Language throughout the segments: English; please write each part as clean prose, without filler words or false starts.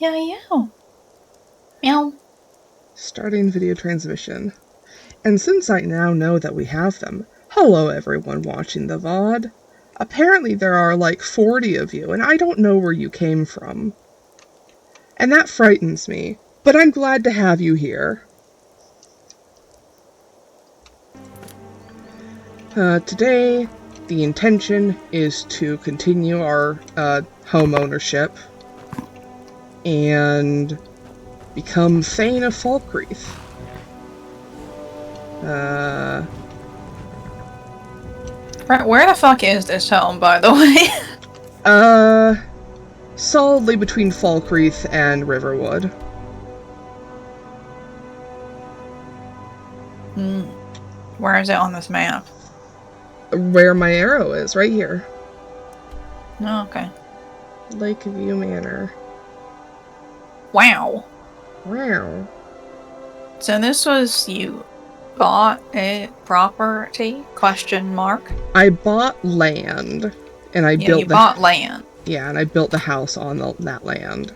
Meow. Meow. Starting video transmission. And since I now know that we have them, hello everyone watching the VOD. Apparently there are like 40 of you, and I don't know where you came from. And that frightens me, but I'm glad to have you here. Today, the intention is to continue our home ownership and become Thane of Falkreath. Where the fuck is this home, by the way? Solidly between Falkreath and Riverwood. Where is it on this map? Where my arrow is, right here. Oh, okay. Lakeview Manor. Wow. Wow. So this was you bought a property? Question mark. I bought land, and I built. You bought land. Yeah, and I built the house on that land.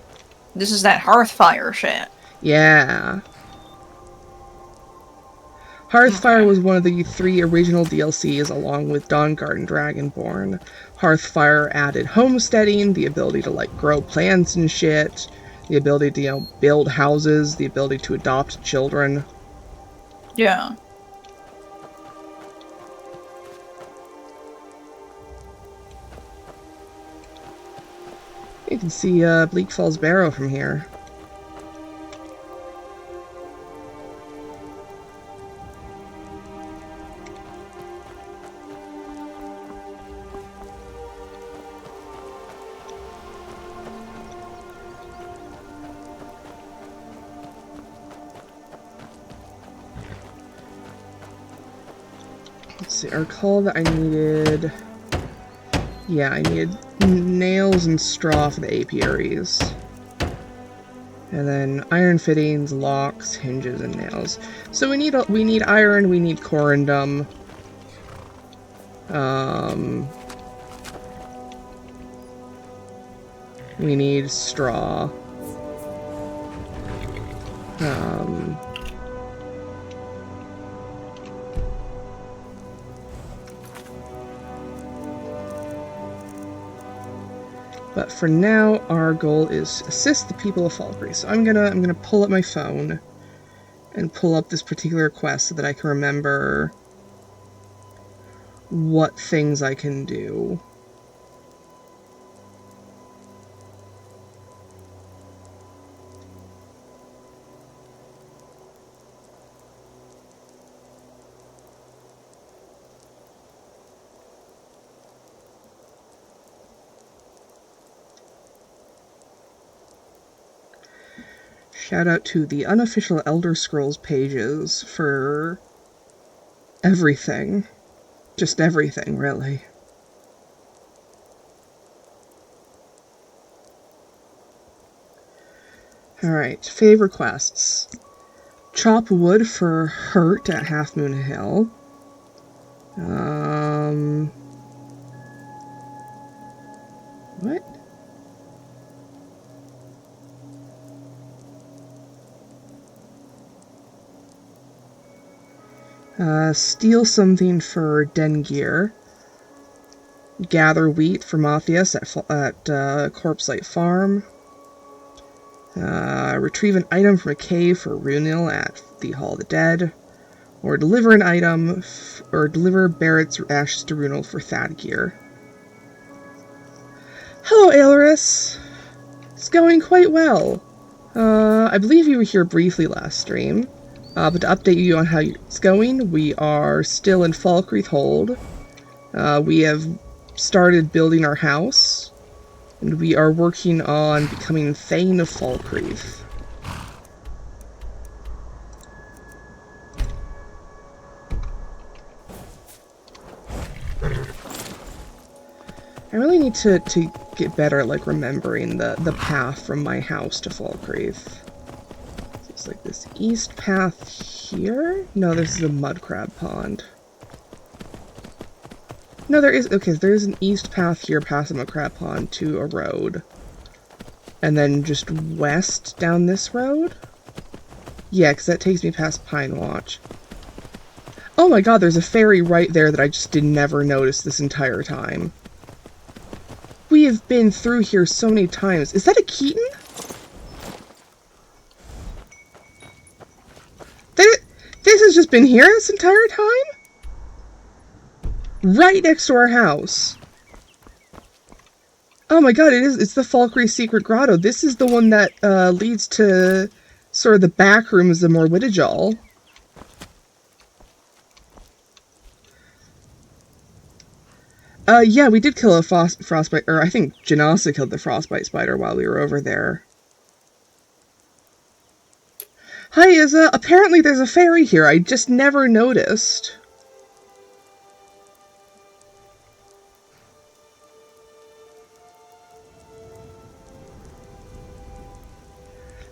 This is that Hearthfire shit. Yeah. Hearthfire was one of the 3 original DLCs along with Dawnguard Dragonborn. Hearthfire added homesteading, the ability to like grow plants and shit, the ability to, build houses, the ability to adopt children. Yeah. You can see Bleak Falls Barrow from here. Let's see, I recall that I needed... Yeah, I needed nails and straw for the apiaries. And then iron fittings, locks, hinges, and nails. So we need iron, we need corundum. We need straw. But for now, our goal is to assist the people of Falkreath. So I'm gonna pull up my phone and pull up this particular quest so that I can remember what things I can do. Shout out to the unofficial Elder Scrolls pages for everything. Just everything, really. Alright, favorite quests. Chop wood for Hurt at Half Moon Hill. What? Steal something for Dengir. Gather wheat for Matthias at Corpselight Farm. Retrieve an item from a cave for Runil at the Hall of the Dead. Or deliver an item, or deliver Barrett's ashes to Runil for Thadgear. Hello, Aelris! It's going quite well. I believe you were here briefly last stream. But to update you on how it's going, we are still in Falkreath Hold. We have started building our house, and we are working on becoming Thane of Falkreath. I really need to get better at like remembering the path from my house to Falkreath. It's like this east path here? No, this is a mud crab pond. No, there is... Okay, there is an east path here past the mud crab pond to a road. And then just west down this road? Yeah, because that takes me past Pine Watch. Oh my god, there's a ferry right there that I just did never notice this entire time. We have been through here so many times. Is that a Keaton? This has just been here this entire time? Right next to our house. Oh my god, it's the Falkreath Secret Grotto. This is the one that leads to sort of the back rooms of Morwhittajal. Yeah, we did kill a frostbite, or I think Janasa killed the frostbite spider while we were over there. Hi, Izza. Apparently there's a ferry here. I just never noticed.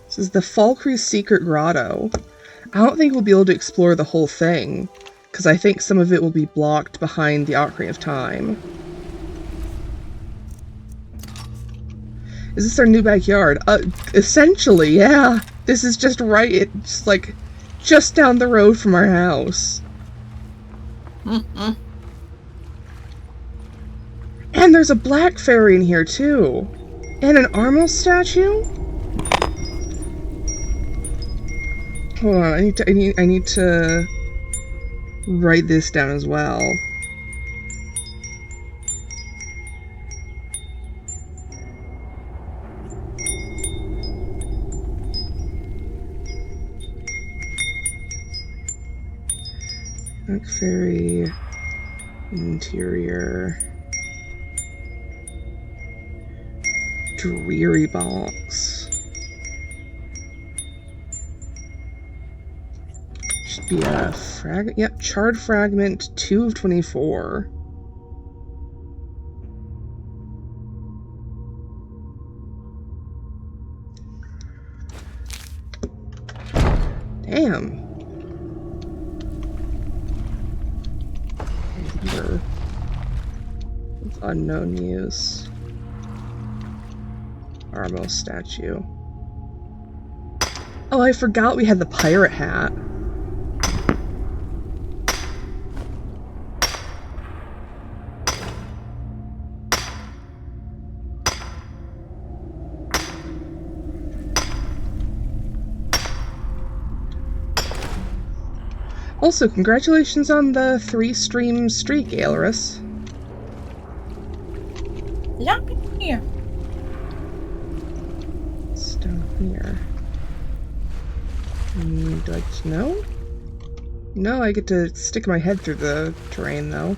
This is the Falkreath Secret Grotto. I don't think we'll be able to explore the whole thing, because I think some of it will be blocked behind the Ocarina of Time. Is this our new backyard? Essentially, yeah. This is just right, it's like, just down the road from our house. Mm-mm. And there's a black fairy in here, too. And an Armel statue? Hold on, I need to write this down as well. Black fairy, interior, dreary box. Should be a fragment. Yep, charred fragment 2 of 24. Damn. With unknown use. Armel statue. Oh, I forgot we had the pirate hat. Also, congratulations on the 3-stream streak, Aelorus. Yeah, here. It's down here. Do I just know? No, I get to stick my head through the terrain, though.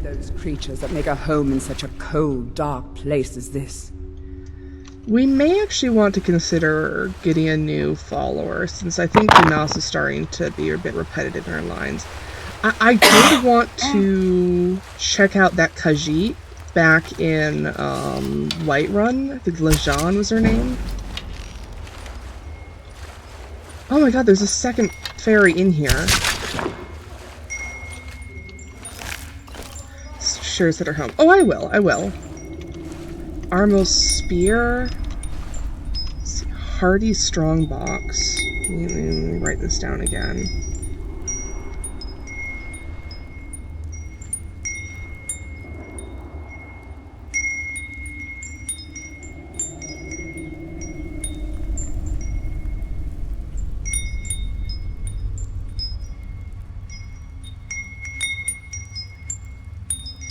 Those creatures that make a home in such a cold, dark place as this. We may actually want to consider getting a new follower, since I think Janas is starting to be a bit repetitive in her lines. I did want to check out that Khajiit back in Whiterun. I think Lejean was her name. Oh my god, there's a second fairy in here. Sure, set her home. Oh, I will. Armel's spear. Let's see, hardy strongbox. Let me write this down again.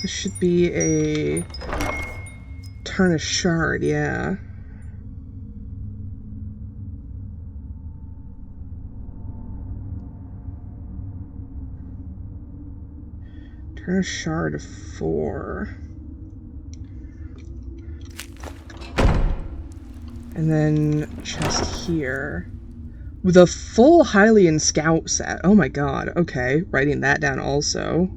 This should be a tarnished shard, yeah. Tarnished shard of 4. And then chest here. With a full Hylian scout set. Oh my god, okay. Writing that down also.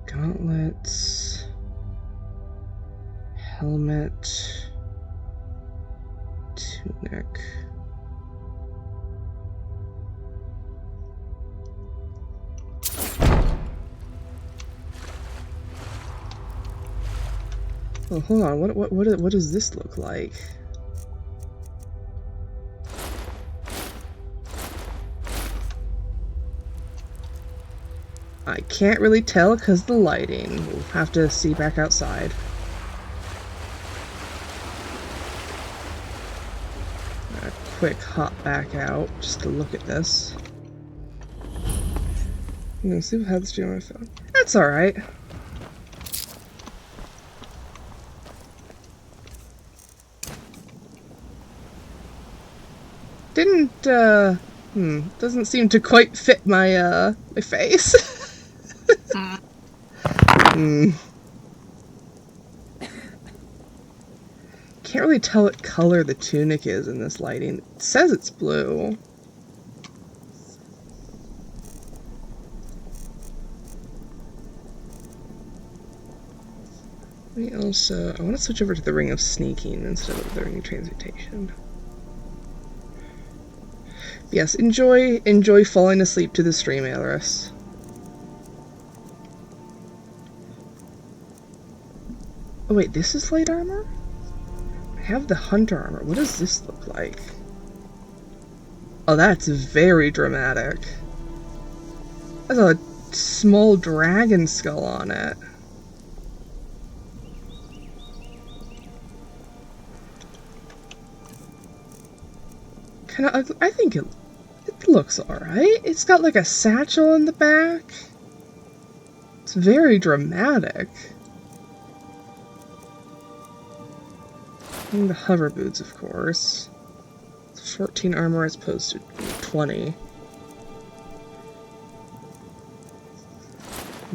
Gauntlets. Helmet. Tunic. Oh, hold on. What does this look like? I can't really tell because the lighting. We'll have to see back outside. A quick hop back out just to look at this. I'm gonna see how this stream on my phone. That's alright. Doesn't seem to quite fit my, my face. Can't really tell what color the tunic is in this lighting. It says it's blue. I want to switch over to the Ring of Sneaking instead of the Ring of Transmutation. Yes, enjoy falling asleep to the stream, Alaris. Oh wait, this is light armor? I have the hunter armor. What does this look like? Oh, that's very dramatic. There's a small dragon skull on it. Kinda ugly. I think it looks alright. It's got like a satchel in the back. It's very dramatic. And the hover boots, of course. It's 14 armor as opposed to 20.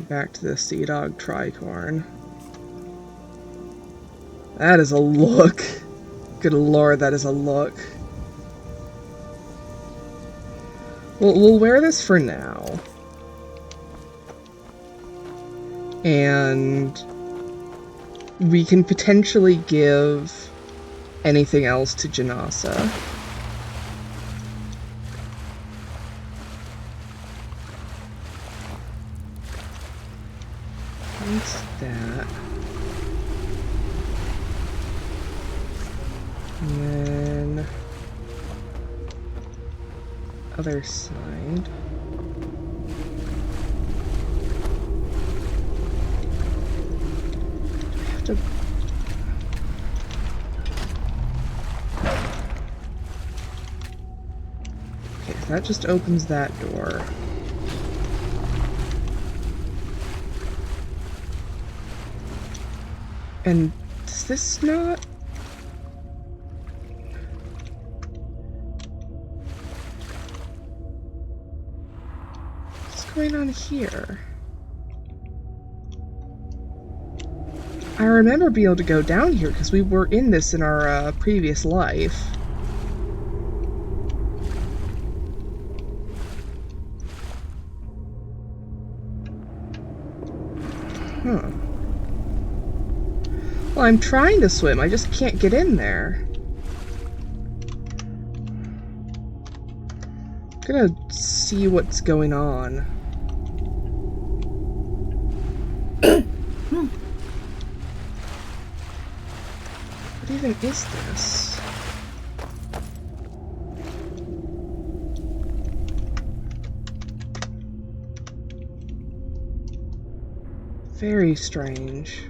Back to the Sea Dog Tricorn. That is a look. Good lord, that is a look. We'll wear this for now. And we can potentially give anything else to Janasa. What's that? And then other side. I have to. Okay, so that just opens that door. And does this not? What's going on here? I remember being able to go down here because we were in this in our previous life. Huh. Well, I'm trying to swim, I just can't get in there. I'm gonna see what's going on. What even is this? Very strange.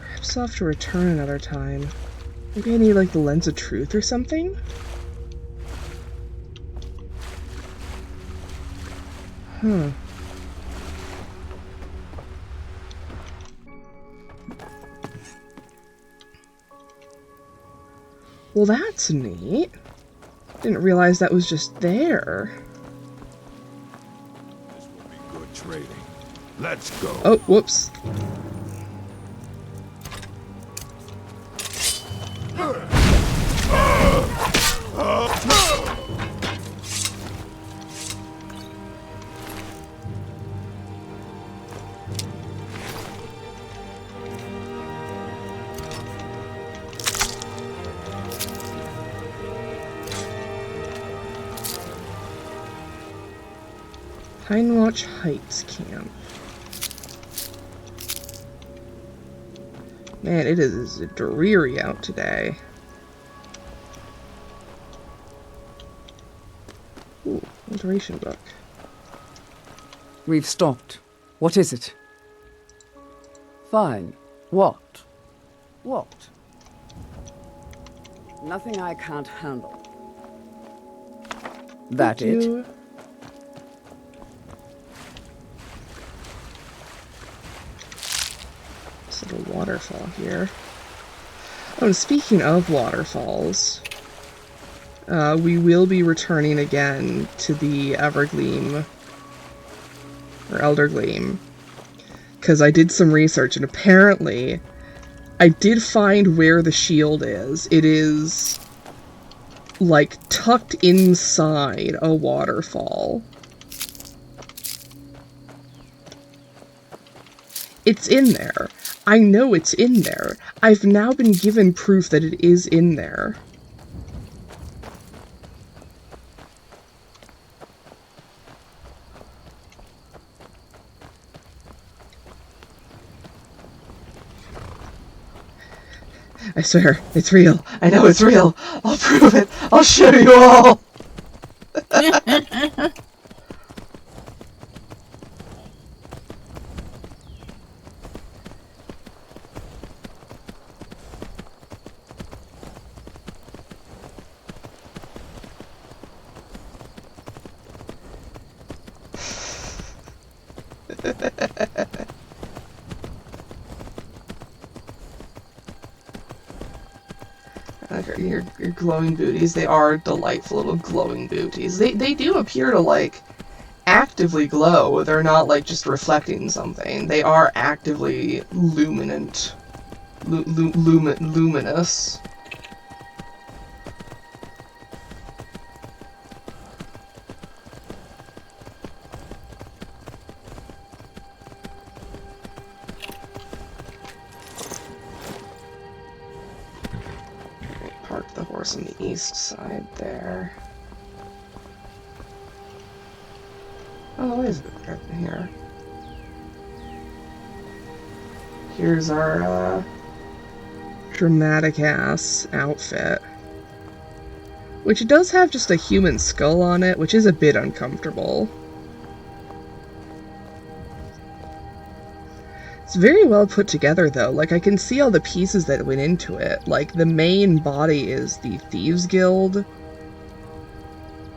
Perhaps I'll have to return another time. Maybe I need like the Lens of Truth or something? Huh. Well, that's neat. Didn't realize that was just there. This will be good trading. Let's go. Oh, whoops. Pinewatch Heights Camp. Man, it is dreary out today. Ooh, alteration book. We've stopped. What is it? Fine. What? What? Nothing I can't handle. That it? This little waterfall here. Oh, and speaking of waterfalls, we will be returning again to the Evergleam, or Eldergleam, because I did some research, and apparently I did find where the shield is. It is, like, tucked inside a waterfall. It's in there. I know it's in there. I've now been given proof that it is in there. I swear, it's real. I know it's real. I'll prove it. I'll show you all. Your glowing booties, they are delightful little glowing booties. They do appear to, like, actively glow. They're not, like, just reflecting something. They are actively luminous. Park the horse on the east side there. Oh, there's a bit right in here. Here's our dramatic-ass outfit. Which does have just a human skull on it, which is a bit uncomfortable. It's very well put together, though. Like, I can see all the pieces that went into it. Like, the main body is the Thieves Guild.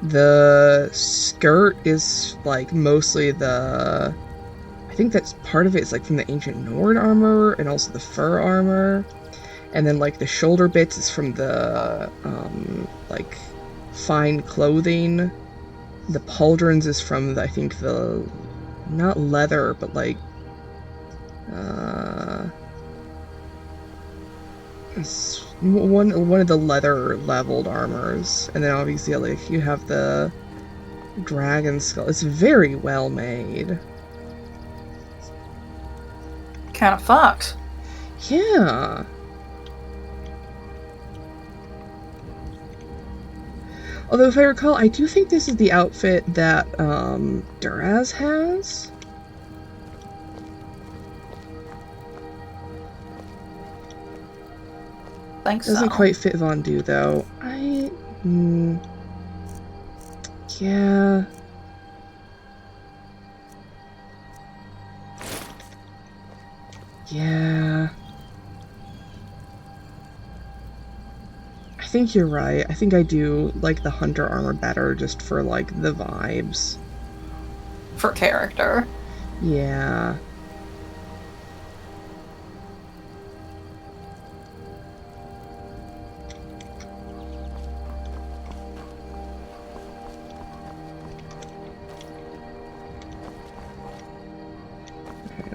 The skirt is, like, mostly the... I think that's part of it is, like, from the ancient Nord armor, and also the fur armor. And then, like, the shoulder bits is from the, like, fine clothing. The pauldrons is from, I think, the... not leather, but, like, it's one of the leather leveled armors, and then obviously like you have the dragon skull. It's very well made. Kind of fucked. Yeah. Although if I recall, I do think this is the outfit that Duraz has. Doesn't quite fit Vondu, though. Yeah. Yeah. I think you're right. I think I do like the hunter armor better just for, like, the vibes. For character. Yeah.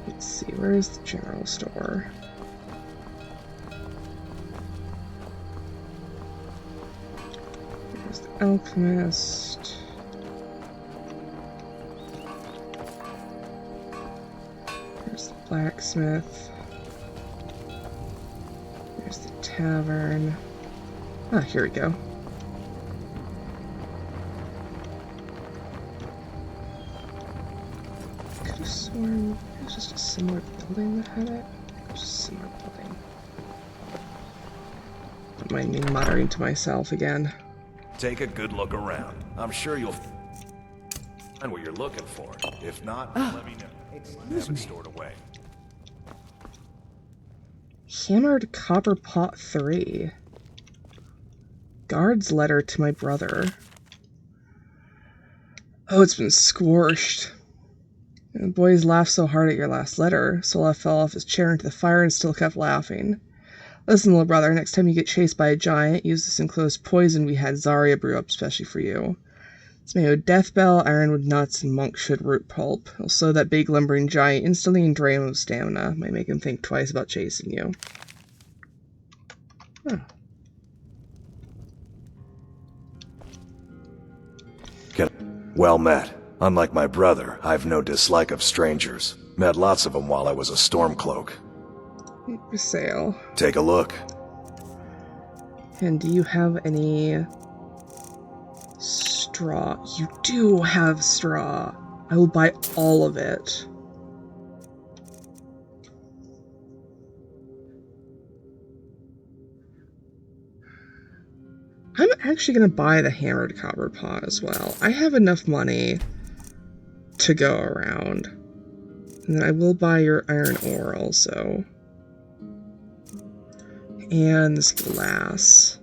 Let's see, where's the general store? There's the alchemist. There's the blacksmith. There's the tavern. Ah, here we go. It's just a similar building that had it. Just a similar building. Don't mind me muttering to myself again. Take a good look around. I'm sure you'll find what you're looking for. If not, let me know. Have it stored away. Hammered copper pot 3. Guard's letter to my brother. Oh, it's been squashed. The boys laughed so hard at your last letter, Sola fell off his chair into the fire and still kept laughing. Listen, little brother, next time you get chased by a giant, use this enclosed poison we had Zarya brew up especially for you. It's made with death bell, ironwood nuts, and monkshood root pulp. It'll slow that big lumbering giant instantly and drain him of stamina. Might make him think twice about chasing you. Huh. Well met. Unlike my brother, I've no dislike of strangers. Met lots of them while I was a Stormcloak. For sale. Take a look. And do you have any straw? You do have straw. I will buy all of it. I'm actually going to buy the hammered copper pot as well. I have enough money to go around. And then I will buy your iron ore also. And this glass.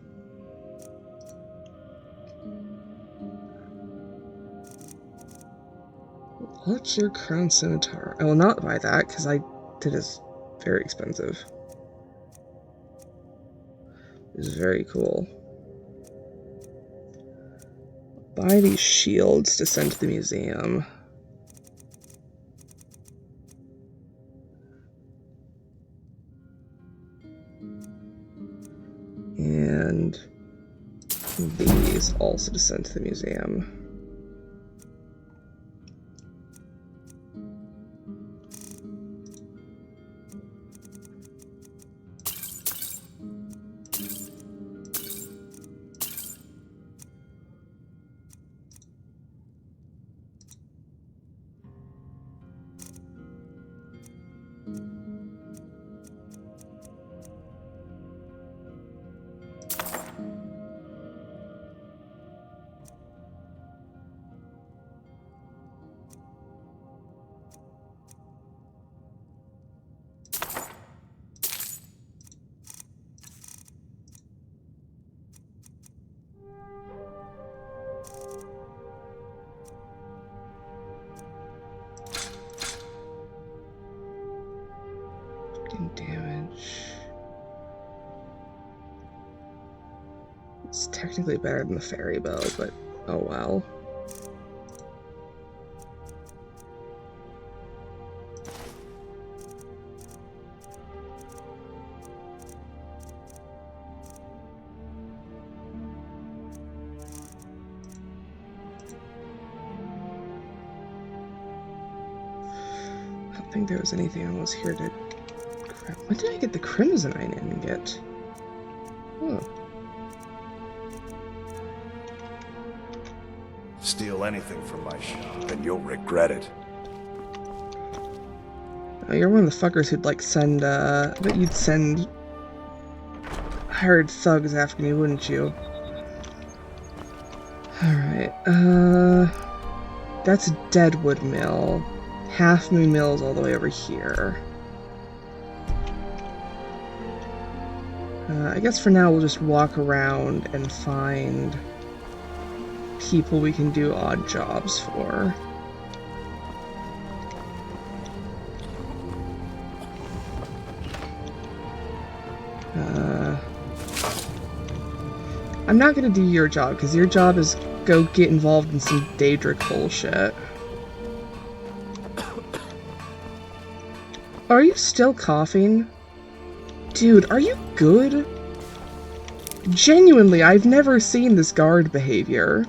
What's your crown scimitar? I will not buy that because it is very expensive. It is very cool. Buy these shields to send to the museum. And these also to send to the museum. Damage. It's technically better than the fairy bow, but oh well. I don't think there was anything else here to... When did I get the Crimson I didn't get? Oh. Steal anything from my shop and you'll regret it. Oh, you're one of the fuckers who'd like send, I bet you'd send hired thugs after me, wouldn't you? Alright, that's a Deadwood Mill. Half Moon Mill's all the way over here. I guess for now we'll just walk around and find people we can do odd jobs for. I'm not gonna do your job, because your job is go get involved in some Daedric bullshit. Are you still coughing? Dude, are you good? Genuinely, I've never seen this guard behavior.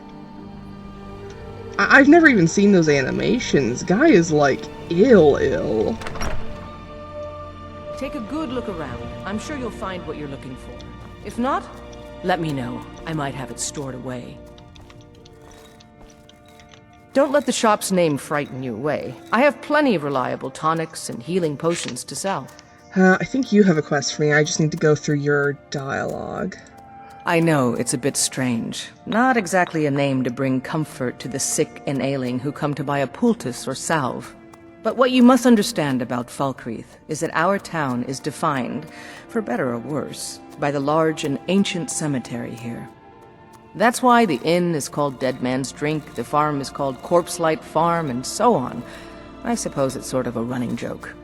I've never even seen those animations. Guy is like ill. Take a good look around. I'm sure you'll find what you're looking for. If not, let me know. I might have it stored away. Don't let the shop's name frighten you away. I have plenty of reliable tonics and healing potions to sell. I think you have a quest for me. I just need to go through your dialogue. I know it's a bit strange. Not exactly a name to bring comfort to the sick and ailing who come to buy a poultice or salve. But what you must understand about Falkreath is that our town is defined, for better or worse, by the large and ancient cemetery here. That's why the inn is called Dead Man's Drink, the farm is called Corpse Light Farm, and so on. I suppose it's sort of a running joke.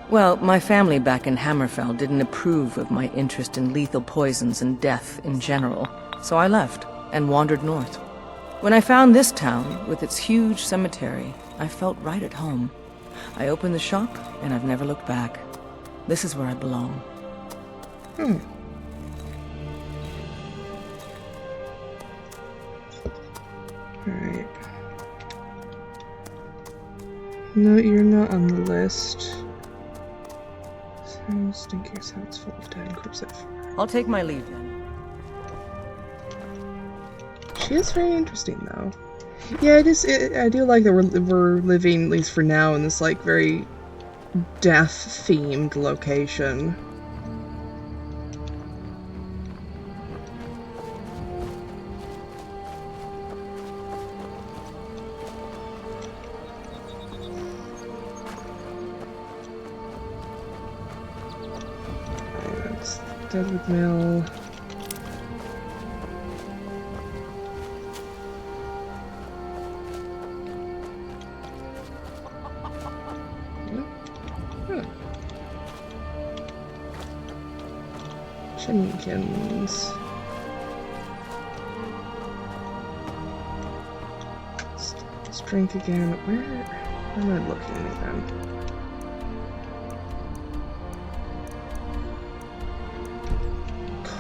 Well, my family back in Hammerfell didn't approve of my interest in lethal poisons and death in general, so I left and wandered north. When I found this town, with its huge cemetery, I felt right at home. I opened the shop, and I've never looked back. This is where I belong. Alright. No, you're not on the list. Stinky sounds full of dead corpse. I'll take my leave then. She is very interesting, though. Yeah, I do like that we're living, at least for now, in this like very death-themed location. Deadwood Mill. Jenkins. Let's drink again. Where am I looking again?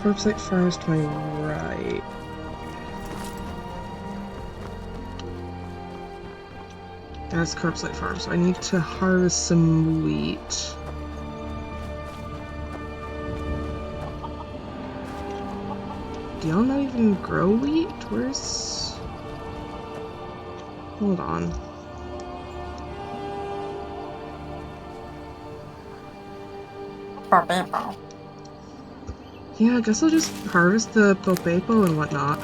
Corpse Light Farm is to my right. That's Corpse Light Farm, so I need to harvest some wheat. Do y'all not even grow wheat? Where's... Hold on. Yeah, I guess I'll just harvest the popepo and whatnot.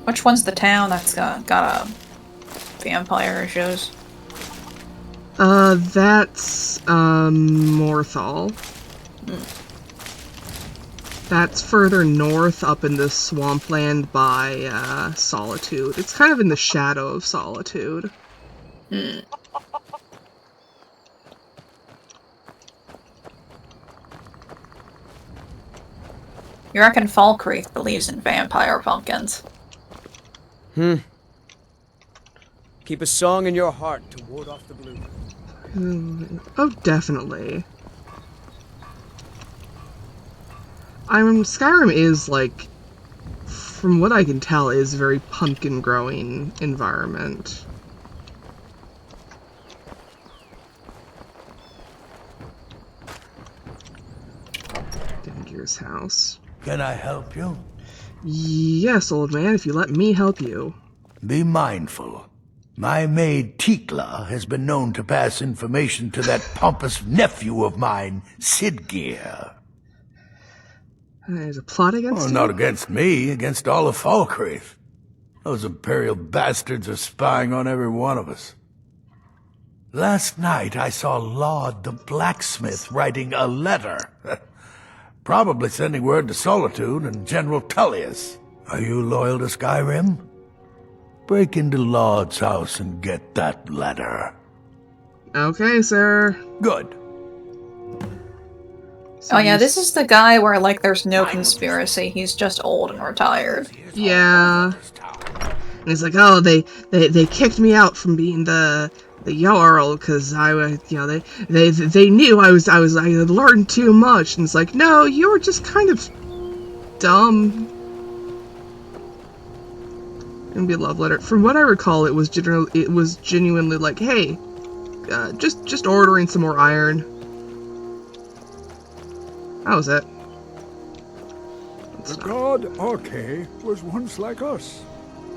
Which one's the town that's got a vampire issues? That's, Morthal. That's further north up in the swampland by, Solitude. It's kind of in the shadow of Solitude. Hmm. You reckon Falkreath believes in vampire pumpkins? Keep a song in your heart to ward off the blues. Oh, definitely. Skyrim is, like, from what I can tell, is a very pumpkin-growing environment. Dingir's house. Can I help you? Yes, old man, if you let me help you. Be mindful. My maid Tikla has been known to pass information to that pompous nephew of mine, Sidgeir. There's a plot against you? Not against me, against all of Falkreath. Those imperial bastards are spying on every one of us. Last night I saw Laud the blacksmith writing a letter. Probably sending word to Solitude and General Tullius. Are you loyal to Skyrim? Break into Laud's house and get that letter. Okay, sir. Good. Oh yeah, this is the guy where, like, there's no conspiracy. He's just old and retired. Yeah. And he's like, oh, they kicked me out from being the Jarl because I was, you know, they knew I had learned too much. And it's like, no, you were just kind of dumb. It'd be a love letter. From what I recall, it was genuinely like, hey, just ordering some more iron. That was it. The god Arche was once like us,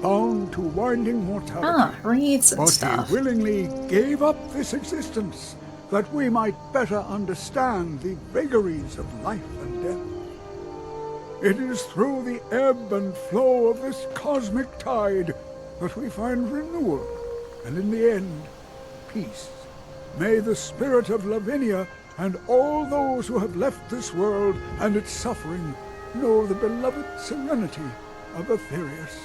bound to winding mortality. Ah, reads and but stuff. he willingly gave up this existence that we might better understand the vagaries of life and death. It is through the ebb and flow of this cosmic tide that we find renewal, and in the end, peace. May the spirit of Lavinia and all those who have left this world and its suffering know the beloved serenity of Aetherius,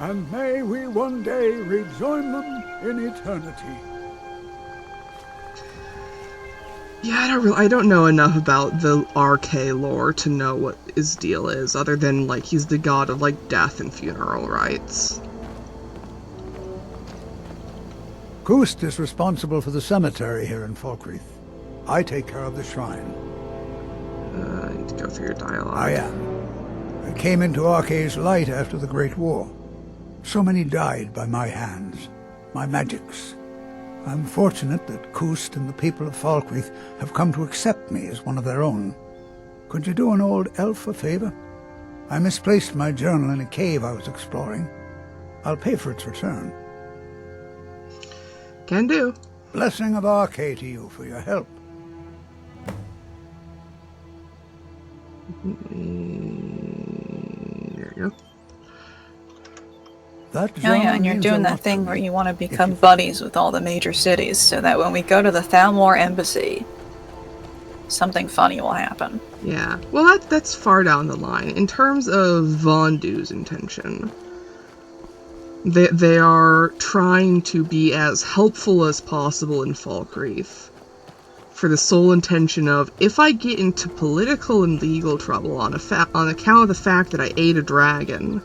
and may we one day rejoin them in eternity. Yeah, I don't know enough about the RK lore to know what his deal is, other than, like, he's the god of, like, death and funeral rites. Kust is responsible for the cemetery here in Falkreath. I take care of the shrine. I need to go through your dialogue. I am. I came into Arche's light after the Great War. So many died by my hands, my magics. I'm fortunate that Kust and the people of Falkreath have come to accept me as one of their own. Could you do an old elf a favor? I misplaced my journal in a cave I was exploring. I'll pay for its return. Can do. Blessing of Arche to you for your help. There you go. Oh yeah, and you're doing that thing where you want to become buddies with all the major cities, so that when we go to the Thalmor embassy, something funny will happen. Yeah, well that's far down the line. In terms of Vondu's intention, they are trying to be as helpful as possible in Falkreath, for the sole intention of, if I get into political and legal trouble on account of the fact that I ate a dragon,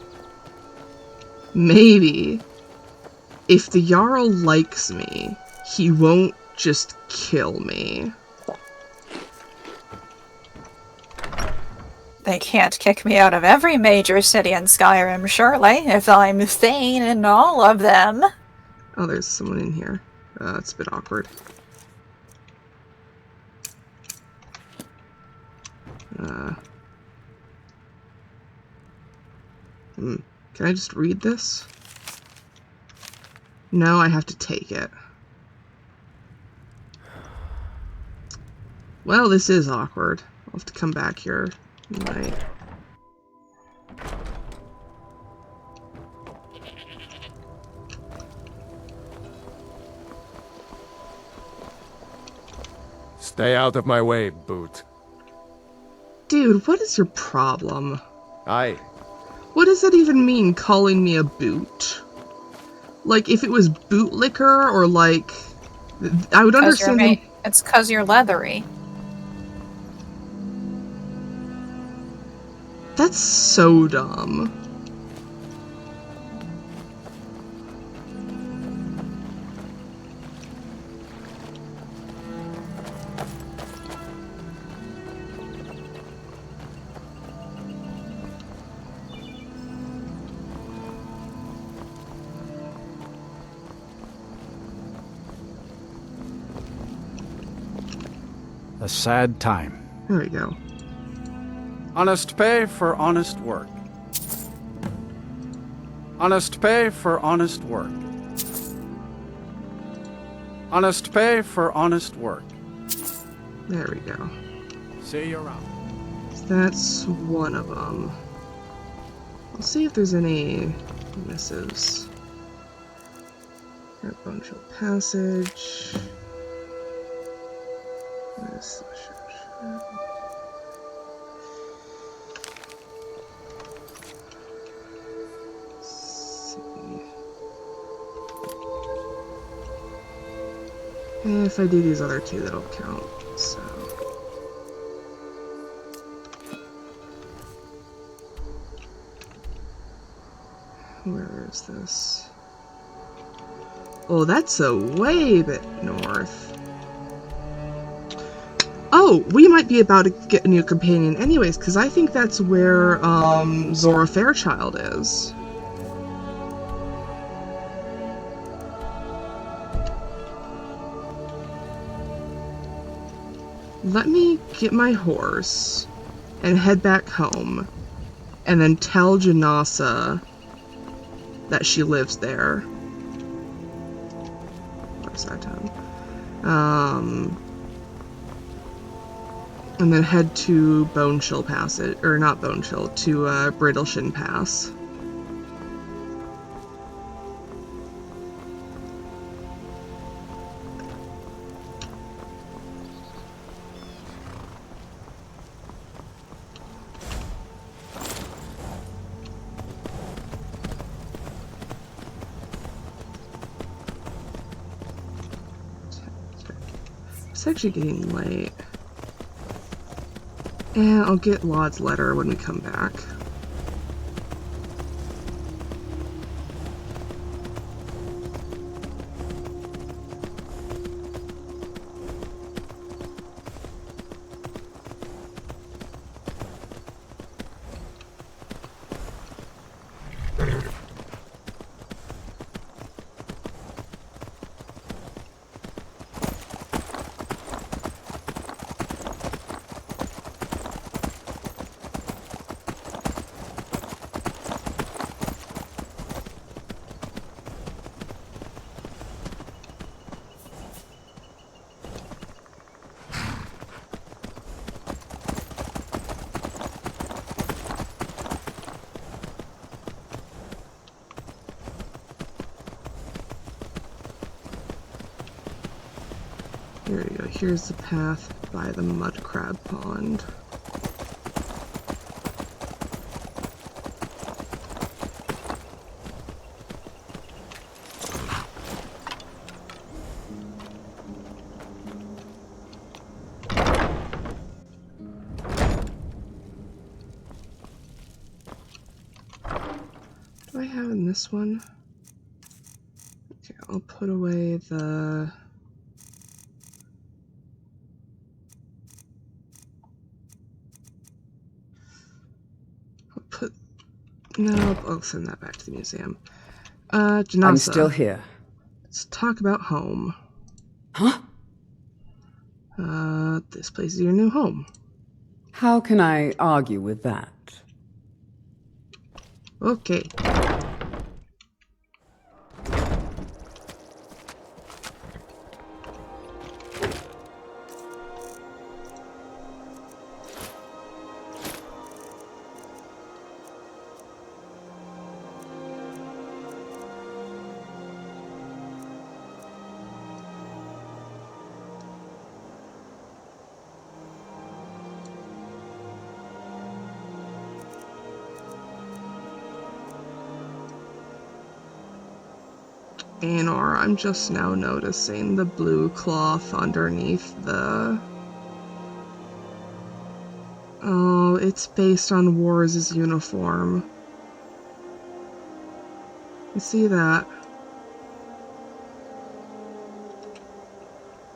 maybe, if the Jarl likes me, he won't just kill me. They can't kick me out of every major city in Skyrim, surely, if I'm staying in all of them. Oh, there's someone in here. It's a bit awkward. Can I just read this? No, I have to take it. Well, this is awkward. I'll have to come back here tonight. Stay out of my way, Boot. Dude, what is your problem? What does that even mean, calling me a boot? Like, if it was bootlicker, or like... I would understand... It's 'cause you're leathery. That's so dumb. A sad time. There we go. Honest pay for honest work. Honest pay for honest work. Honest pay for honest work. There we go. See you around. So that's one of them. I'll see if there's any missives. Bunch of passage. And if I do these other two, that'll count, so... Where is this? Oh, that's a way bit north. Oh, we might be about to get a new companion anyways, because I think that's where, Zora Fairchild is. Let me get my horse and head back home, and then tell Janasa that she lives there. Where's that town? And then head to Boneshill Passage, or not Boneshill, to Brittleshin Pass. It's actually getting late. And I'll get Laud's letter when we come back. Here we go. Here's the path by the mud crab pond. Do I have in this one? Okay, I'll put away the... No, I'll send that back to the museum. Janasa. I'm still here. Let's talk about home. Huh? This place is your new home. How can I argue with that? Okay. Aenor, I'm just now noticing the blue cloth underneath the... Oh, it's based on Wars' uniform. You see that?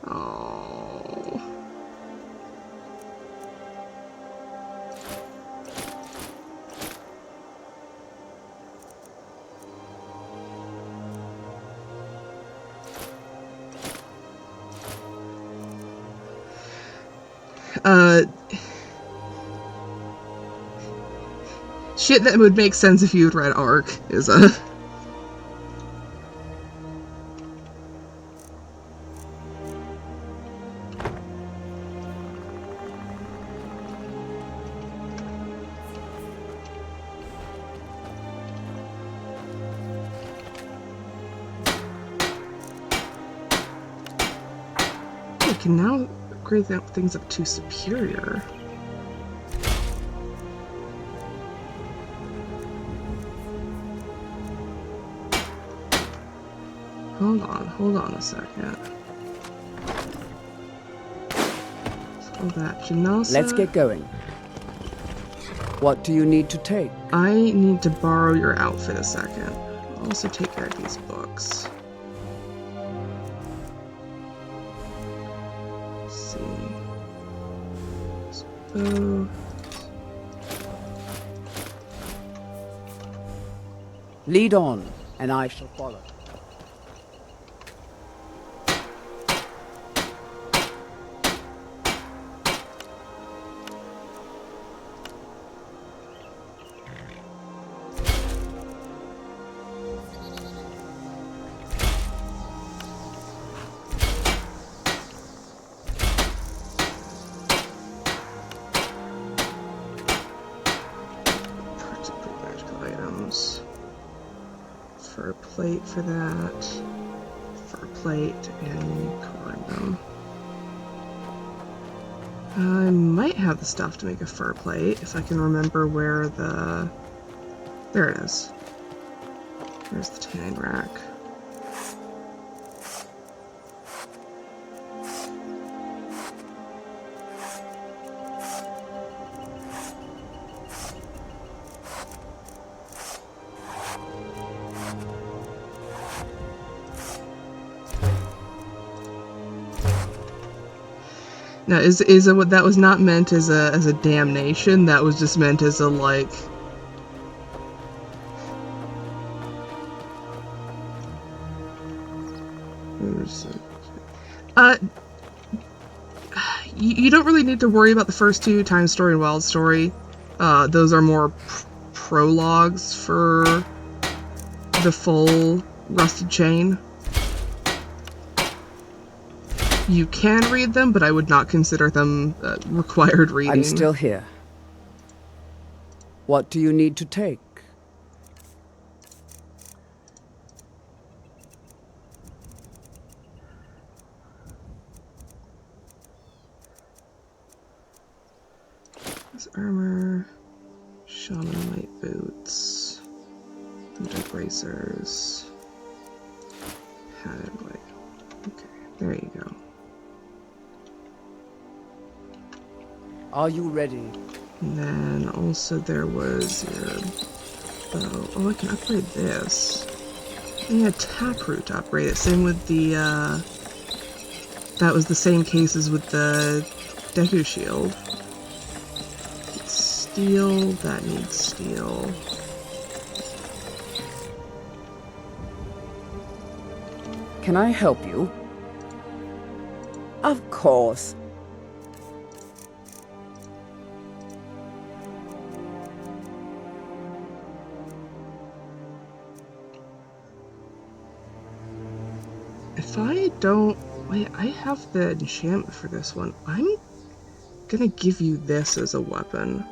Oh. Shit that would make sense if you had read Ark is a... I can now upgrade things up to superior. Hold on a second. So that Janasa... Let's get going. What do you need to take? I need to borrow your outfit a second. I'll also take care of these books. Let's see. So... Lead on, and I shall follow. fur plate for that. Fur plate and corundum. I might have the stuff to make a fur plate if I can remember where the... There it is. There's the tanning rack. Now, that was not meant as a damnation. That was just meant as a like. You don't really need to worry about the first two, Time Story and Wild Story. Those are more prologues for the full Rusted Chain. You can read them, but I would not consider them required reading. I'm still here. What do you need to take? This armor, shaman light boots, winter bracers, padded white. Okay, there you go. Are you ready? And then also there was your bow. Oh, I can upgrade this. And attack root to upgrade it. Same with the, that was the same case as with the Deku Shield. Steel, that needs steel. Can I help you? Of course. If I don't... Wait, I have the enchantment for this one. I'm gonna give you this as a weapon.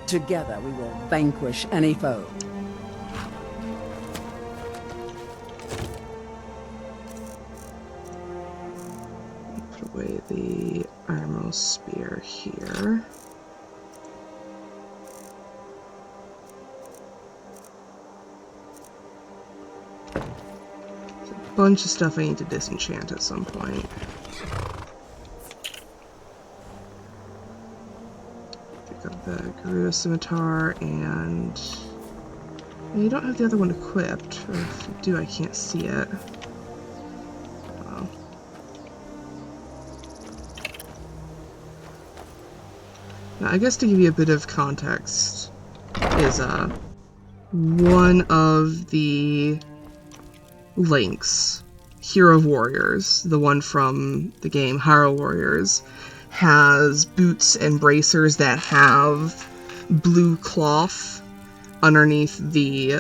Together we will vanquish any foe. Put away the Armo Spear here. There's a bunch of stuff I need to disenchant at some point. The Garuda Scimitar, and you don't have the other one equipped, or if you do, I can't see it. Oh. Now, I guess to give you a bit of context, is one of the links, Hero of Warriors, the one from the game Hyrule Warriors, has boots and bracers that have blue cloth underneath the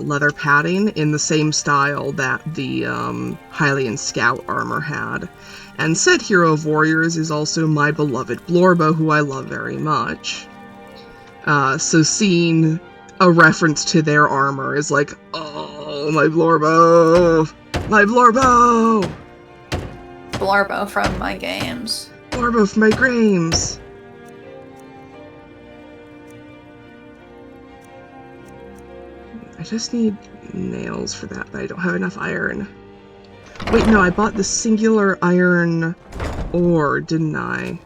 leather padding in the same style that the Hylian Scout armor had. And said Hero of Warriors is also my beloved Blorbo, who I love very much. So seeing a reference to their armor is like, oh, my Blorbo! My Blorbo! Blorbo from my games. Blorbo from my games! I just need nails for that, but I don't have enough iron. Wait, no, I bought the singular iron ore, didn't I?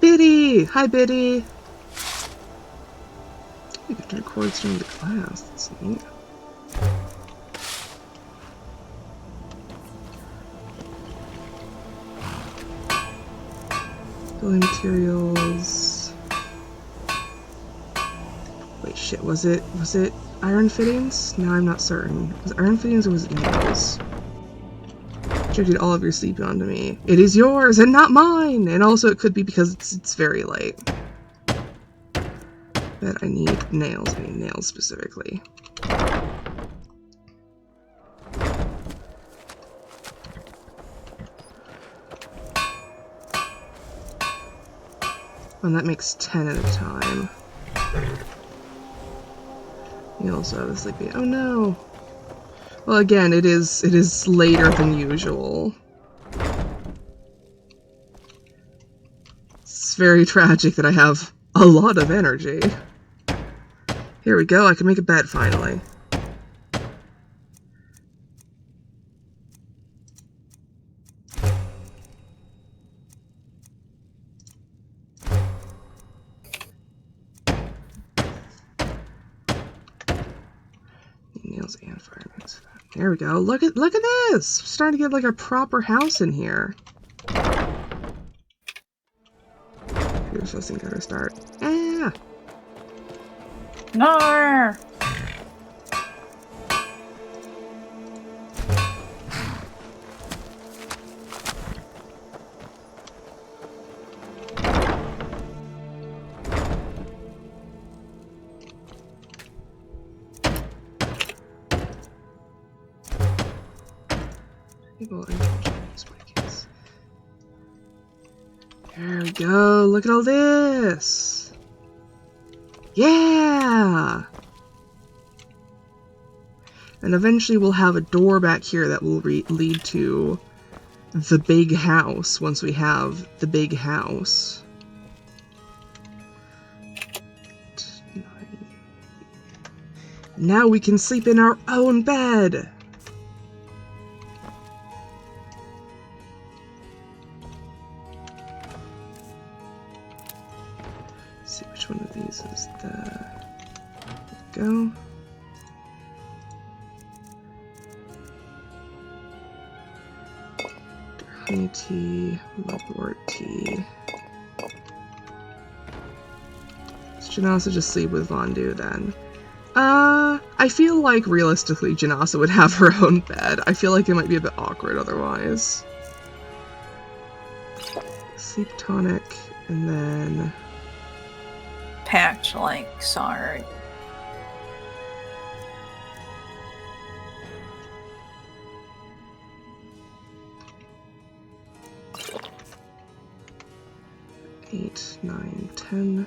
Biddy! Hi, Biddy! I got to record during the class, that's neat. Building materials. Wait, shit, was it iron fittings? No, I'm not certain. Was it iron fittings or was it nails? Projected all of your sleep onto me. It is yours and not mine! And also it could be because it's very late. But I need nails. I need nails specifically. And that makes 10 at a time. You also have a sleepy. Oh no! Well, again, it is later than usual. It's very tragic that I have a lot of energy. Here we go, I can make a bed finally. Nails and fireman's fat. There we go. Look at this! We're starting to get like a proper house in here. Here's this thing gotta start. Yeah. No. There we go. Look at all this. Yeah. And eventually we'll have a door back here that will lead to the big house once we have the big house. Now we can sleep in our own bed. Let's see which one of these is the... There we go. Honey tea, mugwort tea. Should also just sleep with Vondu then. I feel like realistically Janasa would have her own bed. I feel like it might be a bit awkward otherwise. Sleep tonic, and then... Packed like sorry. Eight, 9, 10,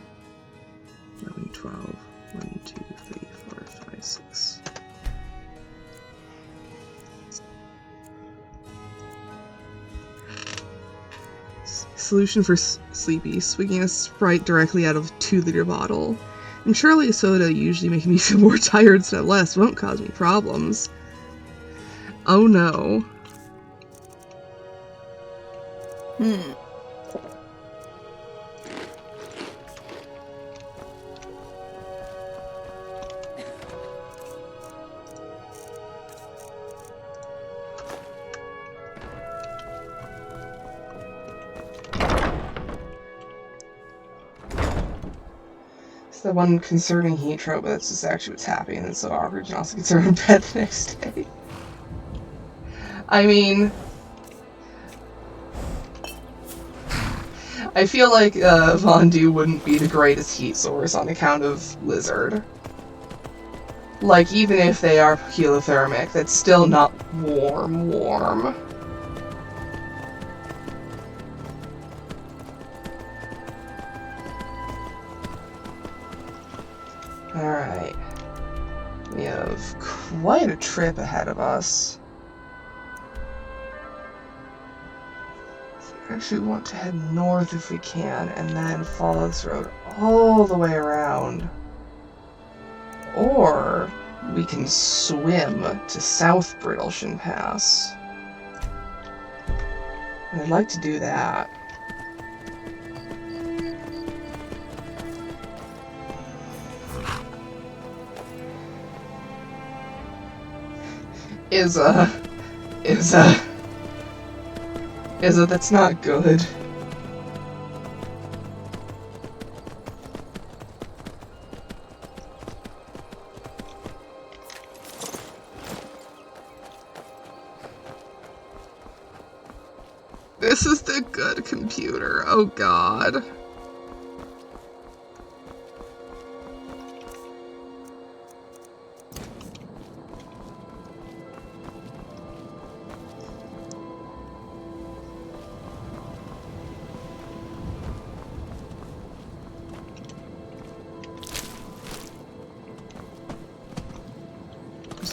11, 12, 1, 2, 3, 4, 5, 6. Solution for sleepy: swigging a Sprite directly out of a 2-liter bottle. And surely a soda usually making me feel more tired instead of less won't cause me problems. Oh no. The one concerning heat trope, but that's just actually what's happening, and it's so awkward. She also gets her own bed the next day. I mean, I feel like Vondu wouldn't be the greatest heat source on account of Lizard. Like, even if they are helothermic, that's still not warm. Alright. We have quite a trip ahead of us. Actually, we want to head north if we can, and then follow this road all the way around. Or we can swim to South Brittleshin Pass. And I'd like to do that. That's not good. This is the good computer, oh god.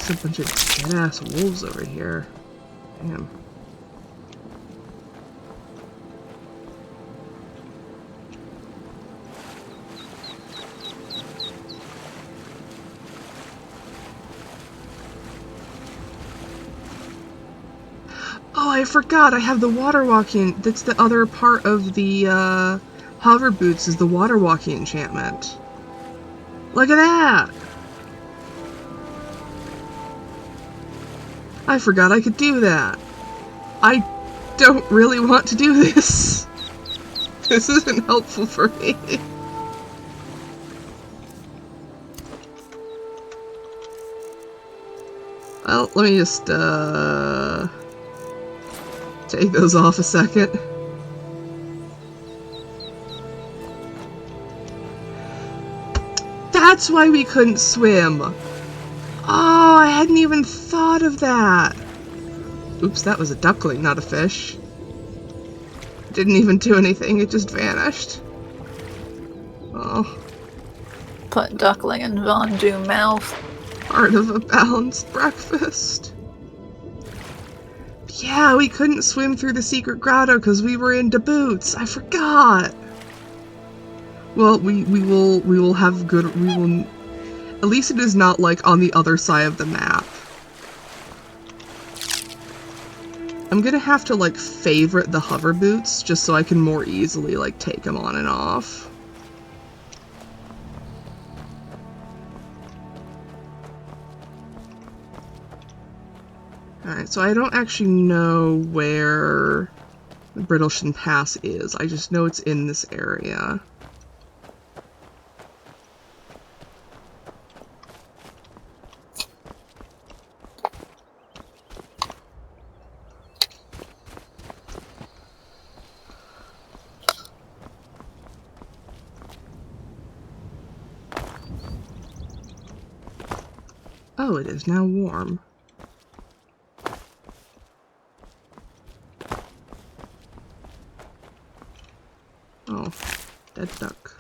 There's a bunch of dead-ass wolves over here. Damn. Oh, I forgot. I have the water walking. That's the other part of the hover boots is the water walking enchantment. Look at that! I forgot I could do that. I don't really want to do this. This isn't helpful for me. Well, let me just take those off a second. That's why we couldn't swim. Oh, I hadn't even thought of that. Oops, that was a duckling, not a fish. Didn't even do anything, it just vanished. Oh. Put duckling in Vondu mouth. Part of a balanced breakfast. Yeah, we couldn't swim through the secret grotto because we were into boots. I forgot. Well, we will have good. At least it is not like on the other side of the map. I'm gonna have to like favorite the hover boots just so I can more easily like take them on and off. Alright, so I don't actually know where the Brittleston Pass is. I just know it's in this area. Oh, it is now warm. Oh, dead duck.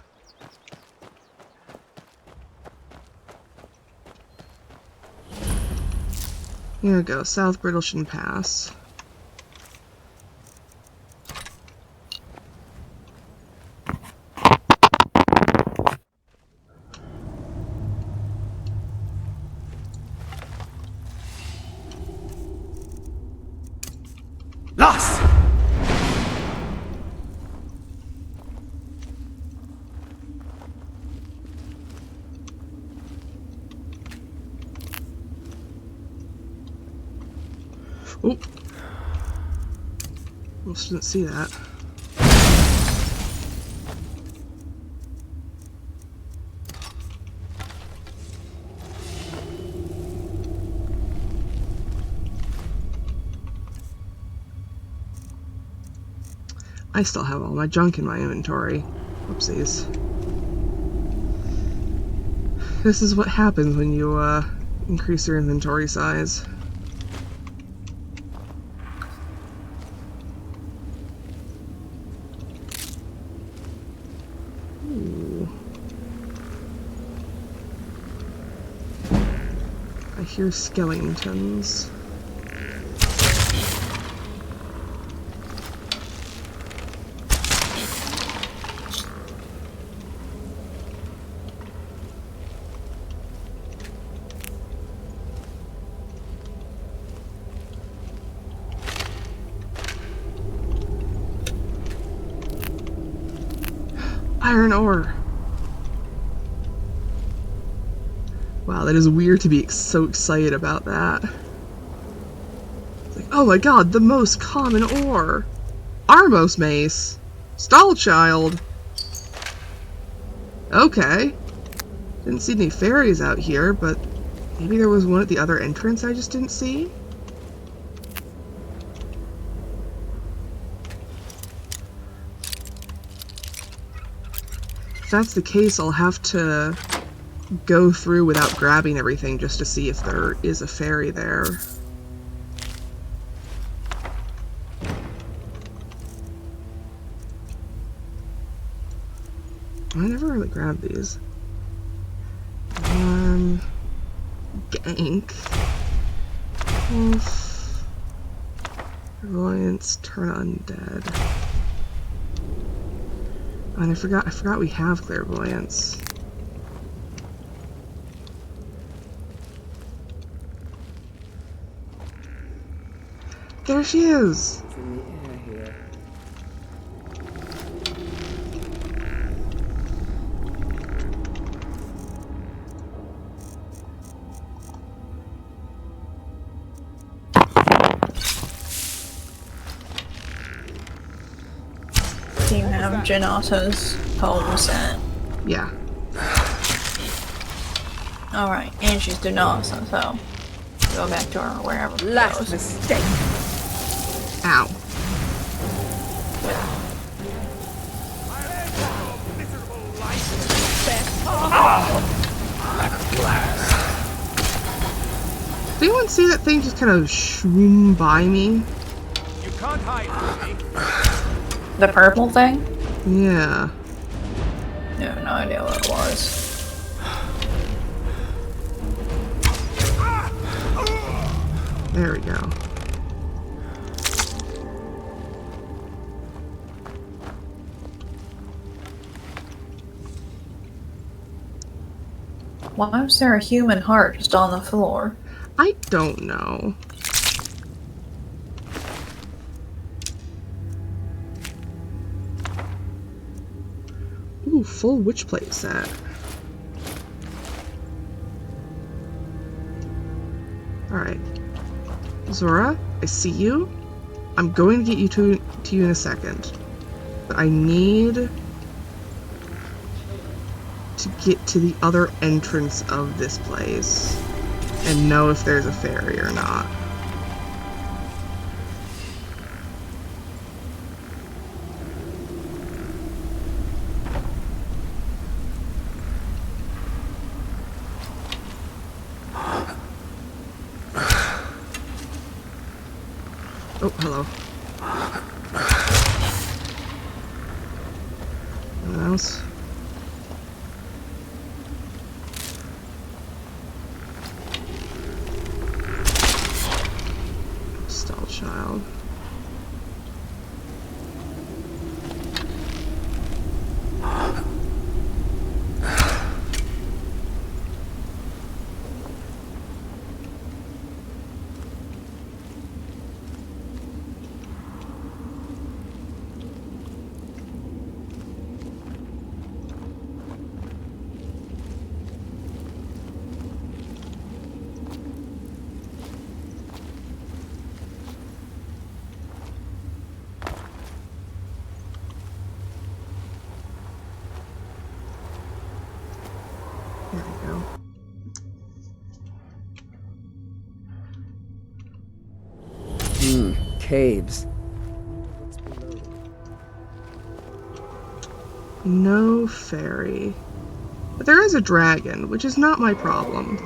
Here we go, South Brittleston Pass. Lost! Oh! Almost didn't see that. I still have all my junk in my inventory. Whoopsies. This is what happens when you, increase your inventory size. Ooh. I hear skeletons. Iron ore. Wow, that is weird to be so excited about that. It's like, oh my god, the most common ore! Armos mace! Stall child! Okay. Didn't see any fairies out here, but maybe there was one at the other entrance I just didn't see? If that's the case, I'll have to go through without grabbing everything just to see if there is a fairy there. I never really grabbed these. Gank. Oof. Clairvoyance, turn undead. And I forgot we have clairvoyance. There she is! It's in the air here. Do you have Janata's home set? Yeah. Alright, and she's Janata, so go back to her wherever she Last goes. mistake. Ow. Did anyone see that thing just kind of shroom by me? You can't hide from me. The purple thing? Yeah. I have no idea what it was. There we go. Why was there a human heart just on the floor? I don't know. Ooh, full witch plate set. Alright. Zora, I see you. I'm going to get you to you in a second. But I need to get to the other entrance of this place and know if there's a fairy or not. Oh, hello. Anyone else? Stall child. There we go. Caves. No fairy. But there is a dragon, which is not my problem.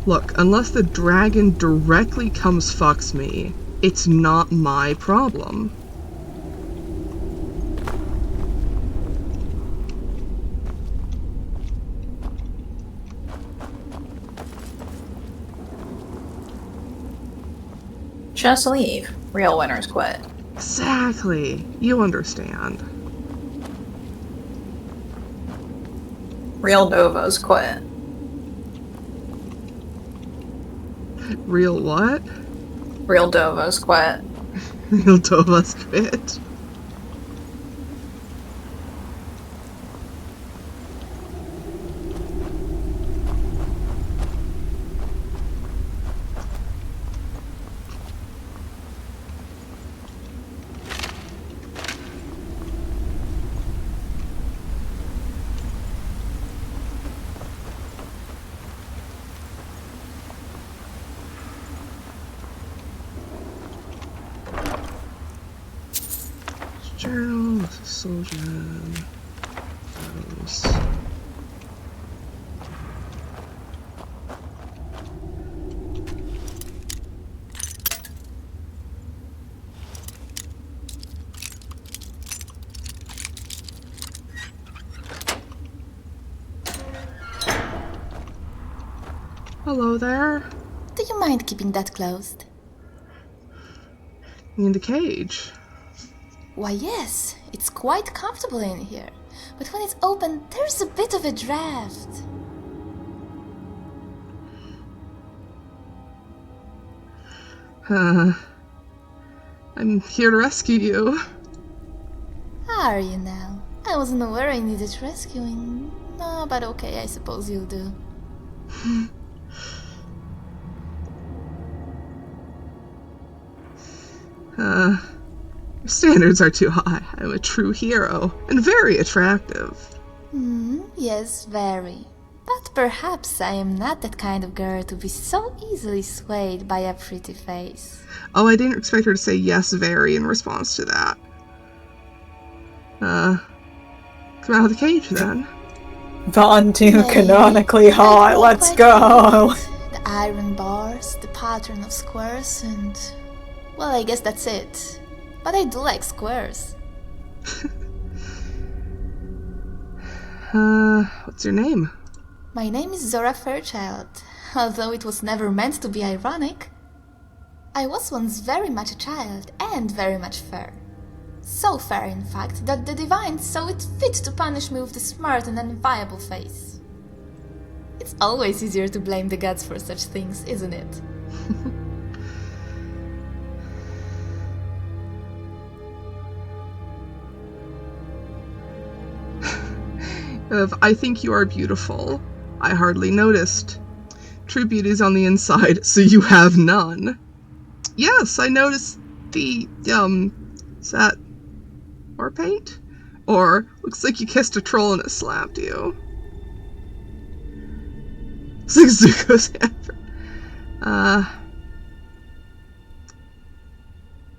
Look, unless the dragon directly comes fucks me, it's not my problem. Just leave. Real winners quit. Exactly. You understand. Real Dovas quit. Real what? Real Dovas quit. Real Tovas quit. Journal, soldier. Those. Hello there. Do you mind keeping that closed? In the cage. Why, yes. It's quite comfortable in here. But when it's open, there's a bit of a draft. I'm here to rescue you. Are you now? I wasn't aware I needed rescuing. No, but okay, I suppose you'll do. Your standards are too high. I'm a true hero, and very attractive. Yes, very. But perhaps I am not that kind of girl to be so easily swayed by a pretty face. Oh, I didn't expect her to say yes, very, in response to that. Come out of the cage, then. Vondu canonically hot, let's go! The iron bars, the pattern of squares, and... well, I guess that's it. But I do like squares. What's your name? My name is Zora Fairchild, although it was never meant to be ironic. I was once very much a child, and very much fair. So fair, in fact, that the divines saw it fit to punish me with the smart and enviable face. It's always easier to blame the gods for such things, isn't it? I think you are beautiful. I hardly noticed. True beauty's on the inside, so you have none. Yes, I noticed the, is that war paint? Or, looks like you kissed a troll and it slapped you. It's like Zuko's hand.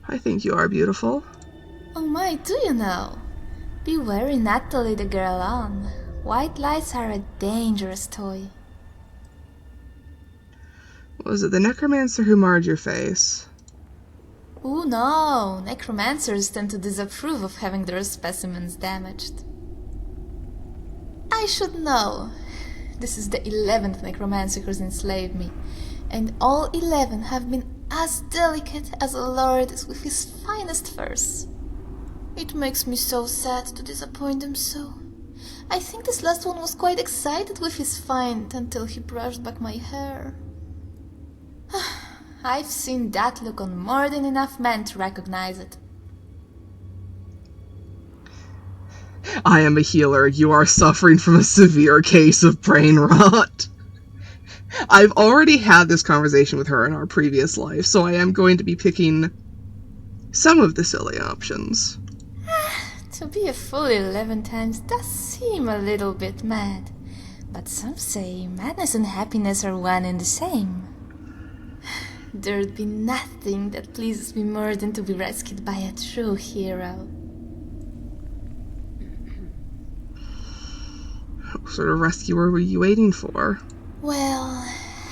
I think you are beautiful. Oh my, do you know? Be wary not to lead the girl on. White lies are a dangerous toy. Was it the necromancer who marred your face? Oh no, necromancers tend to disapprove of having their specimens damaged. I should know. This is the 11th necromancer who's enslaved me, and all 11 have been as delicate as a lord is with his finest furs. It makes me so sad to disappoint them so. I think this last one was quite excited with his find until he brushed back my hair. I've seen that look on more than enough men to recognize it. I am a healer. You are suffering from a severe case of brain rot. I've already had this conversation with her in our previous life, so I am going to be picking some of the silly options. To be a full 11 times does seem a little bit mad, but some say madness and happiness are one and the same. There'd be nothing that pleases me more than to be rescued by a true hero. What sort of rescuer were you waiting for? Well,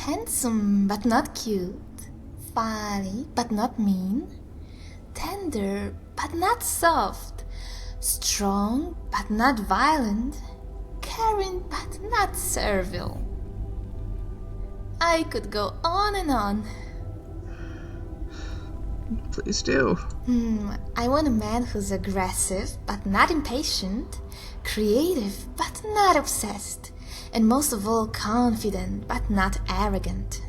handsome but not cute, funny but not mean, tender but not soft, strong but not violent, caring but not servile. I could go on and on. Please do. I want a man who's aggressive but not impatient, creative but not obsessed, and most of all confident but not arrogant.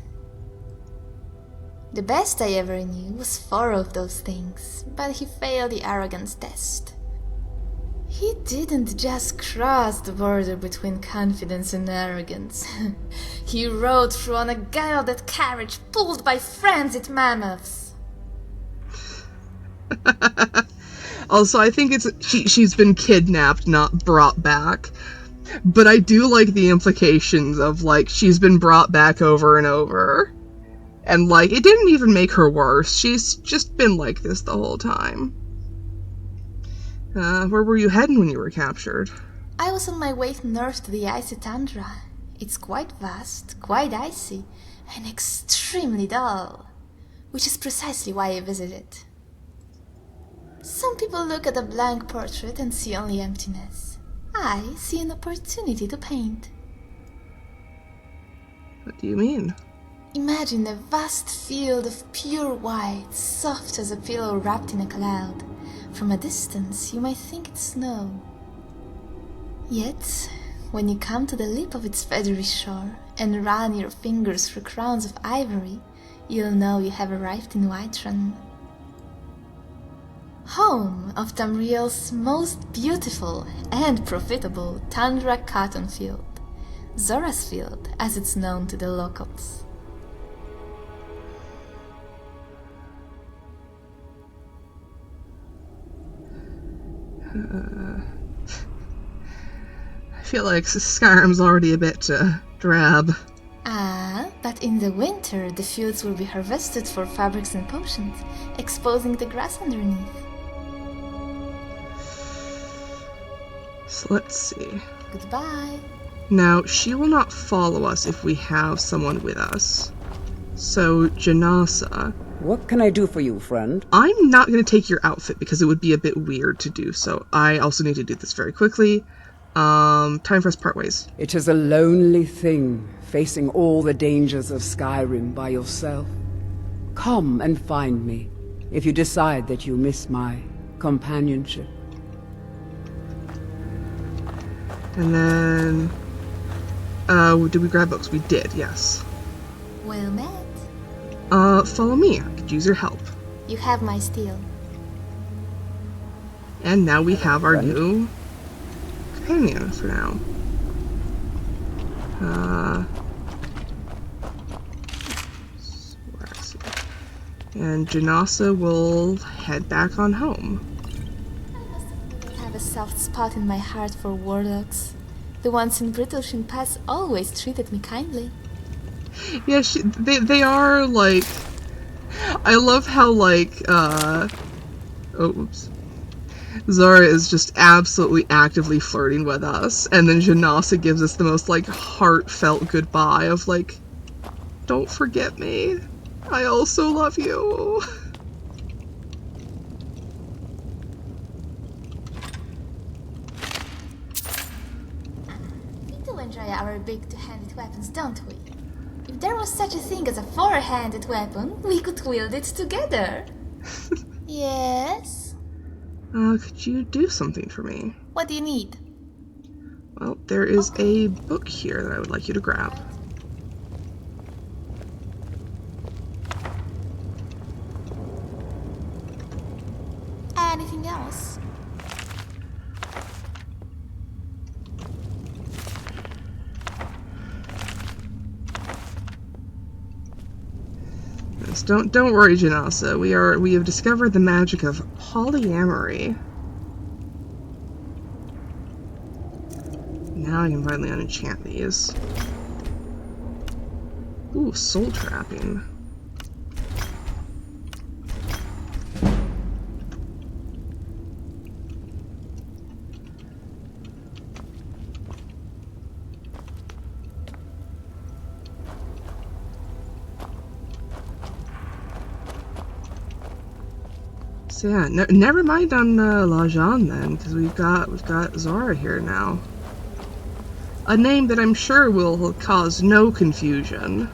The best I ever knew was 4 of those things, but he failed the arrogance test. He didn't just cross the border between confidence and arrogance. He rode through on a gilded carriage pulled by frenzied mammoths. Also, I think she's been kidnapped, not brought back. But I do like the implications of, like, she's been brought back over and over. And, like, it didn't even make her worse. She's just been like this the whole time. Where were you heading when you were captured? I was on my way north to the icy tundra. It's quite vast, quite icy, and extremely dull. Which is precisely why I visit it. Some people look at a blank portrait and see only emptiness. I see an opportunity to paint. What do you mean? Imagine a vast field of pure white, soft as a pillow wrapped in a cloud. From a distance, you might think it's snow. Yet, when you come to the lip of its feathery shore and run your fingers through crowns of ivory, you'll know you have arrived in Whiterun. Home of Tamriel's most beautiful and profitable tundra cotton field, Zora's Field as it's known to the locals. I feel like Skyrim's already a bit drab. Ah, but in the winter the fields will be harvested for fabrics and potions, exposing the grass underneath. So let's see. Goodbye. Now, she will not follow us if we have someone with us. So, Janasa. What can I do for you, friend? I'm not going to take your outfit because it would be a bit weird to do so. I also need to do this very quickly. Time for us to part ways. It is a lonely thing, facing all the dangers of Skyrim by yourself. Come and find me, if you decide that you miss my companionship. And then... did we grab books? We did, yes. Well met. Follow me. I could use your help. You have my steel. And now we have our new companion for now. And Janasa will head back on home. I have a soft spot in my heart for warlocks. The ones in Brittleshin Pass always treated me kindly. Yeah, they are, like... I love how, like, oops. Zara is just absolutely actively flirting with us, and then Janasa gives us the most, like, heartfelt goodbye of, like, don't forget me. I also love you. We do enjoy our big two-handed weapons, don't we? If there was such a thing as a four-handed weapon, we could wield it together. Yes? Could you do something for me? What do you need? Well, there is a book here that I would like you to grab. Anything else? Yes, don't worry, Janasa. We have discovered the magic of polyamory. Now I can finally unenchant these. Ooh, soul trapping. So yeah, never mind on Lajan then, because we've got Zora here now. A name that I'm sure will cause no confusion.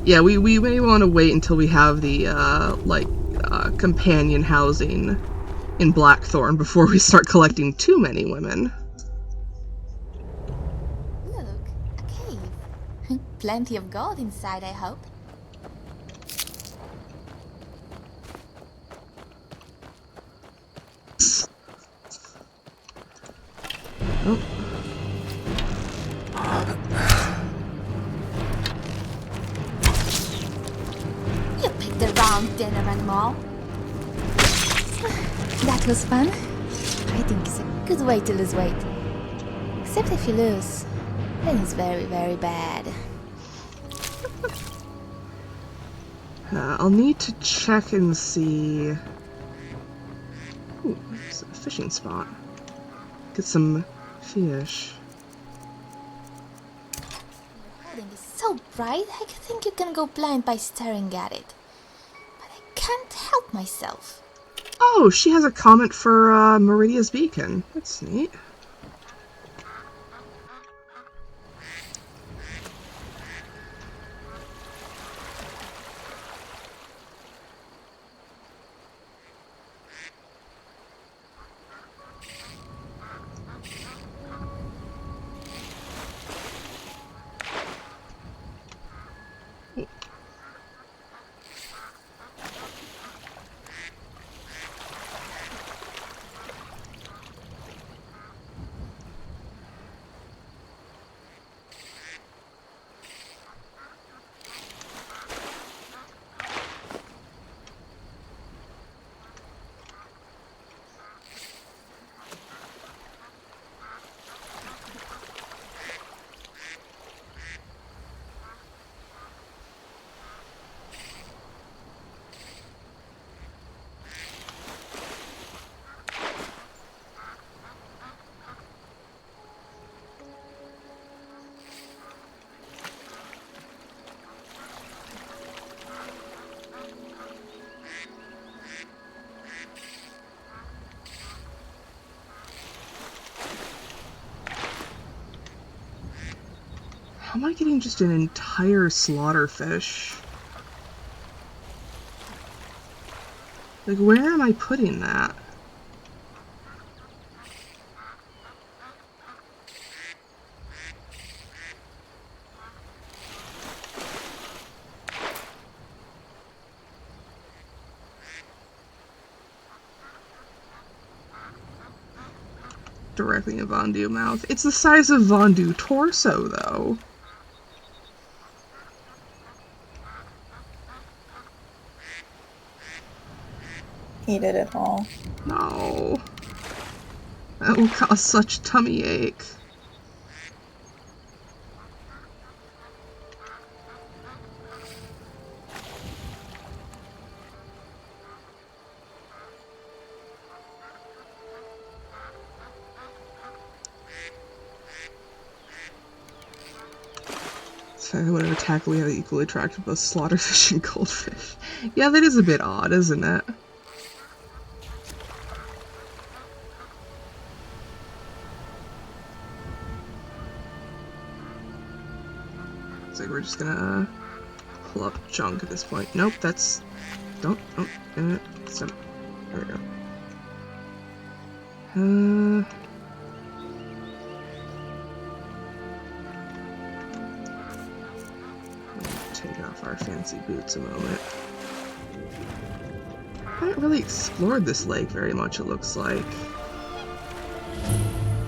Yeah, we may want to wait until we have the companion housing in Blackthorn before we start collecting too many women. Plenty of gold inside, I hope. Oh. You picked the wrong dinner animal. That was fun. Fighting is a good way to lose weight. Except if you lose, then it's very, very bad. I'll need to check and see... Ooh, there's a fishing spot. Get some fish. The lighting is so bright, I think you can go blind by staring at it. But I can't help myself. Oh, she has a comment for Meridia's Beacon. That's neat. How am I getting just an entire slaughterfish? Like, where am I putting that? Directly in Vondu mouth. It's the size of Vondu torso, though. He did it all. No. That will cause such tummy ache. So whatever tackle we have equally attractive both slaughterfish and goldfish. Yeah, that is a bit odd, isn't it? It's like we're just gonna pull up junk at this point. Nope, that's... Don't... stop. There we go. Take off our fancy boots a moment. I haven't really explored this lake very much, it looks like.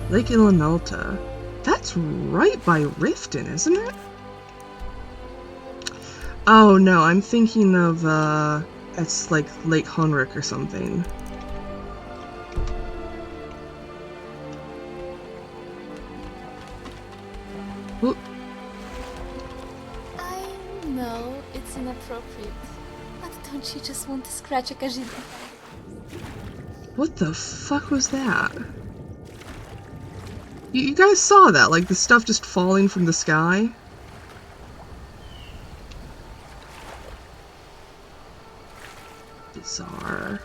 Lake Ilanalta. That's right by Riften, isn't it? Oh no, I'm thinking of, it's like Lake Honrick or something. Whoop. I know it's inappropriate, but don't you just want to scratch a Kajita? What the fuck was that? You guys saw that, like the stuff just falling from the sky? Bizarre.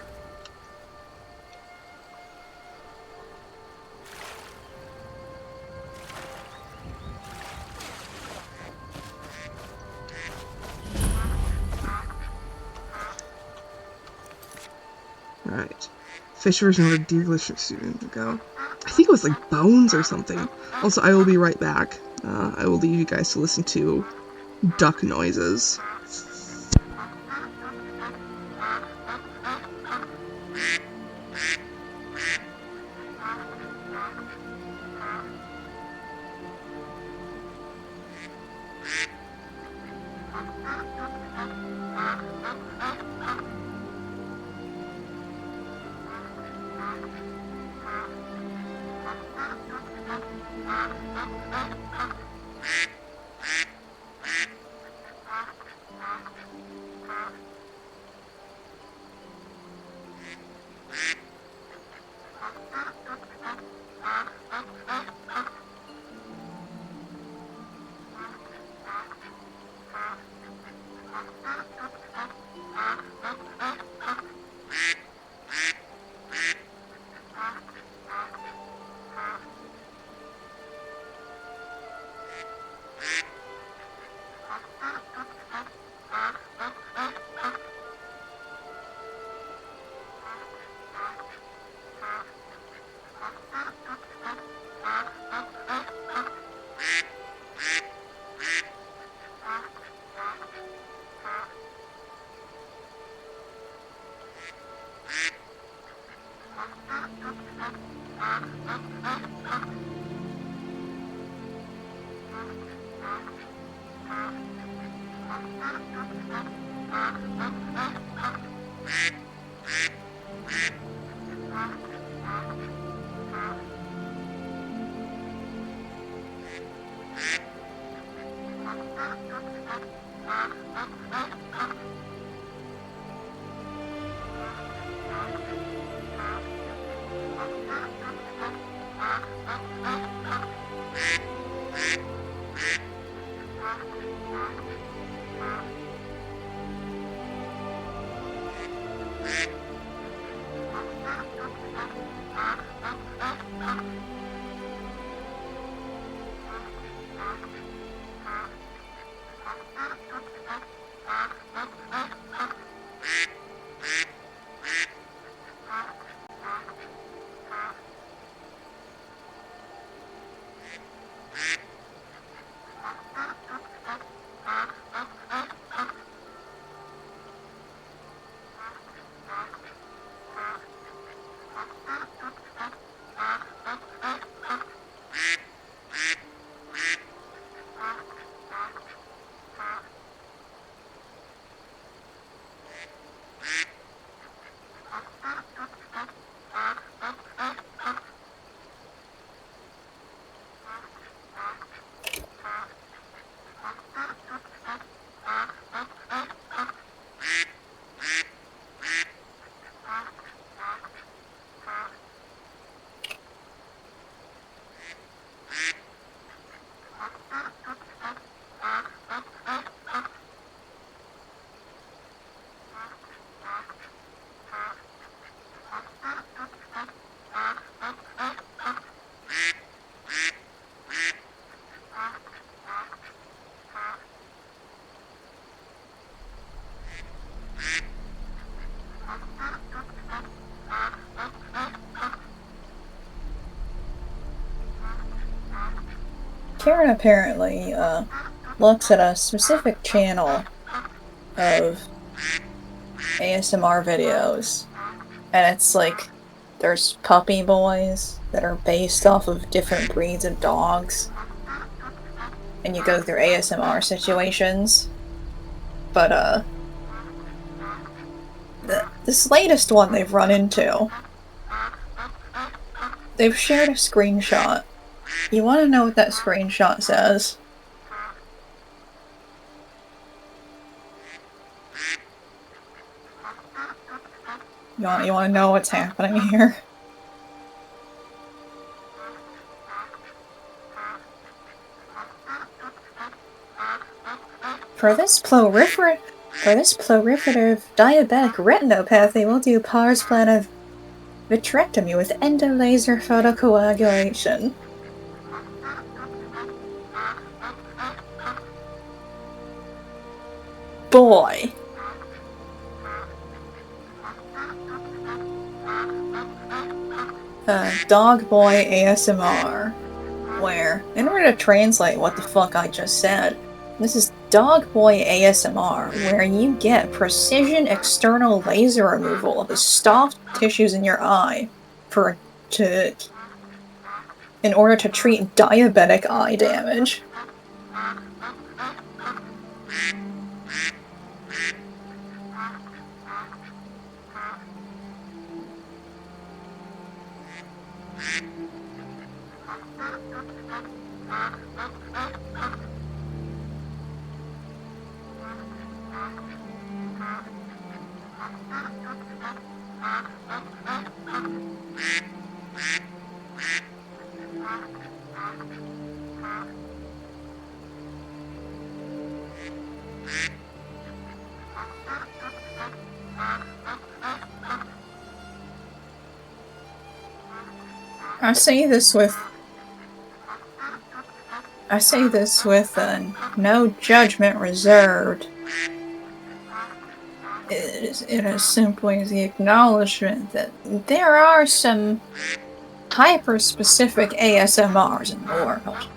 Right. Fish version of a delicious student ago. I think it was like bones or something. Also, I will be right back. I will leave you guys to listen to duck noises. Karen apparently looks at a specific channel of ASMR videos, and it's like there's puppy boys that are based off of different breeds of dogs, and you go through ASMR situations. But this latest one they've run into, they've shared a screenshot. You want to know what that screenshot says? You want to know what's happening here? For this proliferative diabetic retinopathy, we'll do Par's plan of vitrectomy with endolaser photocoagulation. Boy. Dog boy ASMR. Where, in order to translate what the fuck I just said, this is Dog Boy ASMR, where you get precision external laser removal of the soft tissues in your eye in order to treat diabetic eye damage. I say this with no judgment reserved. It is simply the acknowledgement that there are some hyper-specific ASMRs in the world.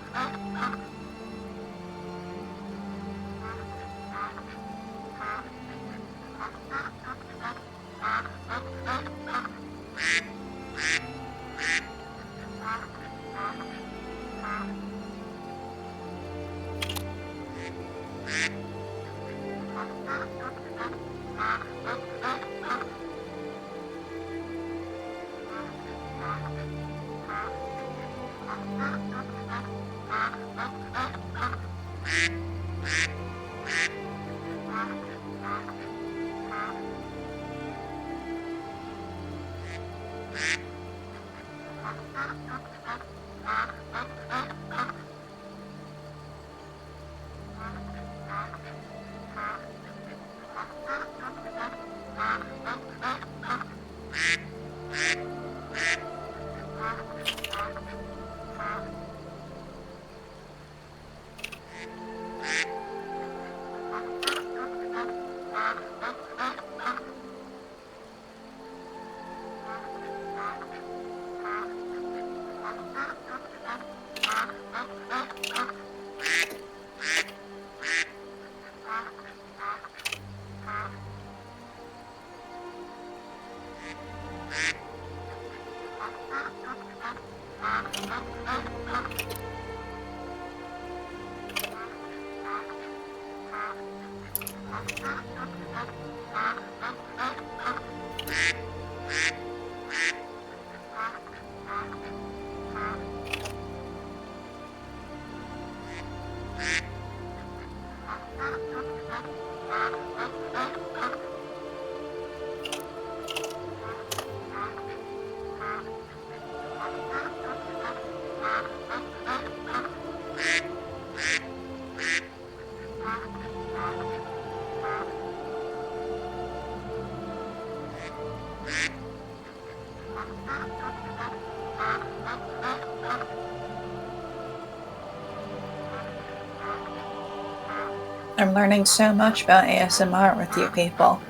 I'm learning so much about ASMR with you people.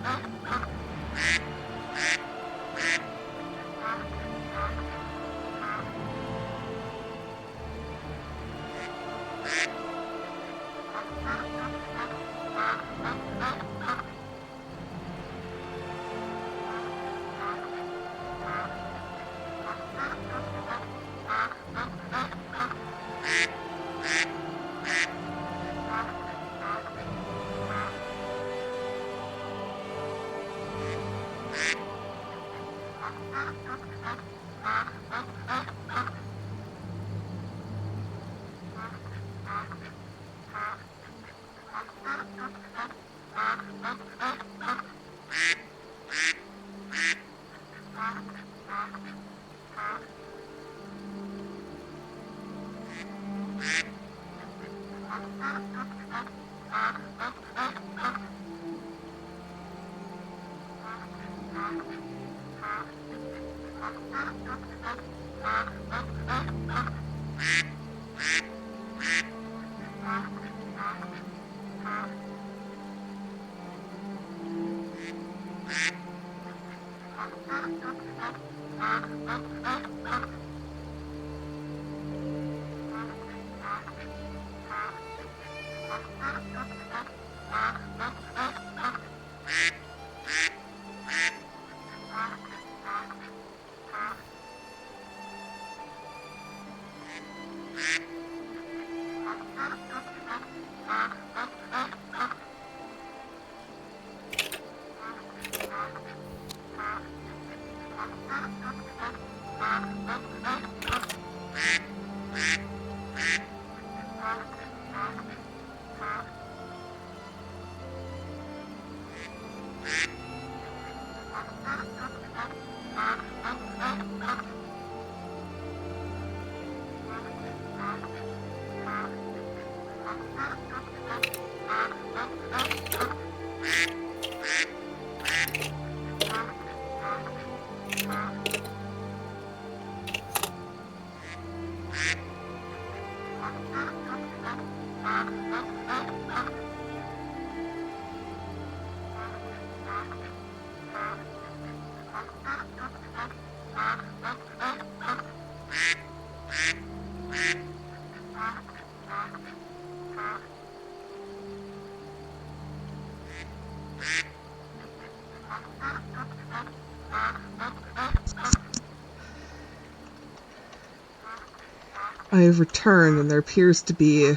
I have returned, and there appears to be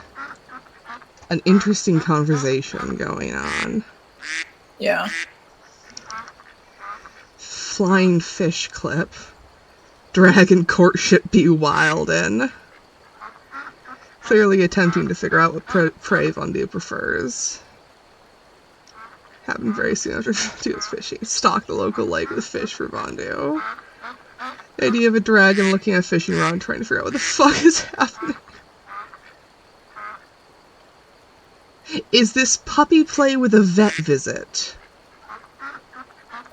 an interesting conversation going on. Yeah. Flying fish clip. Dragon courtship be wild in. Clearly attempting to figure out what prey Vondu prefers. Happened very soon after Vondu was fishing. Stalk the local lake with fish for Vondu. The idea of a dragon looking at a fishing rod and trying to figure out what the fuck is happening. Is this puppy play with a vet visit?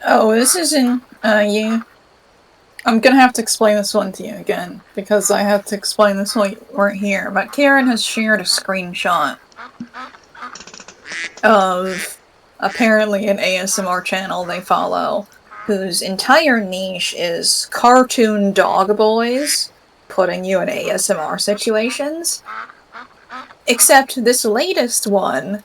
Oh, this isn't, you. I'm gonna have to explain this one to you again, because I had to explain this while you weren't here, but Karen has shared a screenshot of apparently an ASMR channel they follow, whose entire niche is cartoon dog boys putting you in ASMR situations. Except this latest one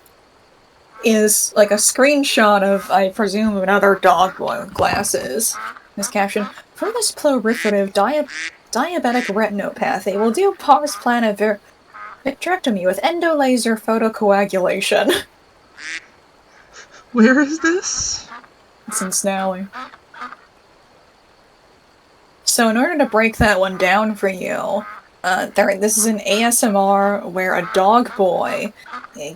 is like a screenshot of, I presume, another dog boy with glasses. His caption, "For this proliferative diabetic retinopathy, we'll do pars plana vitrectomy with endolaser photocoagulation." Where is this? It's in Snally. So in order to break that one down for you, this is an ASMR where a dog boy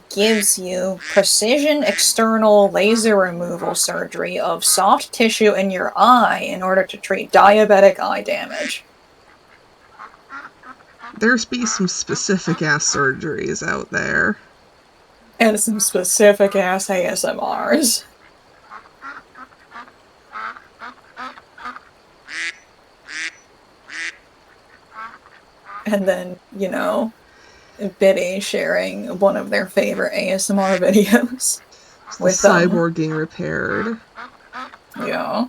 gives you precision external laser removal surgery of soft tissue in your eye in order to treat diabetic eye damage. There's be some specific ass surgeries out there. And some specific ass ASMRs. and then, you know, Biddy sharing one of their favorite ASMR videos. With cyborg getting repaired. Yeah.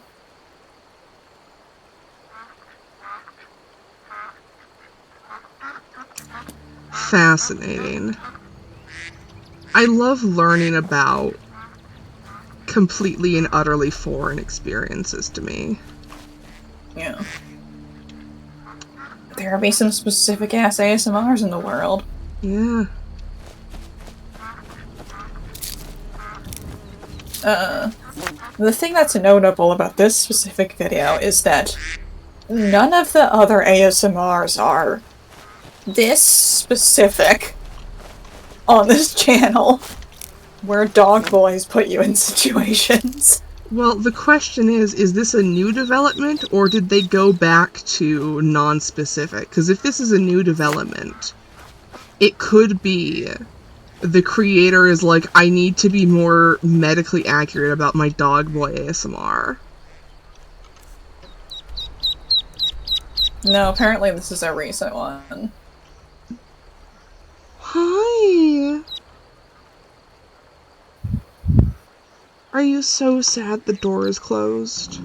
Fascinating. I love learning about completely and utterly foreign experiences to me. Yeah. There'll be some specific ass ASMRs in the world. Yeah. The thing that's notable about this specific video is that none of the other ASMRs are this specific on this channel, where dog boys put you in situations. Well, the question is this a new development, or did they go back to non-specific? Because if this is a new development, it could be the creator is like, I need to be more medically accurate about my dog boy ASMR. No, apparently this is a recent one. Hi! Are you so sad the door is closed?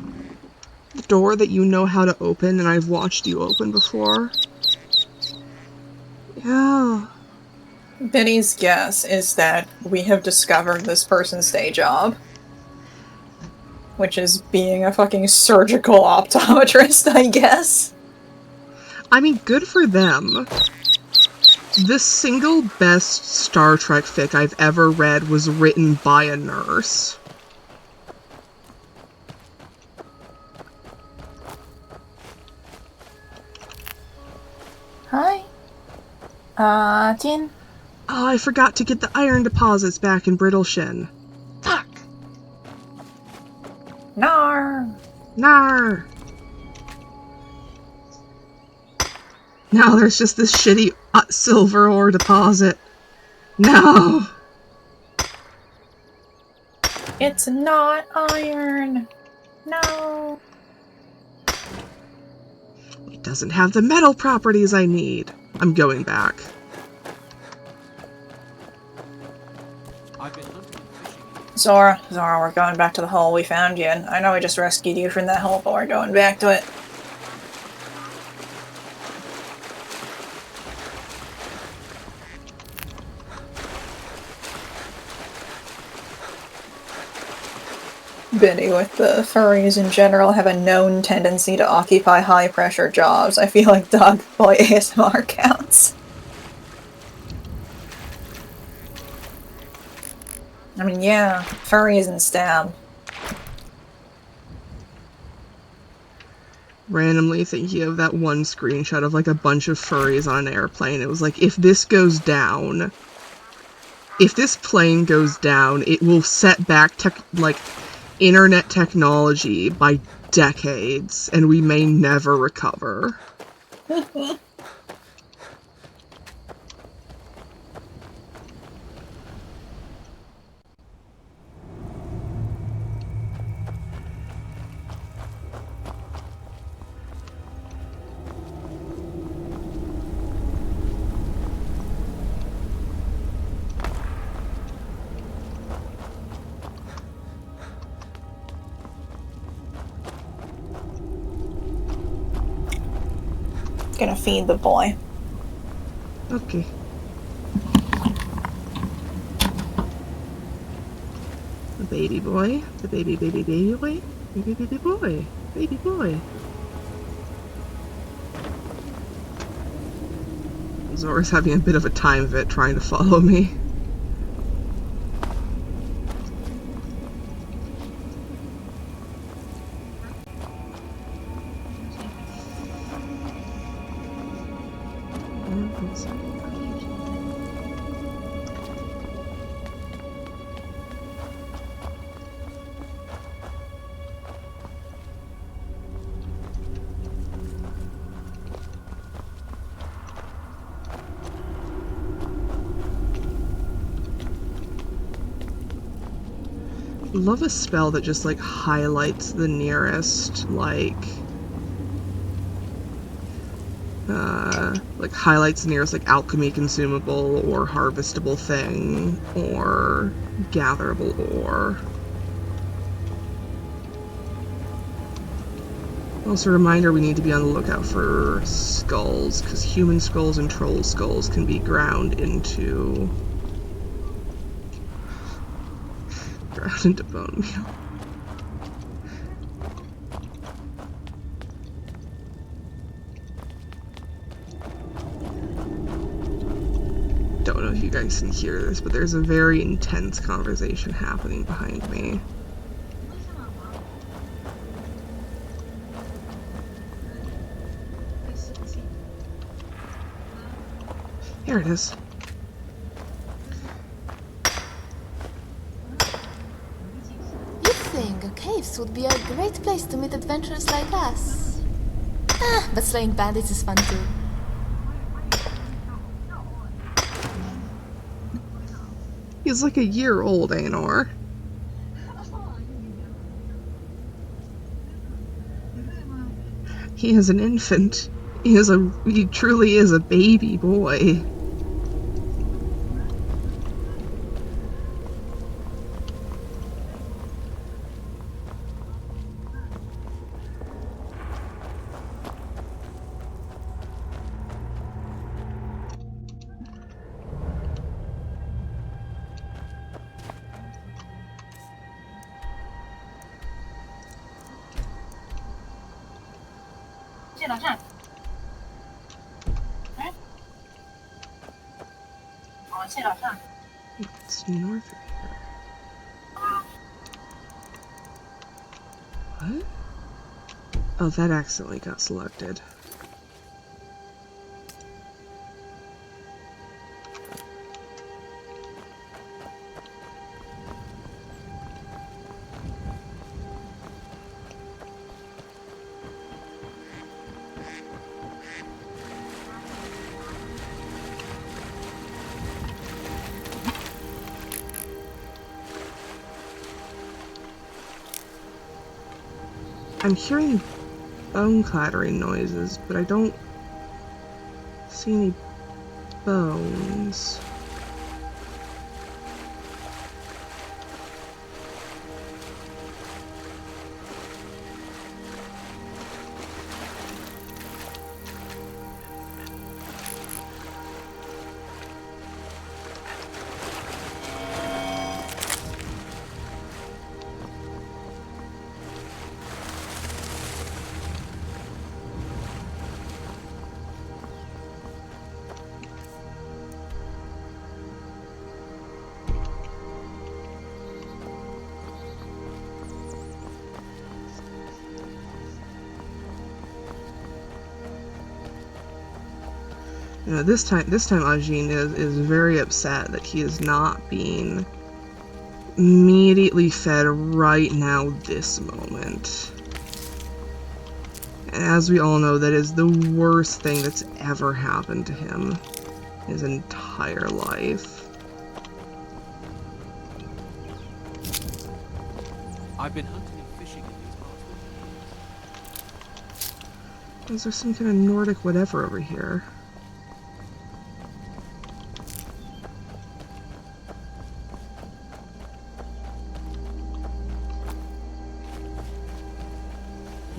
The door that you know how to open and I've watched you open before? Yeah. Benny's guess is that we have discovered this person's day job. Which is being a fucking surgical optometrist, I guess. I mean, good for them. The single best Star Trek fic I've ever read was written by a nurse. Hi. Jin? Oh, I forgot to get the iron deposits back in Brittleshin. Fuck! Nar! Nar! Now there's just this shitty silver ore deposit. No! It's not iron! No! It doesn't have the metal properties I need. I'm going back. Zora, we're going back to the hole we found you in. I know we just rescued you from that hole, but we're going back to it. Benny with the furries in general have a known tendency to occupy high-pressure jobs. I feel like dog boy ASMR counts. I mean, yeah, furries and stab. Randomly thinking of that one screenshot of like a bunch of furries on an airplane. It was like, if this goes down, if this plane goes down, it will set back internet technology by decades, and we may never recover. Gonna feed the boy. Okay. The baby boy. The baby boy. Baby boy. Baby boy. Zora's having a bit of a time of it trying to follow me. Love a spell that just like highlights the nearest like highlights the nearest like alchemy consumable or harvestable thing or gatherable ore. Also a reminder, we need to be on the lookout for skulls, because human skulls and troll skulls can be ground into bone meal. Don't know if you guys can hear this, but there's a very intense conversation happening behind me. Here it is. You'd think caves would be a great place to meet adventurers like us. But slaying bandits is fun too. He's like a year old, Aenor. He is an infant. He truly is a baby boy. It's north of here. What? Oh, that accidentally got selected. I'm hearing bone clattering noises, but I don't see any bones. You know, this time Ajin is very upset that he is not being immediately fed right now, this moment. And as we all know, that is the worst thing that's ever happened to him his entire life. I've been hunting and fishing in these parts. Is there some kind of Nordic whatever over here?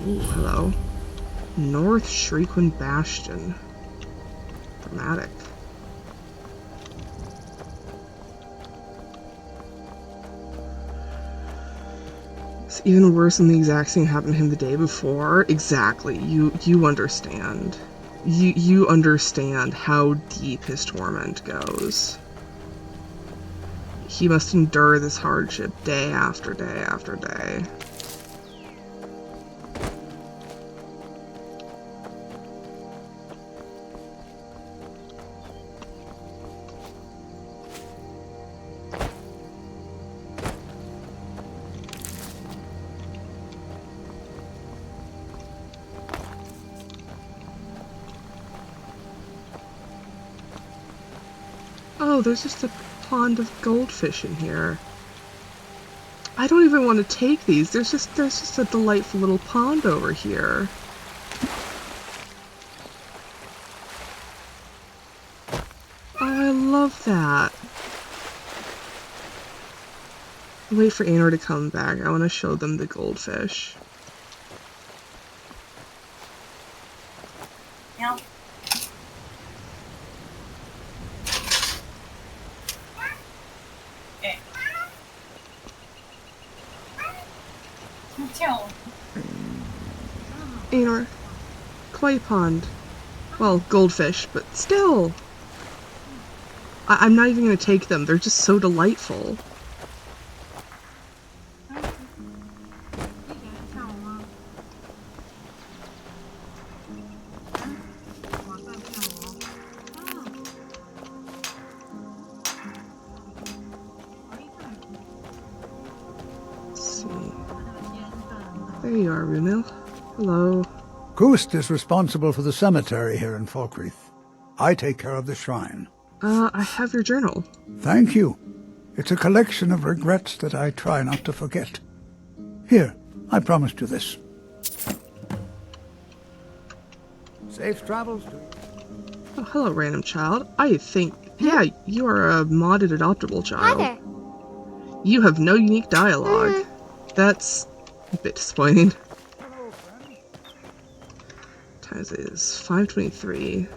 Ooh, hello. North Shriekwin Bastion. Dramatic. It's even worse than the exact thing happened to him the day before. Exactly. You understand. You understand how deep his torment goes. He must endure this hardship day after day after day. Oh, there's just a pond of goldfish in here. I don't even want to take these. There's just a delightful little pond over here. love that. Wait for Aenor to come back. I want to show them the goldfish. Yeah. Okay. Aenor. Koi pond. Well, goldfish, but still. I'm not even going to take them. They're just so delightful. There you are, Runil. Hello. Kust is responsible for the cemetery here in Falkreath. I take care of the shrine. I have your journal. Thank you. It's a collection of regrets that I try not to forget. Here, I promised you this. Safe travels to you. Oh, hello, random child. I think... Yeah, you are a modded adoptable child. Hi there. You have no unique dialogue. That's a bit disappointing. Time is 5:23.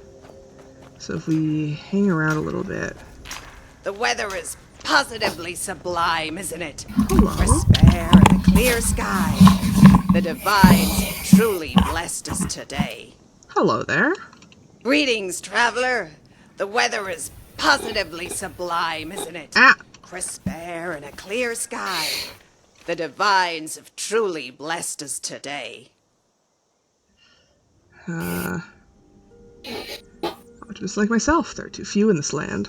So if we hang around a little bit... The weather is positively sublime, isn't it? Hello. Crisp air and a clear sky. The divines truly blessed us today. Hello there. Greetings, traveler. The weather is positively sublime, isn't it? Ah. Crisp air and a clear sky. The divines have truly blessed us today. Just like myself, there are too few in this land.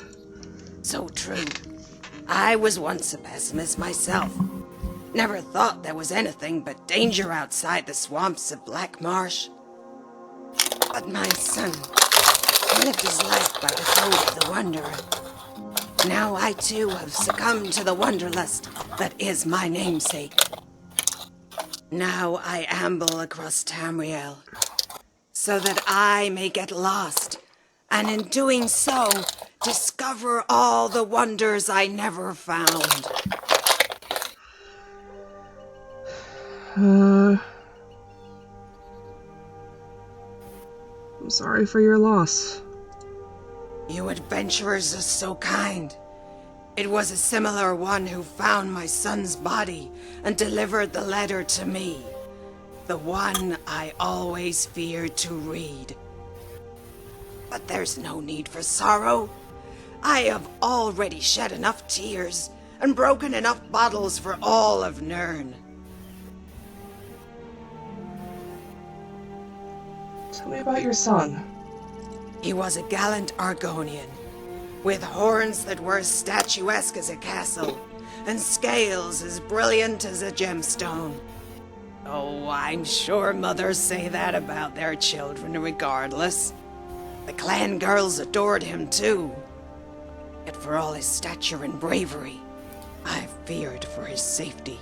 So true. I was once a pessimist myself. Never thought there was anything but danger outside the swamps of Black Marsh. But my son lived his life by the code of the Wanderer. Now I too have succumbed to the wanderlust that is my namesake. Now I amble across Tamriel, so that I may get lost, and in doing so, discover all the wonders I never found. I'm sorry for your loss. You adventurers are so kind. It was a similar one who found my son's body and delivered the letter to me. The one I always feared to read. But there's no need for sorrow. I have already shed enough tears and broken enough bottles for all of Nirn. Tell me about your son. He was a gallant Argonian, with horns that were as statuesque as a castle, and scales as brilliant as a gemstone. Oh, I'm sure mothers say that about their children regardless. The clan girls adored him too. Yet for all his stature and bravery, I feared for his safety.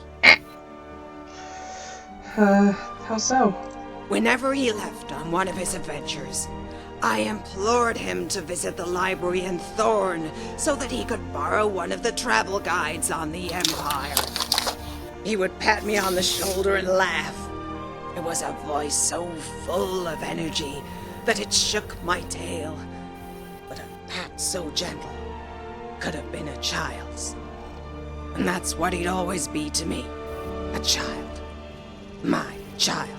How so? Whenever he left on one of his adventures, I implored him to visit the library in Thorn so that he could borrow one of the travel guides on the Empire. He would pat me on the shoulder and laugh. It was a voice so full of energy that it shook my tail. But a pat so gentle could have been a child's. And that's what he'd always be to me. A child. My child.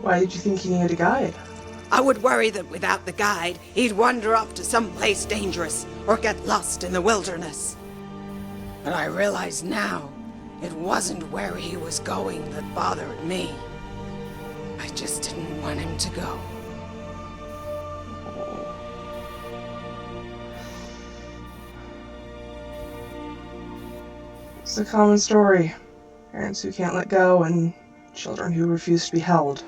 Why did you think he needed a guide? I would worry that without the guide, he'd wander off to some place dangerous or get lost in the wilderness. But I realize now, it wasn't where he was going that bothered me. I just didn't want him to go. It's a common story. Parents who can't let go and children who refuse to be held.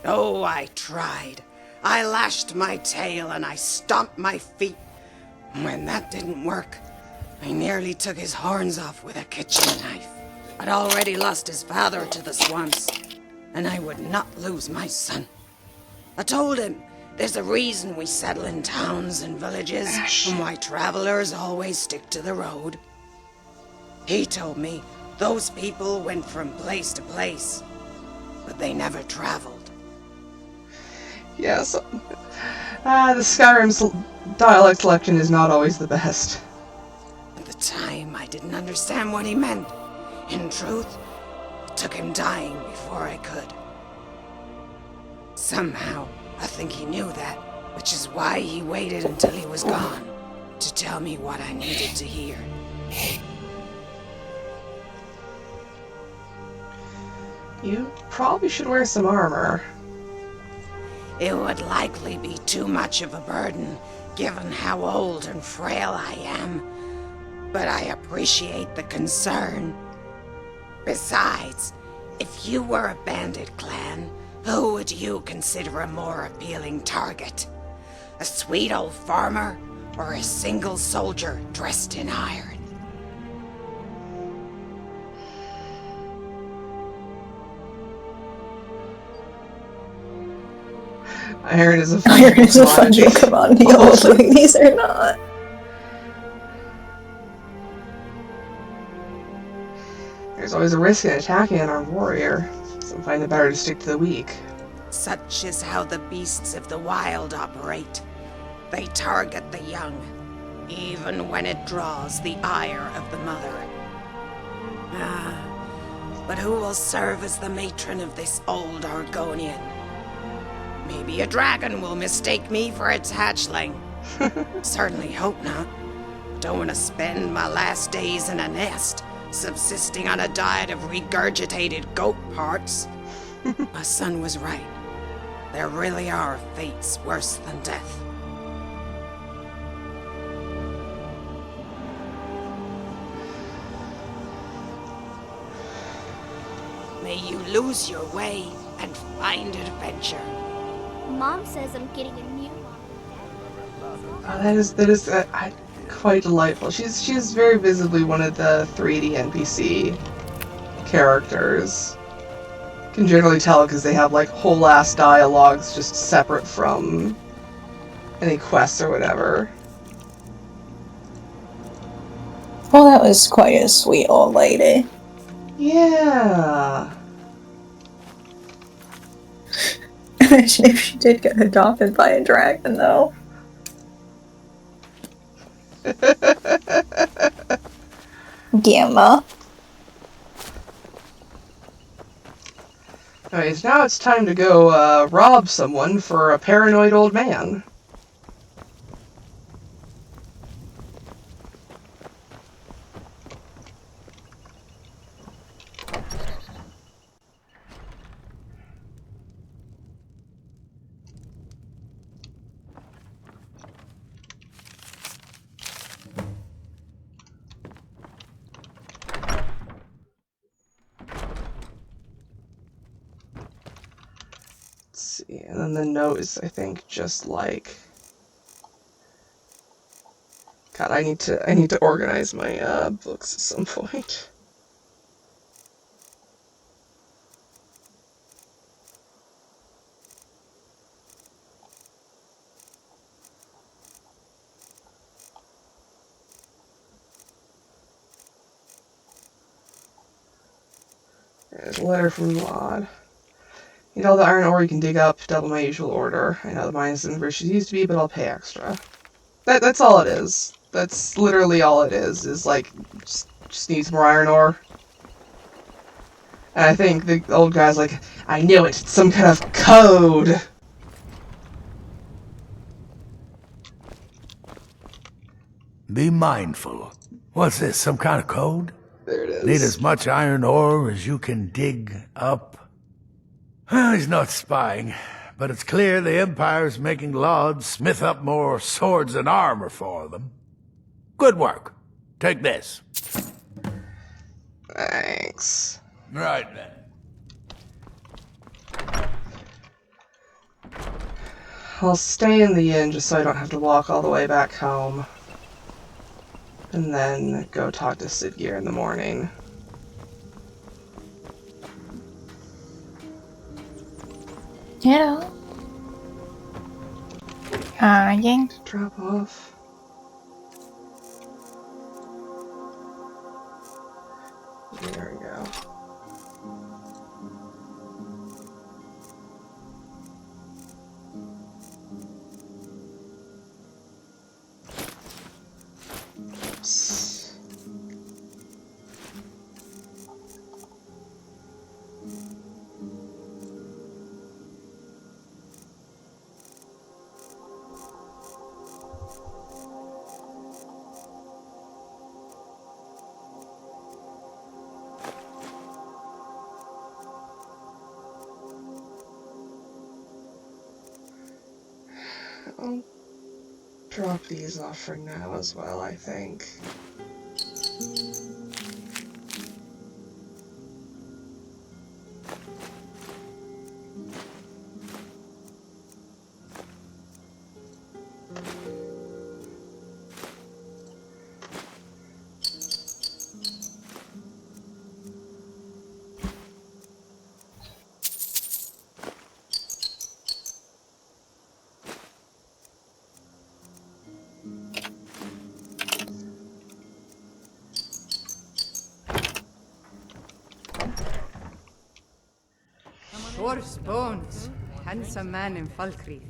Oh, I tried. I lashed my tail and I stomped my feet. When that didn't work, I nearly took his horns off with a kitchen knife. I'd already lost his father to the swamps, and I would not lose my son. I told him There's a reason we settle in towns and villages, and why travelers always stick to the road. He told me those people went from place to place, but they never traveled. Yes. The Skyrim's dialect selection is not always the best. At the time, I didn't understand what he meant. In truth, it took him dying before I could. Somehow, I think he knew that, which is why he waited until he was gone to tell me what I needed to hear. You probably should wear some armor. It would likely be too much of a burden, given how old and frail I am. But I appreciate the concern. Besides, if you were a bandit clan, who would you consider a more appealing target? A sweet old farmer, or a single soldier dressed in iron? Iron is a fungible commodity, although these are not. There's always a risk in attacking an armed warrior. Some find it better to stick to the weak. Such is how the beasts of the wild operate. They target the young, even when it draws the ire of the mother. But who will serve as the matron of this old Argonian? Maybe a dragon will mistake me for its hatchling. Certainly hope not. Don't want to spend my last days in a nest, subsisting on a diet of regurgitated goat parts. My son was right. There really are fates worse than death. May you lose your way and find adventure. Mom says I'm getting a new one. That is quite delightful. She's very visibly one of the 3D NPC characters. Can generally tell because they have like whole ass dialogues just separate from any quests or whatever. Well, that was quite a sweet old lady. Yeah. Imagine if she did get adopted by a dragon, though. Gamma. Anyways, now it's time to go rob someone for a paranoid old man. And then the note is, I think, just like... God, I need to organize my books at some point. There's a letter from Lod. Need all the iron ore you can dig up, double my usual order. I know the mine isn't where she used to be, but I'll pay extra. That's all it is. That's literally all it is like, just needs more iron ore. And I think the old guy's like, I knew it, it's some kind of code! Be mindful. What's this, some kind of code? There it is. Need as much iron ore as you can dig up. Well, he's not spying, but it's clear the Empire's making Lod smith up more swords and armor for them. Good work. Take this. Thanks. Right then. I'll stay in the inn just so I don't have to walk all the way back home. And then go talk to Sidgear in the morning. You know, Yang. Drop off. There we go. Oops. I'll drop these off for now as well, I think. Horse bones. Handsome man in Falkreath.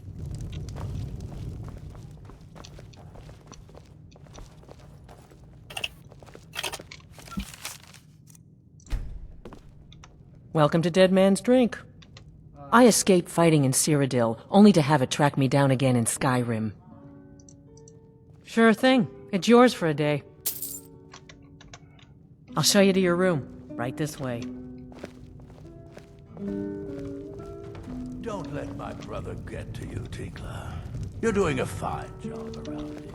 Welcome to Dead Man's Drink. I escaped fighting in Cyrodiil, only to have it track me down again in Skyrim. Sure thing. It's yours for a day. I'll show you to your room. Right this way. Don't let my brother get to you, Tinkla. You're doing a fine job around here.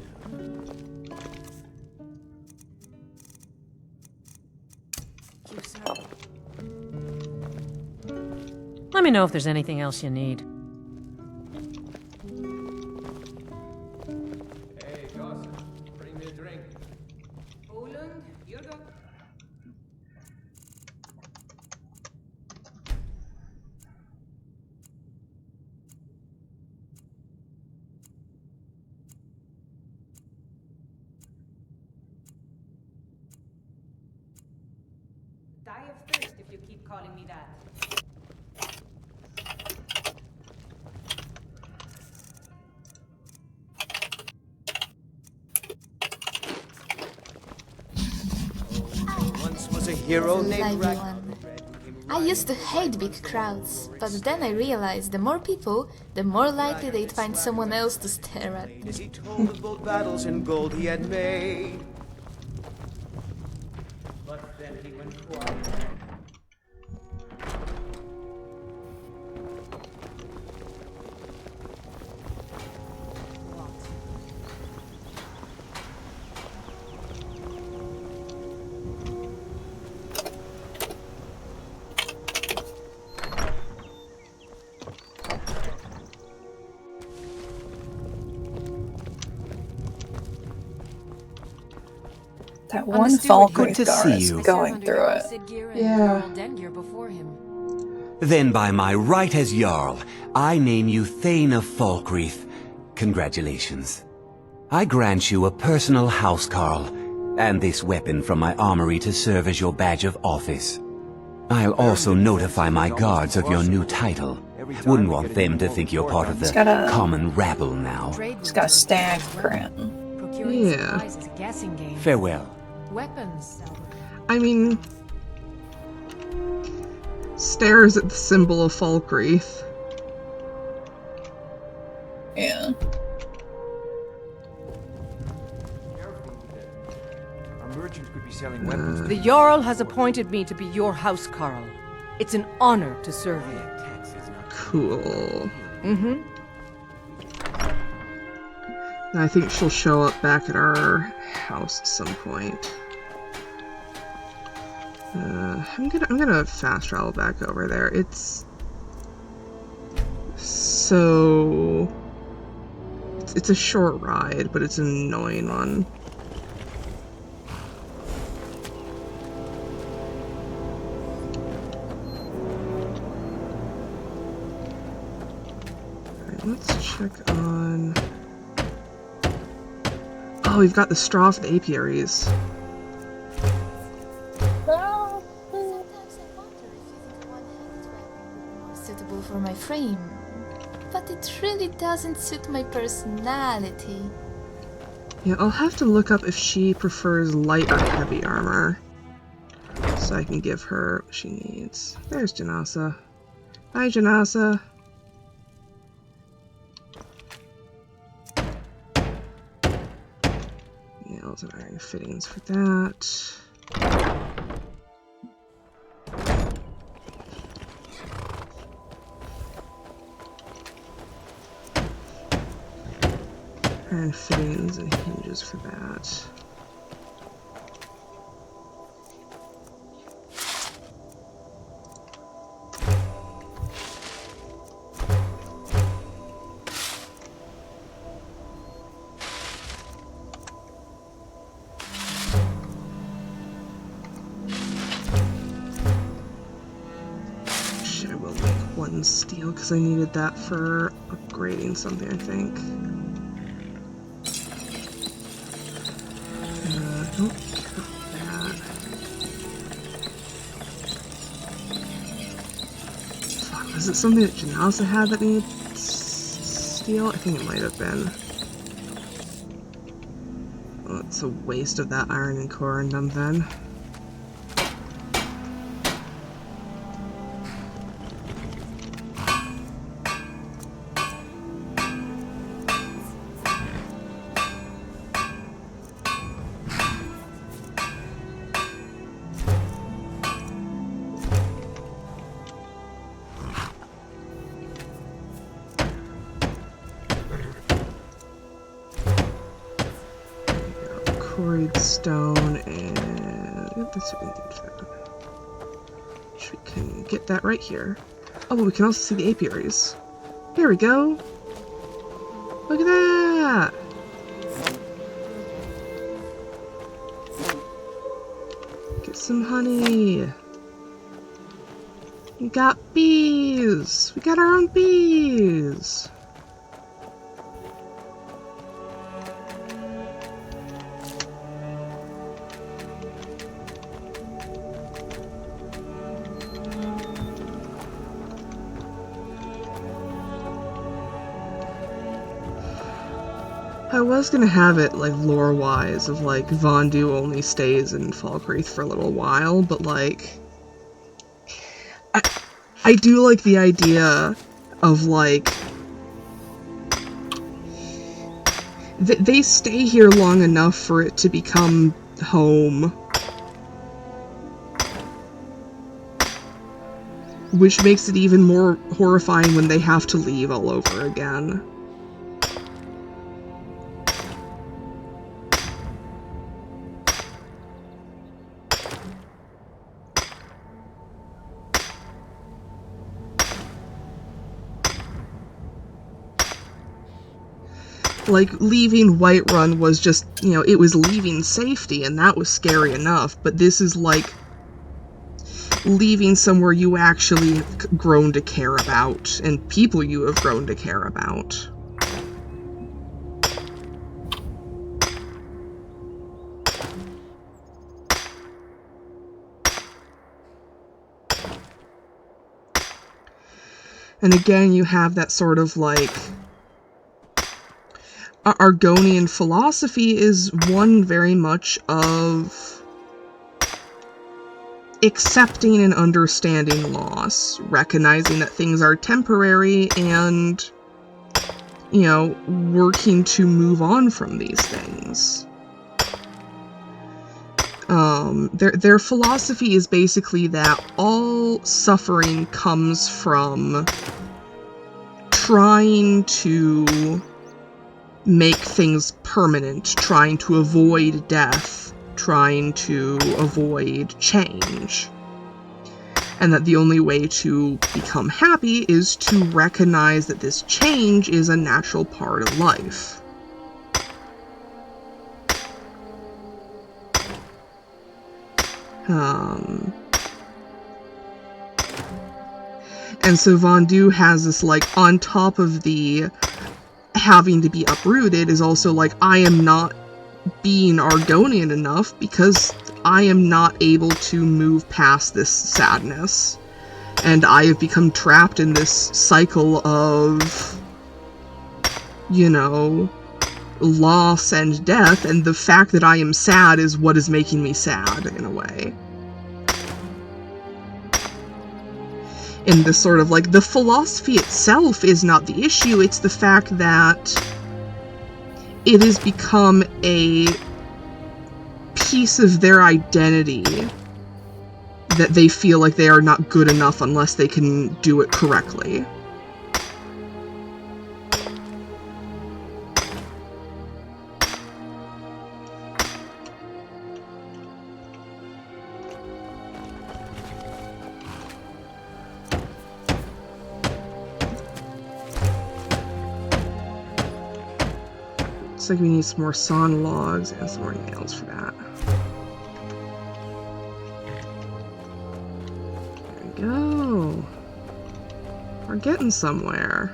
Let me know if there's anything else you need. Hey, Gossip, bring me a drink. Die of thirst if you keep calling me that. Once was a hero named Everyone. I used to hate big crowds, but then I realized the more people, the more likely they'd find someone else to stare at. As he told of bold battles and gold he had made. But then he went quiet. That one Falkreath guard is you. going through it. Yeah. Then by my right as Jarl, I name you Thane of Falkreath. Congratulations. I grant you a personal housecarl, and this weapon from my armory to serve as your badge of office. I'll also notify my guards of your new title. Wouldn't want them to think you're part of the common rabble now. He's got a stag print. Yeah. Farewell. Weapons. I mean, stares at the symbol of Falkreath. Yeah. Our merchant could be selling weapons. The Jarl has appointed me to be your housecarl. It's an honor to serve you. Cool. Mm-hmm. I think she'll show up back at our house at some point. I'm gonna fast travel back over there. It's so it's a short ride, but it's an annoying one. Alright, let's check on Oh, we've got the straw for the apiaries. Suitable for my frame, but it really doesn't suit my personality. Yeah, I'll have to look up if she prefers light or heavy armor, so I can give her what she needs. There's Janasa. Bye, Janasa. Nails and iron fittings for that. Iron fittings and hinges for that. Shit, I will make one steel because I needed that for upgrading something, I think. Don't cut that. Fuck, was it something that Janasa had that needed steel? I think it might have been. Well, it's a waste of that iron and corundum then. Quarried stone, and yep, that's what we need for that. Which we can get that right here. Oh, but we can also see the apiaries. Here we go! Look at that! Get some honey! We got bees! We got our own bees! I was gonna have it, like, lore-wise, of, like, Vondu only stays in Falkreath for a little while, but, like... I do like the idea of, like... They stay here long enough for it to become home. Which makes it even more horrifying when they have to leave all over again. Like, leaving Whiterun was just, you know, it was leaving safety, and that was scary enough, but this is like leaving somewhere you actually have grown to care about, and people you have grown to care about. And again, you have that sort of, like, Argonian philosophy is one very much of accepting and understanding loss, recognizing that things are temporary, and, you know, working to move on from these things. Their philosophy is basically that all suffering comes from trying to make things permanent, trying to avoid death, trying to avoid change. And that the only way to become happy is to recognize that this change is a natural part of life. And so Vondu has this, like, on top of the having to be uprooted, is also like, I am not being Argonian enough because I am not able to move past this sadness. And I have become trapped in this cycle of, you know, loss and death, and the fact that I am sad is what is making me sad, in a way. In this sort of, like, the philosophy itself is not the issue, it's the fact that it has become a piece of their identity that they feel like they are not good enough unless they can do it correctly. Looks like we need some more sawn logs and some more nails for that. There we go. We're getting somewhere.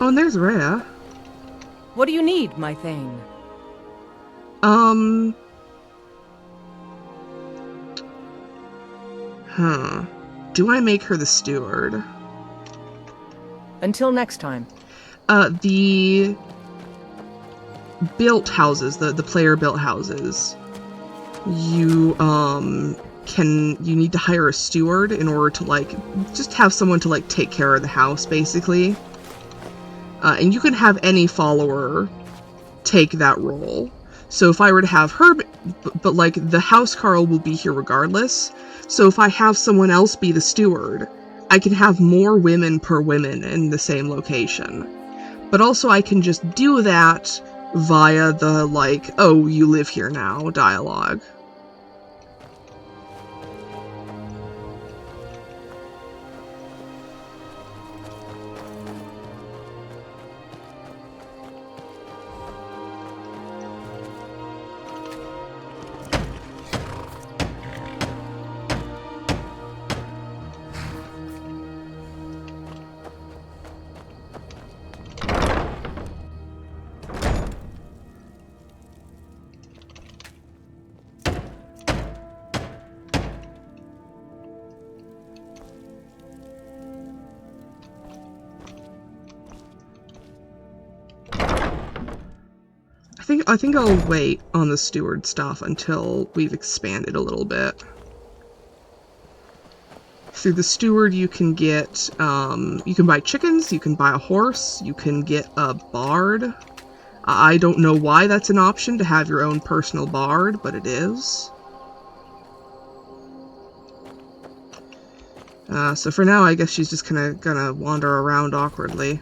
Oh, and there's Rhea. What do you need, my Thane? Do I make her the steward? Until next time. The built houses, the player built houses, you need to hire a steward in order to, like, just have someone to, like, take care of the house, basically. And you can have any follower take that role. So if I were to have her, but like, the housecarl will be here regardless. So if I have someone else be the steward, I can have more women per woman in the same location. But also I can just do that via the, like, oh, you live here now dialogue. I think I'll wait on the steward stuff until we've expanded a little bit. Through the steward you can get, you can buy chickens, you can buy a horse, you can get a bard. I don't know why that's an option to have your own personal bard, but it is. So for now I guess she's just kinda gonna wander around awkwardly.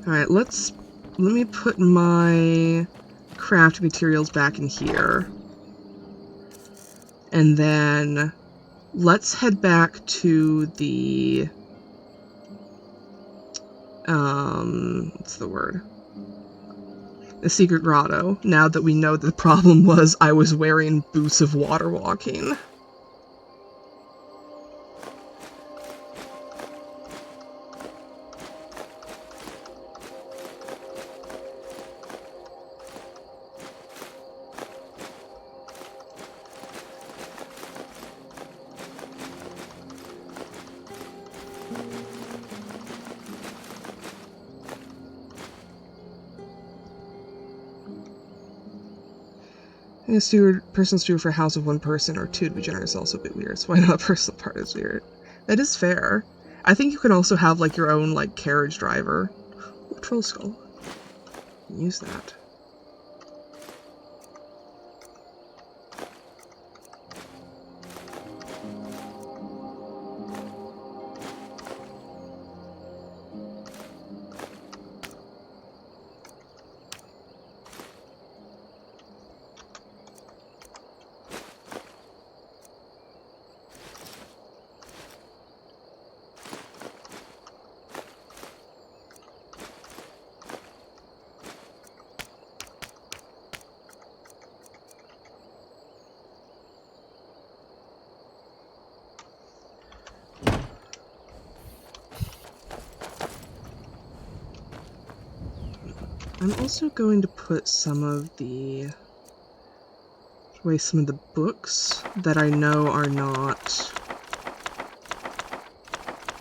Alright, let me put my craft materials back in here. And then let's head back to the, what's the word? The secret grotto, now that we know the problem was I was wearing boots of water walking. A person steward for a house of one person or two to be generous is also a bit weird, so why not a personal part is weird. That is fair. I think you can also have, like, your own, like, carriage driver. Ooh, troll skull. Use that. I'm also going to put some of the books that I know are not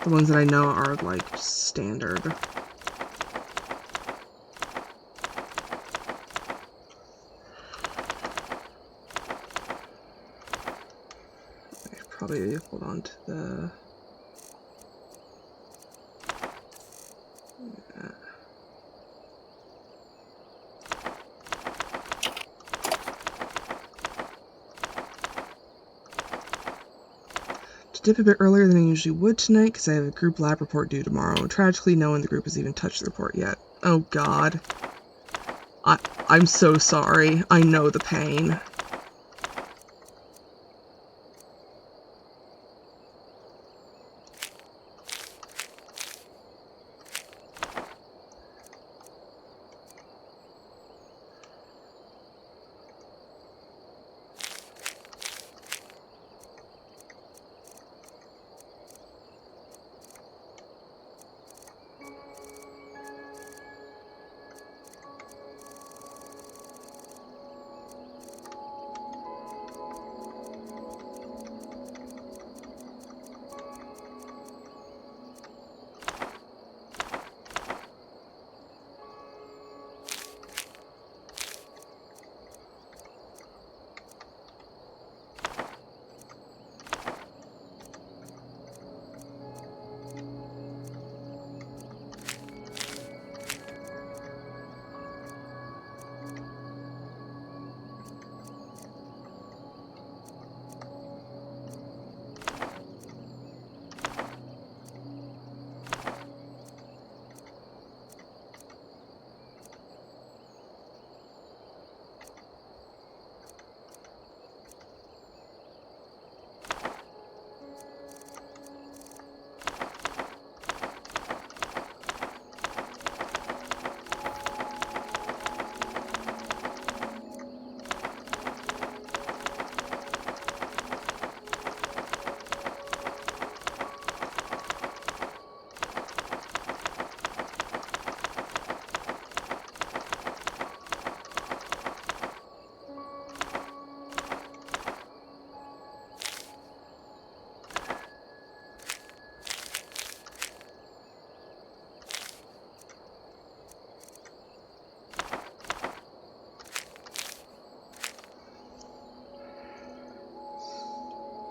the ones that I know are like standard. I should probably hold on to the dip a bit earlier than I usually would tonight because I have a group lab report due tomorrow. Tragically, no one in the group has even touched the report yet. Oh god. I'm so sorry. I know the pain.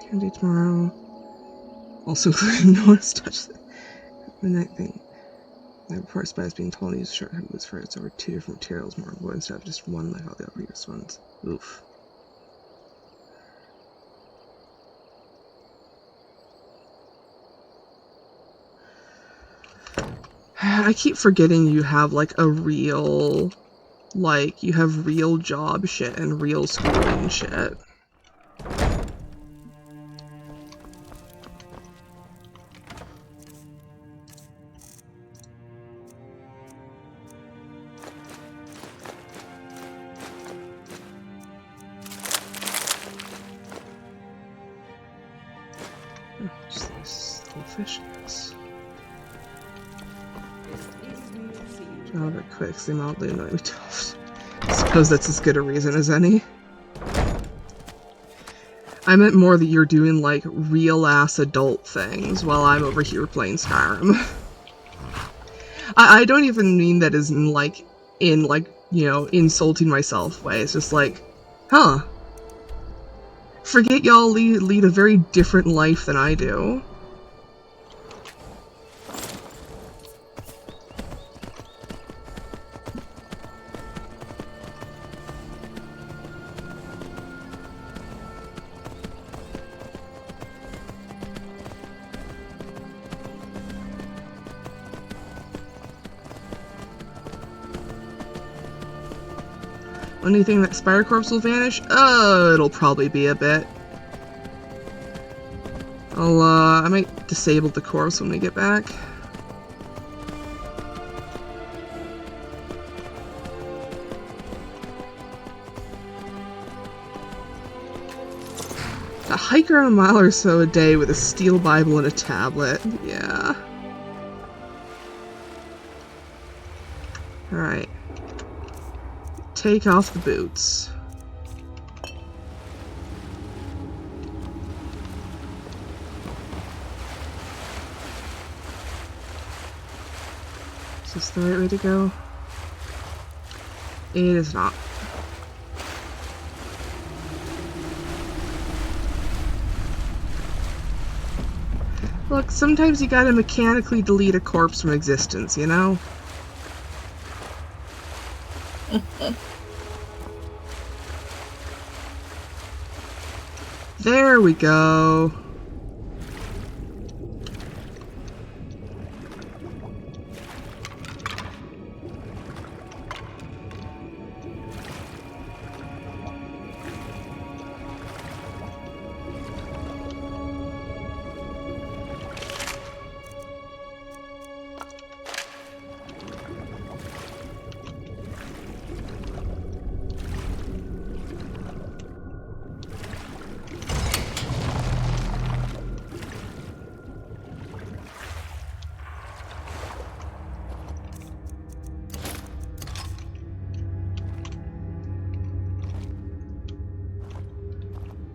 Candy tomorrow. Also, no one's touched the midnight thing. My report spies being told to use short hoods for it's over 2 different materials more important instead of just one like all the previous ones. Oof. I keep forgetting you have like a real, like, you have real job shit and real schooling shit. Just this little fish. Job it quick, they mildly annoy me tough. I suppose that's as good a reason as any. I meant more that you're doing like real ass adult things while I'm over here playing Skyrim. I don't even mean that as in like, you know, insulting myself way. It's just like, huh. Forget y'all lead a very different life than I do. When do you think that Spire Corpse will vanish? It'll probably be a bit. I might disable the corpse when we get back. A hike around a mile or so a day with a steel Bible and a tablet. Yeah. Alright. take off the boots. Is this the right way to go? It is not. Look, sometimes you gotta mechanically delete a corpse from existence, you know? There we go.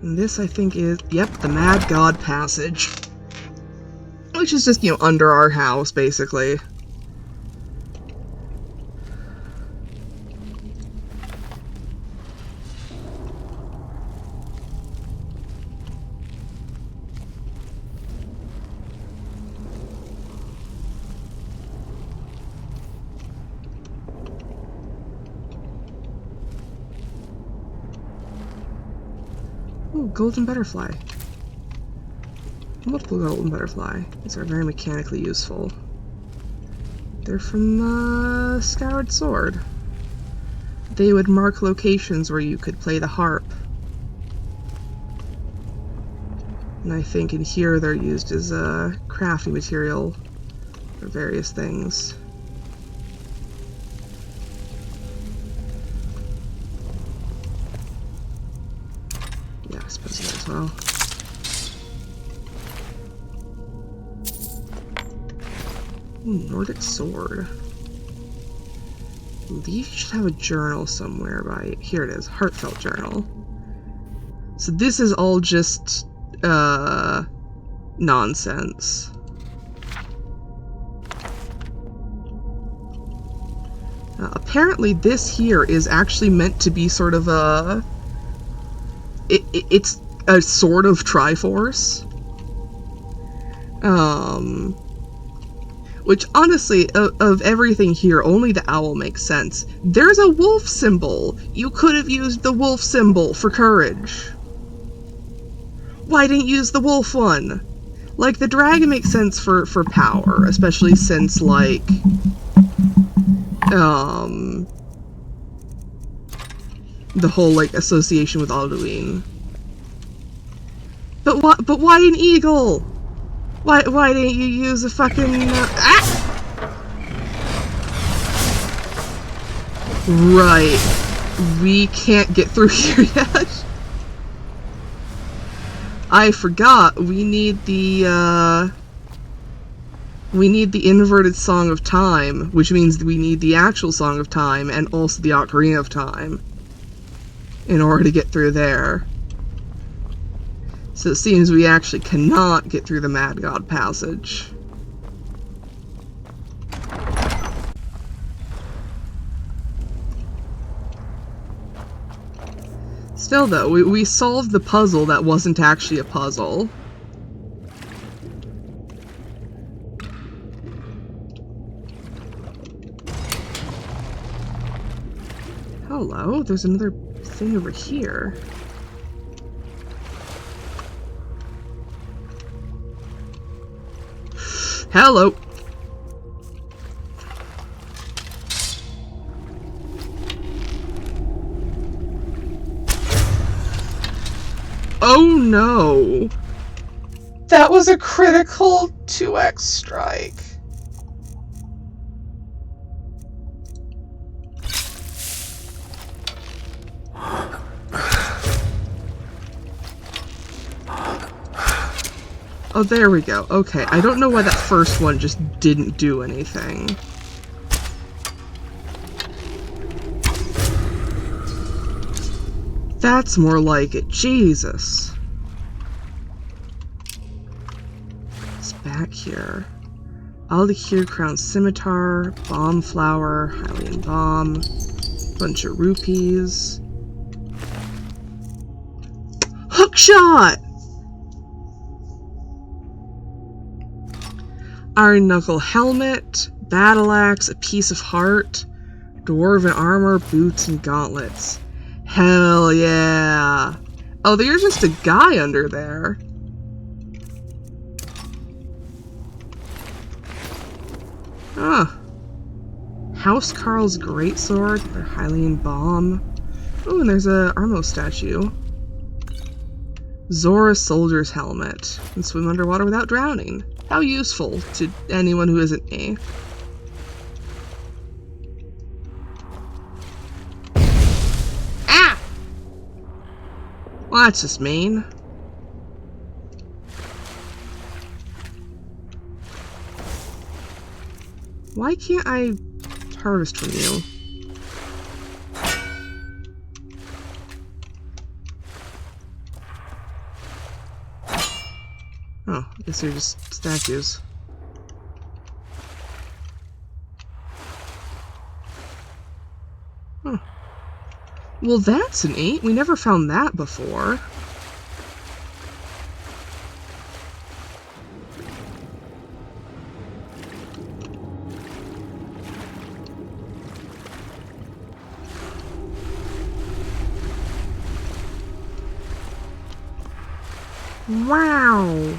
And this, I think, is, yep, the Mad God Passage. Which is just, you know, under our house, basically. Ooh, golden butterfly. Multiple golden butterfly. These are very mechanically useful. They're from Skyward Sword. They would mark locations where you could play the harp. And I think in here they're used as a crafting material for various things. Yeah, I suppose that as well. Ooh, Nordic sword. I believe you should have a journal somewhere by... Here it is, heartfelt journal. So this is all just, nonsense. Apparently this here is actually meant to be sort of a... It's a sort of Triforce. Which, honestly, of everything here, only the owl makes sense. There's a wolf symbol! You could have used the wolf symbol for courage. Why didn't you use the wolf one? Like, the dragon makes sense for power, especially since, like, the whole, like, association with Alduin. But why an eagle? Why didn't you use a fucking, Right. We can't get through here yet. I forgot. We need the inverted Song of Time, which means that we need the actual Song of Time and also the Ocarina of Time in order to get through there. So it seems we actually cannot get through the Mad God Passage. Still though, we solved the puzzle that wasn't actually a puzzle. Hello, there's another thing over here. Hello. Oh no. That was a critical 2x strike. Oh, there we go. Okay, I don't know why that first one just didn't do anything. That's more like it. Jesus. It's back here. Aldecure Crown Scimitar, Bomb Flower, Hylian Bomb, bunch of rupees. Hookshot! Iron Knuckle Helmet, Battle Axe, a Piece of Heart, Dwarven Armor, Boots, and Gauntlets. Hell yeah! Oh, there's just a guy under there. Huh. House Carl's Greatsword, or Hylian Bomb. Oh, and there's a Armo statue. Zora Soldier's Helmet. Can swim underwater without drowning. How useful to anyone who isn't me. Ah! Well, that's just mean. Why can't I harvest from you? Oh, I guess they're just statues. Huh. Well, that's neat. We never found that before. Wow!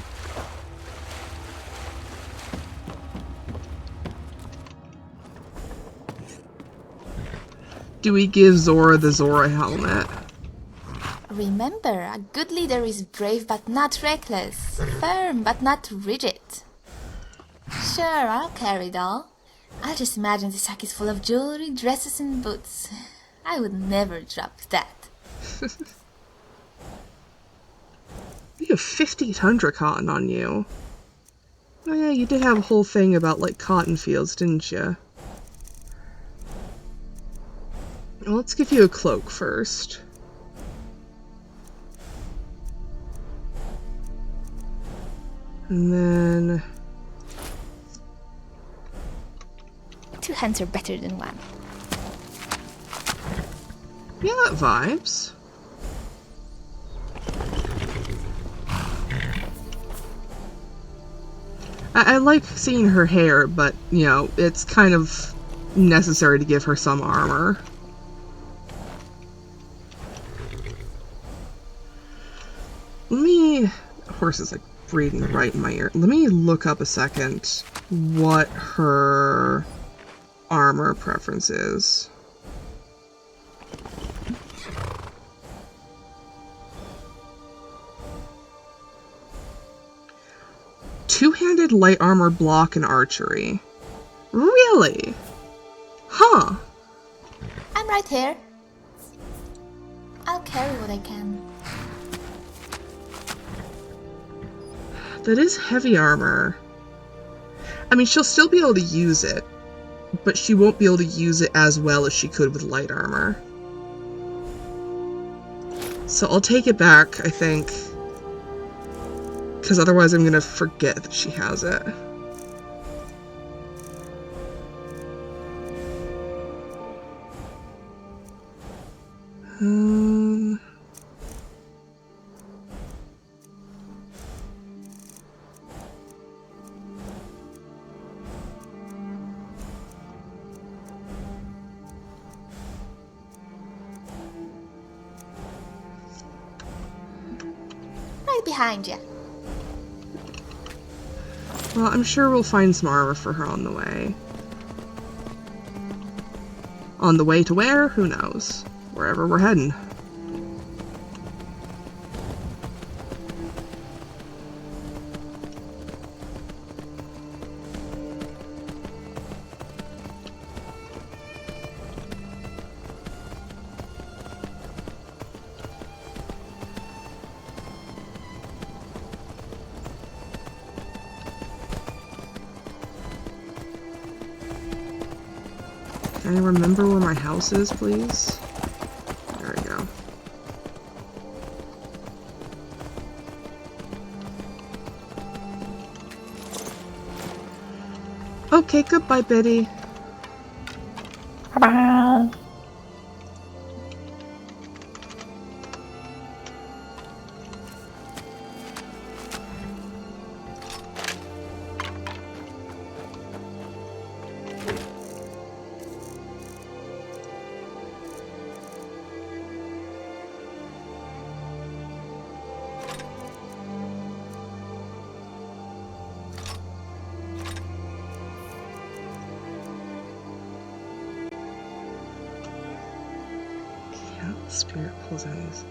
Do we give Zora the Zora helmet? Remember, a good leader is brave but not reckless, firm but not rigid. Sure, I'll carry it all. I'll just imagine the sack is full of jewelry, dresses, and boots. I would never drop that. You have 50 tundra cotton on you. Oh yeah, you did have a whole thing about, like, cotton fields, didn't you? Well, let's give you a cloak first. And then... Two hands are better than one. Yeah, that vibes. I like seeing her hair, but, you know, it's kind of necessary to give her some armor. Let me... Horse is, like, breathing right in my ear. Let me look up a second what her armor preference is. Two-handed light armor, block, and archery. Really? Huh. I'm right here. I'll carry what I can. That is heavy armor. I mean, she'll still be able to use it, but she won't be able to use it as well as she could with light armor. So I'll take it back, I think. Because otherwise I'm going to forget that she has it. Right behind you. Well, I'm sure we'll find some armor for her on the way. On the way to where? Who knows? Wherever we're heading. Can I remember where my house is, please? There we go. Okay, goodbye, Biddy. Bye. Spirit pulls out his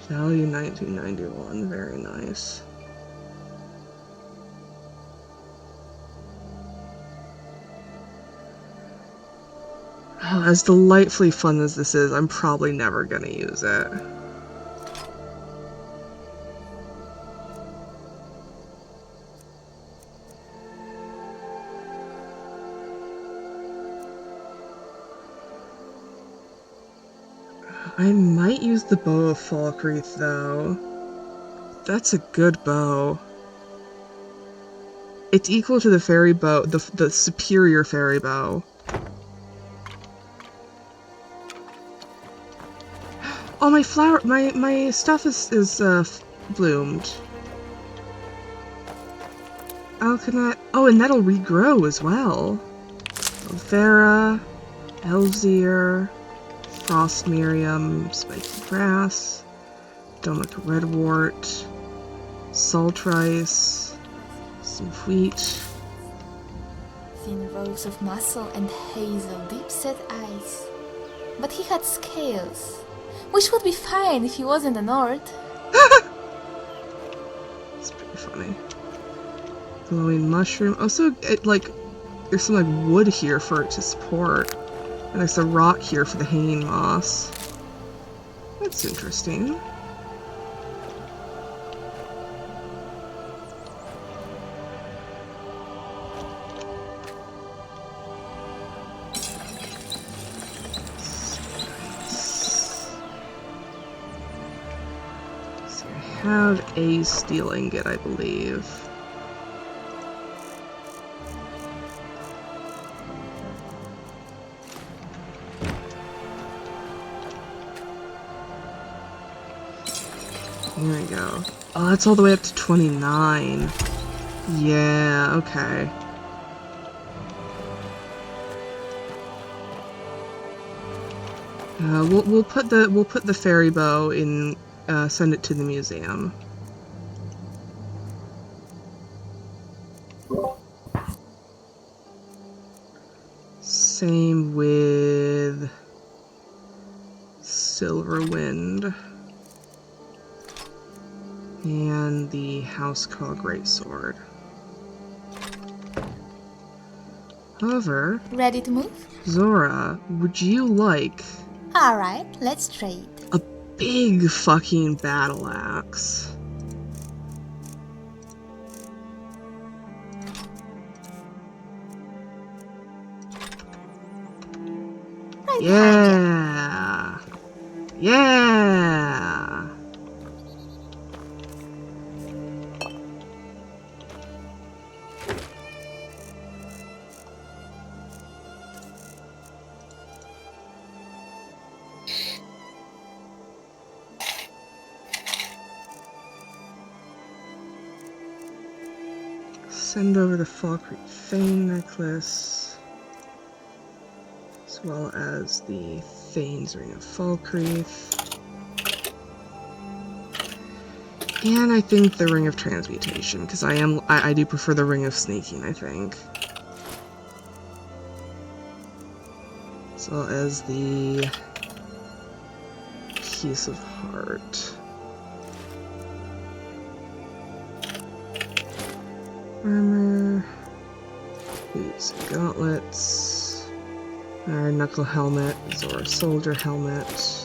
value 1991. Very nice. Oh, as delightfully fun as this is, I'm probably never gonna use it. I might use the bow of Falkreath, though. That's a good bow. It's equal to the fairy bow, the superior fairy bow. Oh, my flower, my stuff is bloomed. Alkanet. Oh, and that'll regrow as well. Vera, Elvesier, Frost Miriam, Spiky Grass, Domic Redwort, Salt Rice, some wheat. Thin rows of muscle and hazel, deep-set eyes. But he had scales, which would be fine if he was in the north. It's pretty funny. Glowing mushroom. Also, there's some wood here for it to support. And there's a rock here for the hanging moss. That's interesting. So I have a stealing it, I believe. Here we go. Oh, that's all the way up to 29. Yeah, okay. We'll put the fairy bow in. Send it to the museum. Same with Silverwind. And the Housecarl Greatsword. However... Ready to move? Zora, would you like... Alright, let's trade. A big fucking battle axe? Right yeah! Yeah! Send over the Falkreath Thane necklace, as well as the Thane's Ring of Falkreath. And I think the Ring of Transmutation, because I do prefer the Ring of Sneaking, I think. As well as the Piece of Heart. Armor, boots and gauntlets, our knuckle helmet, Zora soldier helmet.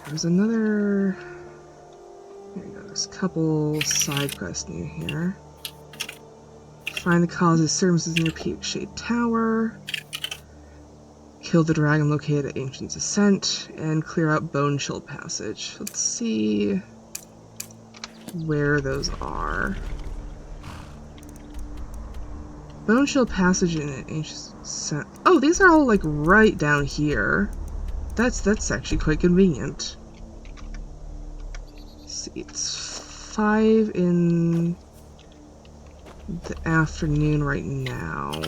There's another... There we go, There's a couple side quests near here. Find the cause of disturbances near Peak Shade Tower. Kill the dragon located at Ancient's Ascent. And clear out Bone Chill Passage. Let's see where those are. Bone Chill Passage and Ancient's Ascent. Oh, these are all like right down here. That's actually quite convenient. Let's see, it's 5 in the afternoon right now.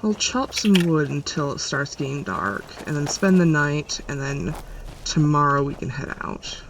I'll chop some wood until it starts getting dark, and then spend the night, and then tomorrow we can head out.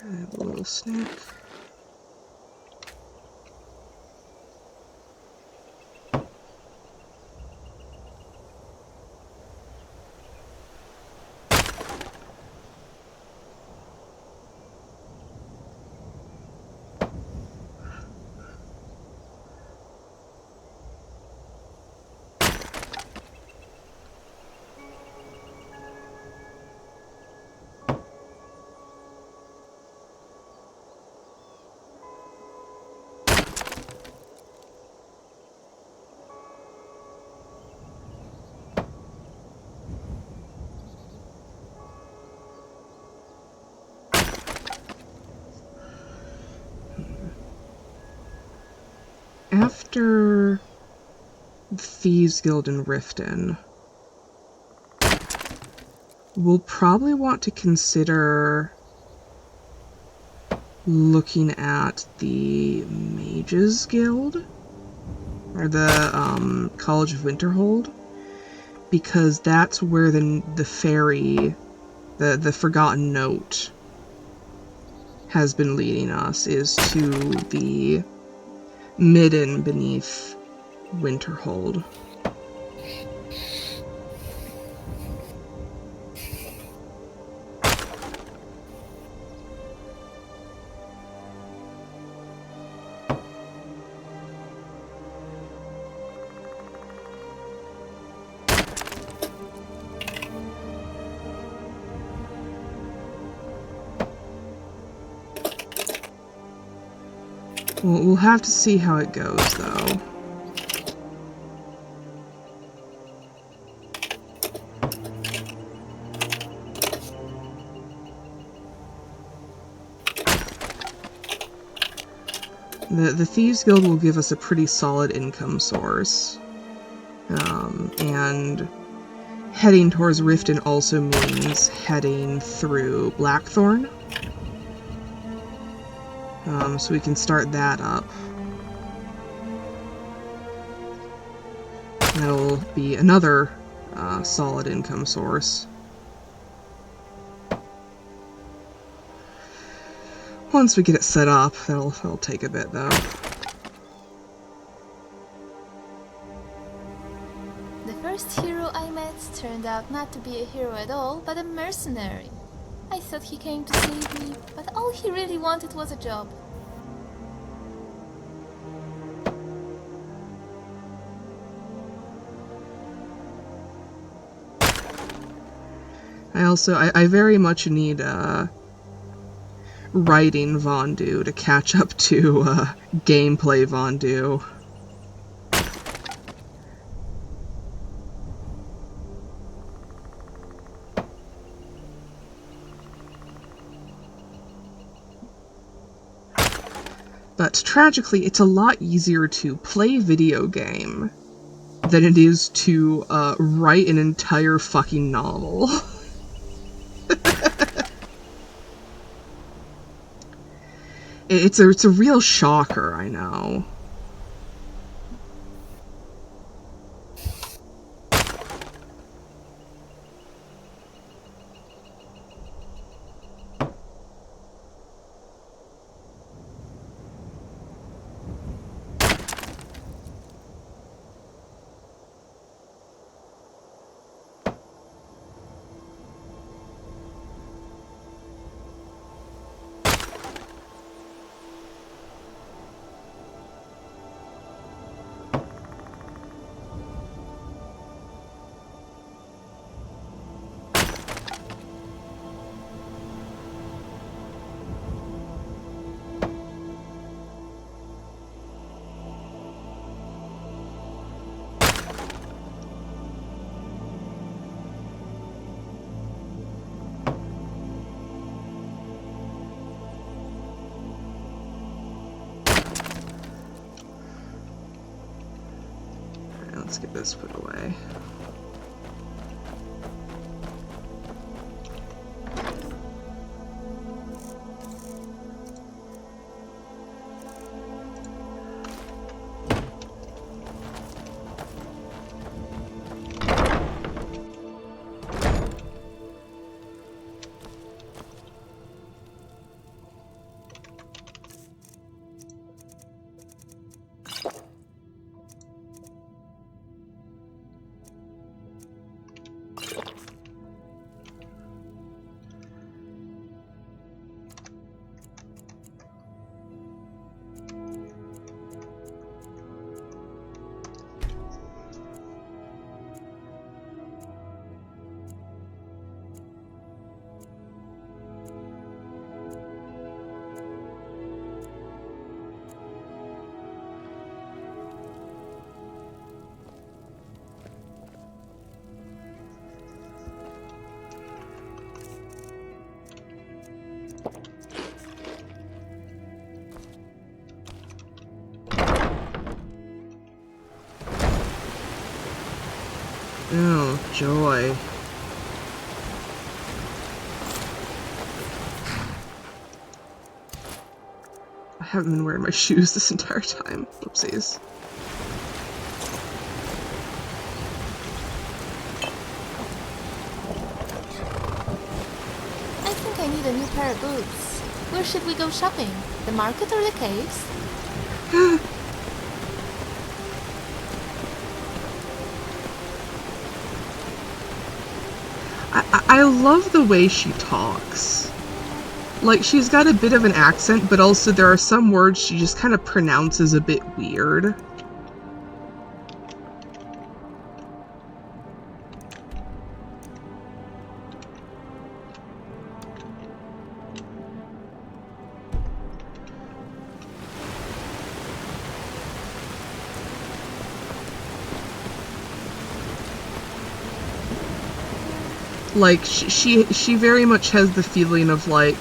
Grab a little snack. After the Thieves Guild in Riften, we'll probably want to consider looking at the Mages Guild, or the College of Winterhold, because that's where the fairy, the Forgotten Note, has been leading us, is to the midden beneath Winterhold. We'll have to see how it goes, though. The Thieves Guild will give us a pretty solid income source. And heading towards Riften also means heading through Blackthorn. So we can start that up. That'll be another solid income source. Once we get it set up, that'll take a bit though. The first hero I met turned out not to be a hero at all, but a mercenary. I thought he came to save me, but all he really wanted was a job. I very much need, writing Vondu to catch up to, gameplay Vondu. But tragically, it's a lot easier to play video game than it is to, write an entire fucking novel. It's a real shocker, I know. Let's get this put away. Oh, joy. I haven't been wearing my shoes this entire time. Whoopsies. I think I need a new pair of boots. Where should we go shopping? The market or the caves? I love the way she talks. Like, she's got a bit of an accent, but also there are some words she just kind of pronounces a bit weird. Like, she very much has the feeling of, like...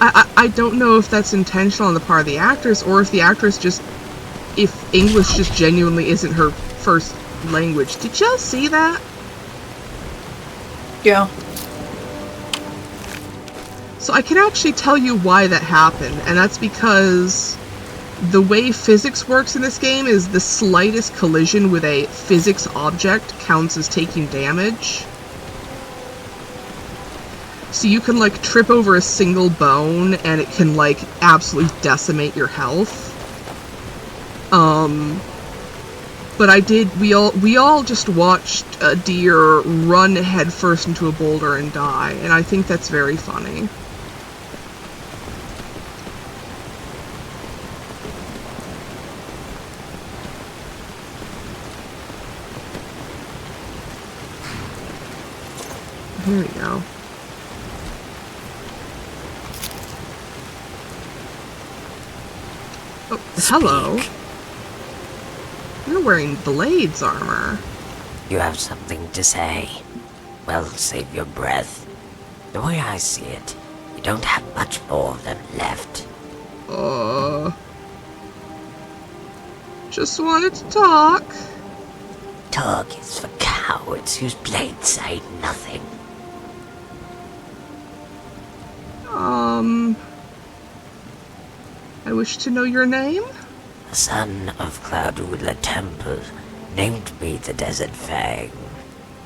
I don't know if that's intentional on the part of the actress, or if the actress just... if English just genuinely isn't her first language. Did y'all see that? Yeah. So I can actually tell you why that happened, and that's because... the way physics works in this game is the slightest collision with a physics object counts as taking damage. So you can, like, trip over a single bone and it can, like, absolutely decimate your health. But we all just watched a deer run headfirst into a boulder and die, and I think that's very funny. Here we go. Oh, hello. You're wearing Blade's armor. You have something to say? Well, save your breath. The way I see it, you don't have much more of them left. Just wanted to talk. Talk is for cowards whose blades say nothing. I wish to know your name? The son of Cloudwilla Temple named me the Desert Fang.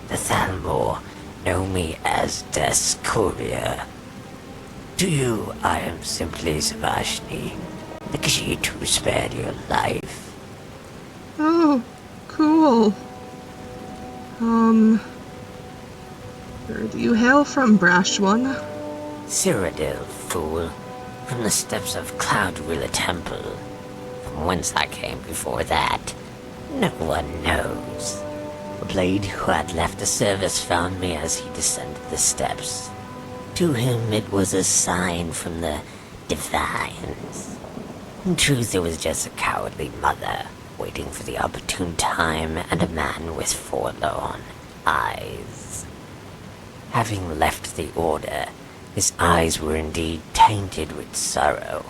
The Thalmor know me as Death's Courier. To you, I am simply Savashni, the Khajiit who spared your life. Oh, cool. Where do you hail from, brash one? Cyrodiil, fool. From the steps of Cloudwilla Temple. From whence I came before that, no one knows. A blade who had left the service found me as he descended the steps. To him it was a sign from the Divines. In truth, it was just a cowardly mother, waiting for the opportune time, and a man with forlorn eyes. Having left the order, his eyes were indeed tainted with sorrow,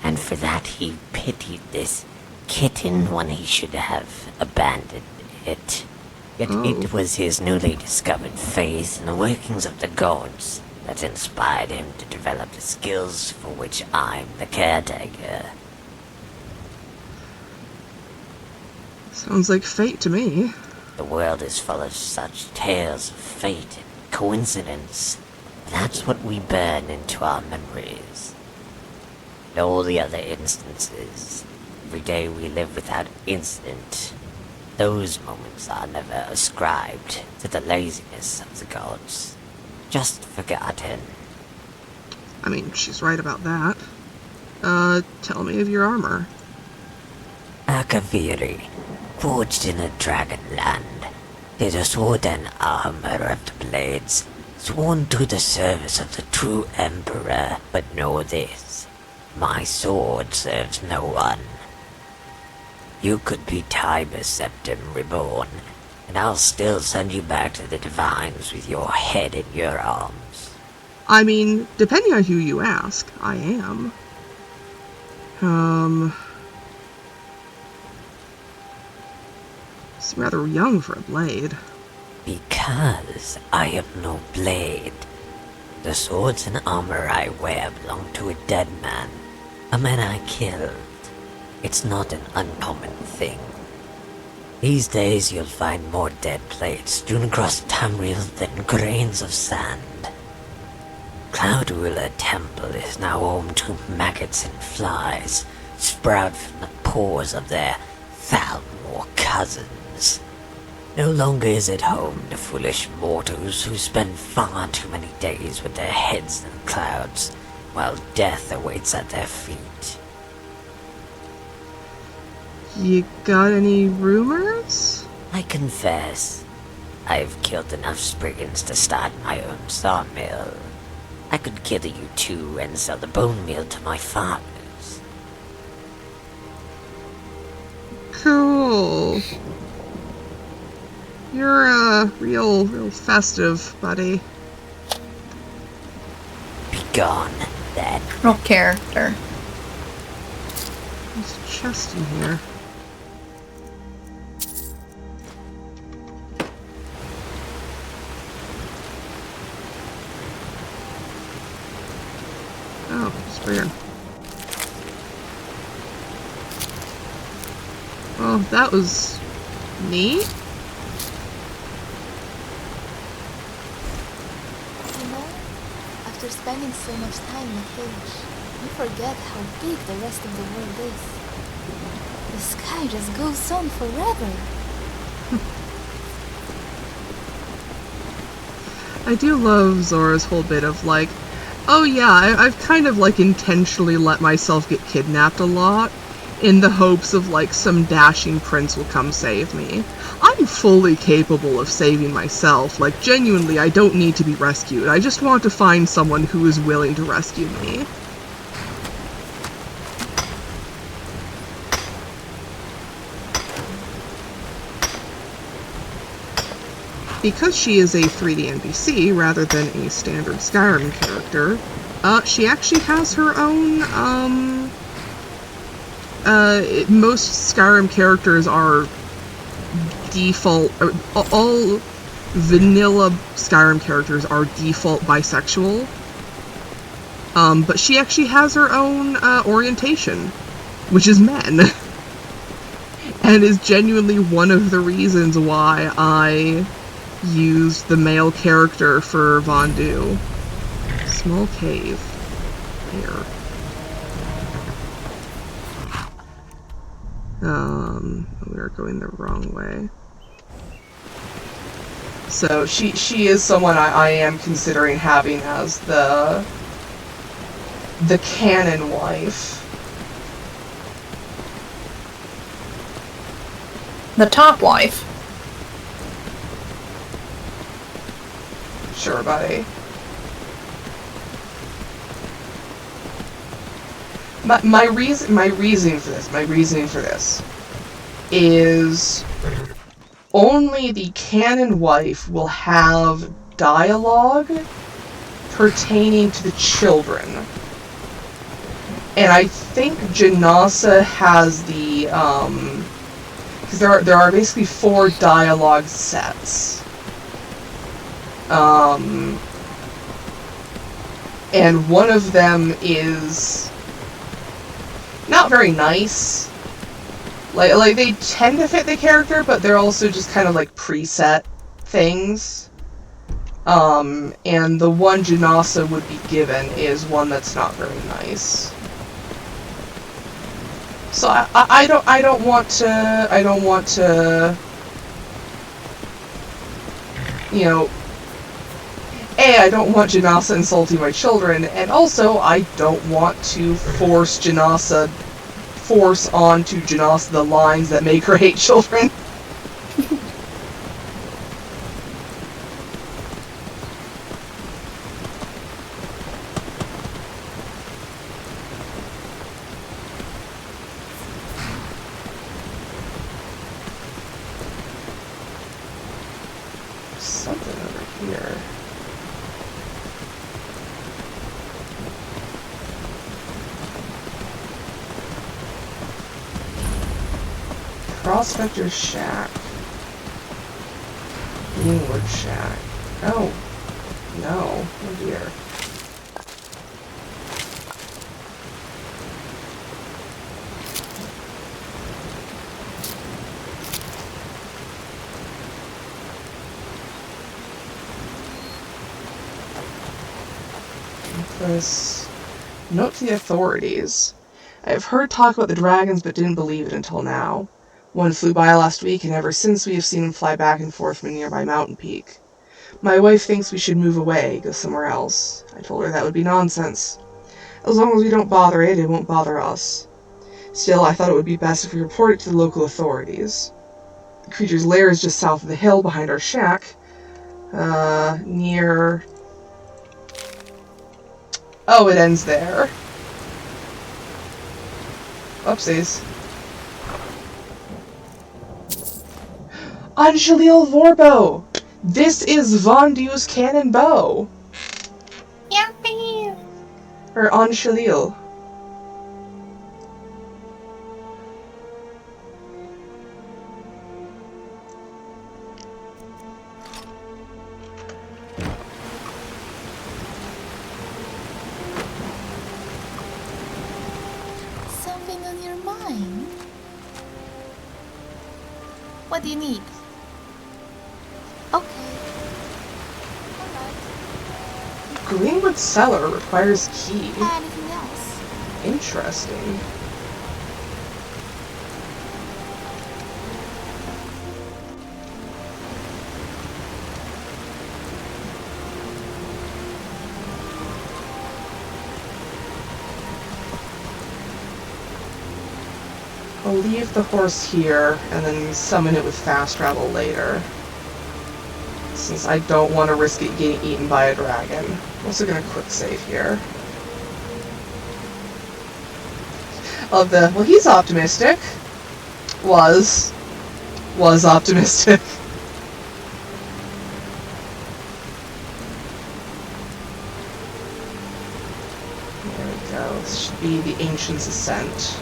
and for that he pitied this kitten when he should have abandoned it. Yet it was his newly discovered faith in the workings of the gods that inspired him to develop the skills for which I'm the caretaker. Sounds like fate to me. The world is full of such tales of fate and coincidence. That's what we burn into our memories. In all the other instances, every day we live without incident. Those moments are never ascribed to the laziness of the gods. Just forgotten. I mean, she's right about that. Tell me of your armor. Akaviri, forged in a dragon land, is a sword and armor of the blades, sworn to the service of the true emperor. But know this, my sword serves no one. You could be Tiber Septim reborn, and I'll still send you back to the Divines with your head in your arms. I mean, depending on who you ask, I am. It's rather young for a blade. Because I am no blade. The swords and armor I wear belong to a dead man, a man I killed. It's not an uncommon thing. These days you'll find more dead blades strewn across Tamriel than grains of sand. Cloudwilla Temple is now home to maggots and flies, sprout from the pores of their Thalmor cousins. No longer is it home to foolish mortals who spend far too many days with their heads in the clouds, while death awaits at their feet. You got any rumors? I confess, I've killed enough Spriggans to start my own sawmill. I could kill you too and sell the bone meal to my farmers. Cool. You're, real festive, buddy. Be gone, then. Real character. There's a chest in here. Oh, it's weird. Well, that was neat. You know, after spending so much time in a cage, you forget how big the rest of the world is. The sky just goes on forever. I do love Zora's whole bit of like, oh yeah, I've kind of like intentionally let myself get kidnapped a lot in the hopes of like some dashing prince will come save me. I'm fully capable of saving myself, like genuinely I don't need to be rescued, I just want to find someone who is willing to rescue me. Because she is a 3D NPC rather than a standard Skyrim character, she actually has her own, most Skyrim characters are default, all vanilla Skyrim characters are default bisexual, but she actually has her own orientation, which is men, and is genuinely one of the reasons why I used the male character for Vondu. Small cave. Here. We are going the wrong way. So she is someone I am considering having as the canon wife. The top wife. Sure, buddy. My reasoning for this is only the canon wife will have dialogue pertaining to the children. And I think Janasa has the because there are basically 4 dialogue sets. And one of them is not very nice. Like they tend to fit the character, but they're also just kind of like preset things. And the one Janasa would be given is one that's not very nice. So I don't want to, you know, I don't want Janasa insulting my children, and also I don't want to force onto Janasa the lines that make her hate children. Something over here. Prospector's Shack. Greenwood Shack. Oh. No. Oh dear. This note to the authorities. I have heard talk about the dragons but didn't believe it until now. One flew by last week, and ever since we have seen him fly back and forth from a nearby mountain peak. My wife thinks we should move away, go somewhere else. I told her that would be nonsense. As long as we don't bother it, it won't bother us. Still, I thought it would be best if we report it to the local authorities. The creature's lair is just south of the hill behind our shack. Near... Oh, it ends there. Oopsies. Aenor-llelo Vorbo! This is Vondu's cannon bow! Yuppie! Or Aenor-llelo. Something on your mind? What do you need? Okay. Greenwood Cellar requires key. Anything else? Interesting. I'll leave the horse here and then summon it with fast travel later, since I don't want to risk it getting eaten by a dragon. I'm also going to quick save here. Of the, well, he's optimistic. Was optimistic. There we go. This should be the Ancient's Ascent.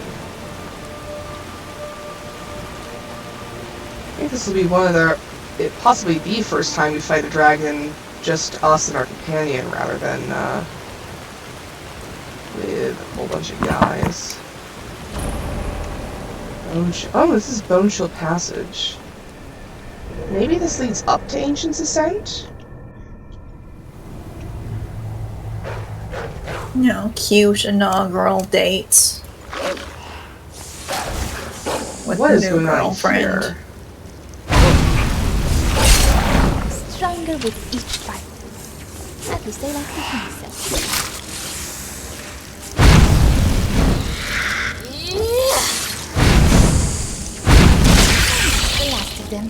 I think this will be one of the, possibly the first time we fight a dragon, just us and our companion, rather than with a whole bunch of guys. Oh, this is Bone Shield Passage. Maybe this leads up to Ancient's Ascent? You know, cute inaugural dates. With What the is new going on girlfriend. here? Stronger with each fight. At least I like to think so. The last of them.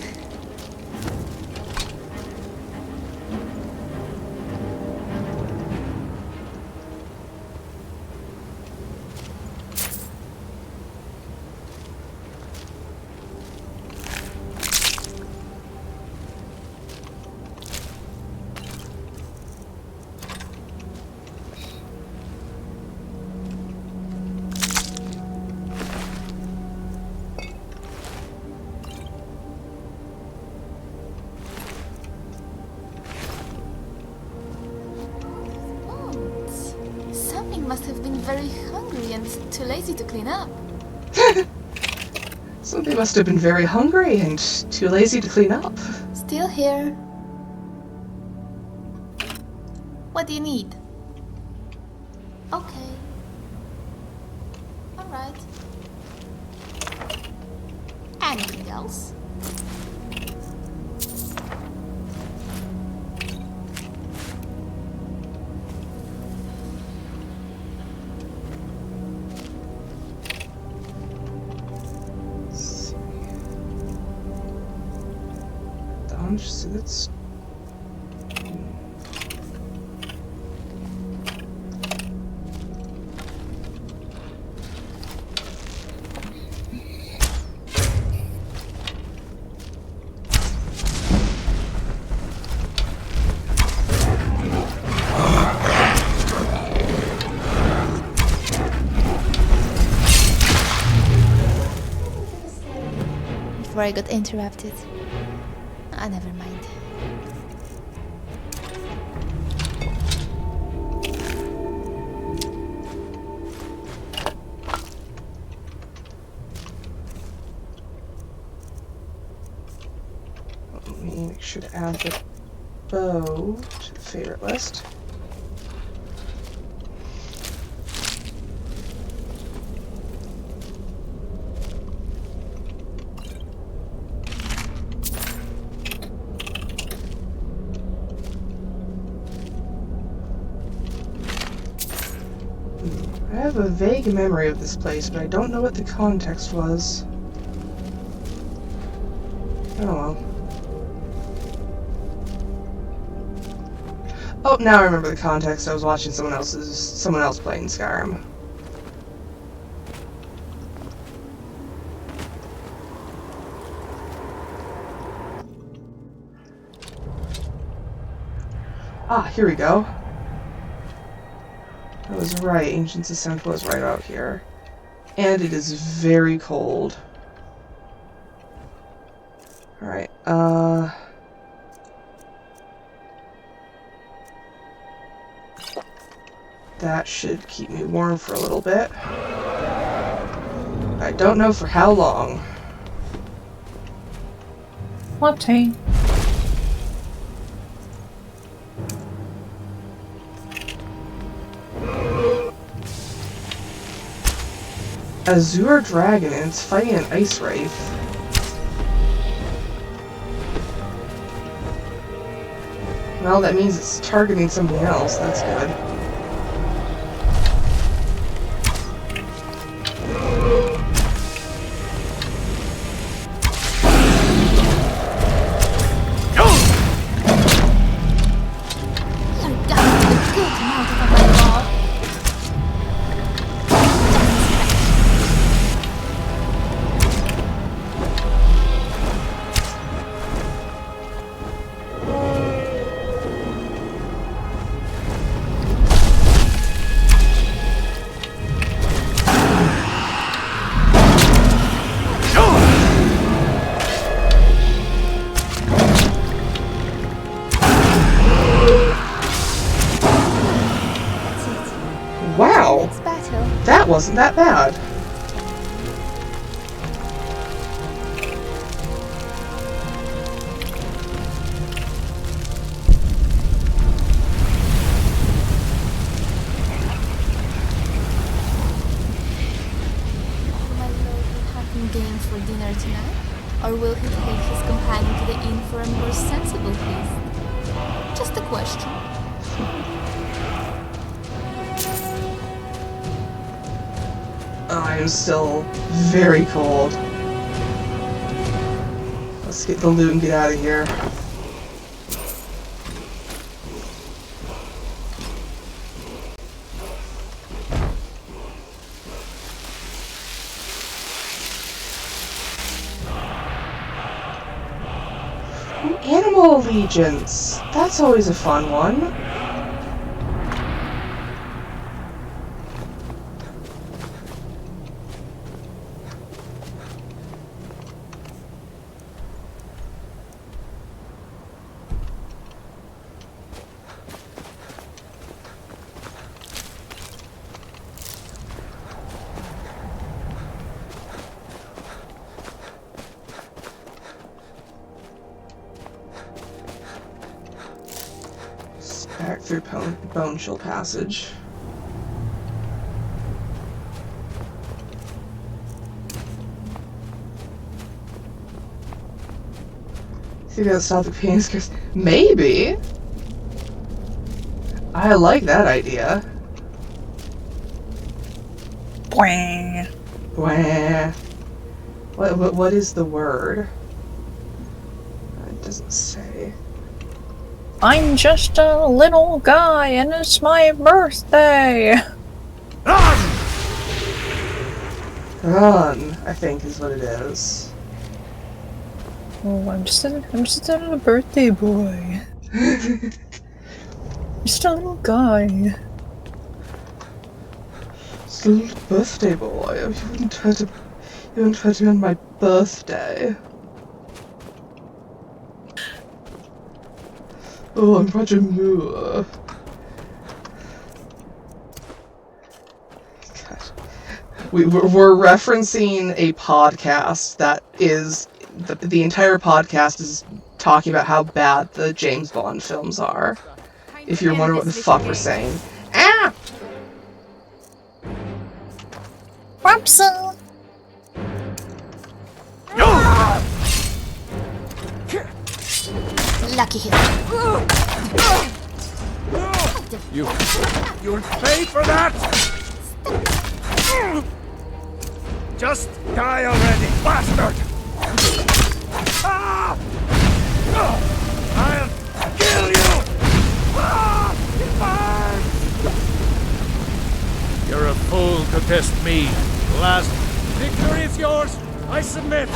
Something must have been very hungry and too lazy to clean up. Something must have been very hungry and too lazy to clean up. Still here. What do you need? Okay. Alright. Anything else? So that's... Before I got interrupted. Ah, never mind. Let me make sure to add the bow to the favorite list. I have a vague memory of this place, but I don't know what the context was. Oh well. Oh, now I remember the context. I was watching someone else playing Skyrim. Ah, here we go. I was right, Ancient's Ascent was right out here. And it is very cold. Alright, that should keep me warm for a little bit. I don't know for how long. Latte. Azure Dragon, and it's fighting an Ice Wraith. Well, that means it's targeting something else. That's good. wasn't that bad. Game for dinner tonight, or will he take his companion to the inn for a more sensible feast? Just a question. I am still very cold. Let's get the loot and get out of here. Animal allegiance! That's always a fun one. Back through Bone Chill Passage. See that stop the pains? Maybe. I like that idea. Bwah. Bwah. What is the word? It doesn't say. I'm just a little guy and it's my birthday! Run, I think is what it is. Oh, I'm just a little birthday boy. Just a little guy. Just a little birthday boy. You wouldn't hurt me on my birthday. Oh, I'm Roger Moore. God. We're referencing a podcast that is... The entire podcast is talking about how bad the James Bond films are. If you're wondering what the fuck we're saying. Ah! Whoopsie! Lucky hit. You'll pay for that! Just die already, bastard! Ah! I'll kill you! Ah! You're a fool to test me. Last victory is yours. I submit.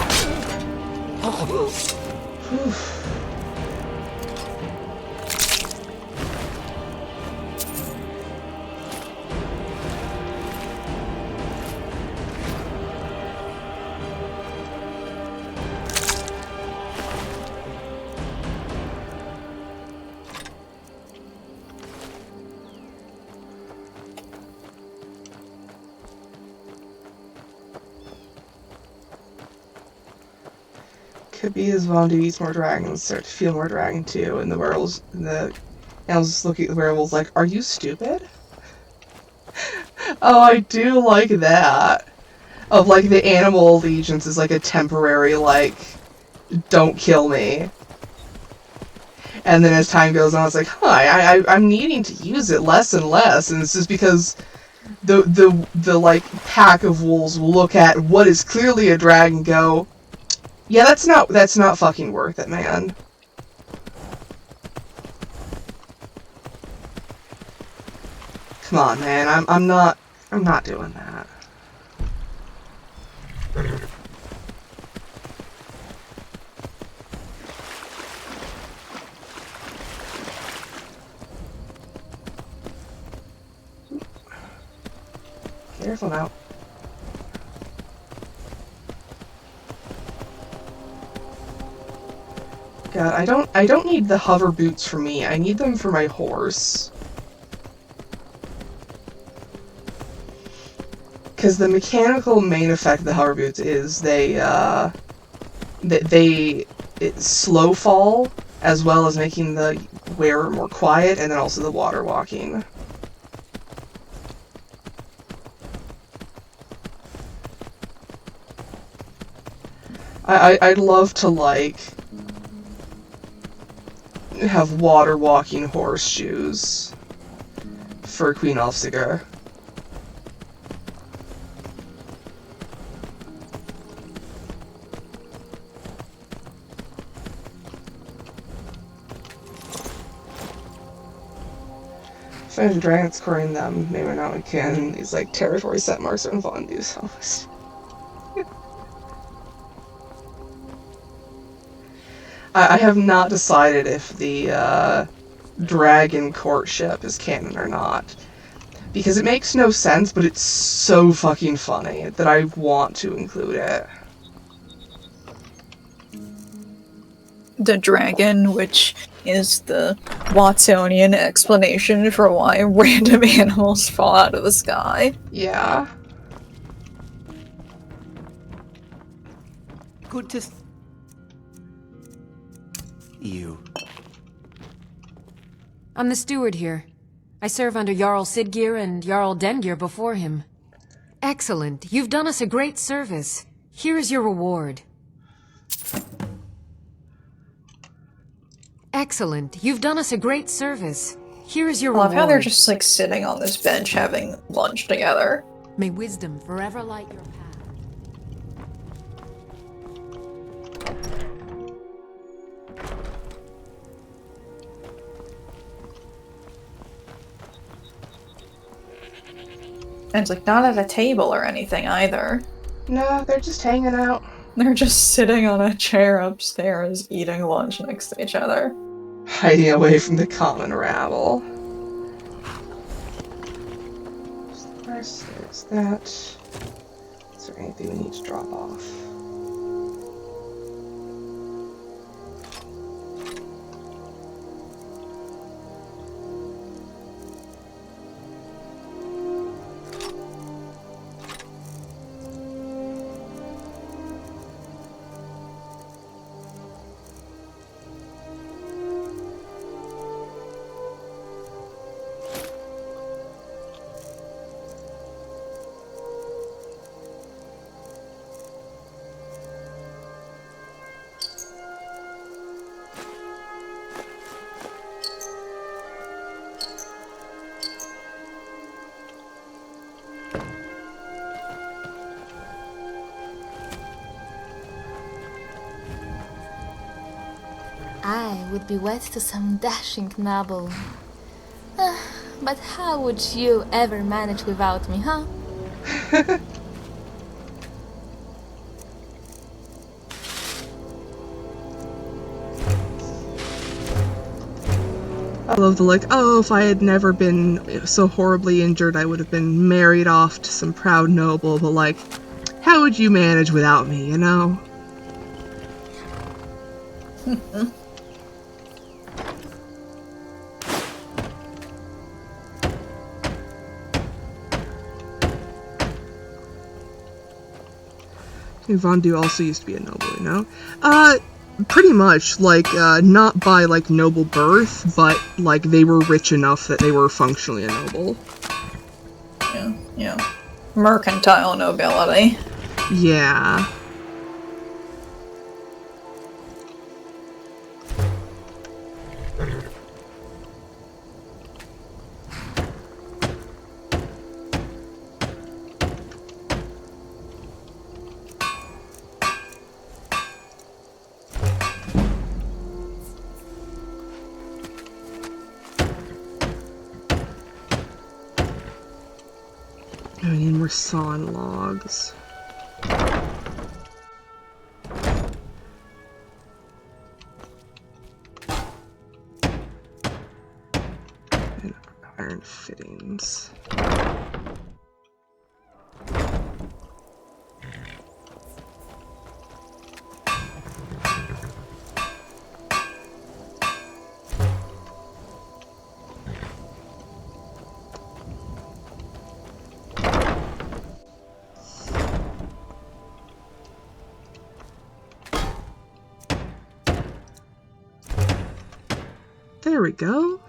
Could be as Vondu eats more dragons, start to feel more dragon too, and the werewolves, the animals just look at the werewolves like, are you stupid? Oh, I do like that. Of like the animal allegiance is like a temporary like, don't kill me. And then as time goes on, it's like, huh, I'm needing to use it less and less, and it's just because the like pack of wolves will look at what is clearly a dragon and go, yeah, that's not fucking worth it, man. Come on, man, I'm not doing that. Careful now. God, I don't need the hover boots for me. I need them for my horse. Because the mechanical main effect of the hover boots is it's slow fall, as well as making the wearer more quiet, and then also the water walking. I'd love to, like, have water walking horseshoes for Queen Elfsiga. Finish dragon scoring them, maybe not we can. These like territory set marks are in Vondu's house. I have not decided if the dragon courtship is canon or not. Because it makes no sense, but it's so fucking funny that I want to include it. The dragon, which is the Watsonian explanation for why random animals fall out of the sky. Yeah. Good to you. I'm the steward here. I serve under Jarl Siggeir and Jarl Dengir before him. Excellent. You've done us a great service. Here is your reward. Excellent. You've done us a great service. Here is your reward. I love how they're just like sitting on this bench having lunch together. May wisdom forever light your path. And it's like not at a table or anything either. No, they're just hanging out. They're just sitting on a chair upstairs eating lunch next to each other. Hiding away from the common rabble. There's that. Is there anything we need to drop off? I would be wed to some dashing noble. But how would you ever manage without me, huh? I love the like, oh, if I had never been so horribly injured, I would have been married off to some proud noble, but like, how would you manage without me, you know? Vondu also used to be a noble, you know? Pretty much, like, not by, like, noble birth, but, like, they were rich enough that they were functionally a noble. Yeah. Mercantile nobility. Yeah. I need more sawn logs. And iron fittings. There we go.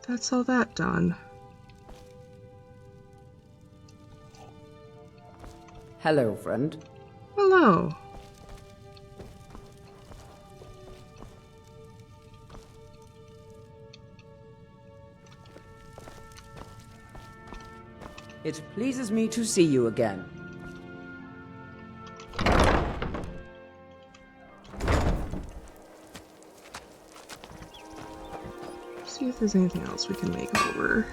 That's all that done. Hello, friend. Hello. It pleases me to see you again. See if there's anything else we can make over here.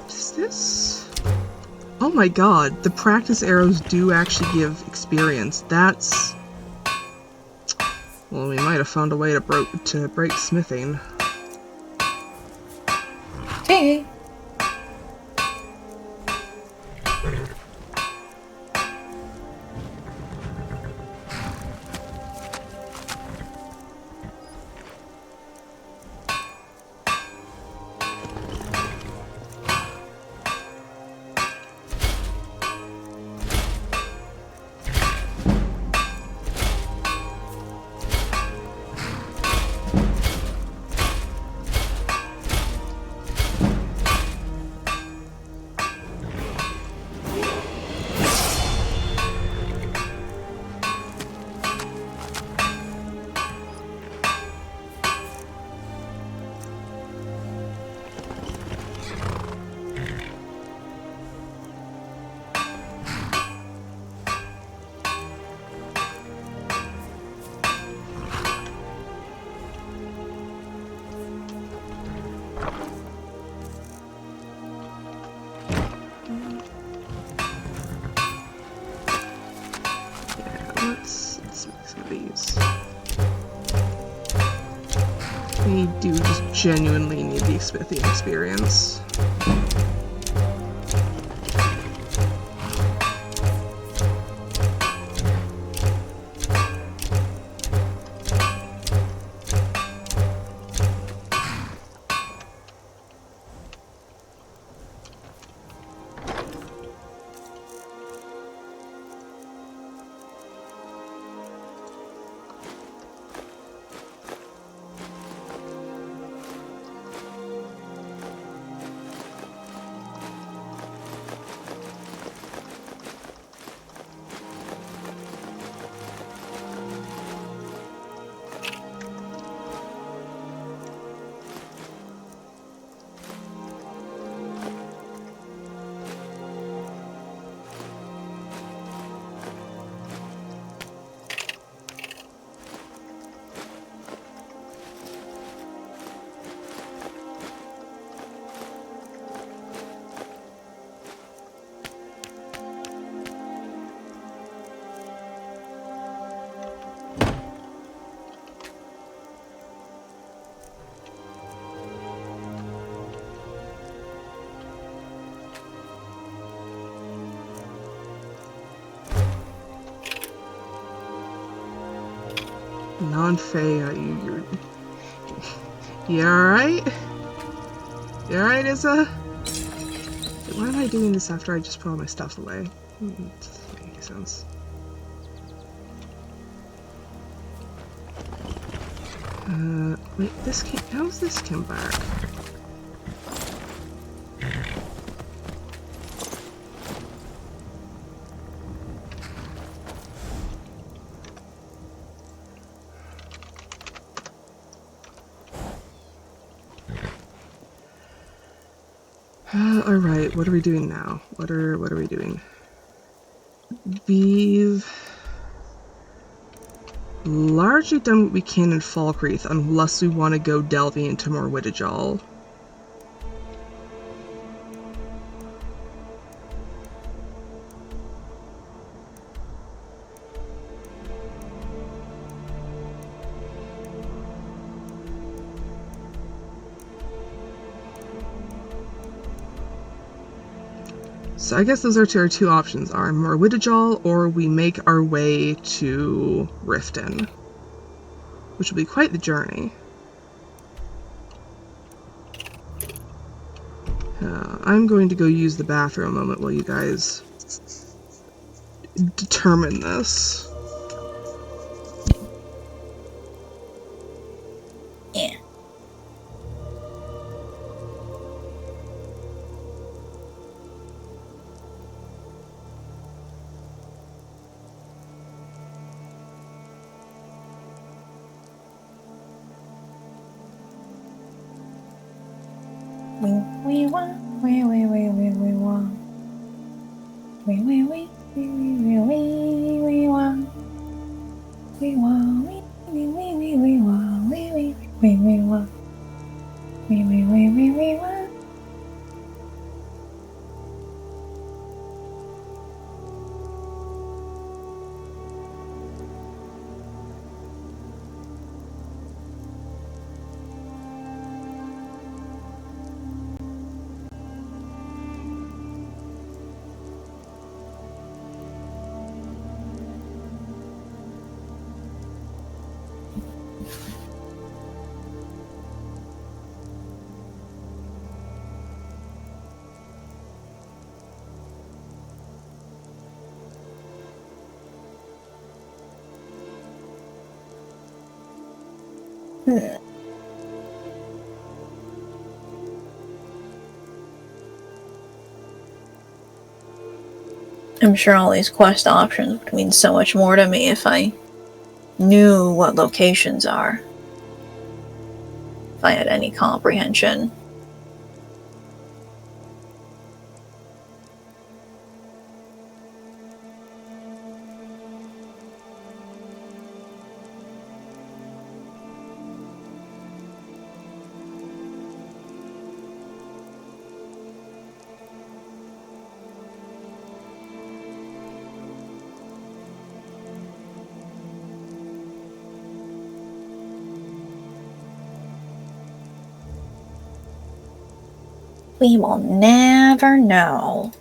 Is this? Oh my god, the practice arrows do actually give experience. That's... Well, we might have found a way to break smithing. Hey. Let's make some of these. We do just genuinely need the smithing experience. Non-Fey, you alright? You alright, Izza? Why am I doing this after I just put all my stuff away? Doesn't make any sense. Wait, this came... How's this come back? Alright, what are we doing now? What are we doing? We've largely done what we can in Falkreath, unless we want to go delving into more Whiterun. So I guess those are our two options, are Morwidijal or we make our way to Riften, which will be quite the journey. I'm going to go use the bathroom a moment while you guys determine this. Yeah. We wah, we wah, we wah. We wah, we wah. We wah, we wah, we wah. We wah. I'm sure all these quest options would mean so much more to me if I knew what locations are. If I had any comprehension. We will never know.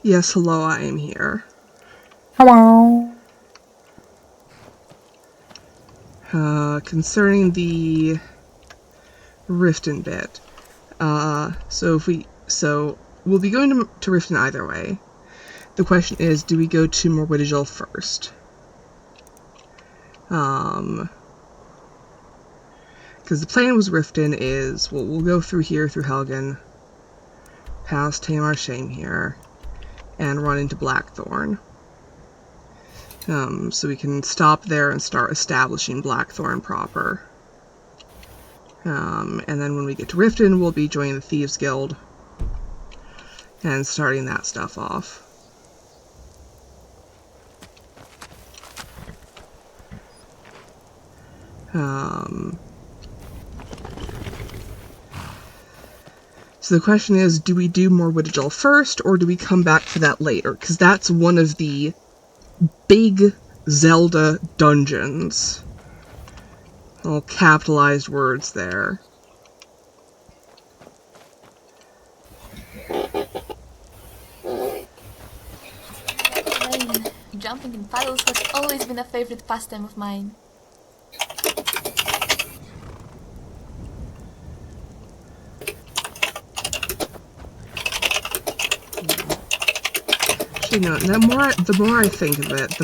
Yes, hello, I am here. Hello. Concerning the Riften bit. So we'll be going to Riften either way. The question is, do we go to Morwittigil first? Because the plan was Riften is, we'll go through here, through Helgen, past Tamar Shame here, and run into Blackthorn. So we can stop there and start establishing Blackthorn proper. And then when we get to Riften, we'll be joining the Thieves Guild and starting that stuff off. So the question is, do we do Morwittigil first, or do we come back to that later? Because that's one of the big Zelda dungeons. All capitalized words there. Jumping in puddles has always been a favorite pastime of mine. Actually, no, the more I think of it,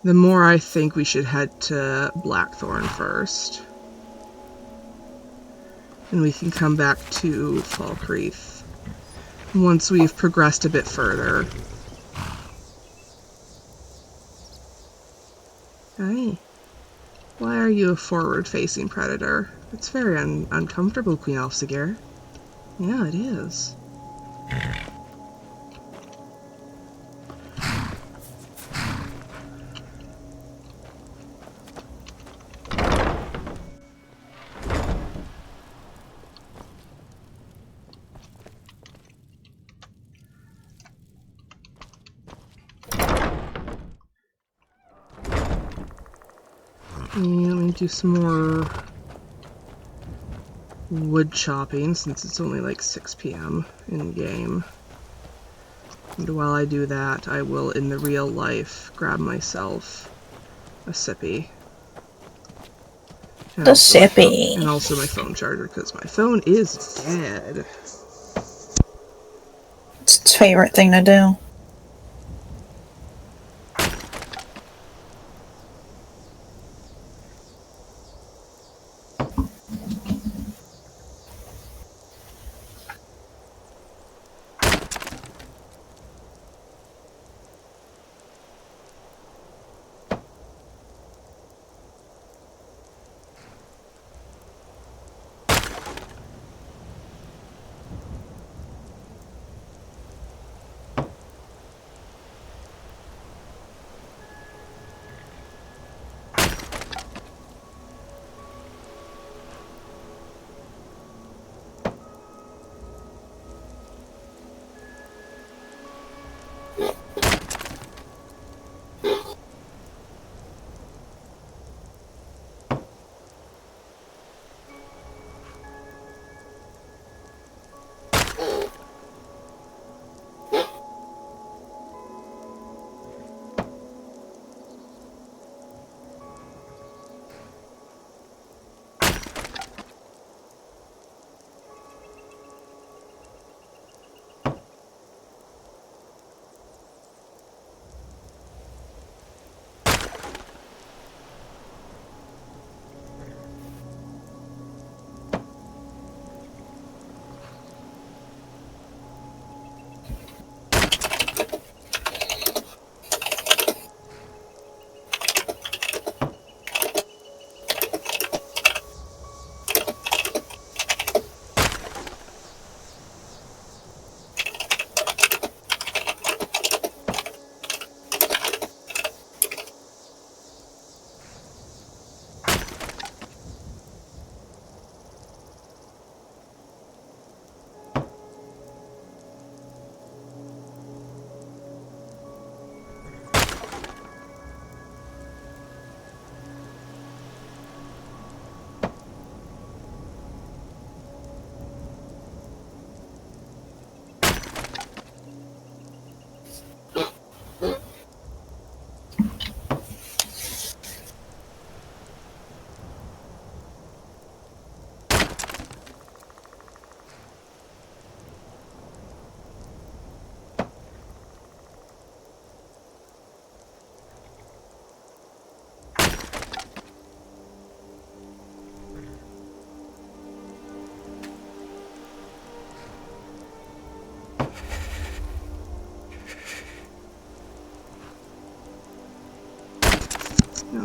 the more I think we should head to Blackthorn first. And we can come back to Falkreath once we've progressed a bit further. Hey, why are you a forward-facing predator? It's very uncomfortable, Queen Elfsigir. Yeah, it is. And let me do some more wood chopping since it's only like 6 p.m. in game. And while I do that, I will, in the real life, grab myself a sippy. And The sippy. And also my phone charger, because my phone is dead. It's its favorite thing to do.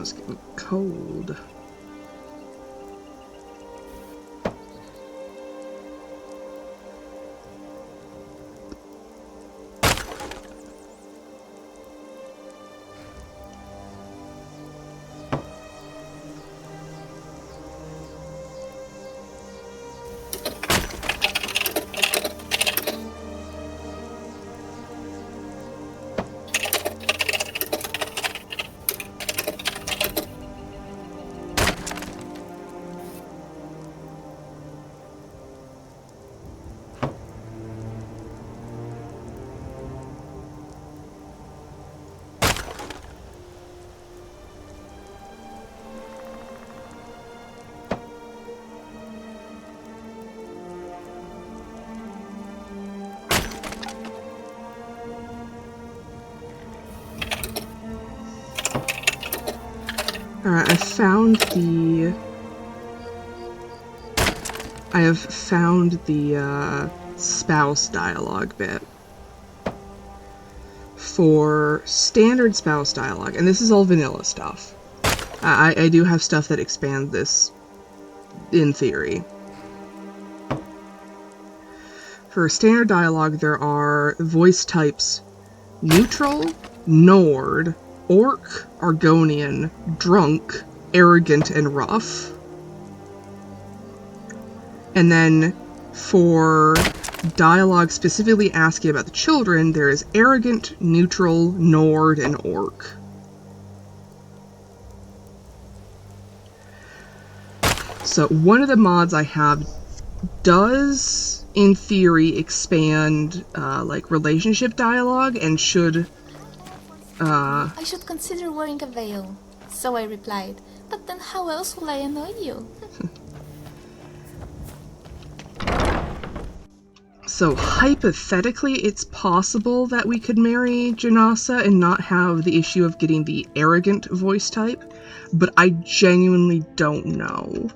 it's getting cold. Alright, I have found the spouse dialogue bit. For standard spouse dialogue, and this is all vanilla stuff. I do have stuff that expands this in theory. For standard dialogue, there are voice types neutral, Nord, Orc, Argonian, Drunk, Arrogant, and Rough. And then for dialogue specifically asking about the children, there is Arrogant, Neutral, Nord, and Orc. So one of the mods I have does, in theory, expand like relationship dialogue and should I should consider wearing a veil. So I replied, but then how else will I annoy you? So hypothetically, it's possible that we could marry Janasa and not have the issue of getting the arrogant voice type, but I genuinely don't know.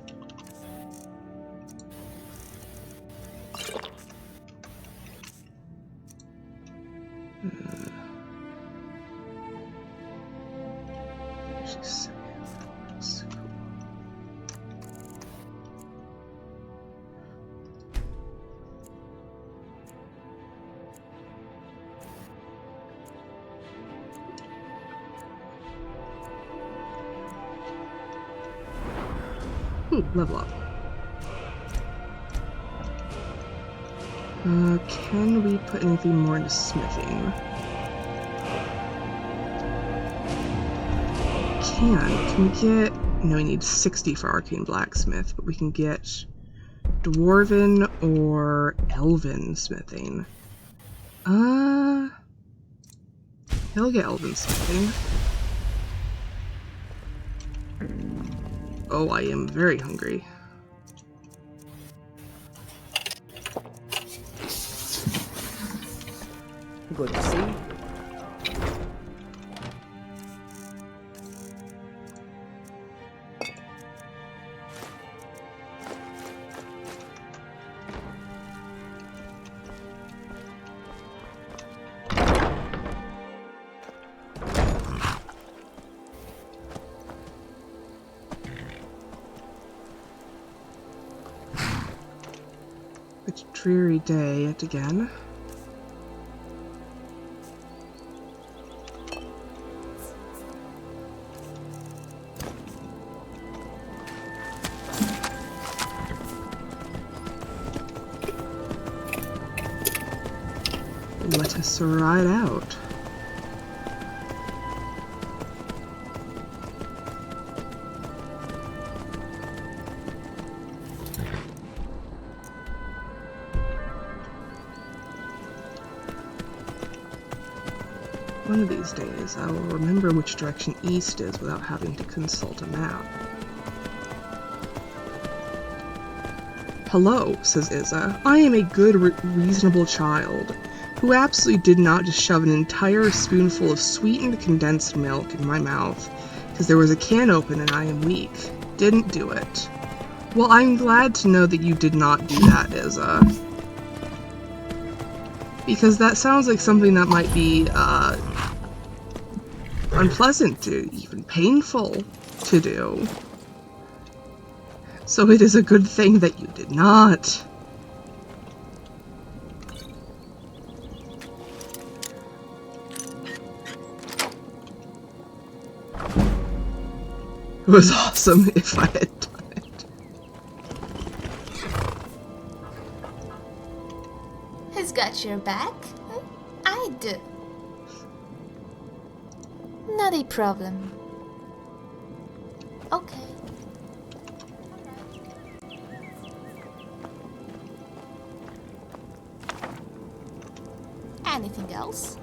Ooh, level up. Can we put anything more into smithing? Can we get... No, we need 60 for Arcane Blacksmith, but we can get Dwarven or Elven smithing. I'll get Elven smithing. Oh, I am very hungry. Good to see. It's a dreary day yet again. Let us ride out. One of these days, I will remember which direction east is without having to consult a map. Hello, says Izza. I am a good, reasonable child, who absolutely did not just shove an entire spoonful of sweetened condensed milk in my mouth, because there was a can open and I am weak. Didn't do it. Well, I'm glad to know that you did not do that, Izza. Because that sounds like something that might be, unpleasant, even painful to do. So it is a good thing that you did not. It was awesome if I had done it. Who's got your back? I do. Not a problem. Okay. Anything else?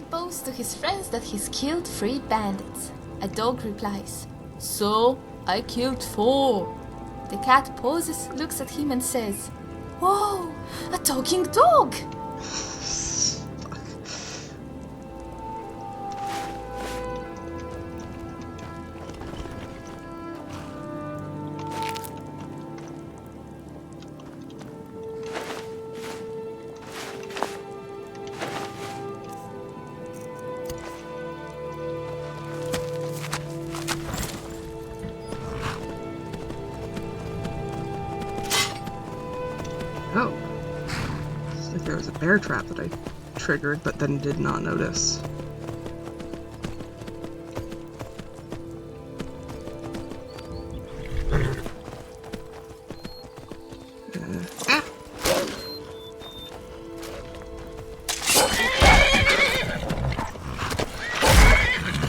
Boasts to his friends that he's killed 3 bandits. A dog replies, "So, I killed 4. The cat pauses, looks at him and says, "Whoa, a talking dog!" Oh. It's like there was a bear trap that I triggered, but then did not notice.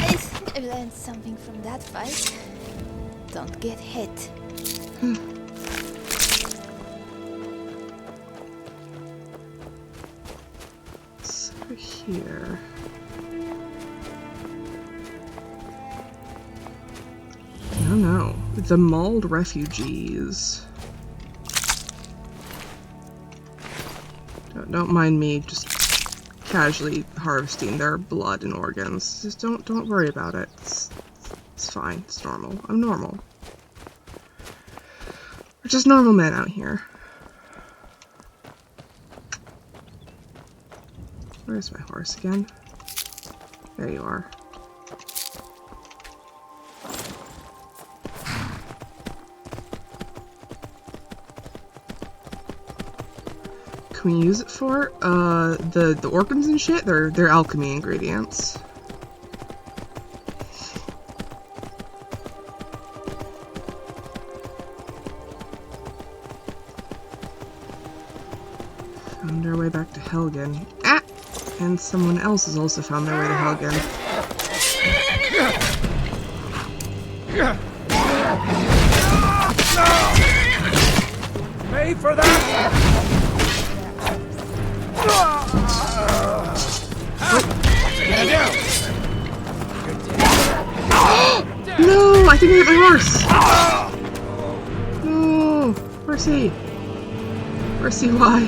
I think I learned something from that fight. Don't get hit. Here. No. The mauled refugees. Don't mind me just casually harvesting their blood and organs. Just don't worry about it. It's fine. It's normal. I'm normal. We're just normal men out here. Where's my horse again? There you are. Can we use it for? The organs and shit? They're alchemy ingredients. Found our way back to Helgen. Ah! And someone else has also found their way to Helgen. Pay for that! No! I think I hit my horse! No! Horsey! Horsey, why?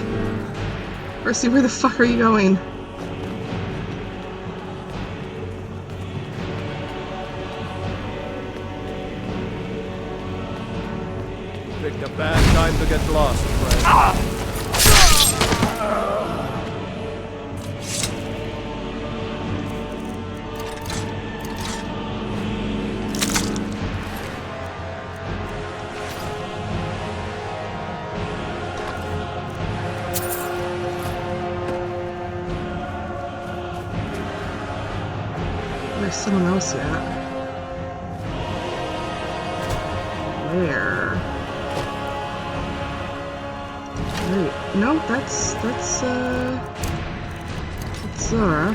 Horsey, where the fuck are you going? Picked a bad time to get lost, friend. There's someone else yet. Where? Wait, no, that's Zora.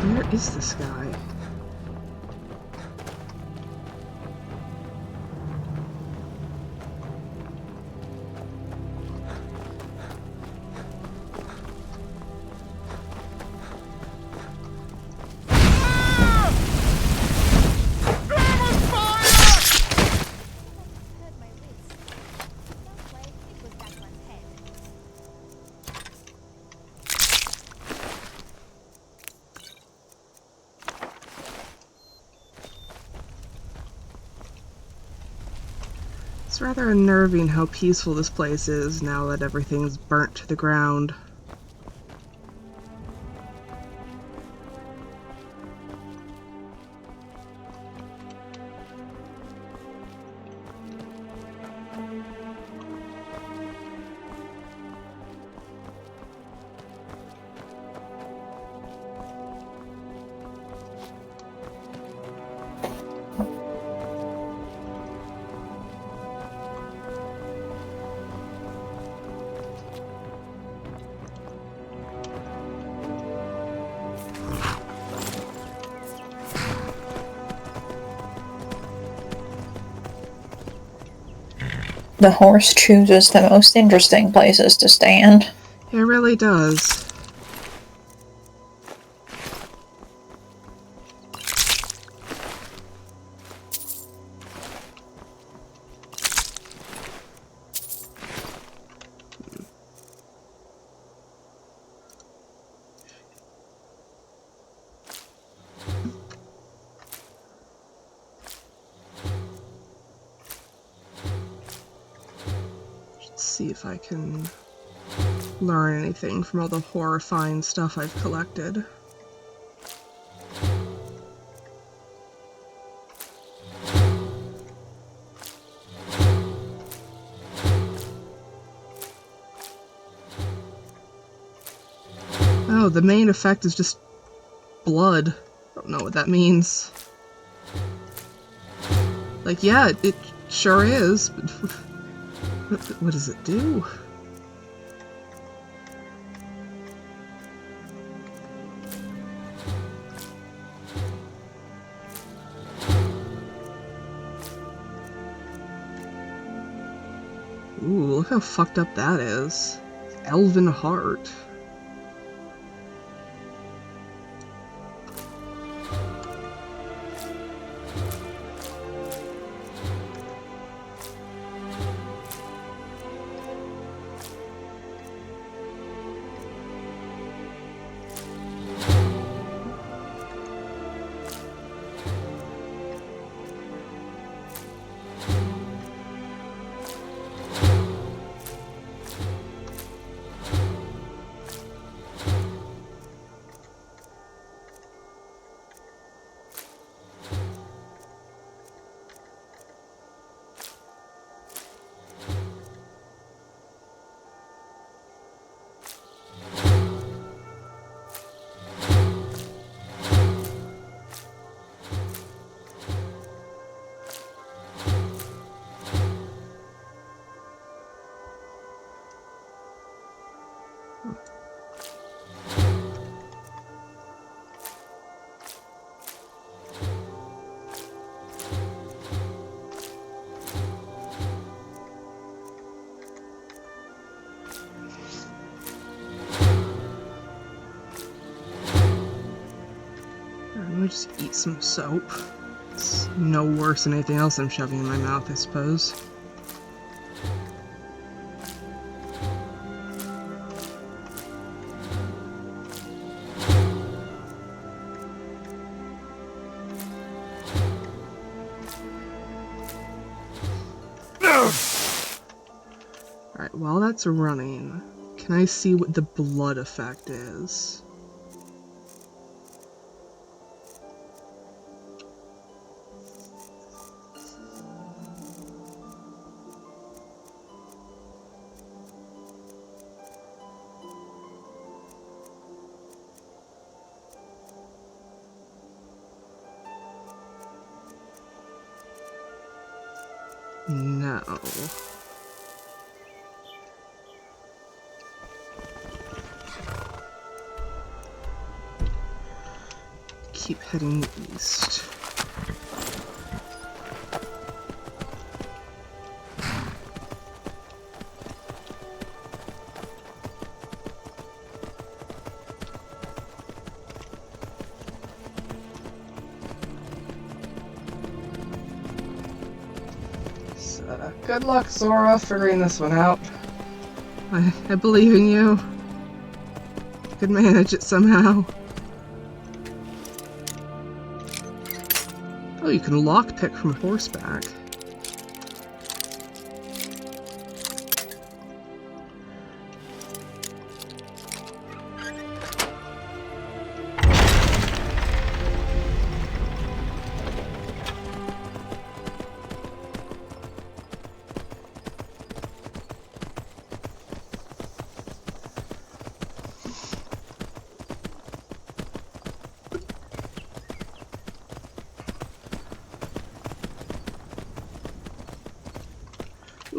Where is this guy? It's rather unnerving how peaceful this place is now that everything's burnt to the ground. The horse chooses the most interesting places to stand. It really does. See if I can learn anything from all the horrifying stuff I've collected. Oh, the main effect is just blood. I don't know what that means. Like, yeah, it sure is, but what does it do? Ooh, look how fucked up that is. Elven heart. Let me just eat some soap. It's no worse than anything else I'm shoving in my mouth, I suppose. Alright, while that's running, can I see what the blood effect is? No. Keep heading east. Good luck, Sora, figuring this one out. I believe in you. You could manage it somehow. Oh, you can lockpick from horseback.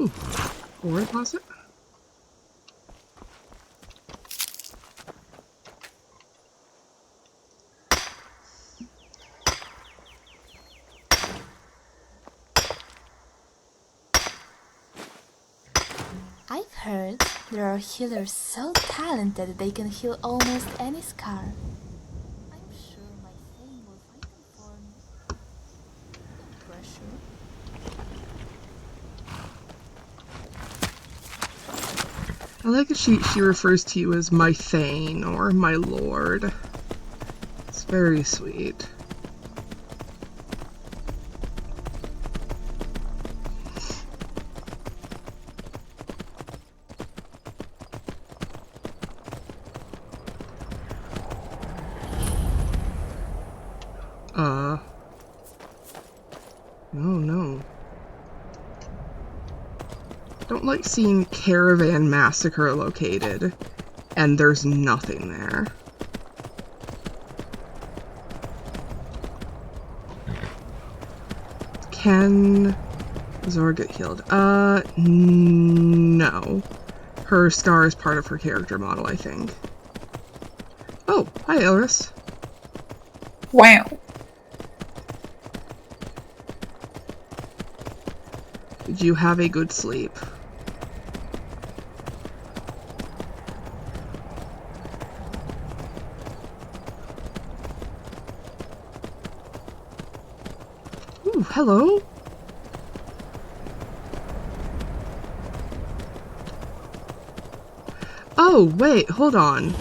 Ooh, ore deposit. I've heard there are healers so talented they can heal almost any scar. I'm sure my thing will find them for me. No pressure. I like that she refers to you as my Thane or my lord. It's very sweet. No. Don't like seeing Caravan Massacre located, and there's nothing there. Can Zora get healed? No. Her scar is part of her character model, I think. Oh, hi, Elris. Wow. Did you have a good sleep? Ooh, hello. Oh, wait, hold on.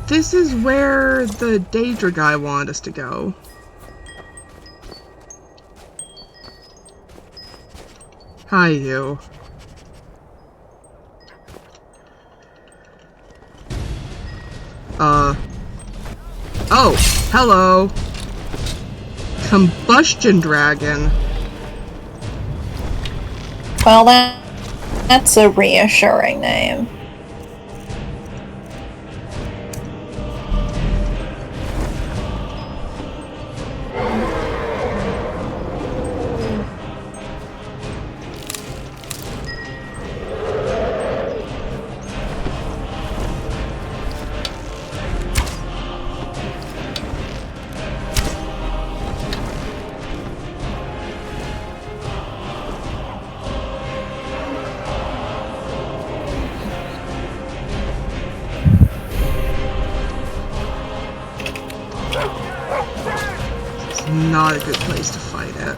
This is where the Daedra guy wanted us to go. Hi, you. Oh, hello. Combustion Dragon. Well, that's a reassuring name. Not a good place to fight it.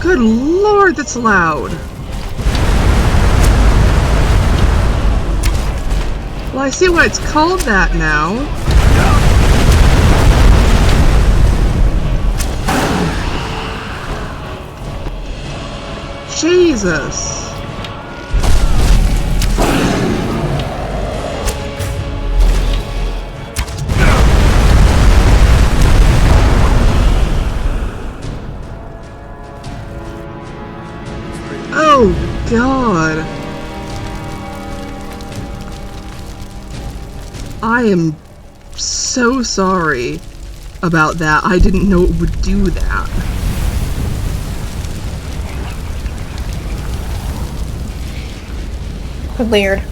Good lord, that's loud. Well, I see why it's called that now. Jesus. Oh, God. I am so sorry about that. I didn't know it would do that. Weird.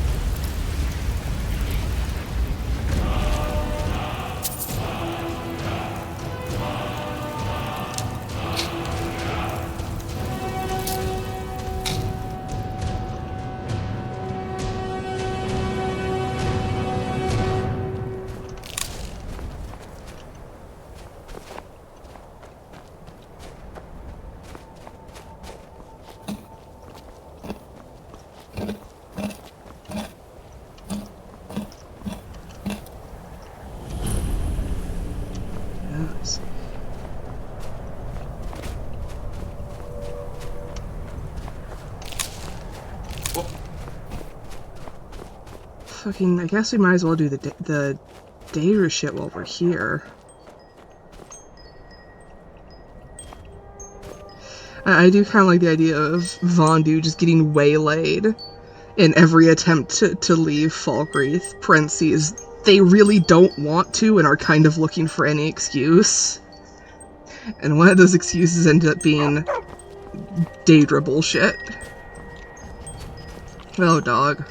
Yes. Fucking, I guess we might as well do the Daedra shit while we're here. I do kind of like the idea of Vondu just getting waylaid in every attempt to leave Falkreath. Parentheses, they really don't want to and are kind of looking for any excuse. And one of those excuses ended up being Daedra bullshit. Oh, dog.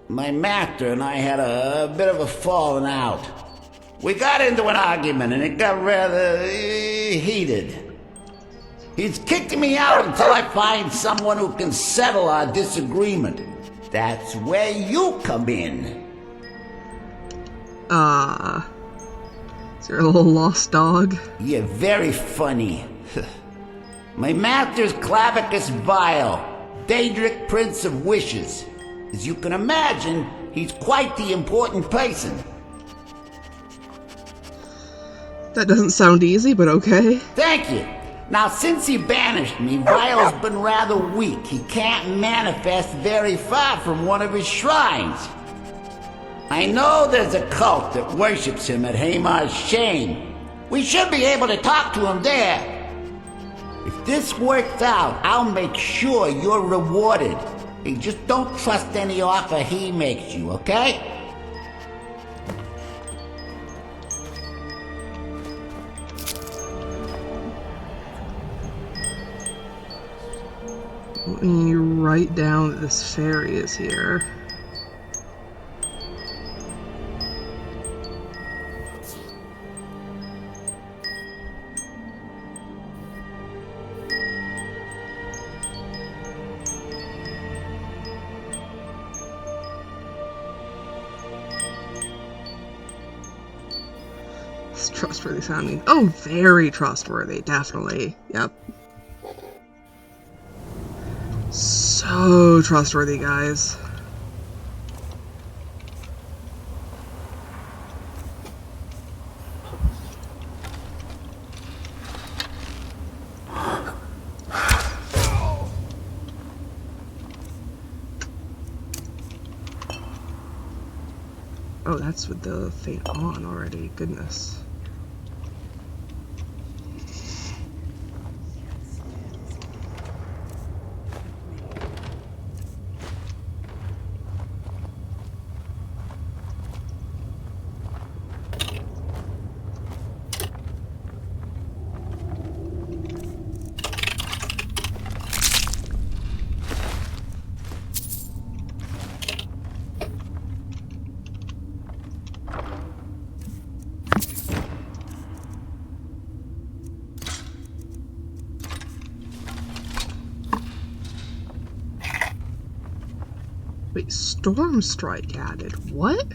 My master and I had a bit of a falling out. We got into an argument and it got rather heated. He's kicked me out until I find someone who can settle our disagreement. That's where you come in. Is there a little lost dog? You're very funny. My master's Clavicus Vile, Daedric Prince of Wishes. As you can imagine, he's quite the important person. That doesn't sound easy, but okay. Thank you. Now, since he banished me, Vile's been rather weak. He can't manifest very far from one of his shrines. I know there's a cult that worships him at Hamar's Shame. We should be able to talk to him there. If this works out, I'll make sure you're rewarded. Hey, just don't trust any offer he makes you, okay? Let me write down that this fairy is here. It's trustworthy sounding. Oh, very trustworthy, definitely. Yep. So trustworthy, guys. Oh, that's with the thing on already. Goodness. Wait, Storm Strike added. What?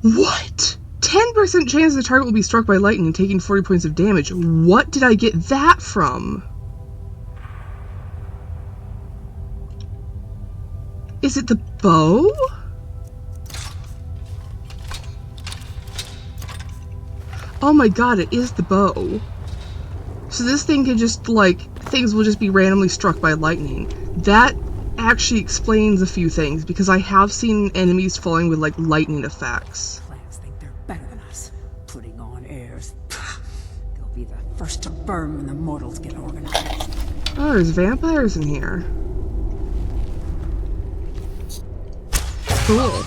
What? 10% chance the target will be struck by lightning, taking 40 points of damage. What did I get that from? Is it the bow? Oh my god, it is the bow. So this thing can just, like, things will just be randomly struck by lightning. That actually explains a few things, because I have seen enemies falling with, like, lightning effects. Plants think they're better than us, putting on airs. They'll be the first to burn when the mortals get organized. Oh, there's vampires in here. Cool.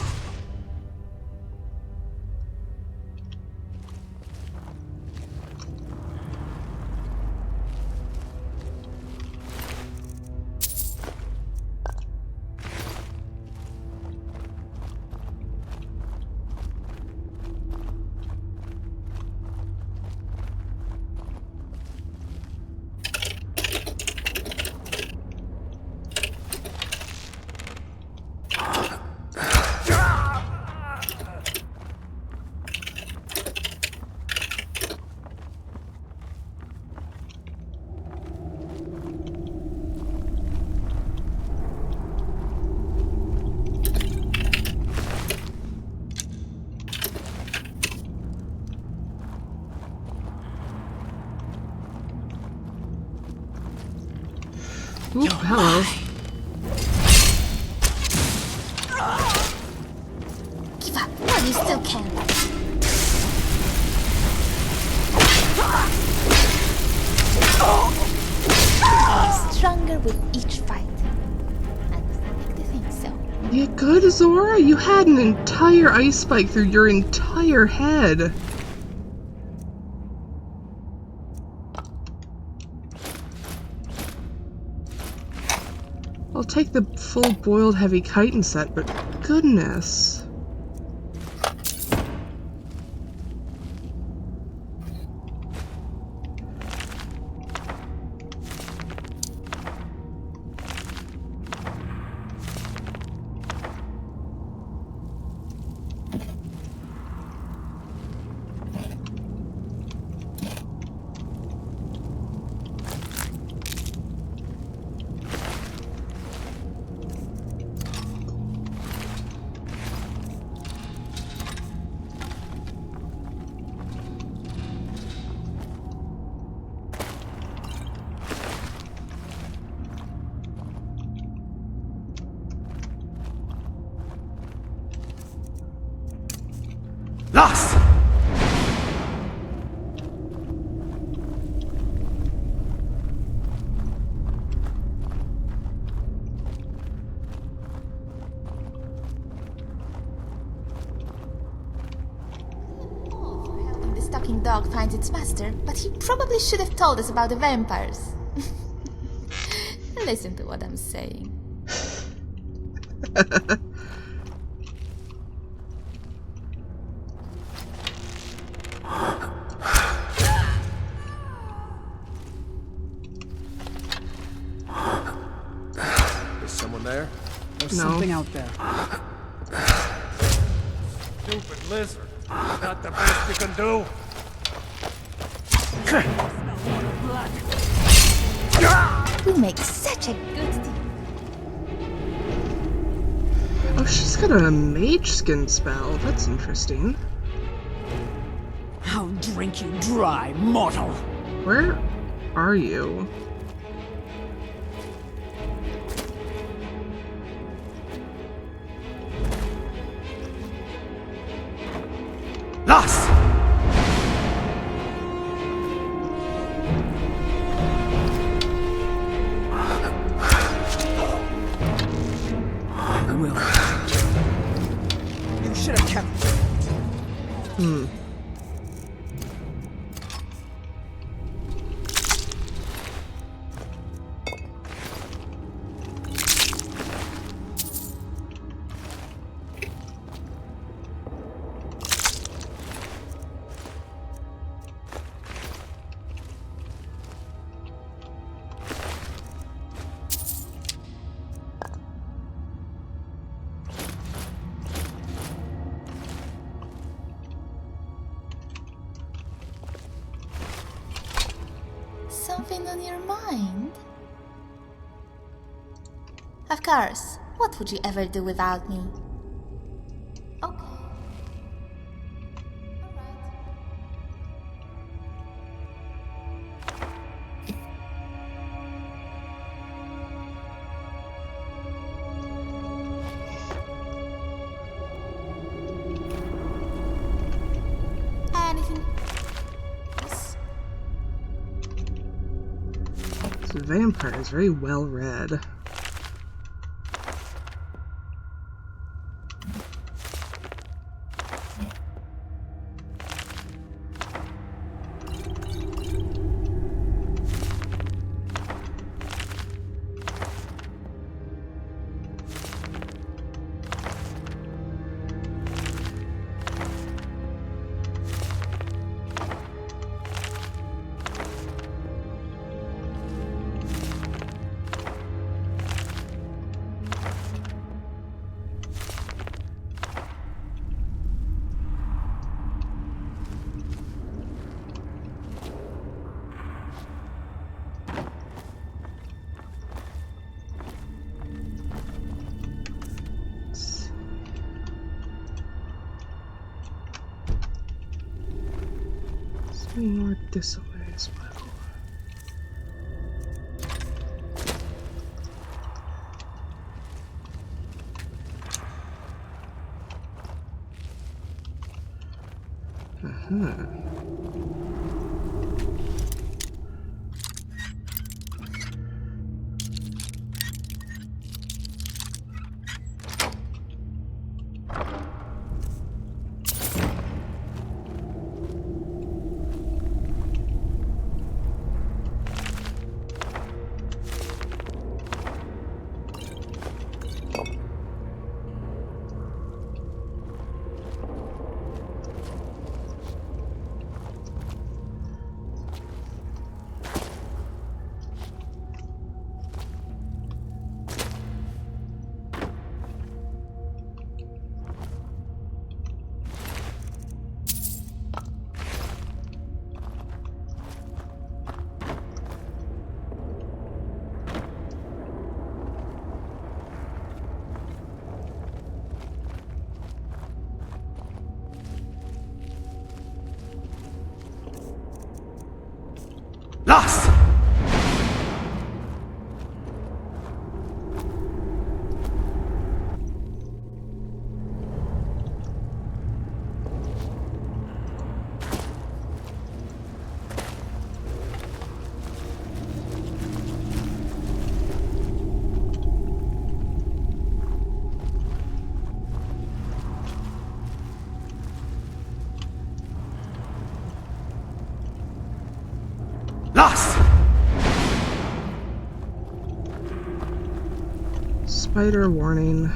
Oop, hello. Give up while you still can. You're stronger with each fight. I like to think so. You good, Zora? You had an entire ice spike through your entire head. I'll take the full boiled heavy chitin set, but goodness. Lost! Helping the stalking dog finds its master, but he probably should have told us about the vampires. Listen to what I'm saying. Is someone there? There's something out there. Stupid lizard. Not the best you can do. We make such a good team. Oh, she's got a mage skin spell. That's interesting. I'll drink you dry, mortal. Where are you? Lost! Will. You should have kept. Something on your mind? Of course. What would you ever do without me? Okay. Anything? Yes. The vampire is very well read. More this way as well. Lost! Lost! Spider warning.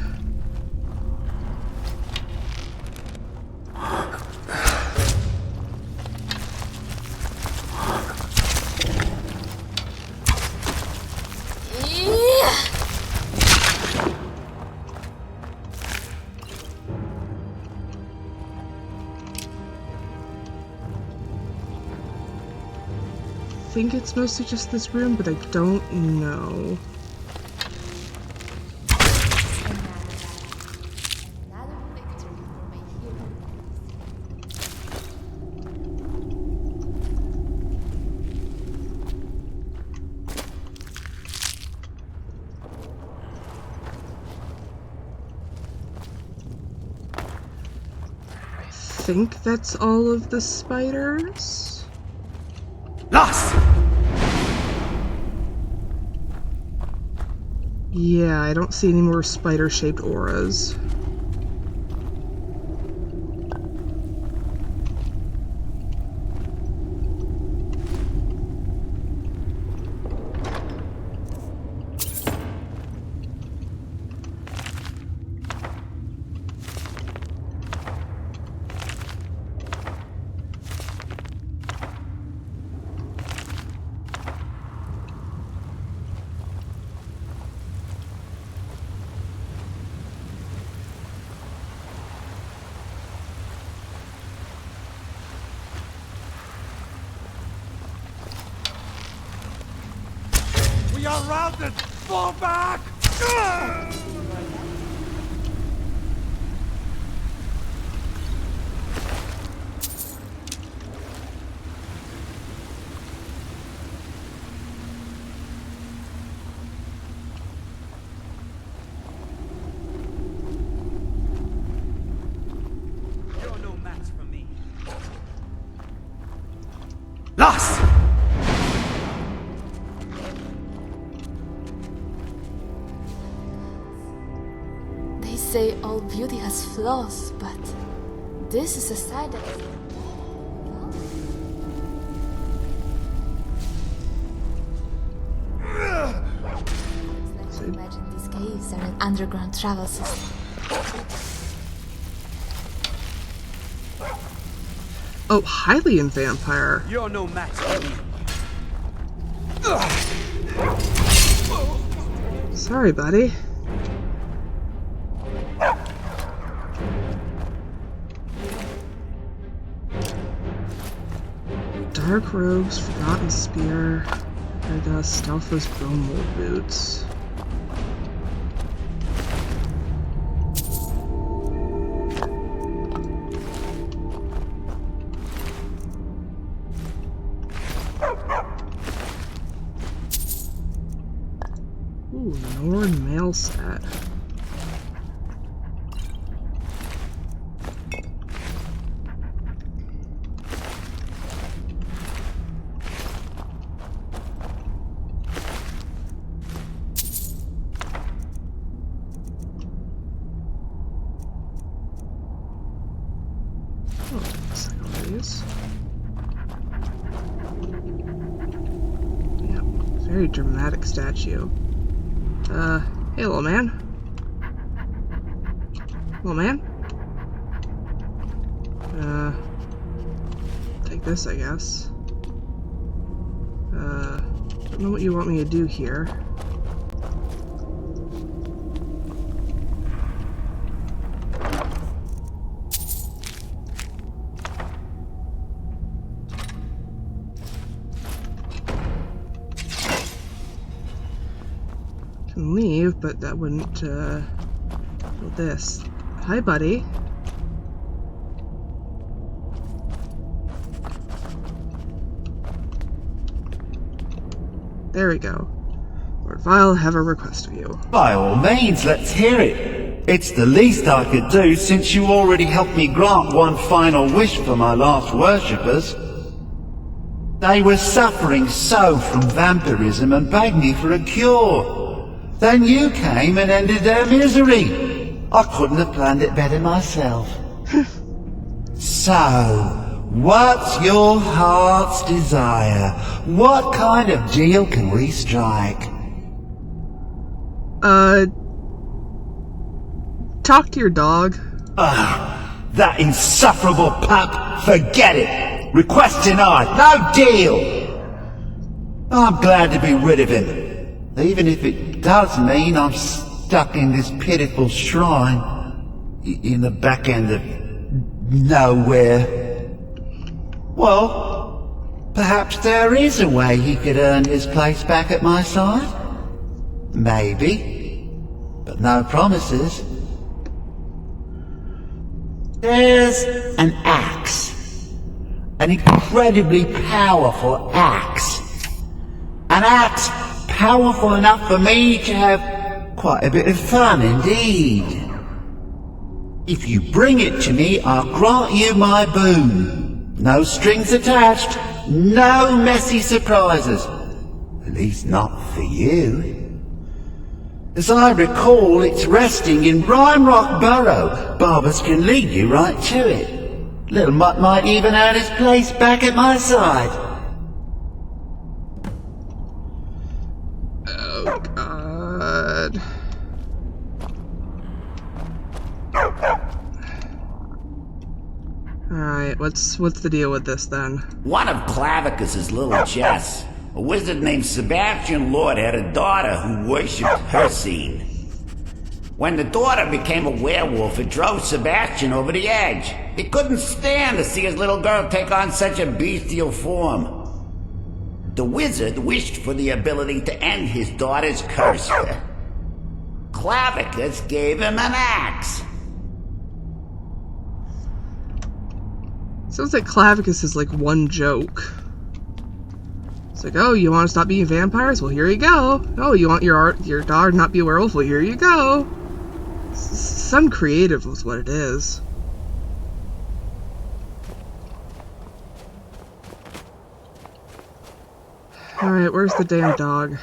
I think it's mostly just this room, but I don't know. I think that's all of the spiders. Lost! Yeah, I don't see any more spider-shaped auras. We are routed! Fall back! You're no match for me. Lost! They say all beauty has flaws, but this is a side that... Looks like you imagine these caves are an underground travel system. Oh, Hylian vampire. You're no match for me. Sorry, buddy. Dark robes, forgotten spear, Stardust, Stalfo's bone mold boots. Ooh, Norn mail set. Yeah, very dramatic statue. Hey, little man. Little man? Take this, I guess. Don't know what you want me to do here. Can leave, but that wouldn't, well, this. Hi, buddy. There we go. Lord Vile, have a request of you. By all means, let's hear it. It's the least I could do, since you already helped me grant one final wish for my last worshippers. They were suffering so from vampirism and begged me for a cure. Then you came and ended their misery. I couldn't have planned it better myself. So, what's your heart's desire? What kind of deal can we strike? Talk to your dog. That insufferable pup. Forget it. Request denied. No deal. I'm glad to be rid of him, even if it does mean I'm stuck in this pitiful shrine in the back end of nowhere. Well, perhaps there is a way he could earn his place back at my side. Maybe, but no promises. There's an axe. An incredibly powerful axe. An axe powerful enough for me to have quite a bit of fun indeed. If you bring it to me, I'll grant you my boon. No strings attached, no messy surprises. At least not for you. As I recall, it's resting in Rhymerock Burrow. Barbers can lead you right to it. Little Mutt might even earn his place back at my side. Oh, God. Alright, what's the deal with this, then? One of Clavicus's little Jess, a wizard named Sebastian Lord, had a daughter who worshipped Hercene. When the daughter became a werewolf, it drove Sebastian over the edge. He couldn't stand to see his little girl take on such a bestial form. The wizard wished for the ability to end his daughter's curse. Clavicus gave him an axe. Sounds like Clavicus is like one joke. It's like, oh, you want to stop being vampires? Well, here you go. Oh, you want your daughter to not be a werewolf? Well, here you go. Some creative was what it is. Alright, where's the damn dog?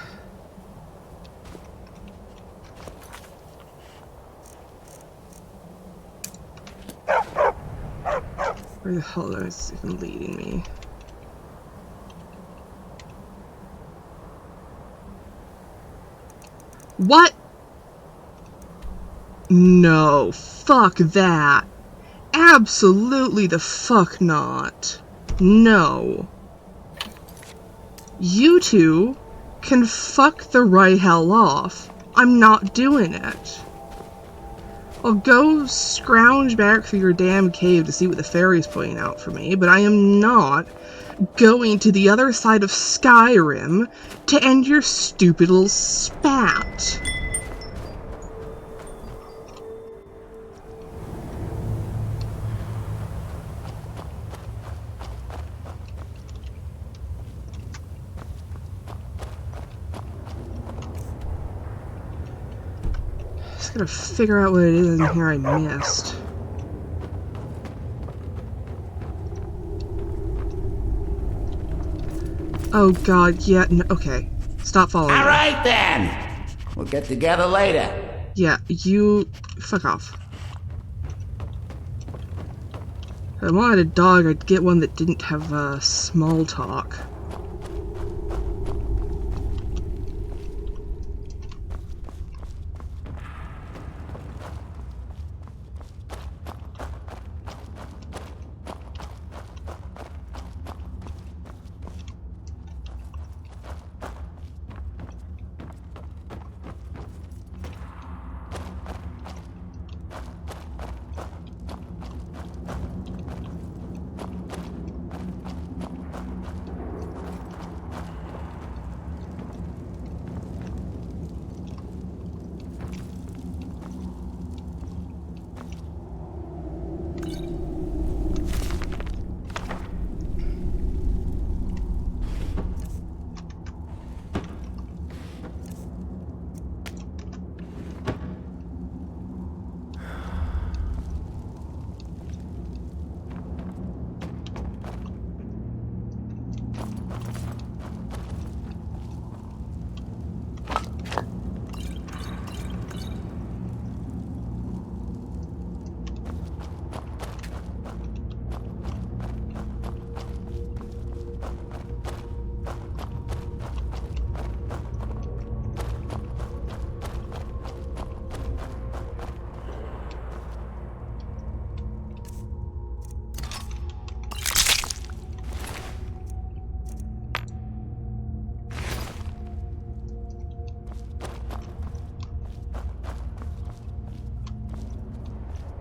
Where the hell is it even leading me? What? No, fuck that. Absolutely the fuck not. No. You two can fuck the right hell off. I'm not doing it. I'll go scrounge back through your damn cave to see what the fairy's pointing out for me, but I am not going to the other side of Skyrim to end your stupid little spat. Just gotta figure out what it is in here I missed. Oh god, yeah, no, okay. Stop following me. Alright then! We'll get together later. Yeah, you... fuck off. If I wanted a dog, I'd get one that didn't have small talk.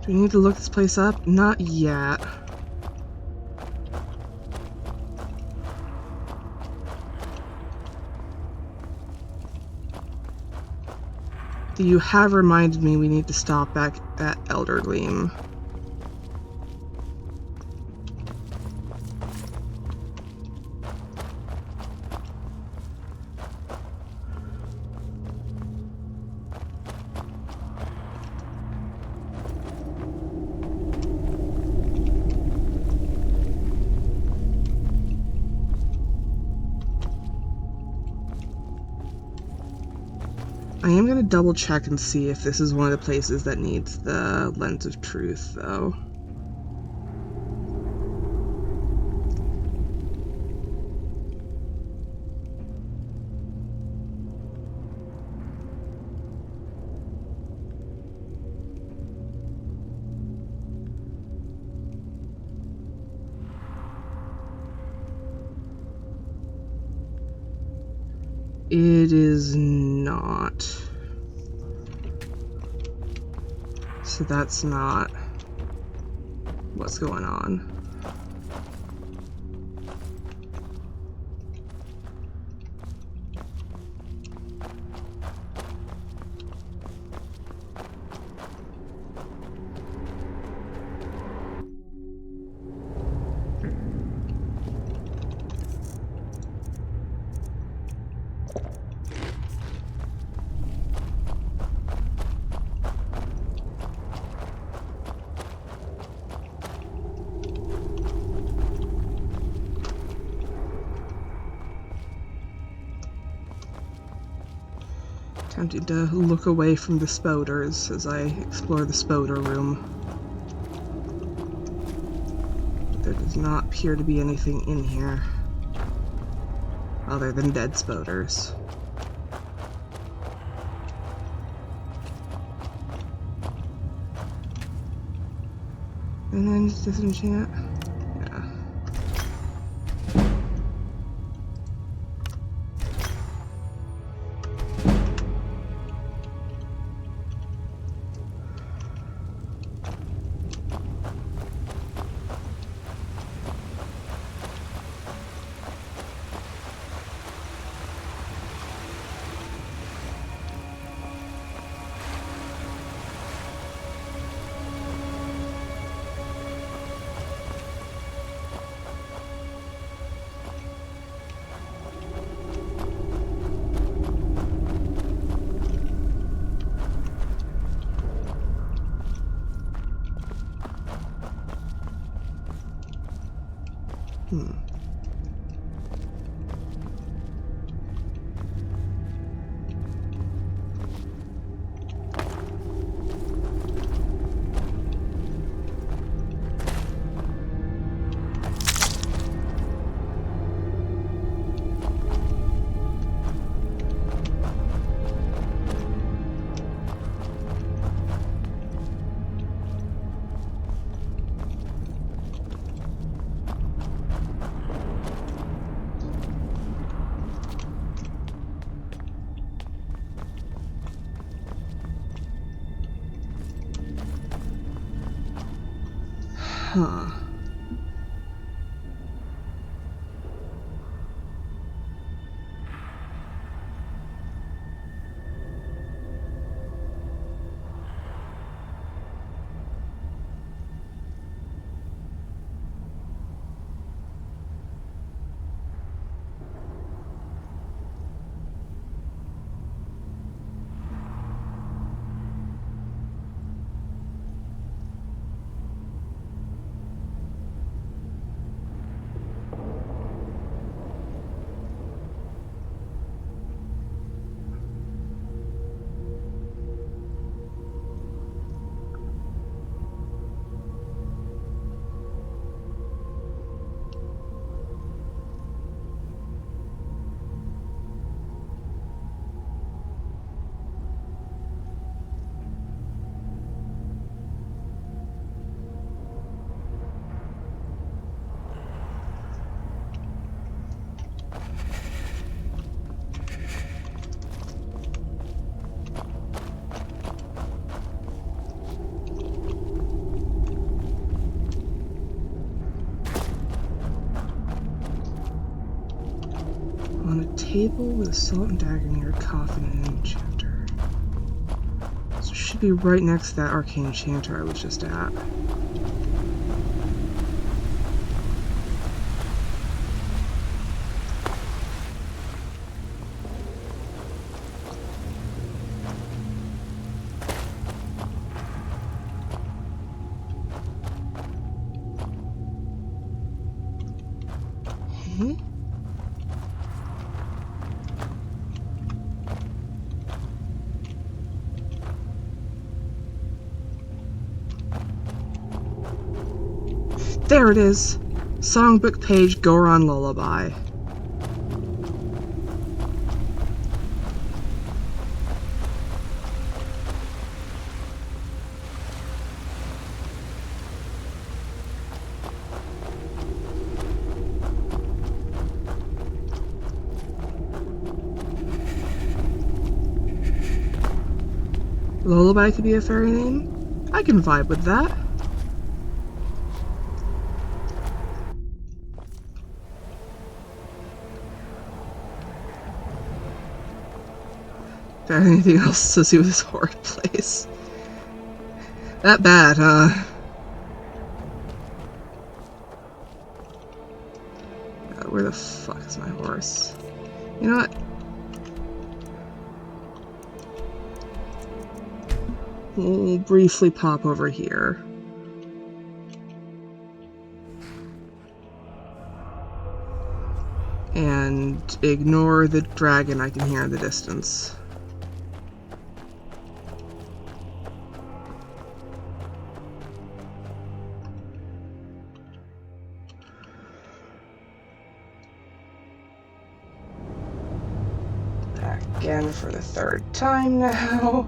Do we need to look this place up? Not yet. You have reminded me we need to stop back at Eldergleam. I am going to double check and see if this is one of the places that needs the Lens of Truth, though. It is not. So that's not what's going on. Tempted to look away from the spoders as I explore the spoder room. There does not appear to be anything in here other than dead spoders. And then just disenchant. Yeah. Huh. On a table with a salt and dagger near a coffin and an enchanter. So it should be right next to that arcane enchanter I was just at. There it is! Songbook page Goron Lullaby. Lullaby could be a fairy name? I can vibe with that. Got anything else associated with this horrid place? That bad, huh? God, where the fuck is my horse? You know what? We'll briefly pop over here. And ignore the dragon I can hear in the distance. Back again for the third time now.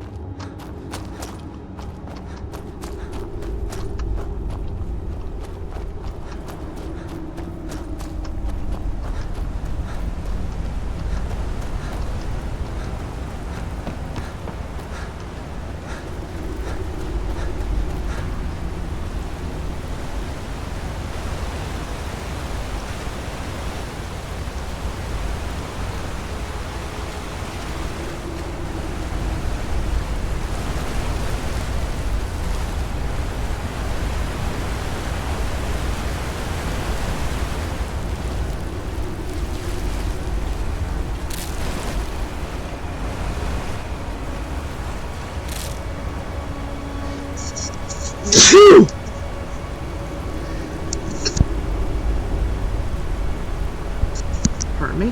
Pardon me?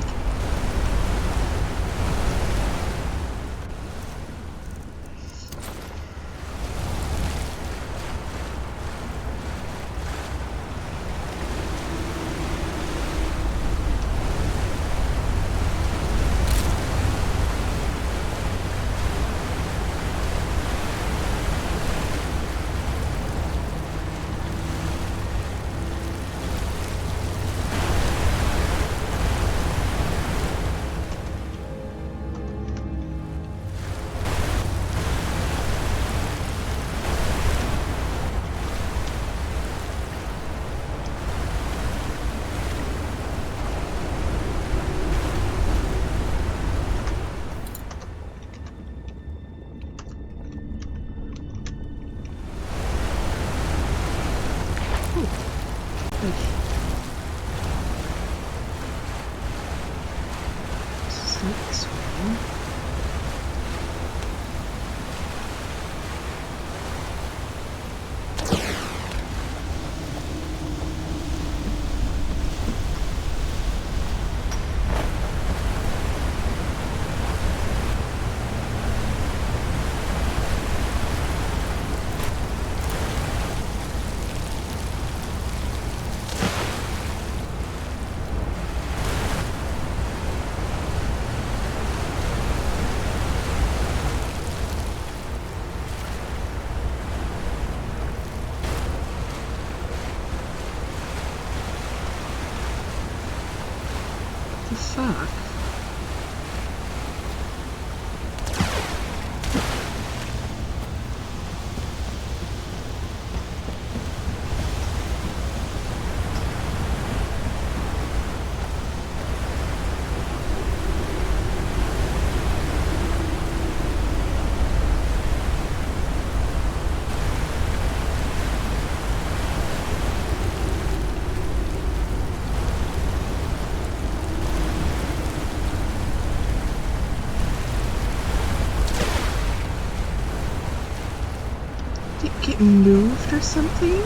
fuck? Did it get moved or something?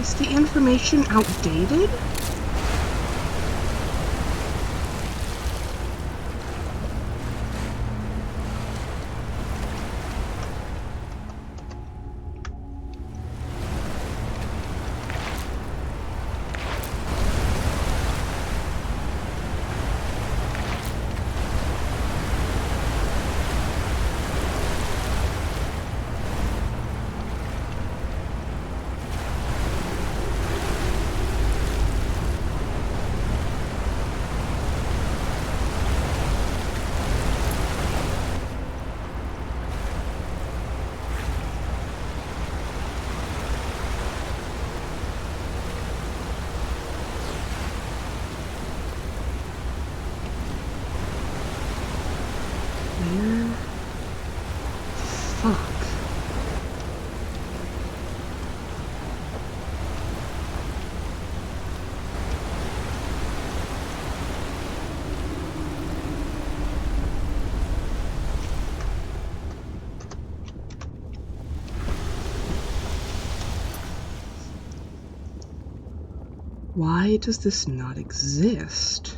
Is the information outdated? Where? Fuck. Why does this not exist?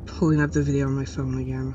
Pulling up the video on my phone again.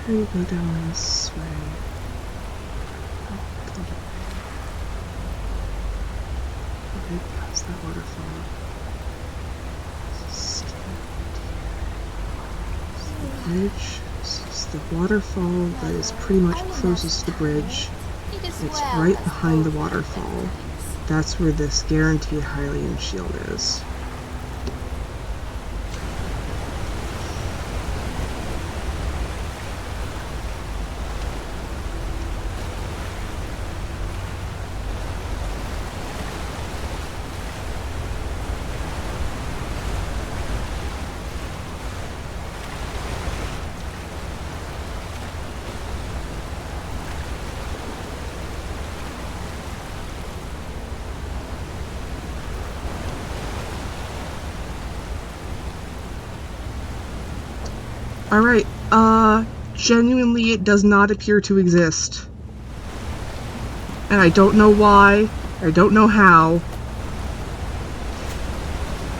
Try to go down this way. Okay, past that waterfall. Bridge. This is the waterfall that is pretty much closest to the bridge. It's right behind the waterfall. That's where this guaranteed Hylian shield is. Alright, genuinely it does not appear to exist. And I don't know why, I don't know how.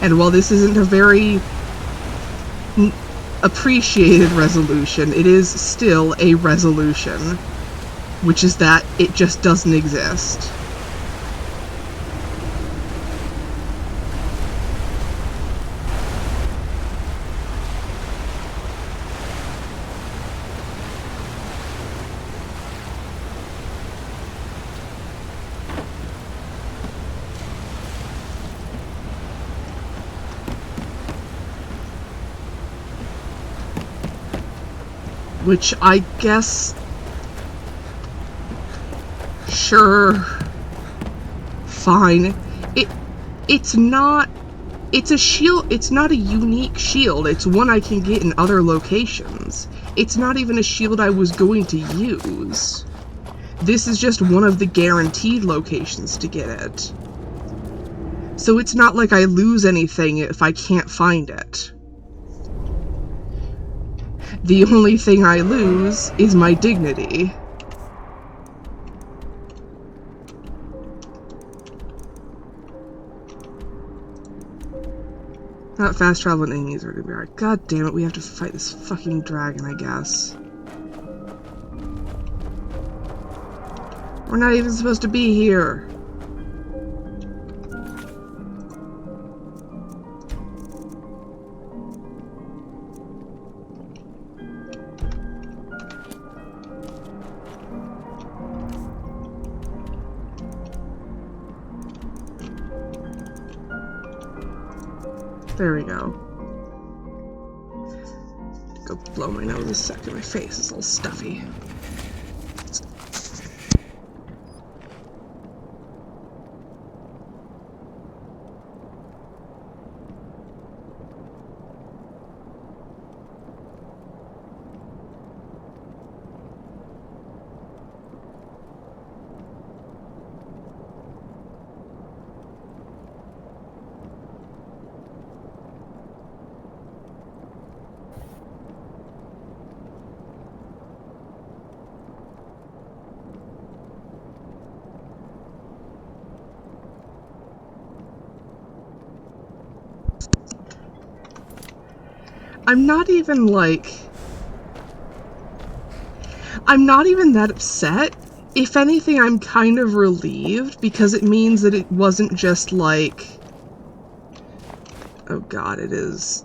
And while this isn't a very appreciated resolution. It is still a resolution, which is that it just doesn't exist. Which I guess, sure, fine. It's not, it's a shield, it's not a unique shield, it's one I can get in other locations. It's not even a shield I was going to use. This is just one of the guaranteed locations to get it. So it's not like I lose anything if I can't find it. The only thing I lose is my dignity. Not fast travel and enemies are gonna be alright. God damn it, we have to fight this fucking dragon, I guess. We're not even supposed to be here. There we go. Go blow my nose a second. My face is all stuffy. I'm not even that upset. If anything, I'm kind of relieved because it means that it wasn't just like, oh god, it is.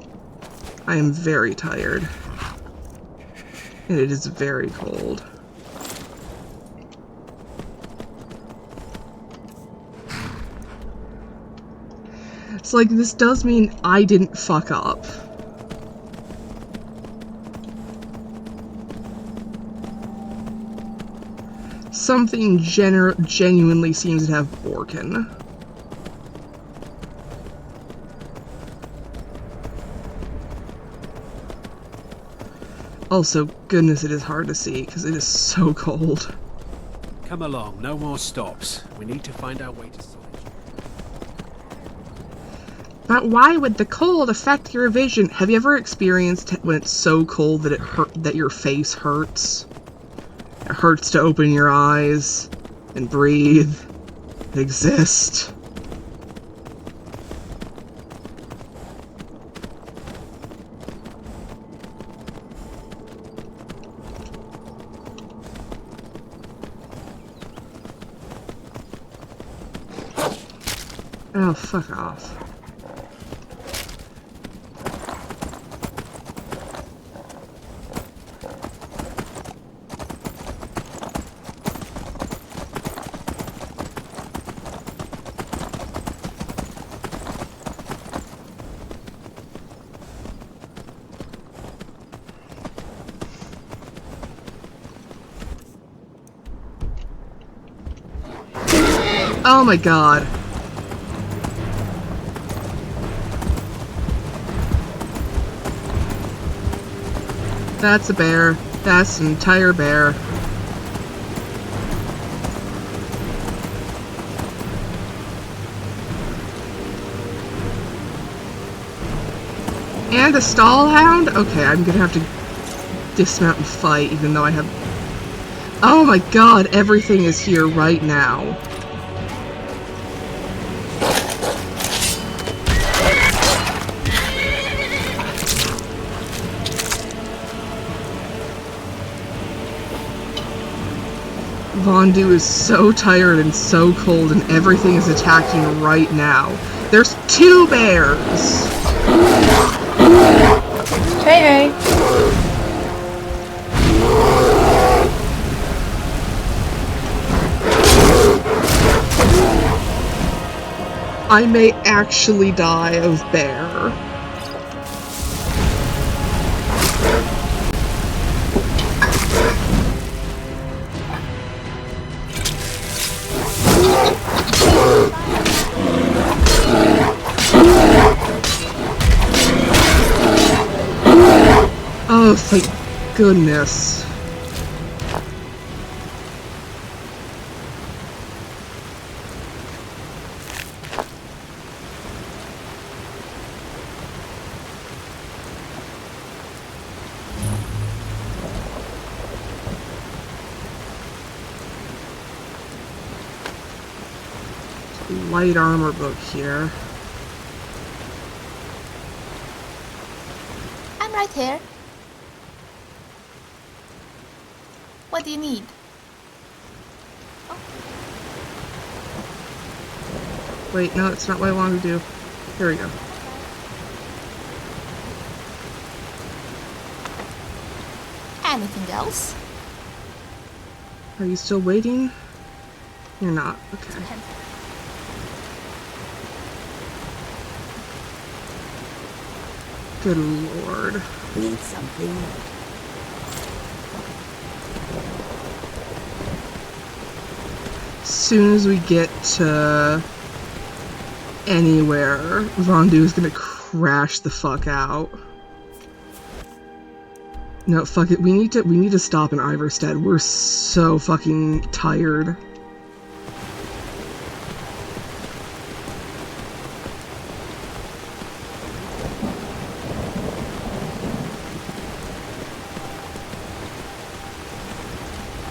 I am very tired. And it is very cold. It's like, this does mean I didn't fuck up. Something genuinely seems to have broken. Also, goodness, it is hard to see because it is so cold. Come along, no more stops. We need to find our way to solitude. But why would the cold affect your vision? Have you ever experienced when it's so cold that that your face hurts? It hurts to open your eyes and breathe, exist. Oh, fuck off. Oh my god. That's a bear. That's an entire bear. And a stall hound? Okay, I'm gonna have to dismount and fight, even though I have... Oh my god, everything is here right now. Vondu is so tired and so cold, and everything is attacking right now. There's 2 bears! Hey! I may actually die of bear. Oh, thank goodness. Light armor book here. I'm right here. What do you need? Wait, no, that's not what I wanted to do. Here we go. Anything else? Are you still waiting? You're not. Okay. Good lord. Need something? As soon as we get to anywhere, Vondu is gonna crash the fuck out. No, fuck it. We need to stop in Iverstead. We're so fucking tired.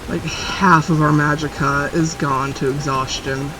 Like, half of our magicka is gone to exhaustion.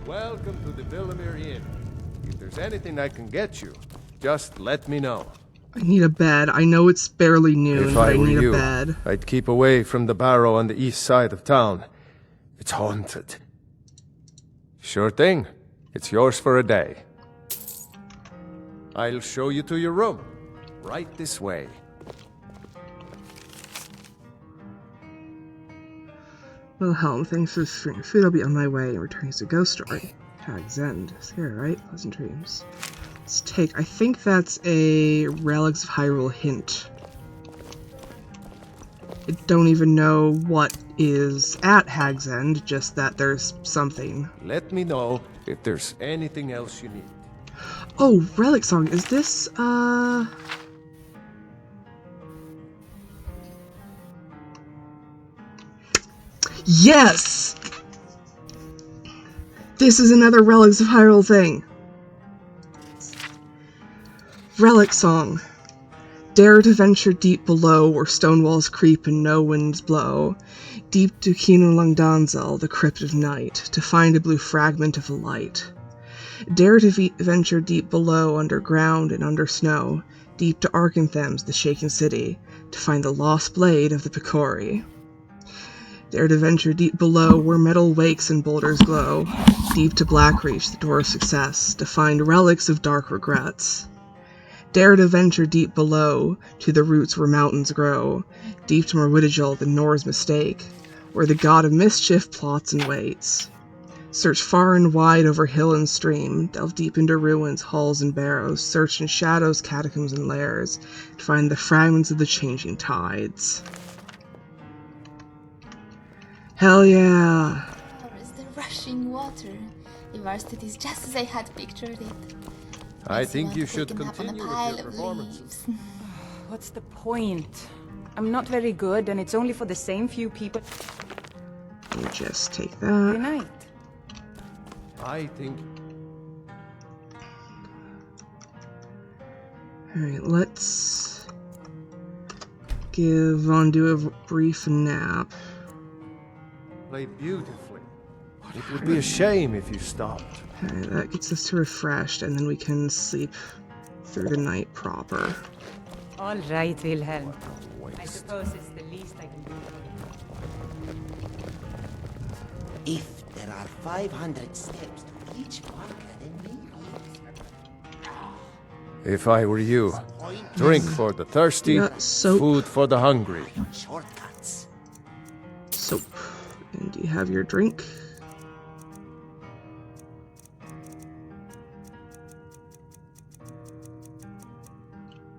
Welcome to the Villamere Inn. If there's anything I can get you, just let me know. I need a bed. I know it's barely noon, but I need a bed. I'd keep away from the barrow on the east side of town. It's haunted. Sure thing. It's yours for a day. I'll show you to your room. Right this way. Wilhelm, thanks for the food. I'll be on my way and returning to Ghost Story. Tag's End. It's here, right? Pleasant dreams. Let's take... I think that's a Relics of Hyrule hint. I don't even know what is at Hag's End, just that there's something. Let me know if there's anything else you need. Oh, Relic Song. Is this, Yes! This is another Relics of Hyrule thing. Relic Song. Dare to venture deep below, where stone walls creep and no winds blow. Deep to Kinu Langdanzel, the crypt of night, to find a blue fragment of a light. Dare to venture deep below, underground and under snow, deep to Arkanthem's, the shaken city, to find the lost blade of the Picori. Dare to venture deep below, where metal wakes and boulders glow, deep to Blackreach, the door of success, to find relics of dark regrets. Dare to venture deep below, to the roots where mountains grow, deep to Morwidijal, the Nor's mistake, where the god of mischief plots and waits. Search far and wide over hill and stream, delve deep into ruins, halls and barrows, search in shadows, catacombs and lairs, to find the fragments of the changing tides. Hell yeah! Or is the rushing water? Ivarstead is just as I had pictured it. I think you should taken up on a continue pile with your of performances. leaves. What's the point? I'm not very good, and it's only for the same few people. You just take Good that. night. I think... Alright, let's give Vondu a brief nap. Played beautifully. It would be a shame if you stopped. Alright, that gets us to refreshed, and then we can sleep through the night proper. All right, Wilhelm. I suppose it's the least I can do. If there are 500 steps to each bunker, then maybe... If I were you, drink for the thirsty, soap. food for the hungry. Shortcuts. Soap. And do you have your drink?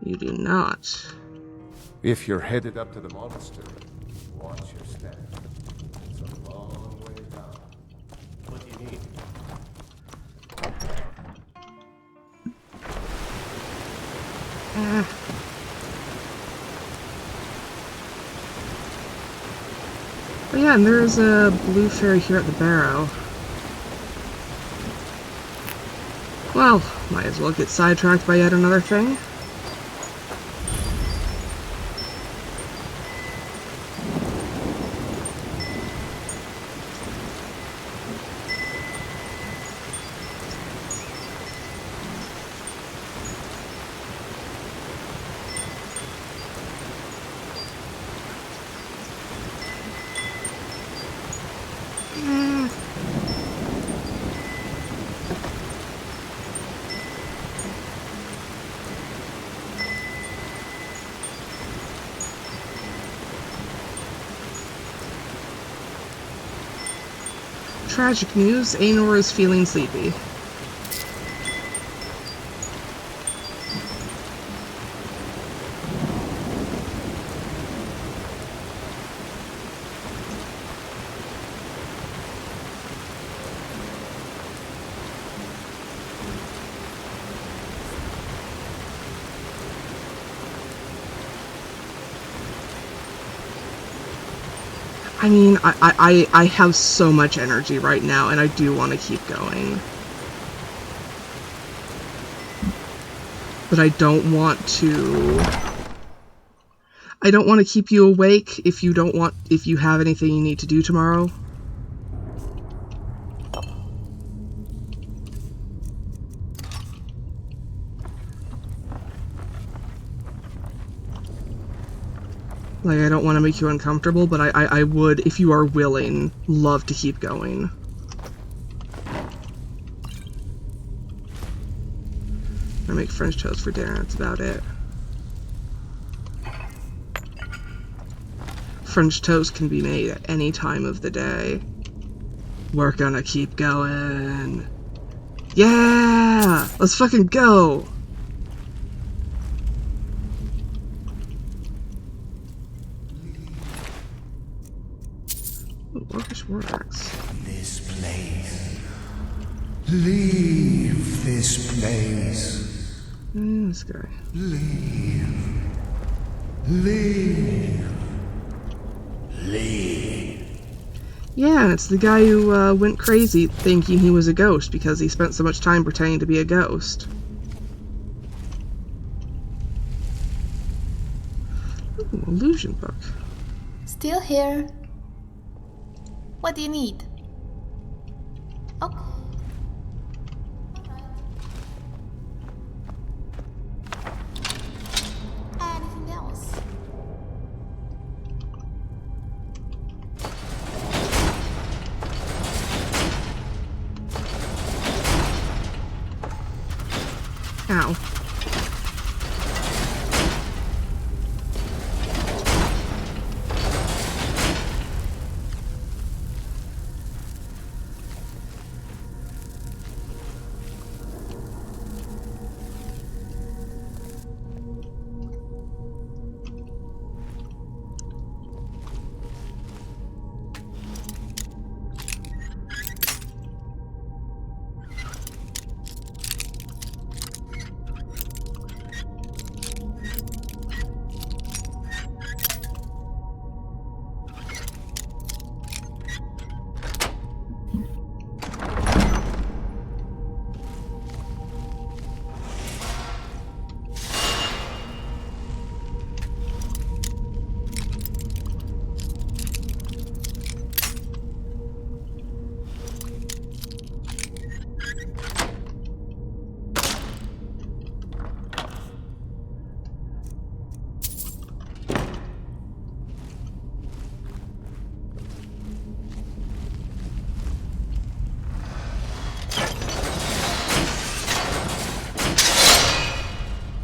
You do not. If you're headed up to the monastery, watch your step. It's a long way down. What do you need? Oh yeah, and there's a blue fairy here at the barrow. Well, might as well get sidetracked by yet another thing. Tragic news, Aenor is feeling sleepy. I mean, I have so much energy right now, and I do want to keep going. But I don't want to... I don't want to keep you awake if you have anything you need to do tomorrow. Like, I don't want to make you uncomfortable, but I would, if you are willing, love to keep going. I make French toast for dinner, that's about it. French toast can be made at any time of the day. We're gonna keep going. Yeah! Let's fucking go! Orcish war axe. This place. Leave this place. This guy. Leave. Leave. Leave. Yeah, it's the guy who went crazy thinking he was a ghost because he spent so much time pretending to be a ghost. Ooh, illusion book. Still here. What do you need? Oh. Anything else? Ow.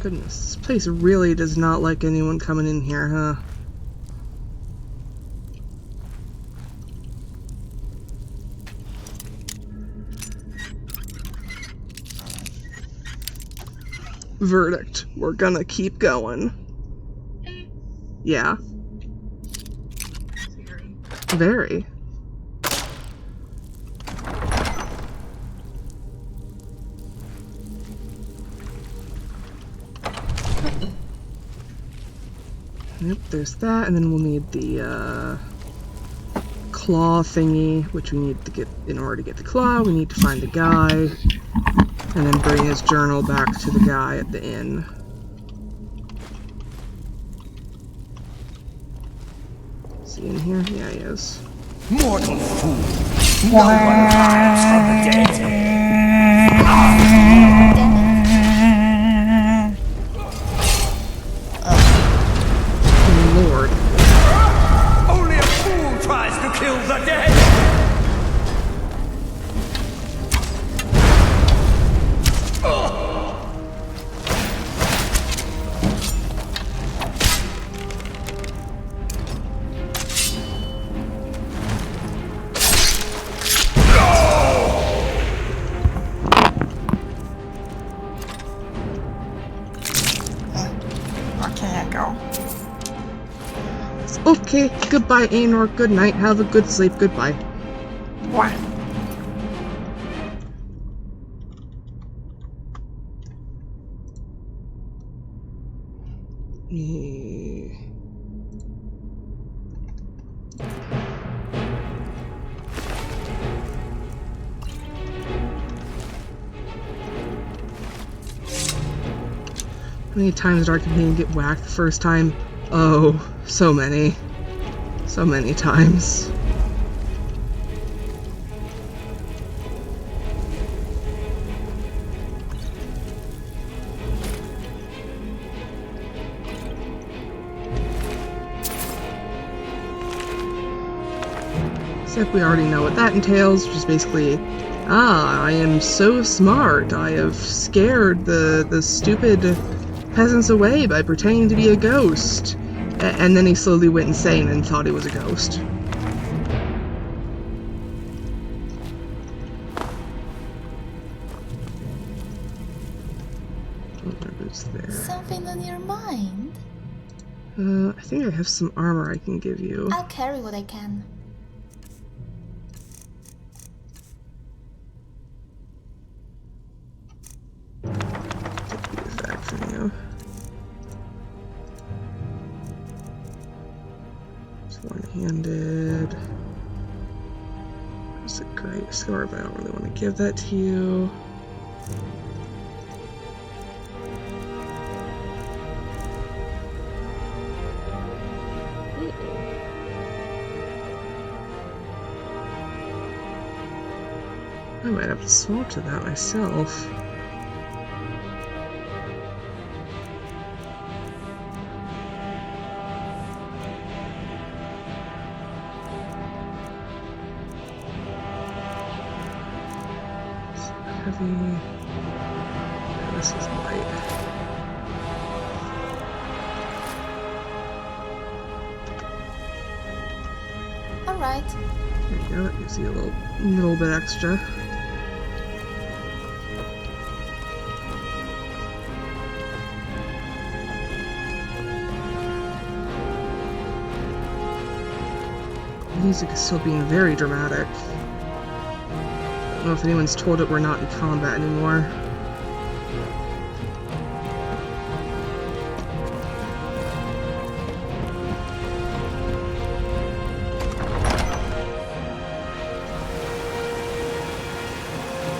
Goodness, this place really does not like anyone coming in here, huh? Verdict. We're gonna keep going. Yeah. Very. Yep, there's that, and then we'll need the claw thingy, which we need to get, in order to get the claw, we need to find the guy, and then bring his journal back to the guy at the inn. Is he in here? Yeah, he is. Mortal fool! No one rises from the dead! Lord. Only a fool tries to kill the dead! Okay, goodbye, Aenor. Good night. Have a good sleep. Goodbye. What? How many times did our companion get whacked the first time? Oh, so many. So many times. Except we already know what that entails, which is basically, I am so smart, I have scared the stupid peasants away by pretending to be a ghost. And then he slowly went insane and thought he was a ghost. There. Something on your mind? I think I have some armor I can give you. I'll carry what I can. Take these back from you. One-handed. That's a great sword, but I don't really want to give that to you. I might have to swap to that myself. Heavy. This is light. Alright. There you go, that gives you a little bit extra. Music is still being very dramatic. I don't know if anyone's told it we're not in combat anymore.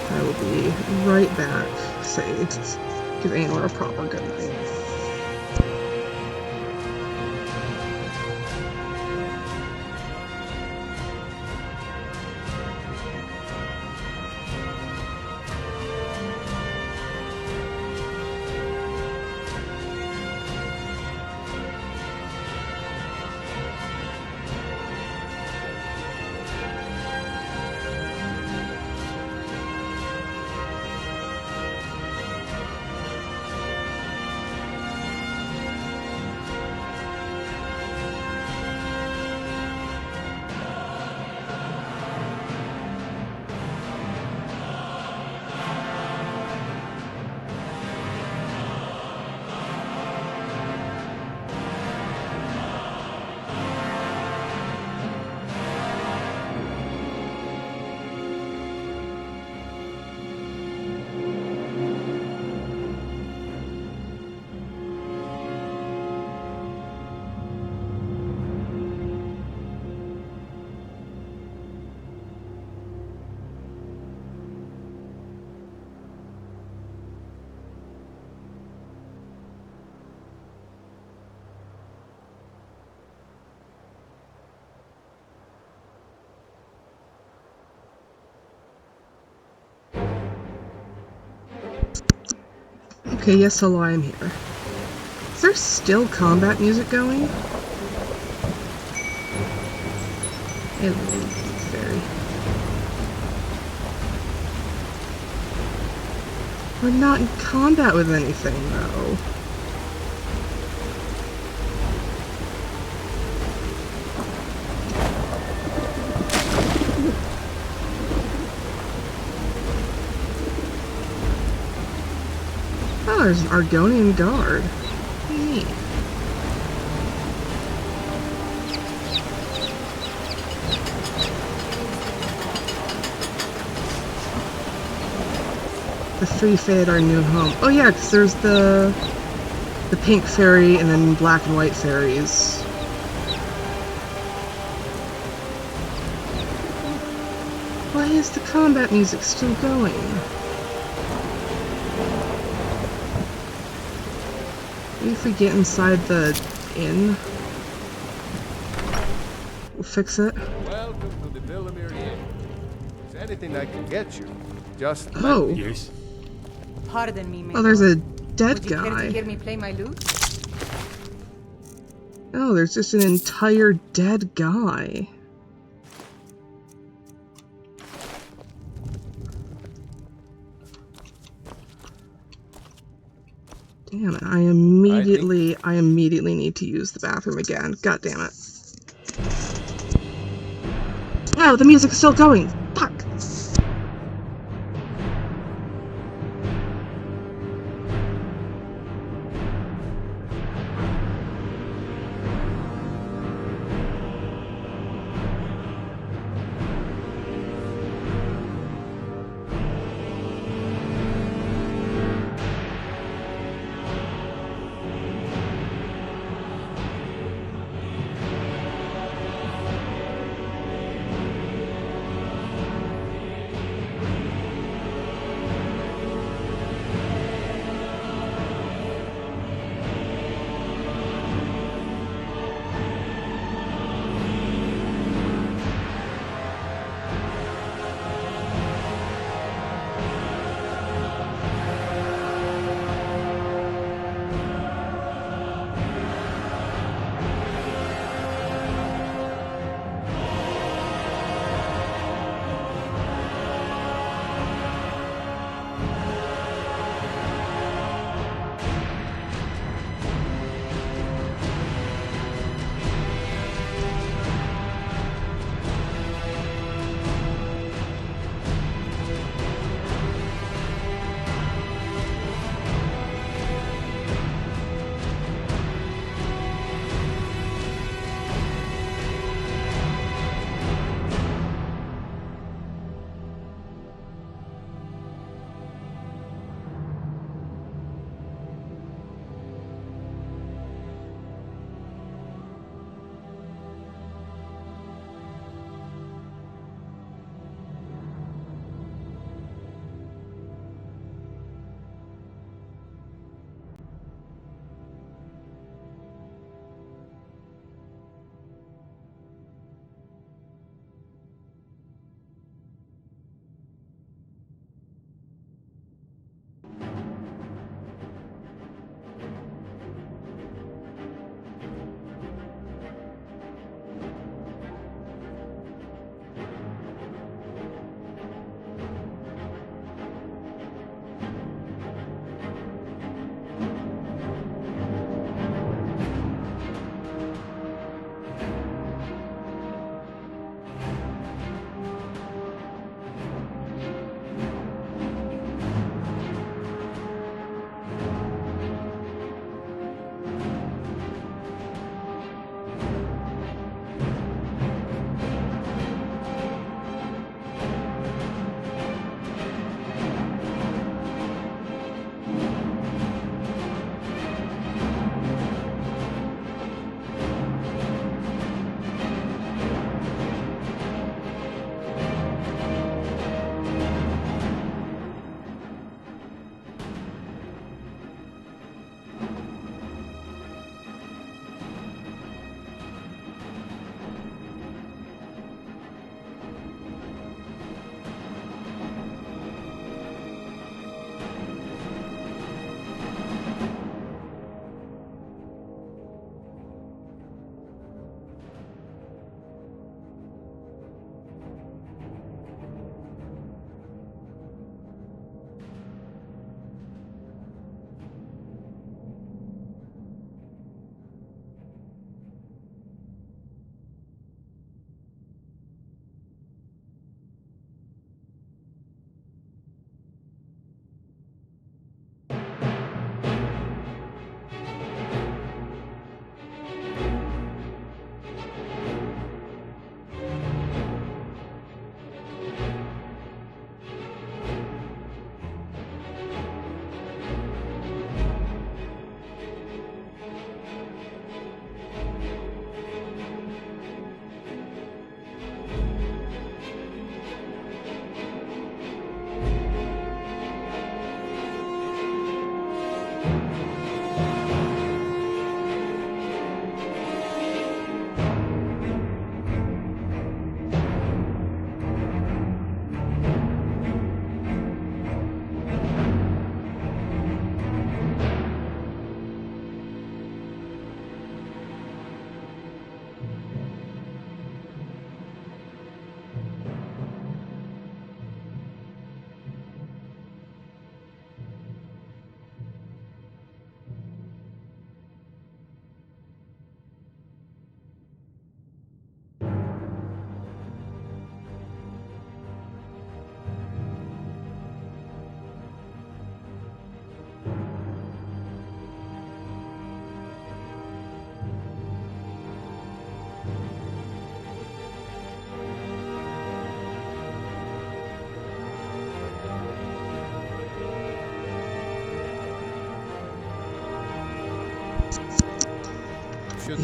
I will be right back. Saved. Give Aenor a proper good night. Okay, yes, hello, I'm here. Is there still combat music going? Very. We're not in combat with anything, though. Oh, there's an Argonian guard. Neat. The three fade our new home. Oh yeah, because there's the pink fairy and then black and white fairies. Why is the combat music still going? Maybe if we get inside the inn, we'll fix it. Welcome to the Villamere Inn. Is anything I can get you? Just Oh. yes. Pardon me, Oh, there's a dead Would you care guy. to hear me play my lute? Oh, there's just an entire dead guy. Damn it, I immediately need to use the bathroom again. God damn it. Oh, the music's still going! Fuck!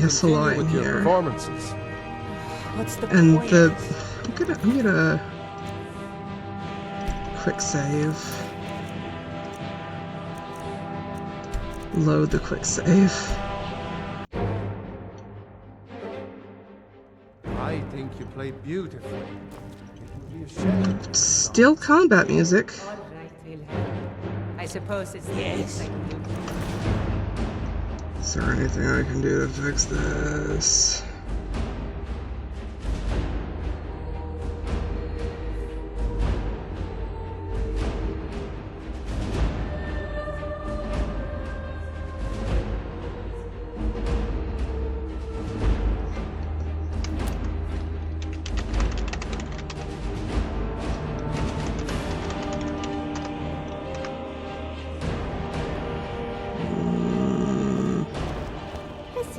Yes, hello, continue I'm with your here. performances. What's the And point? I'm gonna quick save. Load the quick save. I think you play beautifully. It would be a shame. Still combat music. I suppose it's Yes. Is there anything I can do to fix this?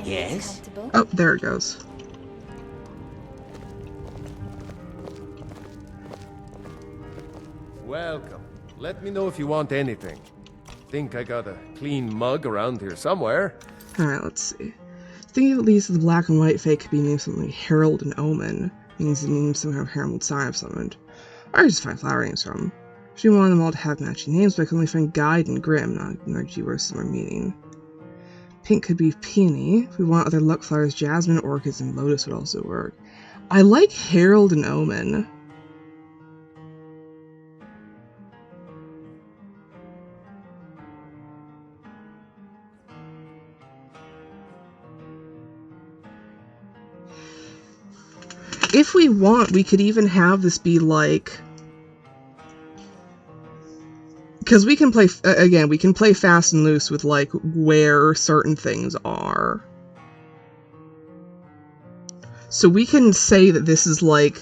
Yes? Oh, there it goes. Welcome. Let me know if you want anything. Think I got a clean mug around here somewhere. Alright, let's see. Thinking at least the black and white fake could be named something like Herald and Omen. Means the name somehow Herald sign of summoned. Or just find flower names from them. She wanted them all to have matching names, but I could only find Guide and Grim, not energy with similar meaning. Pink could be peony. If we want other luck flowers, jasmine, orchids, and lotus would also work. I like Herald and Omen. If we want, we could even have this be like... Because we can play, again, we can play fast and loose with, like, where certain things are. So we can say that this is, like,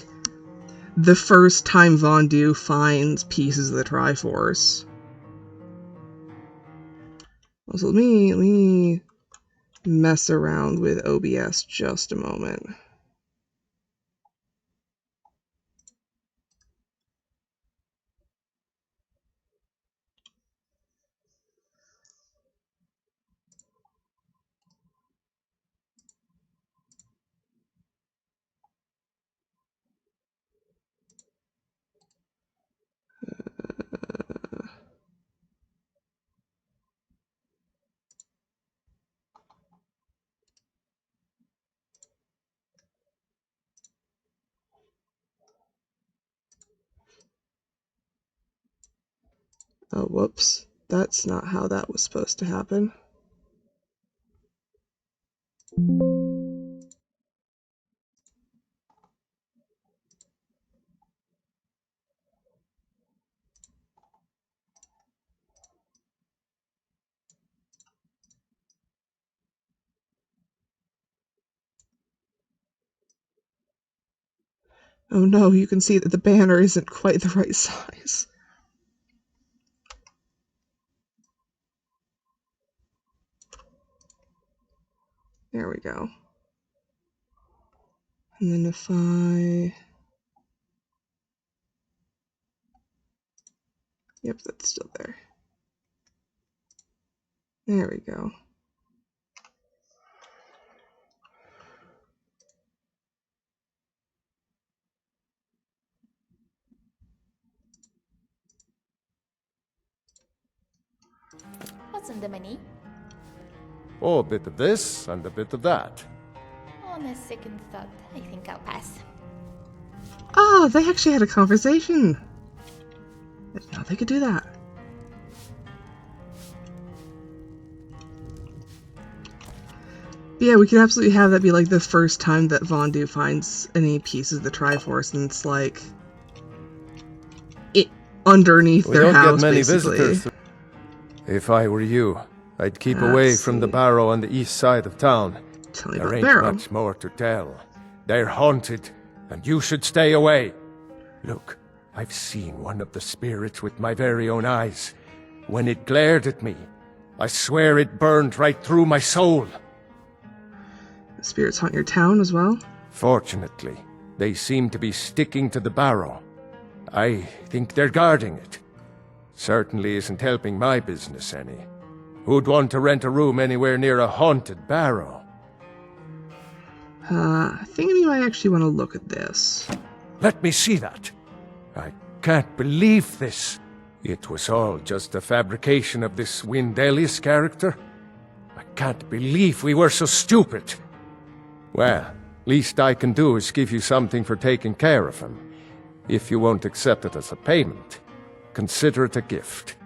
the first time Vondu finds pieces of the Triforce. Also, let me mess around with OBS just a moment. Oh, whoops. That's not how that was supposed to happen. Oh no, you can see that the banner isn't quite the right size. There we go. And then if I... Yep, that's still there. There we go. What's on the menu? Oh, a bit of this and a bit of that. On a second thought, I think I'll pass. Oh, they actually had a conversation. I didn't know they could do that. Yeah, we could absolutely have that be like the first time that Vondu finds any pieces of the Triforce, and it's like it underneath their house, basically. Visitors. If I were you, I'd keep away from the barrow on the east side of town. Tell me There about ain't the barrow. much more to tell. They're haunted, and you should stay away. Look, I've seen one of the spirits with my very own eyes. When it glared at me, I swear it burned right through my soul. The spirits haunt your town as well? Fortunately, they seem to be sticking to the barrow. I think they're guarding it. Certainly isn't helping my business any. Who'd want to rent a room anywhere near a haunted barrow? I think we might actually want to look at this. Let me see that. I can't believe this. It was all just a fabrication of this Windelius character. I can't believe we were so stupid. Well, least I can do is give you something for taking care of him. If you won't accept it as a payment, consider it a gift.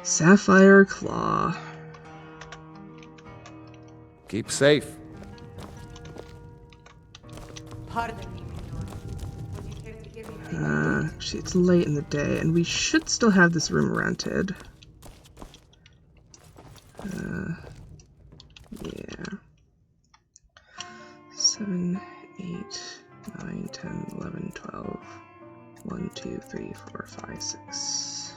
Sapphire Claw. Keep safe. Actually, it's late in the day, and we should still have this room rented. Yeah. 7, 8, 9, 10, 11, 12. 1, 2, 3, 4, 5, 6.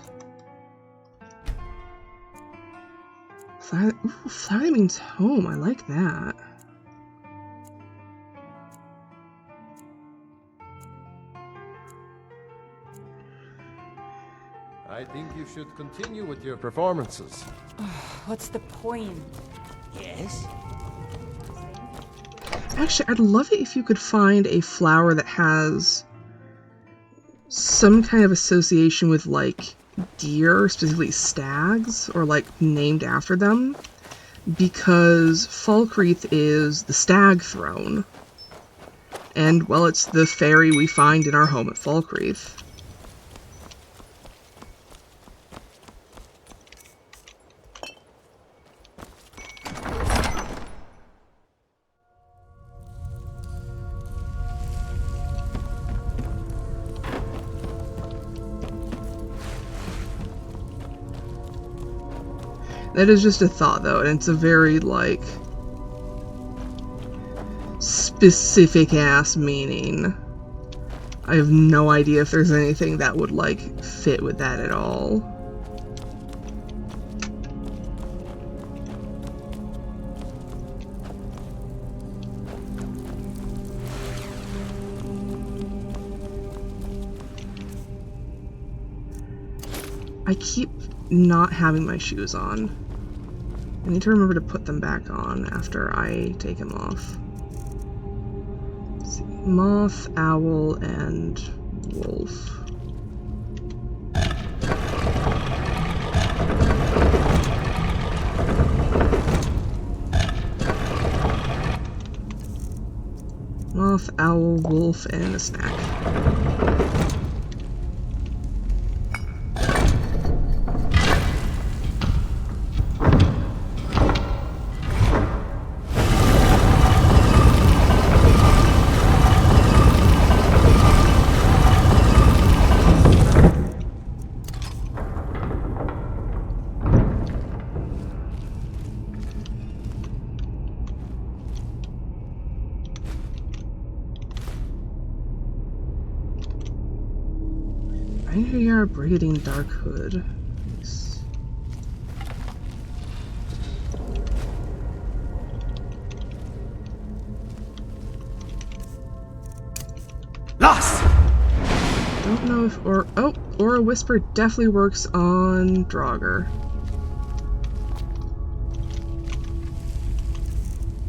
Flower means home. I like that. I think you should continue with your performances. What's the point? Yes? Actually, I'd love it if you could find a flower that has some kind of association with, like, deer, specifically stags, or, like, named after them, because Falkreath is the stag throne. And, well, it's the fairy we find in our home at Falkreath. That is just a thought, though, and it's a very, like, specific-ass meaning. I have no idea if there's anything that would, like, fit with that at all. I keep not having my shoes on. I need to remember to put them back on after I take them off. Let's see. Moth, owl, and wolf. Moth, owl, wolf, and a snack. Aenor-llelo Brigadine Dark Hood. Nice. Lost! Don't know if Aura Whisper definitely works on Draugr.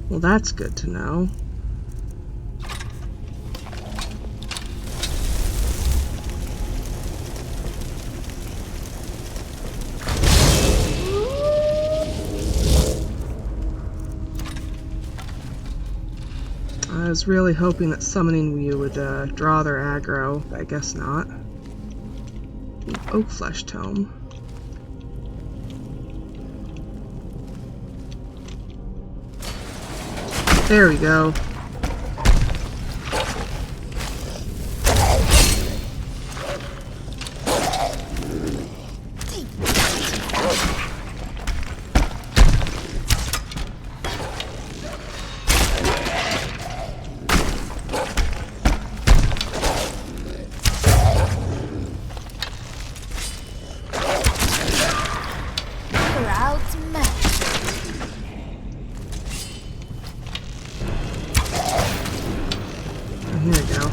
Well, that's good to know. I was really hoping that summoning you would draw their aggro, but I guess not. Oak Flesh Tome. There we go. Here we go.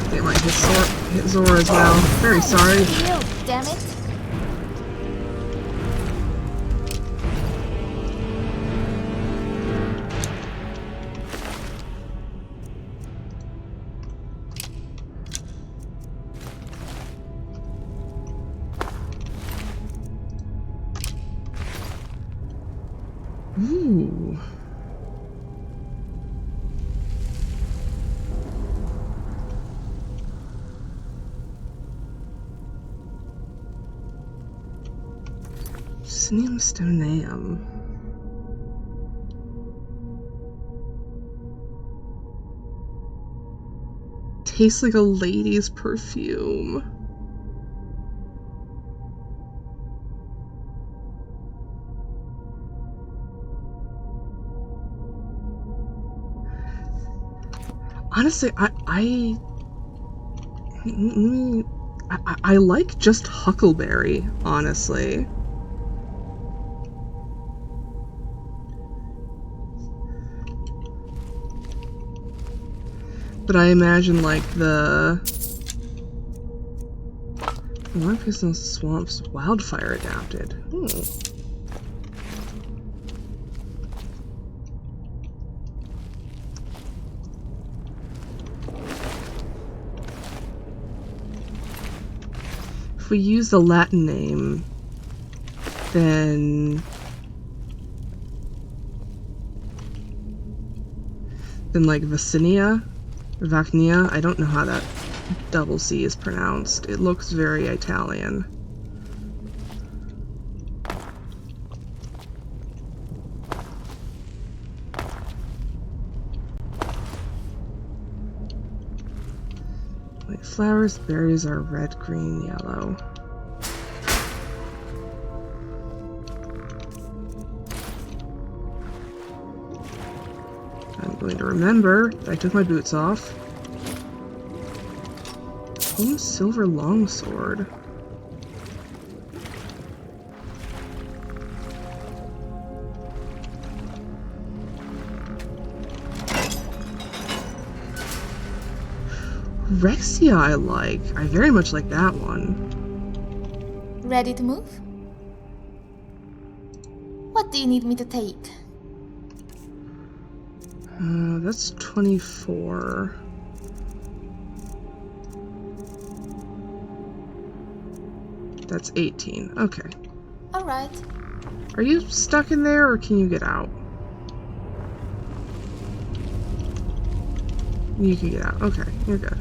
Damn, I hit sword. hit Zora as well. Very sorry. You, damn it. Ooh. Sneamstoneum. Tastes like a lady's perfume. Honestly, I like just huckleberry, honestly. But I imagine like the One Prison Swamps wildfire adapted. If we use the Latin name, then like Vaccinia, I don't know how that double C is pronounced. It looks very Italian. Wait, flowers, berries are red, green, yellow. I'm going to remember that I took my boots off. Silver longsword. Rexia I like. I very much like that one. Ready to move? What do you need me to take? That's 24. That's 18. Okay. Alright. Are you stuck in there or can you get out? You can get out. Okay, you're good.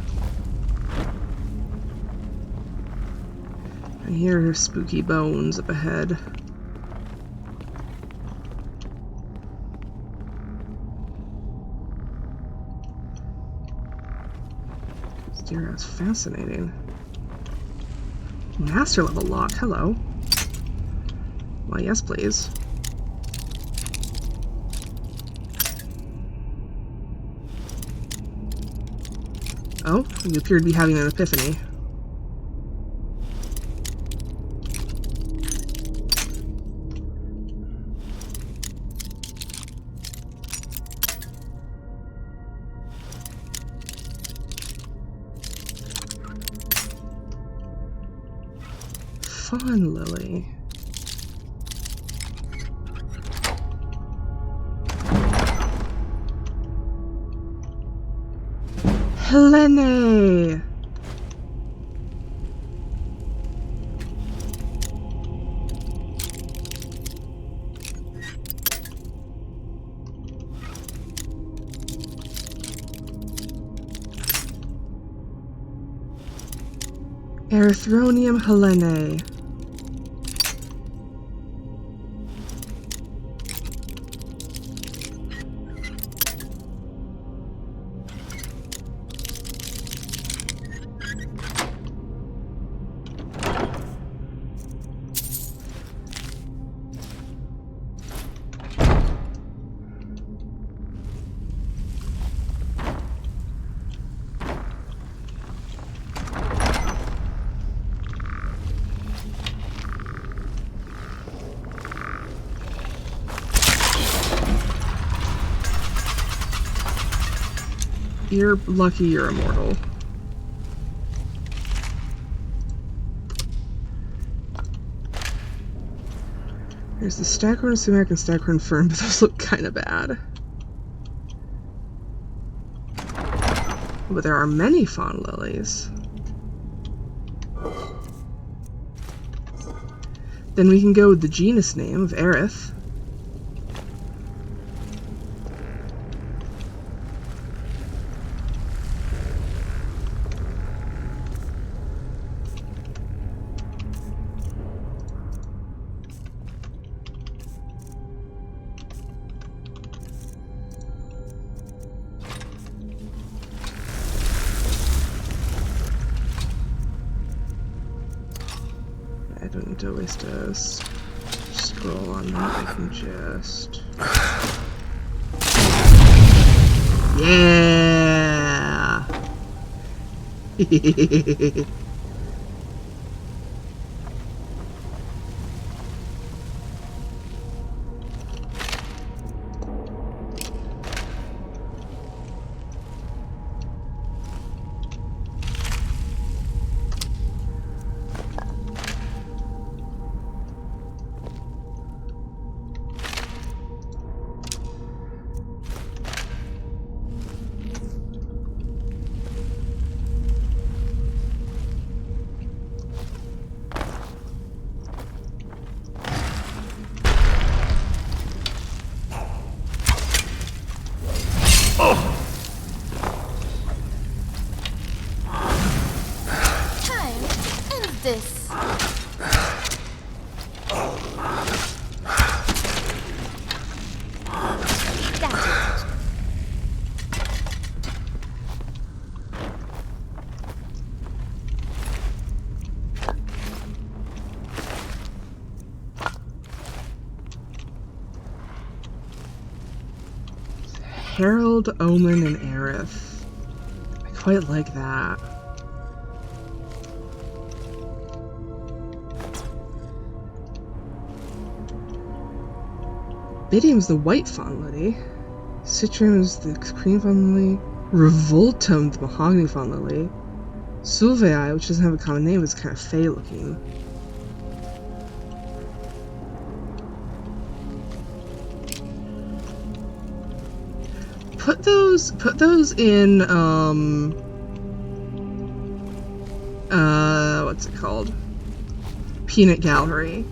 I hear spooky bones up ahead. This deer is fascinating. Master level lock, hello. Why, yes, please. Oh, you appear to be having an epiphany. Fawn lily. Helene! Erythronium Helene. You're lucky you're immortal. There's the Staghorn sumac and Staghorn fern, but those look kind of bad. But there are many fawn lilies. Then we can go with the genus name of Aerith. I don't need to waste a scroll on that. I can just... Yeah! This. Herald, Omen, and Aerith. I quite like that. Bidium's the white fawn lily. Citron's the cream fawn lily. Revoltum, the mahogany fawn lily. Sulvei, which doesn't have a common name, is kind of fey looking. Put those in what's it called? Peanut Gallery.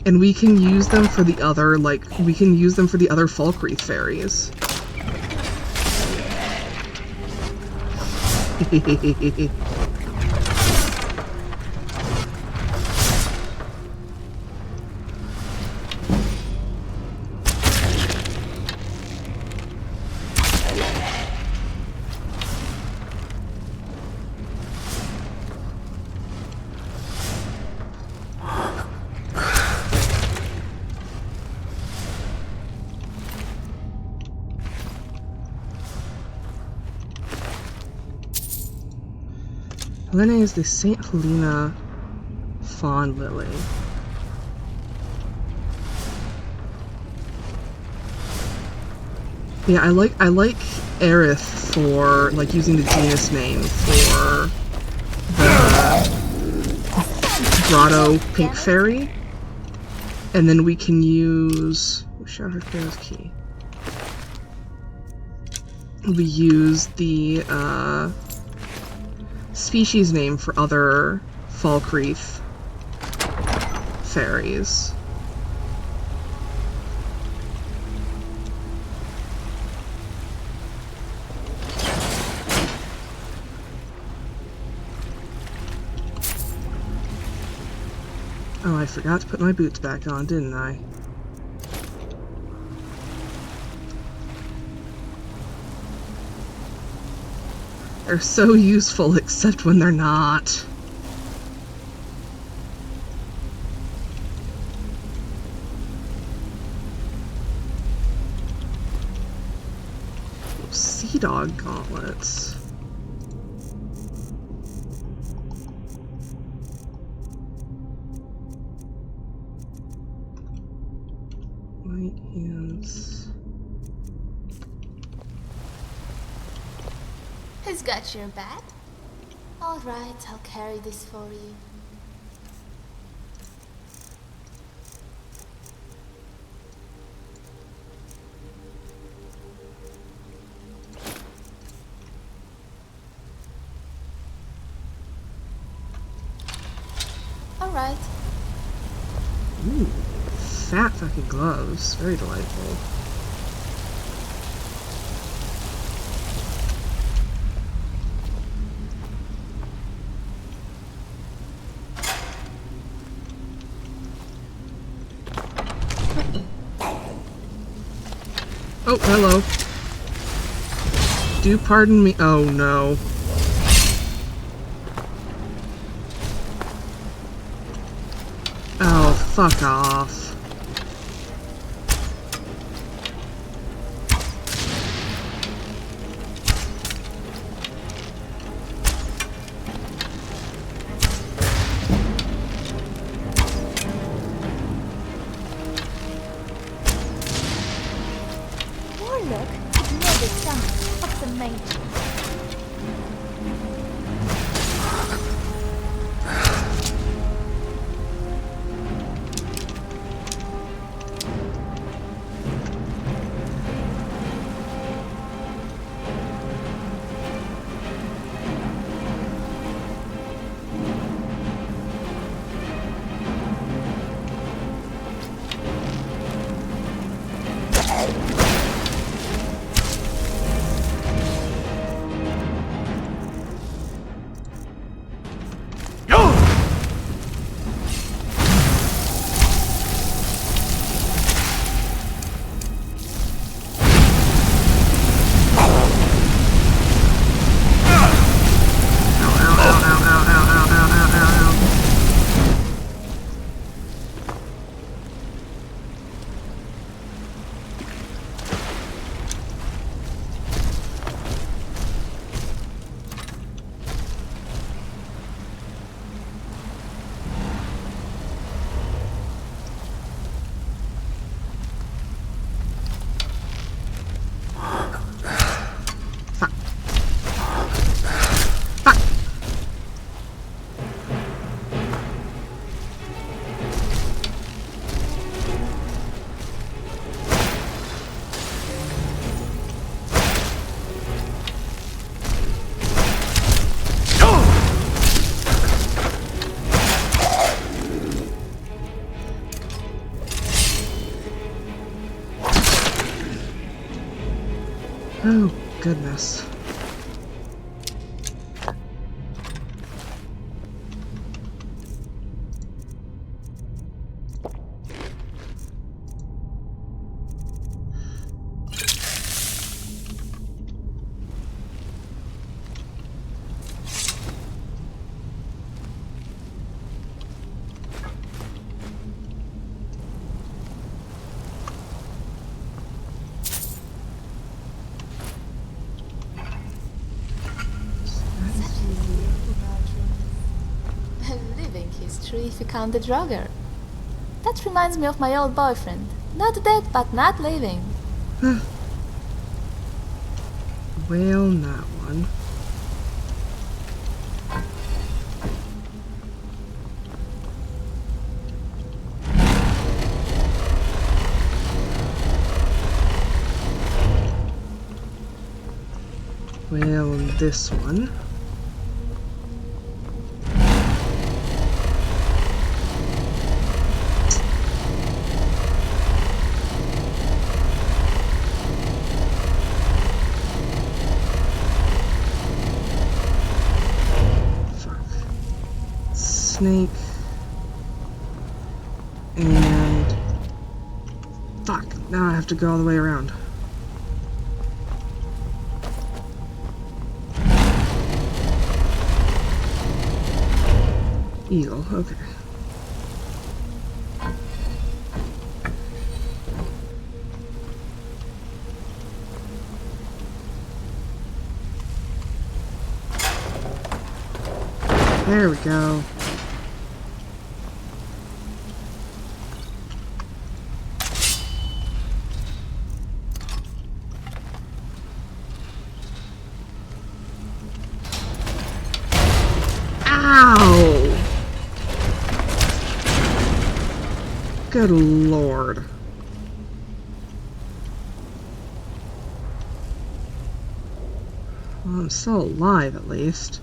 And we can use them for the other, Falkreath fairies. Helena is the St. Helena fawn lily. Yeah, I like Aerith for using the genus name for the Grotto Pink Fairy, and then we can use Shout Her Pharaoh's Key. We use the species name for other Falkreath fairies. Oh, I forgot to put my boots back on, didn't I? They're so useful, except when they're not. Sea Dog gauntlets. White hands. Who's got your back? All right, I'll carry this for you. Alright. Ooh, fat fucking gloves. Very delightful. Oh, hello. Do pardon me. Oh, no. Oh, fuck off. Warlock ignored the summons of the mage. Oh, goodness. Living history if you count the Draugr. That reminds me of my old boyfriend. Not dead, but not living. Well, not one. Well, this one. Snake. And... fuck, now I have to go all the way around. Eagle, okay. There we go. Ow! Good lord. Well, I'm still alive, at least.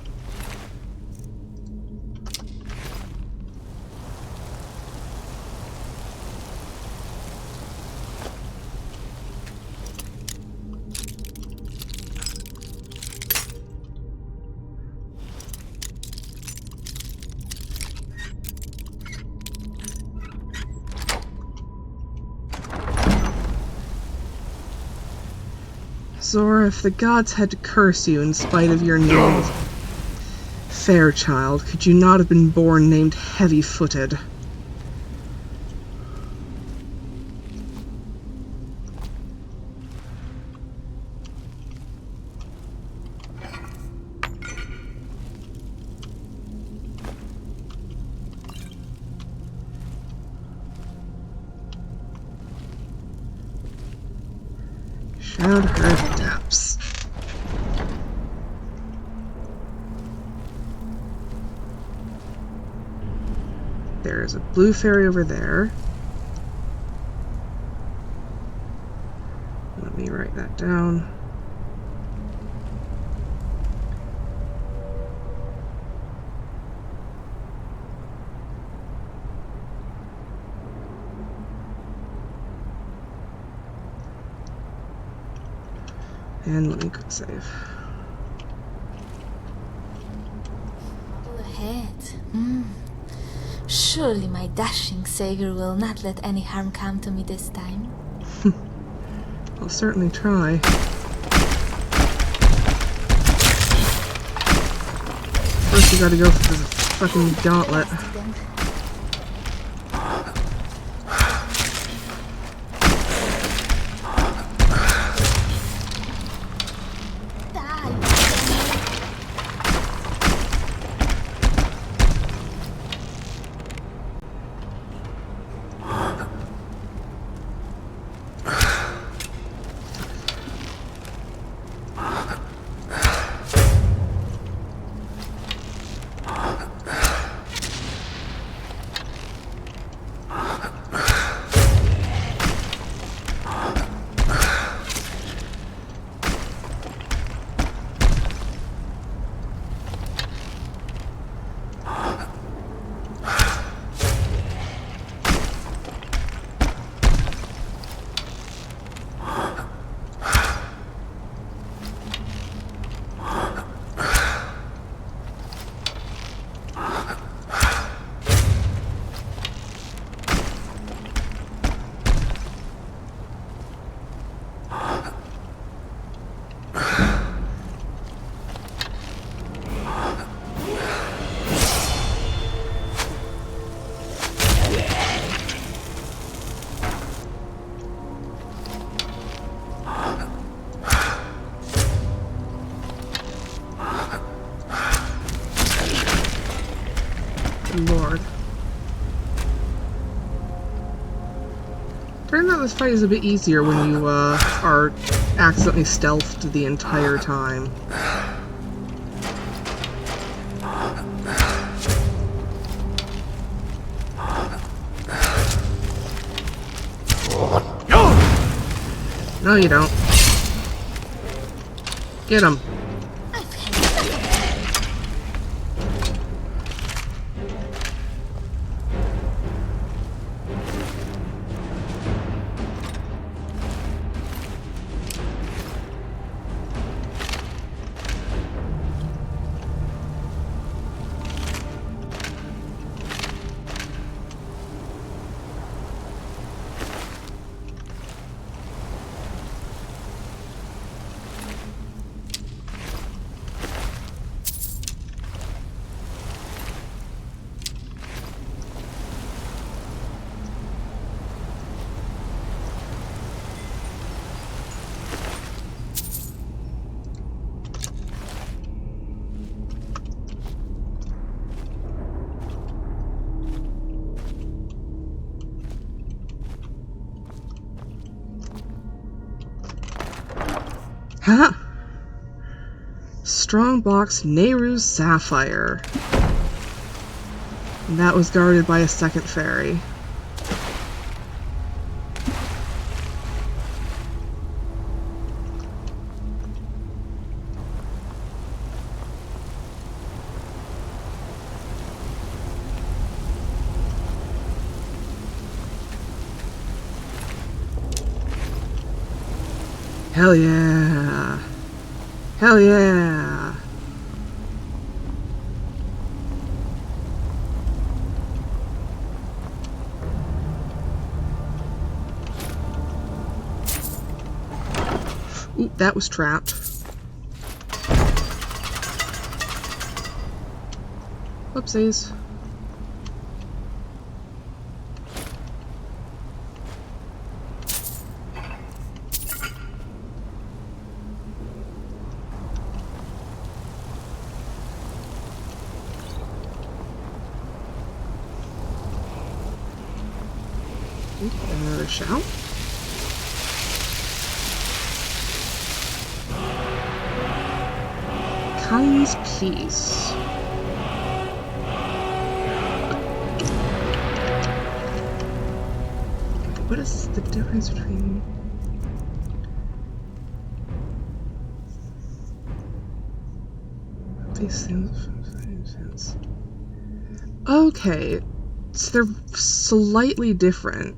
Sora, if the gods had to curse you in spite of your name, Fairchild, could you not have been born named Heavy-Footed? Showed her depths. There's a blue fairy over there. Let me write that down. And let me quick save. Trouble ahead. Surely my dashing savior will not let any harm come to me this time. I'll certainly try. First, you gotta go for the fucking gauntlet. Lord. Turns out this fight is a bit easier when you are accidentally stealthed the entire time. No, you don't. Get him. Huh? Strongbox Nehru's Sapphire. And that was guarded by a second fairy. Hell yeah! Hell yeah! Ooh, that was trapped. Whoopsies. Another shout. Kind's Peace. What is the difference between... these things? Okay, so they're slightly different.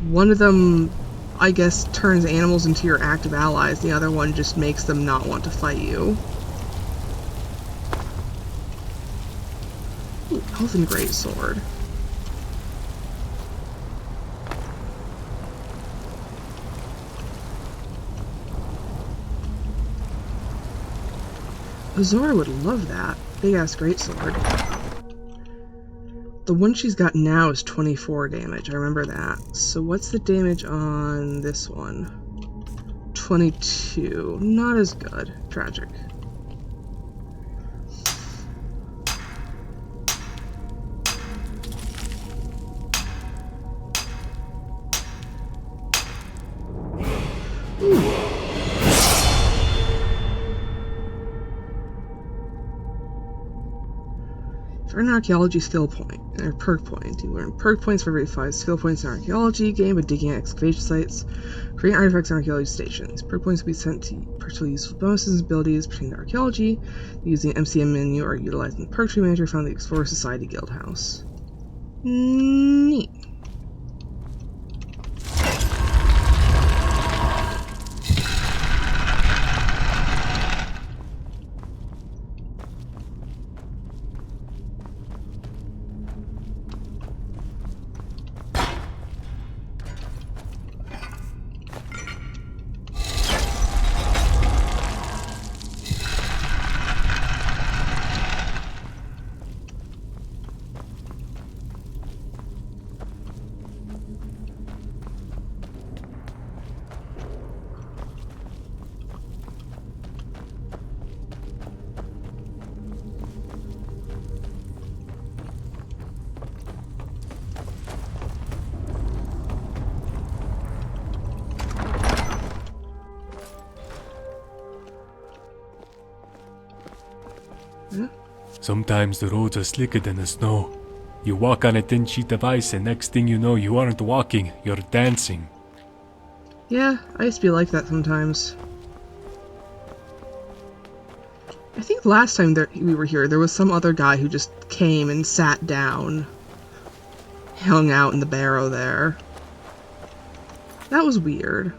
One of them, I guess, turns animals into your active allies. The other one just makes them not want to fight you. Ooh, Elven Greatsword. Azora would love that. Big-ass greatsword. The one she's got now is 24 damage. I remember that. So what's the damage on this one? 22. Not as good. Tragic. Ooh. For an archaeology skill point, or perk point, you learn perk points for every 5 skill points in archaeology, gained by digging at excavation sites, creating artifacts in archaeology stations. Perk points will be sent to partially useful bonuses and abilities pertaining to archaeology, using the MCM menu or utilizing the perk tree manager found in the Explorer Society Guild House. Neat. Sometimes the roads are slicker than the snow. You walk on a thin sheet of ice and next thing you know you aren't walking, you're dancing. Yeah, I used to be like that sometimes. I think last time we were here, there was some other guy who just came and sat down. Hung out in the barrow there. That was weird.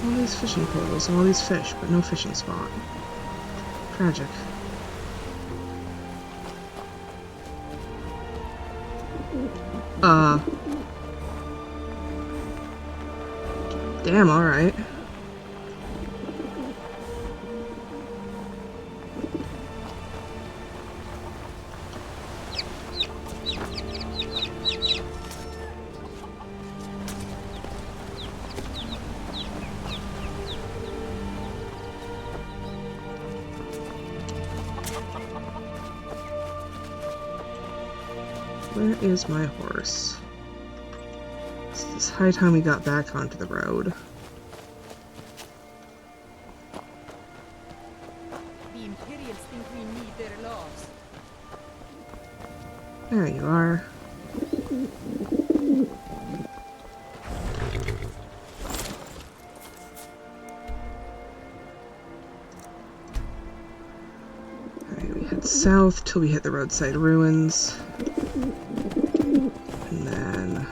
All these fishing poles and all these fish, but no fishing spot. Tragic. Damn, alright. Where is my horse? It's high time we got back onto the road. The Imperials think we need their laws. There you are. Alright, we head south till we hit the roadside ruins. And then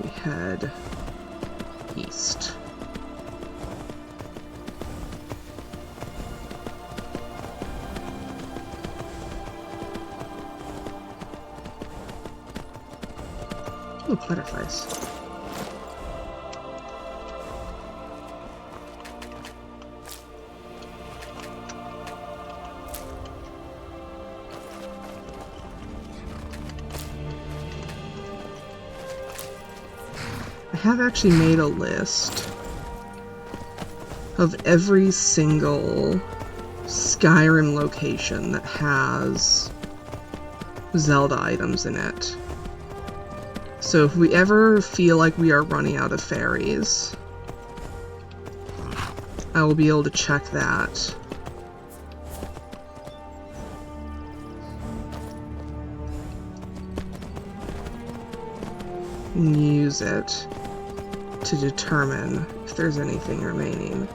we head east. Ooh, butterflies. I have actually made a list of every single Skyrim location that has Zelda items in it. So if we ever feel like we are running out of fairies, I will be able to check that. And use it to determine if there's anything remaining.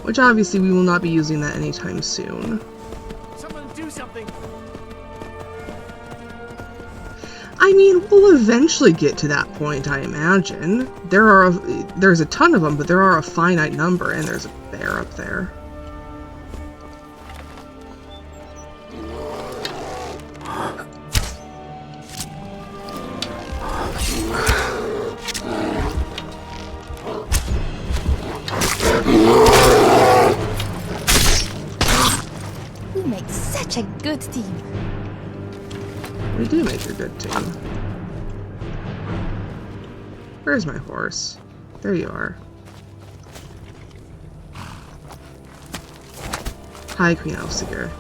Which obviously we will not be using that anytime soon. Someone do something! I mean, we'll eventually get to that point, I imagine. There's a ton of them, but there are a finite number, and there's a bear up there. We make such a good team. We do make a good team. Where's my horse? There you are. Hi, Queen Elsiger.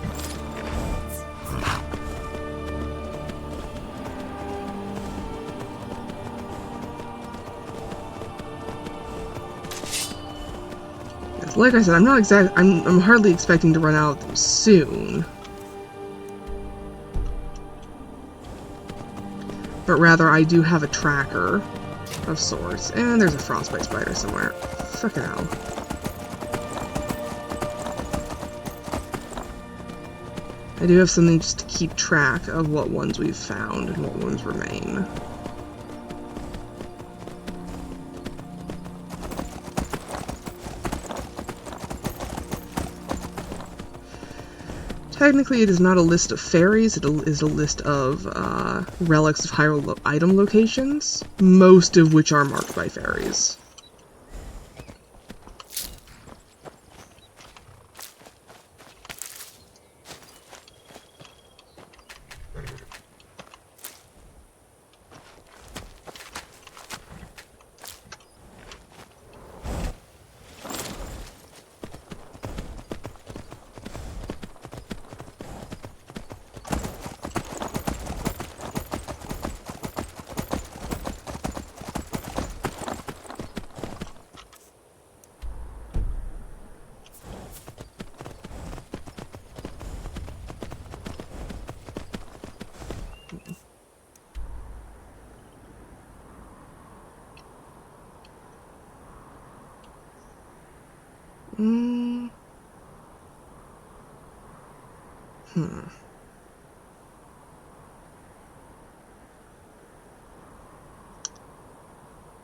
Yes, like I said, I'm hardly expecting to run out of them soon. But rather, I do have a tracker of sorts. And there's a frostbite spider somewhere. Fucking hell. I do have something just to keep track of what ones we've found and what ones remain. Technically, it is not a list of fairies, it is a list of relics of higher item locations, most of which are marked by fairies.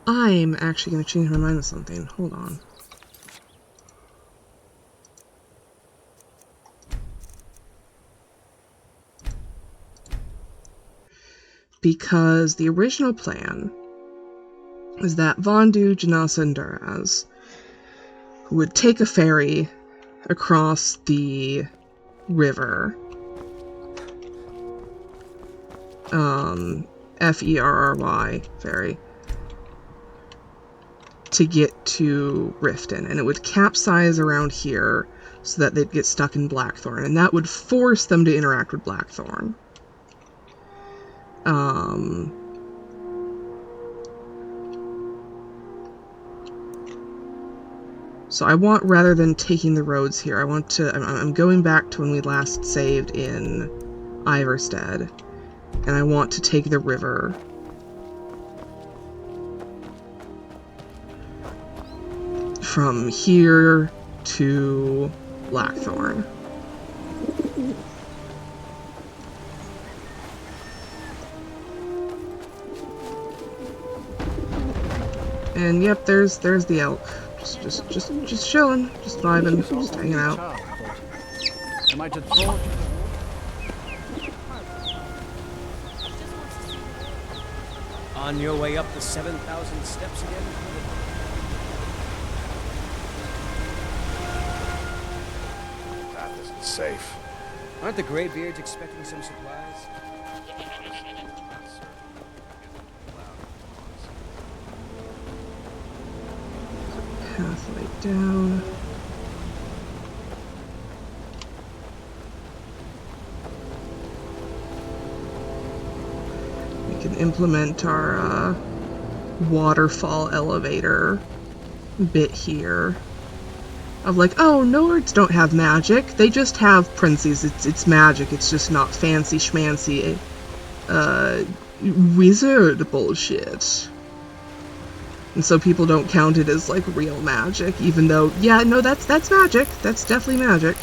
I'm actually going to change my mind on something. Hold on. Because the original plan is that Vondu, Janasa, and Duraz would take a ferry across the river, Ferry ferry, to get to Riften, and it would capsize around here so that they'd get stuck in Blackthorn, and that would force them to interact with Blackthorn. So I want, rather than taking the roads here, I want to, I'm going back to when we last saved in Iverstead, and I want to take the river. From here to Blackthorn. And yep, there's the elk. Just chilling, just vibing, just hanging out. On your way up the 7,000 steps again? That isn't safe. Aren't the Greybeards expecting some supplies? Pathway down. We can implement our waterfall elevator bit here. Of like, oh, Nords don't have magic. They just have princes. It's magic. It's just not fancy schmancy wizard bullshit. And so people don't count it as, like, real magic, even though, yeah, no, that's magic. That's definitely magic.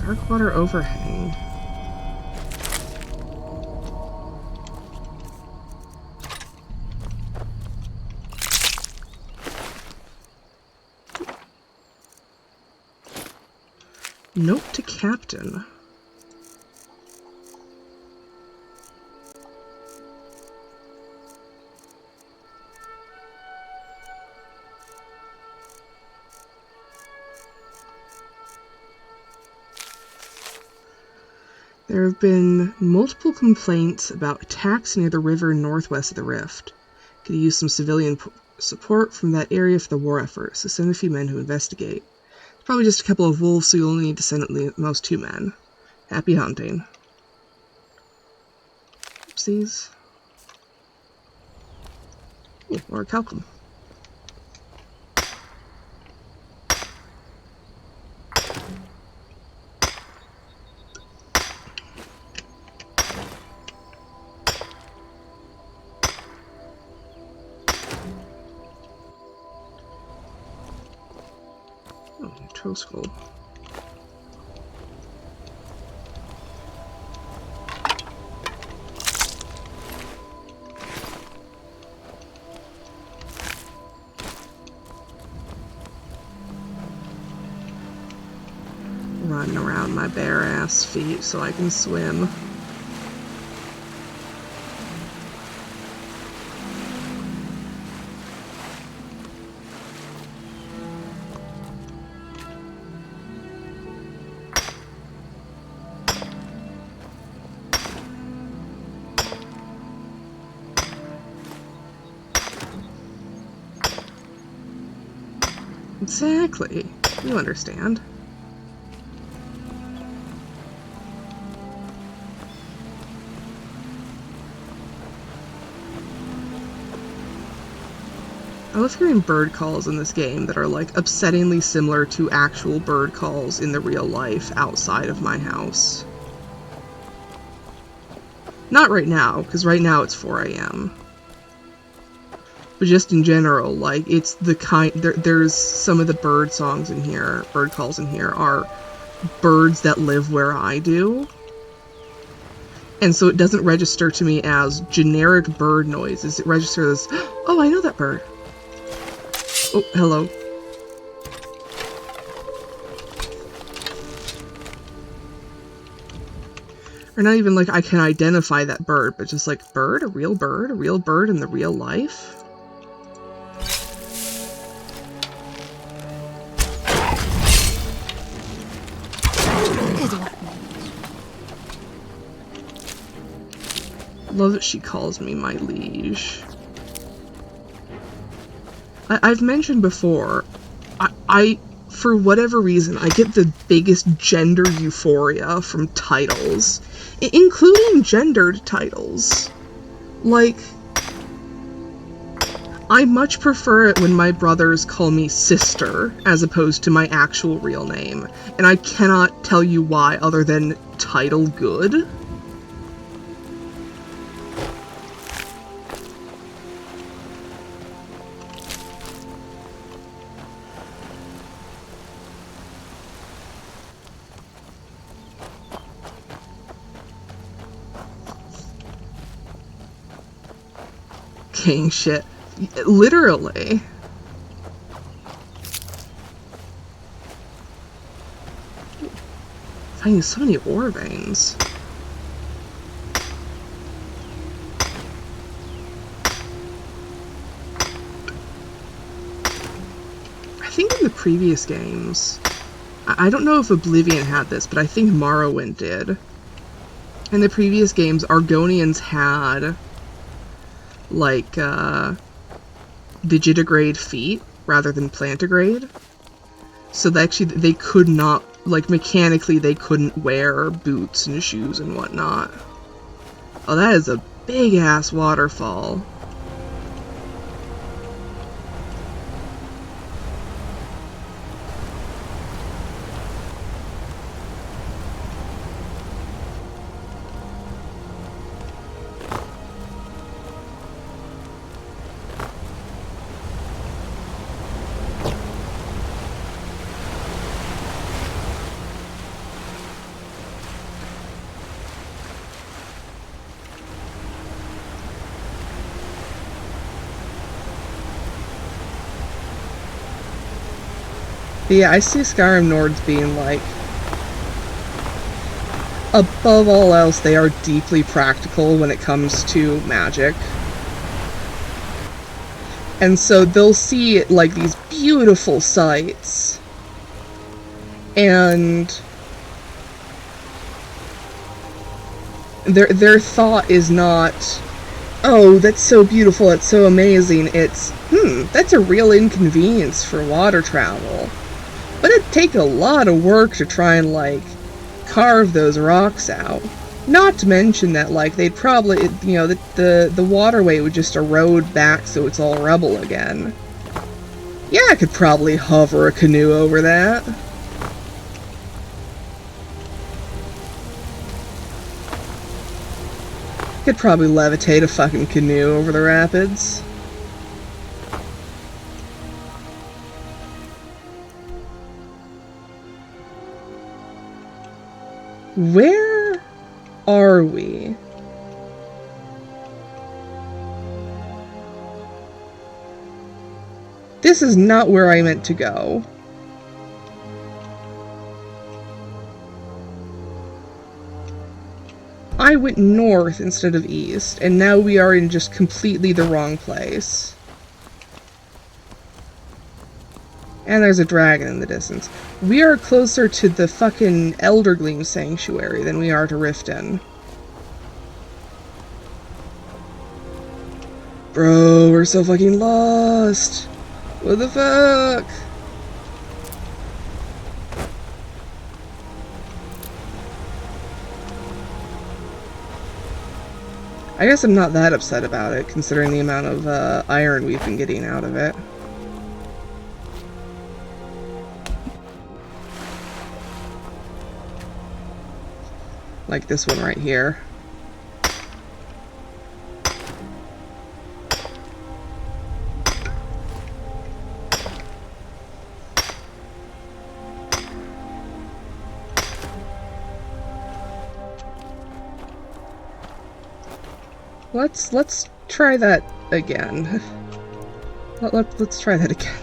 Darkwater overhang. Note to Captain. There have been multiple complaints about attacks near the river northwest of the rift. Could use some civilian support from that area for the war effort, so send a few men to investigate. It's probably just a couple of wolves, so you'll only need to send at most 2 men. Happy hunting. Oopsies. Ooh, or a calcum. Toe skull. Running around my bare ass feet so I can swim. Exactly. You understand. I love hearing bird calls in this game that are like upsettingly similar to actual bird calls in the real life outside of my house. Not right now, because right now it's 4 AM. But just in general, like, it's the kind, there's some of the bird songs in here, bird calls in here, are birds that live where I do. And so it doesn't register to me as generic bird noises, it registers as, oh, I know that bird. Oh, hello. Or not even like I can identify that bird, but just like, bird? A real bird? A real bird in the real life? love that she calls me my liege. I've mentioned before, I, for whatever reason, I get the biggest gender euphoria from titles, including gendered titles. Like, I much prefer it when my brothers call me sister, as opposed to my actual real name, and I cannot tell you why other than title good. King shit. Literally. Finding so many ore veins. I think in the previous games, I don't know if Oblivion had this, but I think Morrowind did. In the previous games, Argonians had like digitigrade feet rather than plantigrade, so that actually they could not, like, mechanically they couldn't wear boots and shoes and whatnot. Oh, that is a big ass waterfall. But yeah, I see Skyrim Nords being like, above all else, they are deeply practical when it comes to magic. And so they'll see, like, these beautiful sights, and their thought is not, oh, that's so beautiful, it's so amazing. It's, that's a real inconvenience for water travel. But it'd take a lot of work to try and, like, carve those rocks out. Not to mention that, like, they'd probably, you know, the waterway would just erode back so it's all rubble again. Yeah, I could probably hover a canoe over that. Could probably levitate a fucking canoe over the rapids. Where are we? This is not where I meant to go. I went north instead of east, and now we are in just completely the wrong place. And there's a dragon in the distance. We are closer to the fucking Eldergleam Sanctuary than we are to Riften. Bro, we're so fucking lost. What the fuck? I guess I'm not that upset about it, considering the amount of iron we've been getting out of it. Like this one right here. Let's try that again. Let's try that again.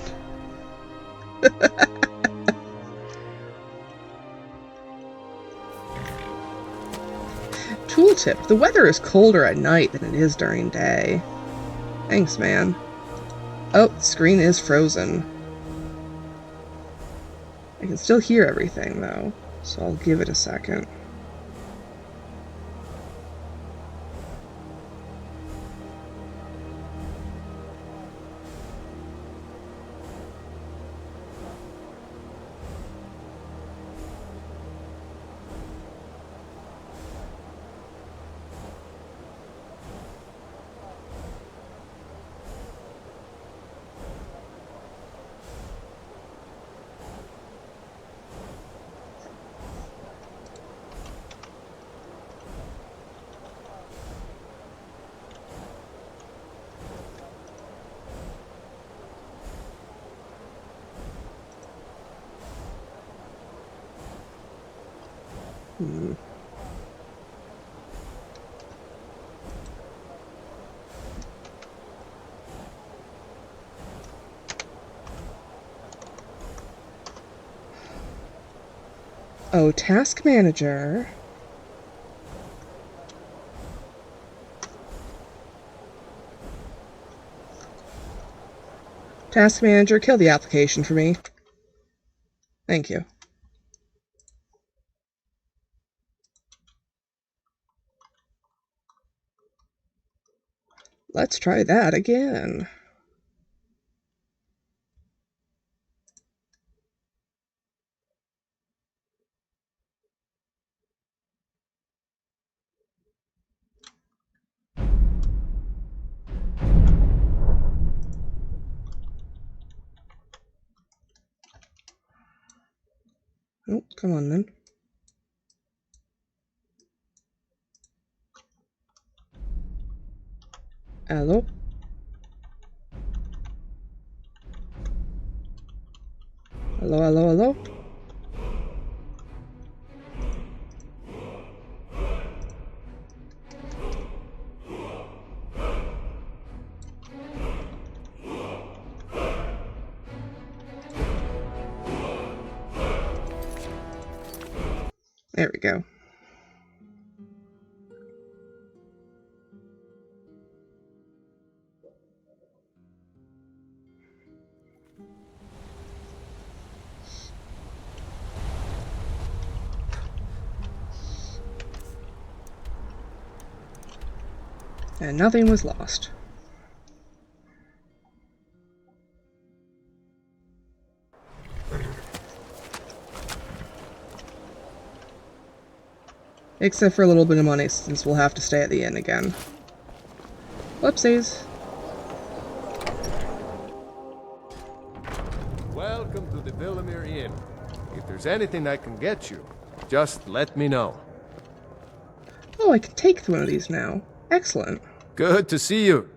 Tooltip. The weather is colder at night than it is during day. Thanks, man. Oh, the screen is frozen. I can still hear everything, though, so I'll give it a second. Oh, task manager. Task manager, kill the application for me. Thank you. Let's try that again. Oh, come on then. Hello? Hello, hello, hello? There we go. And nothing was lost. Except for a little bit of money, since we'll have to stay at the inn again. Whoopsies. Welcome to the Villamere Inn. If there's anything I can get you, just let me know. Oh, I can take one of these now. Excellent. Good to see you.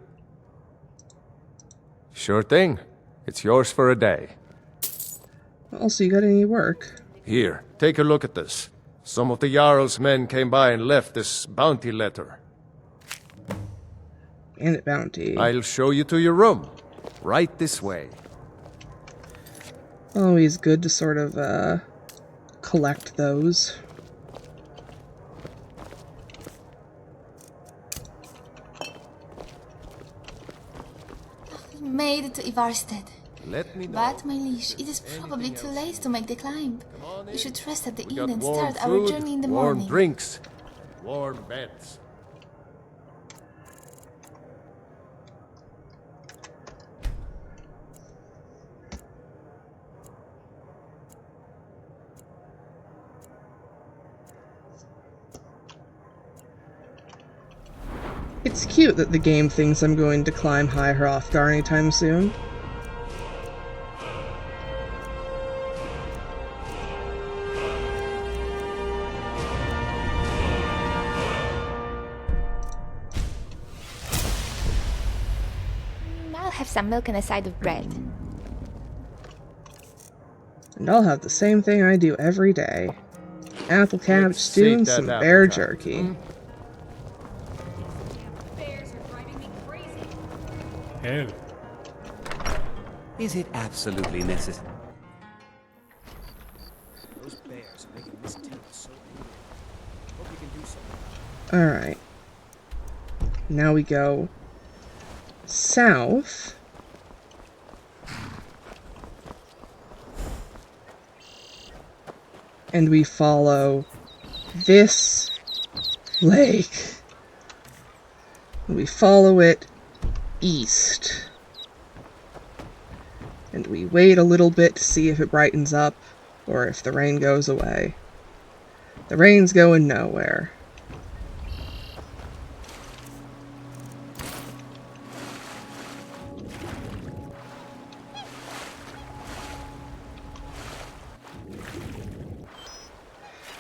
Sure thing. It's yours for a day. Also, you got any work? Here, take a look at this. Some of the Jarl's men came by and left this bounty letter. Bandit bounty. I'll show you to your room. Right this way. Always good to sort of, collect those. We made it to Ivarstead. Let me know. But, my liege, it is probably too late to make the climb. We should rest at the We inn got and warm start our food, journey in the warm morning. drinks, warm beds. It's cute that the game thinks I'm going to climb High Hrothgar anytime soon. I'll have some milk and a side of bread. And I'll have the same thing I do every day. Apple cabbage stew and some bear jerky. Hell. Is it absolutely necessary? Those bears are making this town so angry. Hope you can do something. Alright. Now we go south. And we follow this lake. And we follow it east. And we wait a little bit to see if it brightens up or if the rain goes away. The rain's going nowhere.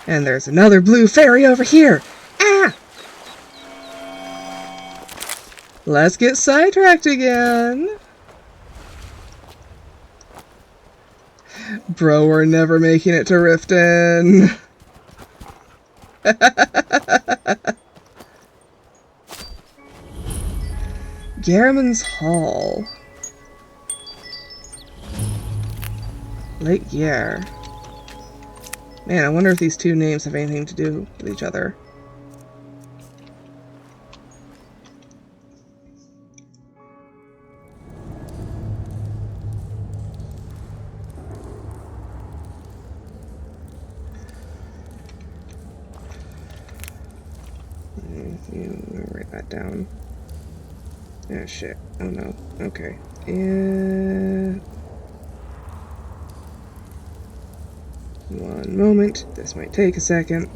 And there's another blue fairy over here! Ah! Let's get sidetracked again! Bro, we're never making it to Riften. Garriman's Hall. Lake Yare. Man, I wonder if these two names have anything to do with each other. Write that down. Oh shit. Oh no. Okay. One moment. This might take a second.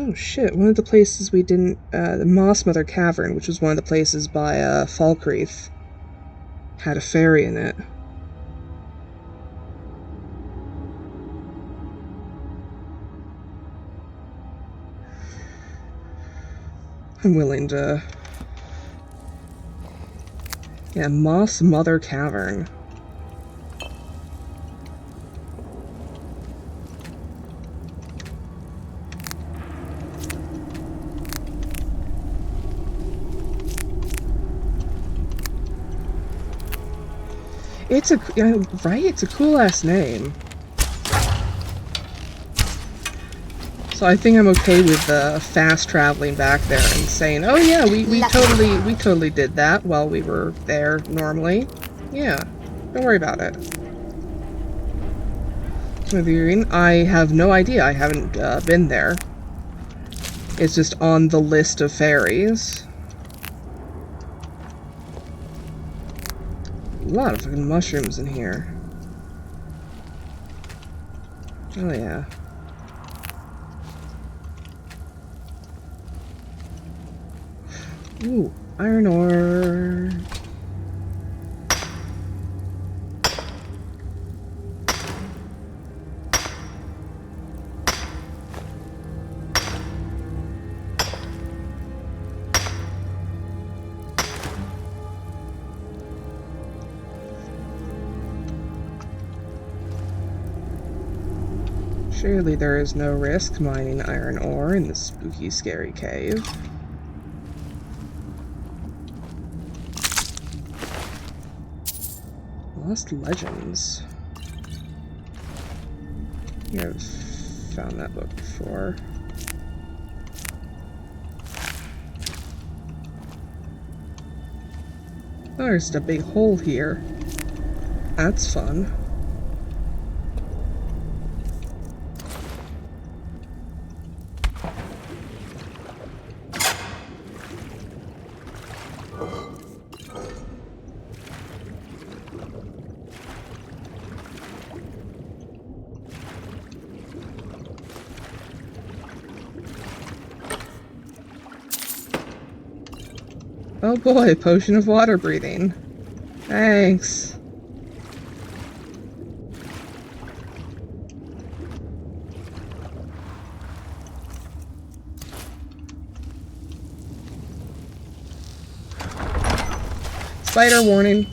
Oh shit, one of the places we didn't, the Moss Mother Cavern, which was one of the places by, Falkreath, had a fairy in it. I'm willing to... Yeah, Moss Mother Cavern. It's a, right? It's a cool-ass name. So I think I'm okay with fast traveling back there and saying, oh yeah, we totally did that while we were there normally. Yeah, don't worry about it. I have no idea. I haven't been there. It's just on the list of fairies. A lot of fucking mushrooms in here. Oh yeah. Ooh, iron ore. Surely there is no risk mining iron ore in this spooky, scary cave. Lost Legends. Yeah, I've found that book before. Oh, there's a big hole here. That's fun. Oh boy, potion of water breathing. Thanks. Spider warning.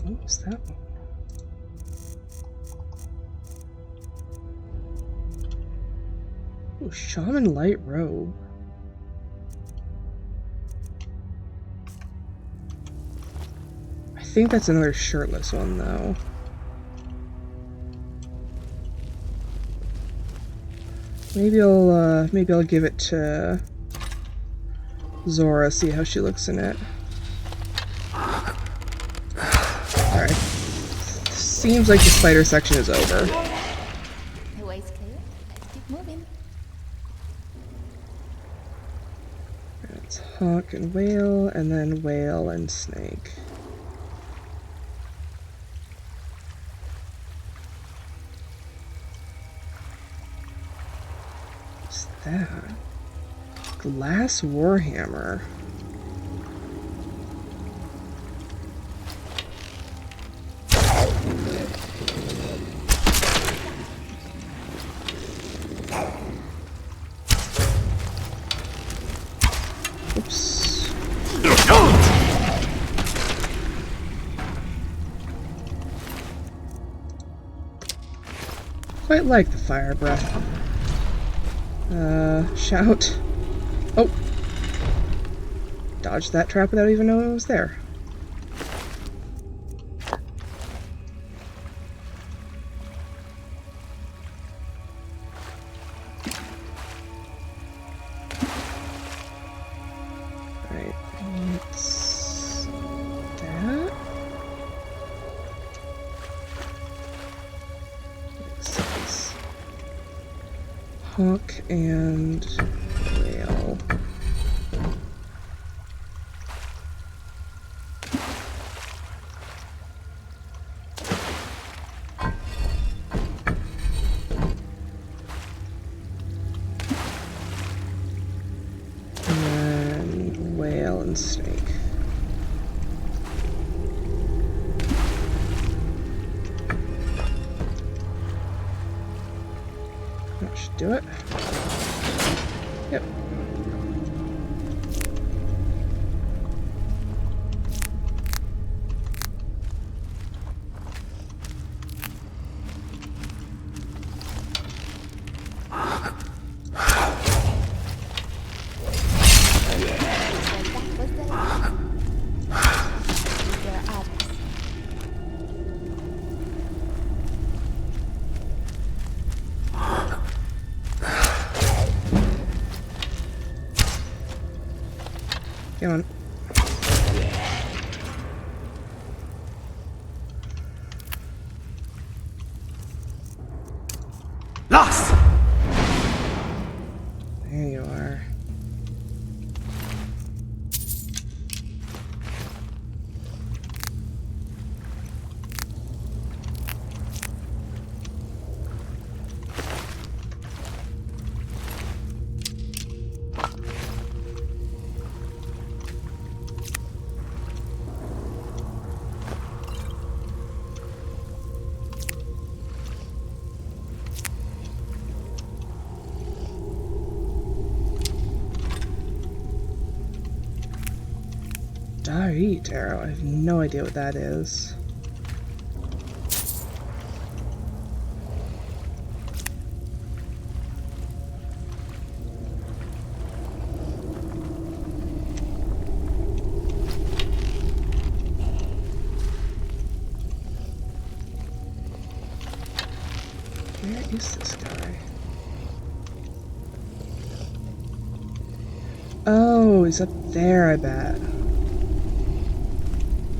What was that one? Oh, Shaman Light Robe. I think that's another shirtless one, though. Maybe I'll give it to Zora, see how she looks in it. Alright. Seems like the spider section is over. The way's clear. Let's keep moving. It's hawk and whale, and then whale and snake. What's that? Glass warhammer. Oops. Quite like the fire breath. Shout. Oh! Dodged that trap without even knowing it was there. Right, what's that? Makes sense. Hawk and whale. cool. And then whale and snake. That should do it. Yep. Come on. Lost! There you are. Darit arrow. I have no idea what that is. Where is this guy? Oh, he's up there, I bet.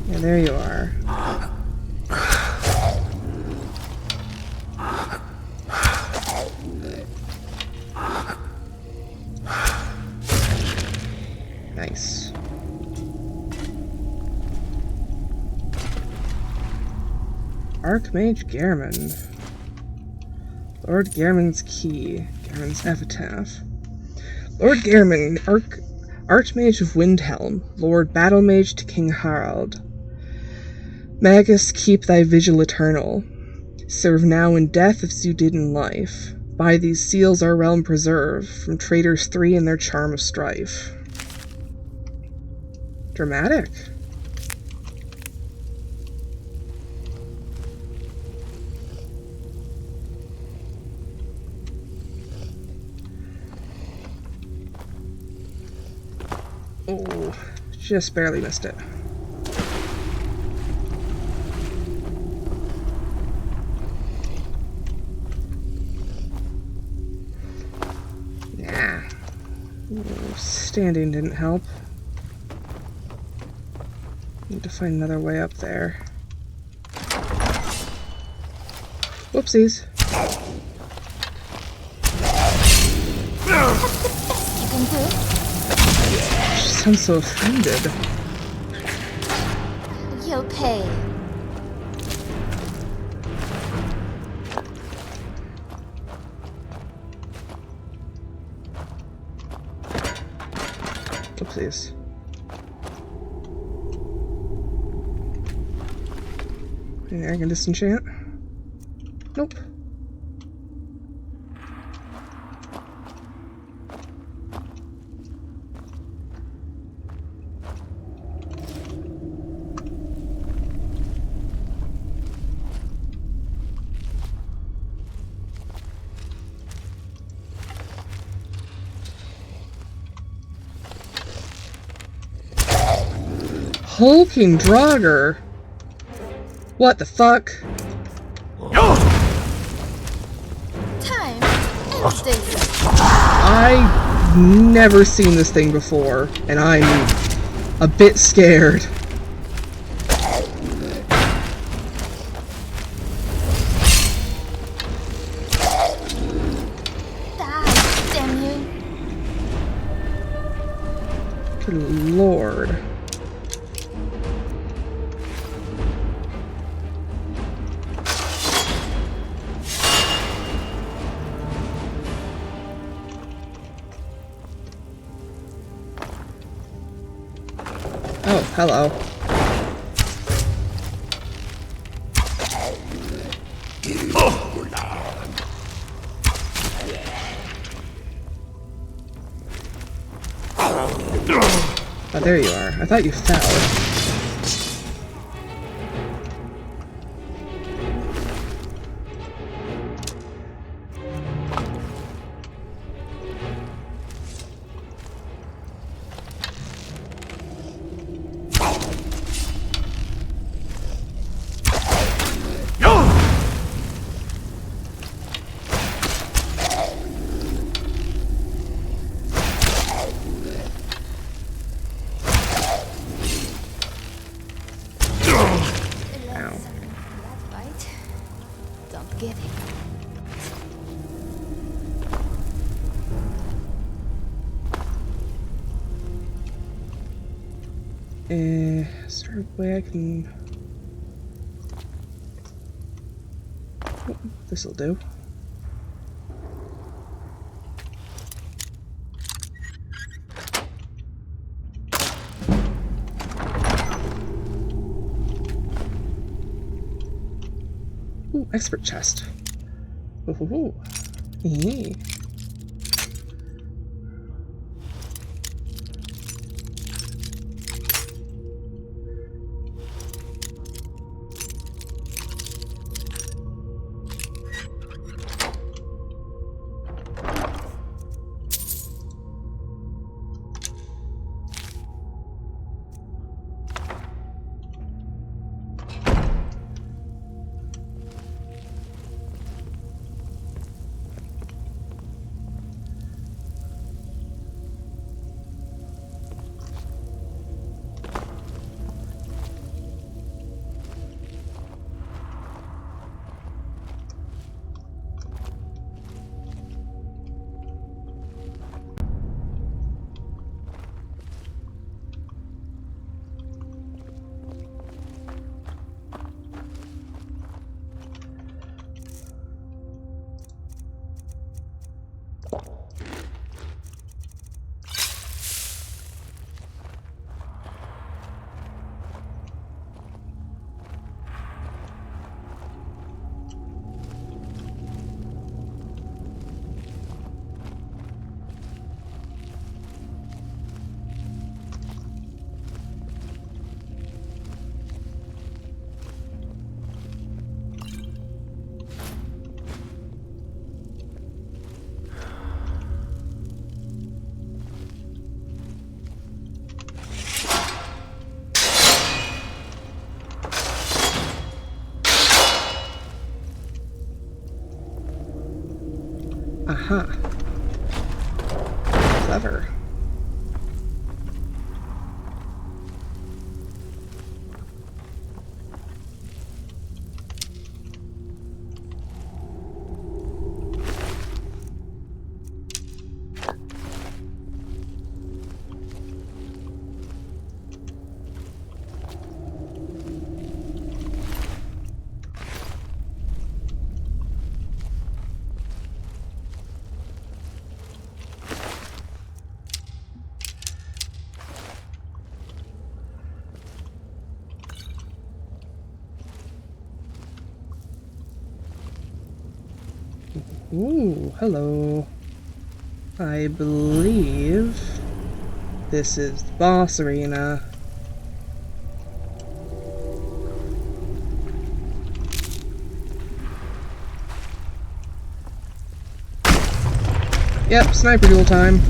Yeah, there you are. Nice. Archmage Gehrman. Lord Gehrman's Key. Gehrman's Epitaph. Lord Gehrman, Archmage of Windhelm, Lord Battlemage to King Harald. Magus, keep thy vigil eternal. Serve now in death as you did in life. By these seals our realm preserve, from traitors three and their charm of strife. Dramatic. Oh, just barely missed it. Nah. Standing didn't help. Need to find another way up there. Whoopsies. She sounds so offended. You'll pay. Whoopsies. Anything I can disenchant? Nope. Hulking Draugr? What the fuck? Time to end this. I've never seen this thing before, and I'm a bit scared. Die, damn you. Good lord. Oh, hello. Oh, there you are. I thought you fell. Is there a way I can... Oh, this'll do. Ooh, expert chest. Ooh. Eee. Aha. Clever. Ooh, hello. I believe this is the boss arena. Yep, sniper duel time.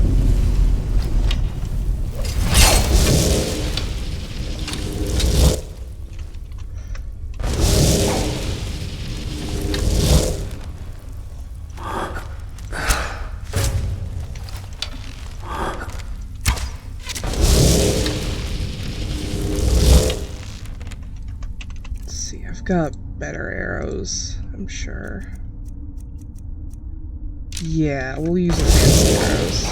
Got better arrows, I'm sure. Yeah, we'll use the fancy arrows.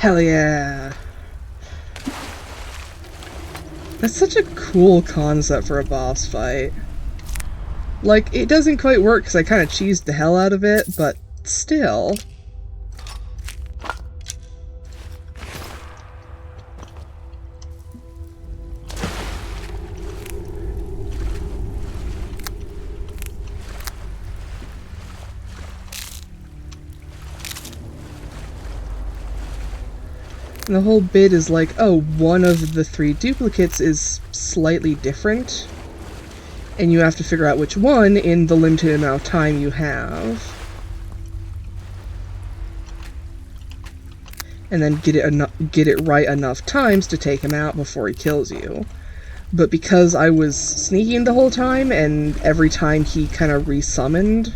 Hell yeah. That's such a cool concept for a boss fight. Like, it doesn't quite work because I kind of cheesed the hell out of it, but still. And the whole bit is like, oh, one of the 3 duplicates is slightly different, and you have to figure out which one in the limited amount of time you have. And then get it right enough times to take him out before he kills you. But because I was sneaking the whole time, and every time he kind of resummoned,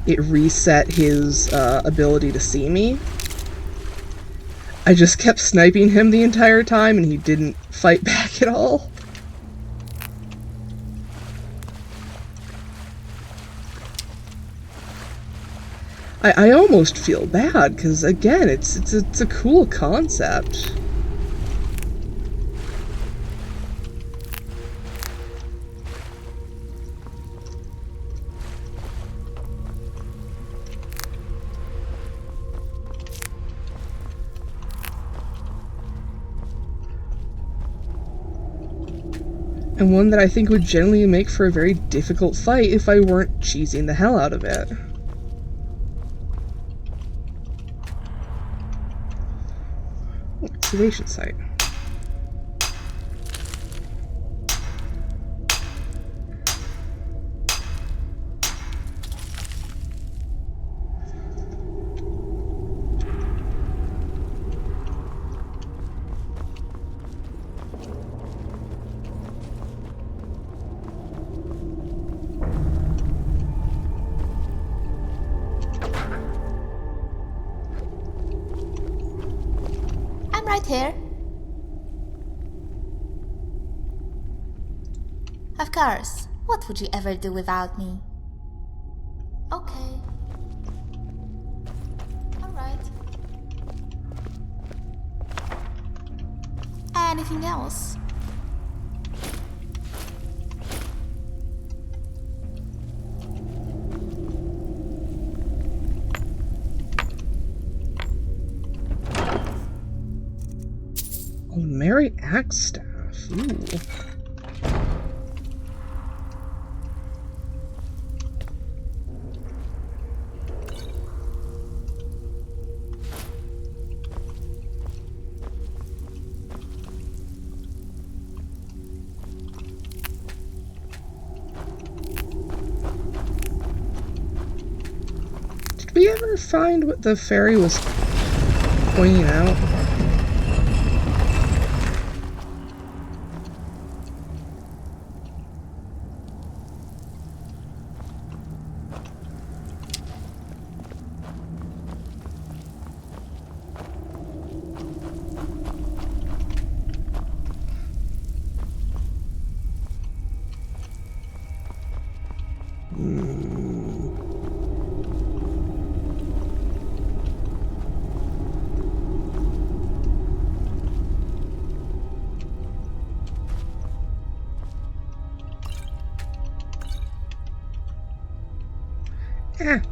it reset his ability to see me, I just kept sniping him the entire time, and he didn't fight back at all. I almost feel bad, because again, it's a cool concept. And one that I think would generally make for a very difficult fight if I weren't cheesing the hell out of it. Activation site. Right here. Of course. What would you ever do without me? Okay. Alright. Anything else? Oh, Mary Axe Staff. Ooh. Did we ever find what the fairy was pointing out?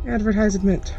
Advertisement.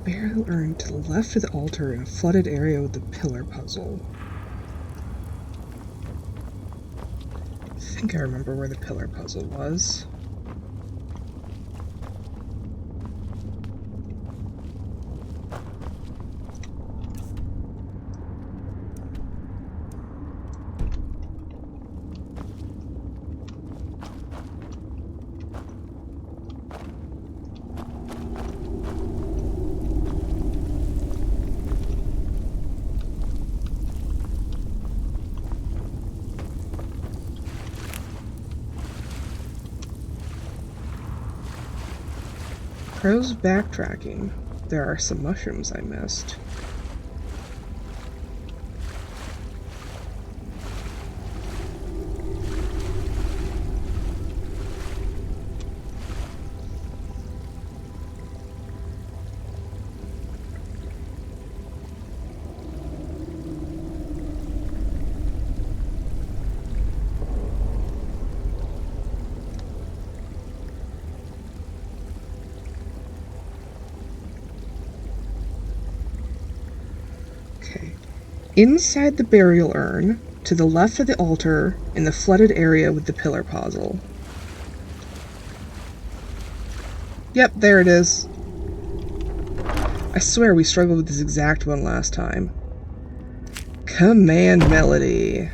Burial urn to the left of the altar in a flooded area with the pillar puzzle. I think I remember where the pillar puzzle was. Pros backtracking. There are some mushrooms I missed. Inside the burial urn, to the left of the altar, in the flooded area with the pillar puzzle. Yep, there it is. I swear we struggled with this exact one last time. Command melody.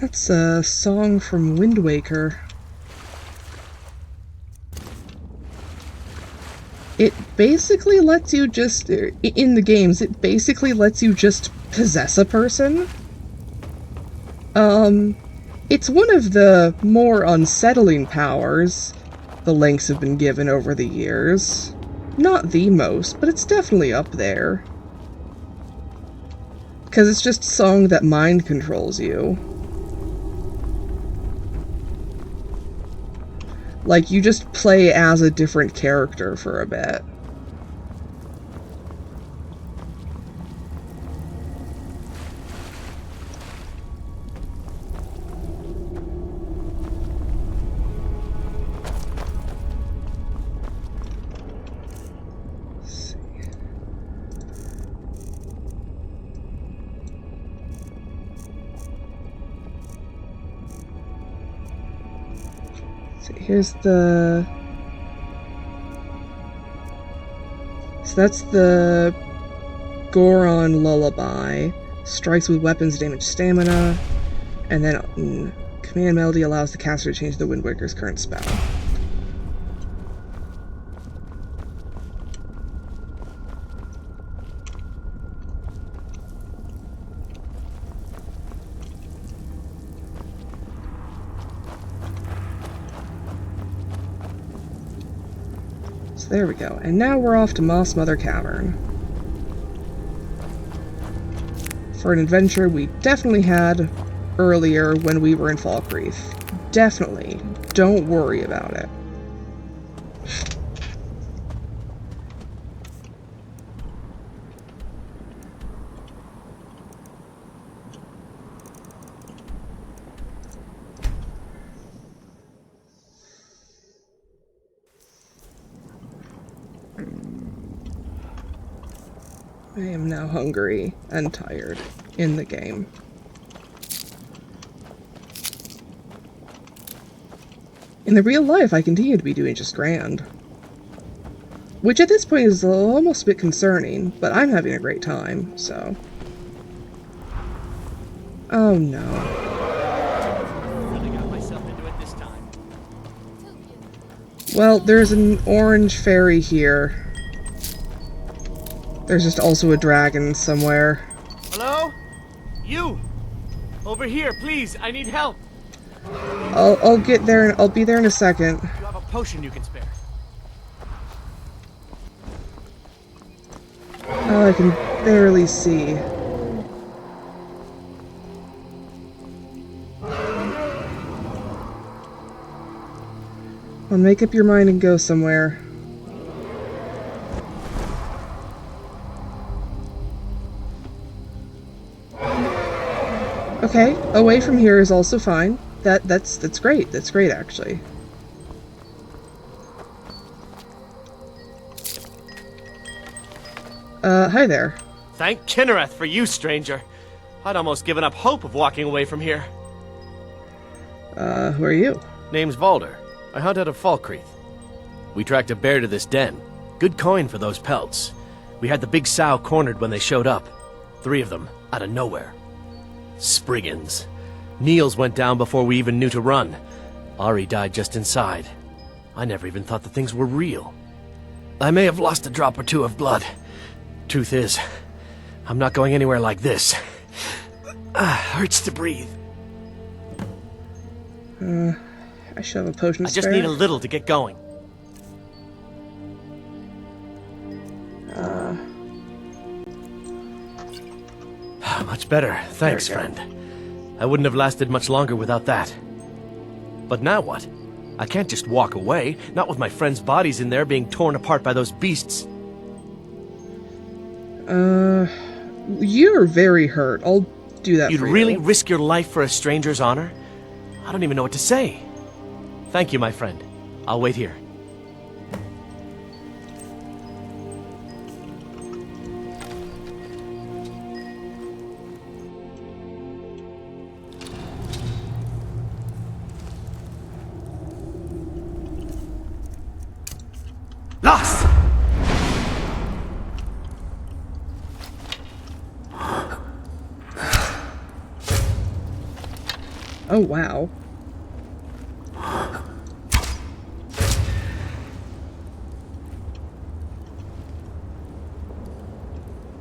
That's a song from Wind Waker. It basically lets you just, in the games, it basically lets you just possess a person. It's one of the more unsettling powers the Lynx have been given over the years. Not the most, but it's definitely up there. Because it's just a song that mind controls you. Like, you just play as a different character for a bit. Here's the... So that's the Goron Lullaby. Strikes with weapons damage stamina. And then Command Melody allows the caster to change the Wind Waker's current spell. So there we go. And now we're off to Moss Mother Cavern. For an adventure we definitely had earlier when we were in Falkreath. Definitely. Don't worry about it. I am now hungry and tired in the game. In the real life, I continue to be doing just grand. Which at this point is almost a bit concerning, but I'm having a great time, so... Oh no. Really got myself into it this time. Well, there's an orange fairy here. There's just also a dragon somewhere. Hello? You! Over here, please, I need help! I'll get there and I'll be there in a second. You have a potion you can spare. Oh, I can barely see. Well, make up your mind and go somewhere. Okay, away from here is also fine. That's great. That's great, actually. Hi there. Thank Kinnereth for you, stranger. I'd almost given up hope of walking away from here. Who are you? Name's Valder. I hunt out of Falkreath. We tracked a bear to this den. Good coin for those pelts. We had the big sow cornered when they showed up. 3 of them, out of nowhere. Spriggans. Niels went down before we even knew to run. Ari died just inside. I never even thought the things were real. I may have lost a drop or 2 of blood. Truth is, I'm not going anywhere like this. Hurts to breathe. I should have a potion I just spare. need a little to get going. Much better. Thanks, friend. I wouldn't have lasted much longer without that. But now what? I can't just walk away, not with my friends' bodies in there being torn apart by those beasts. You're very hurt. I'll do that You'd for really you. risk your life for a stranger's honor? I don't even know what to say. Thank you, my friend. I'll wait here. Lost! Oh, wow.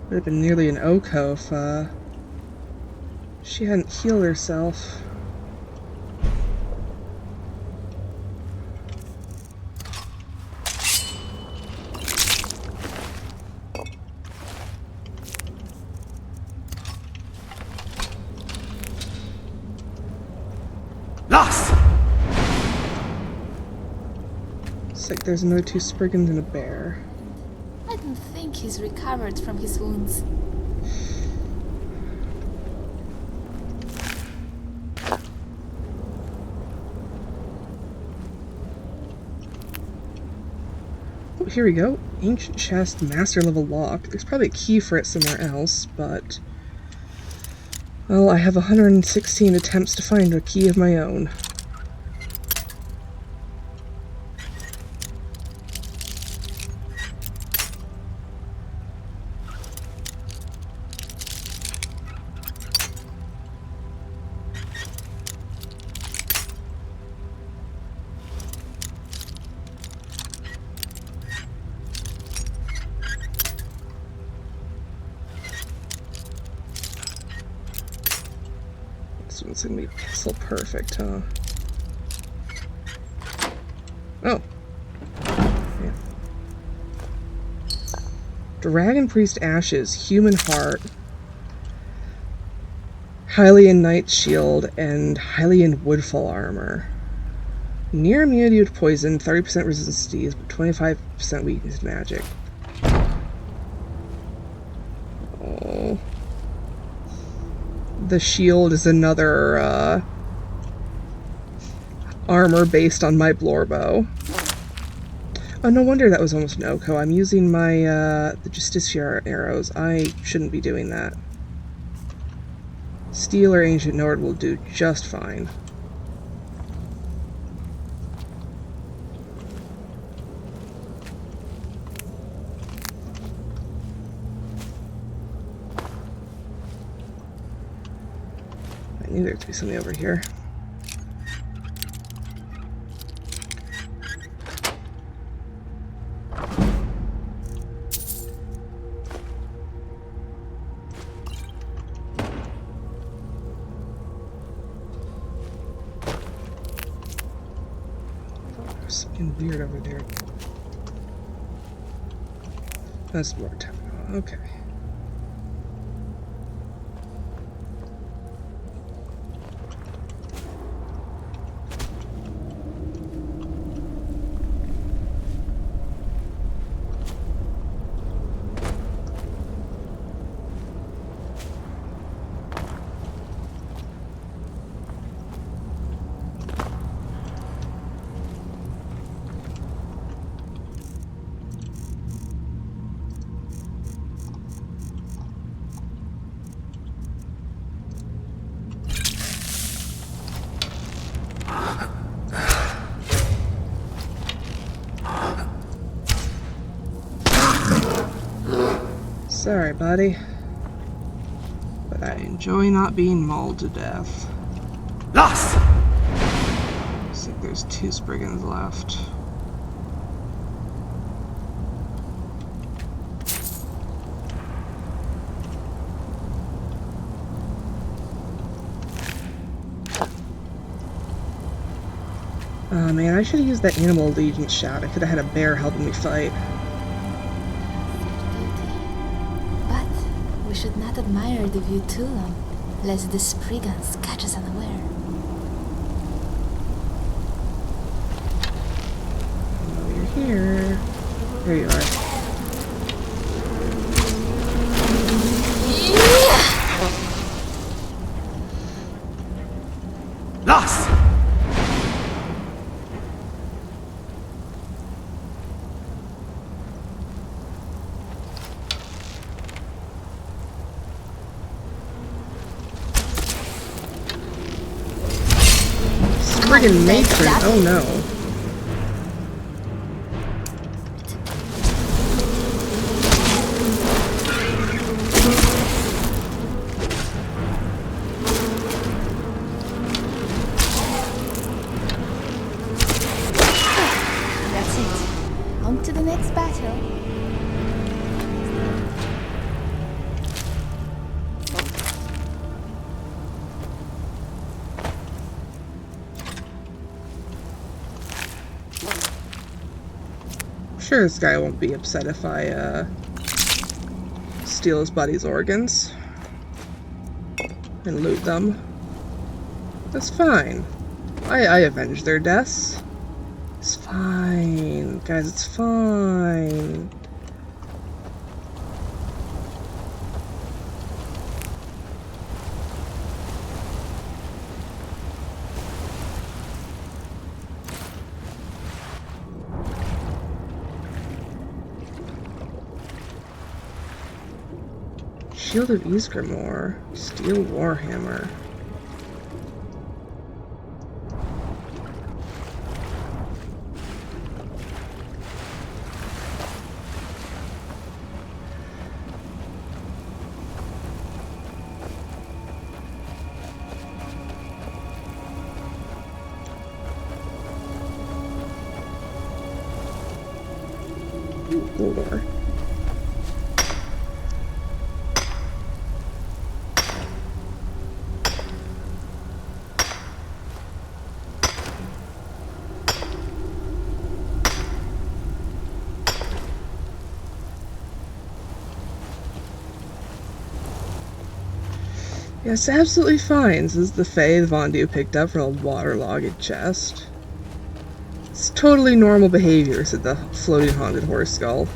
Would have been nearly an Oko if, she hadn't healed herself. Lost! It's like there's another 2 Spriggans and a bear. I don't think he's recovered from his wounds. Oh, here we go. Ancient chest, master level lock. There's probably a key for it somewhere else, but... well, I have 116 attempts to find a key of my own. This one's gonna be pixel perfect, huh? Oh. Yeah. Dragon Priest Ashes, Human Heart, Hylian Knight's Shield, and Hylian Woodfall Armor. Near immunity to poison, 30% resistance to disease, but 25% weakness to magic. Oh. The shield is another, armor based on my Blorbo. Oh, no wonder that was almost an Oko. I'm using my, the Justiciar arrows. I shouldn't be doing that. Steel or Ancient Nord will do just fine. I knew there'd be something over here. There's something weird over there. That's more technical. Okay. Sorry, buddy. But I enjoy not being mauled to death. Lost! Looks like there's 2 Spriggans left. Oh man, I should have used that animal allegiance shout. I could have had a bear helping me fight. But we should not admire the view too long, lest the Spriggans catch us unaware. Oh, you're here. There you are. Lost! Friggin' matron, oh no. That's it. On to the next battle. Sure, this guy won't be upset if I, steal his buddy's organs and loot them. That's fine. I avenged their deaths. It's fine. Guys, it's fine. Shield of Ysgramor. Steel Warhammer. Lore. Yes, absolutely fine. This is the Fae Vondu picked up from a waterlogged chest. It's totally normal behavior, said the floating haunted horse skull.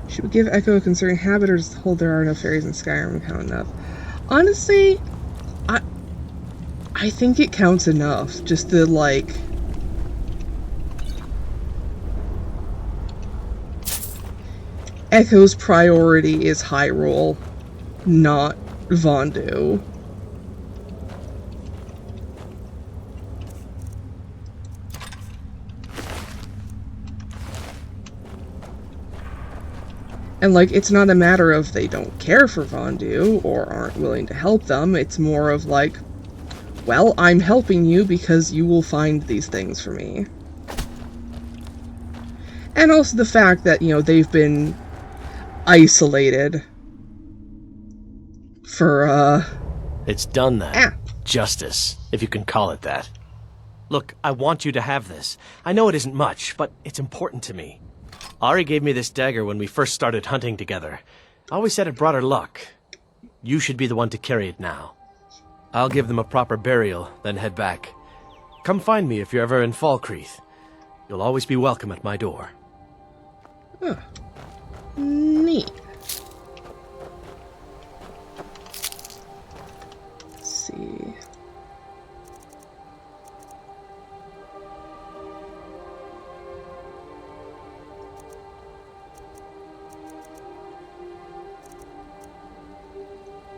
Should we give Echo a concerning habit, or just hold there are no fairies in Skyrim and count enough? Honestly, I think it counts enough. Just the, like... Echo's priority is Hyrule, not Vondu. And, like, it's not a matter of they don't care for Vondu or aren't willing to help them. It's more of, like, well, I'm helping you because you will find these things for me. And also the fact that, you know, they've been isolated for, It's done then. Justice, if you can call it that. Look, I want you to have this. I know it isn't much, but it's important to me. Ari gave me this dagger when we first started hunting together. I always said it brought her luck. You should be the one to carry it now. I'll give them a proper burial, then head back. Come find me if you're ever in Falkreath. You'll always be welcome at my door. Huh. Neat. Let's see.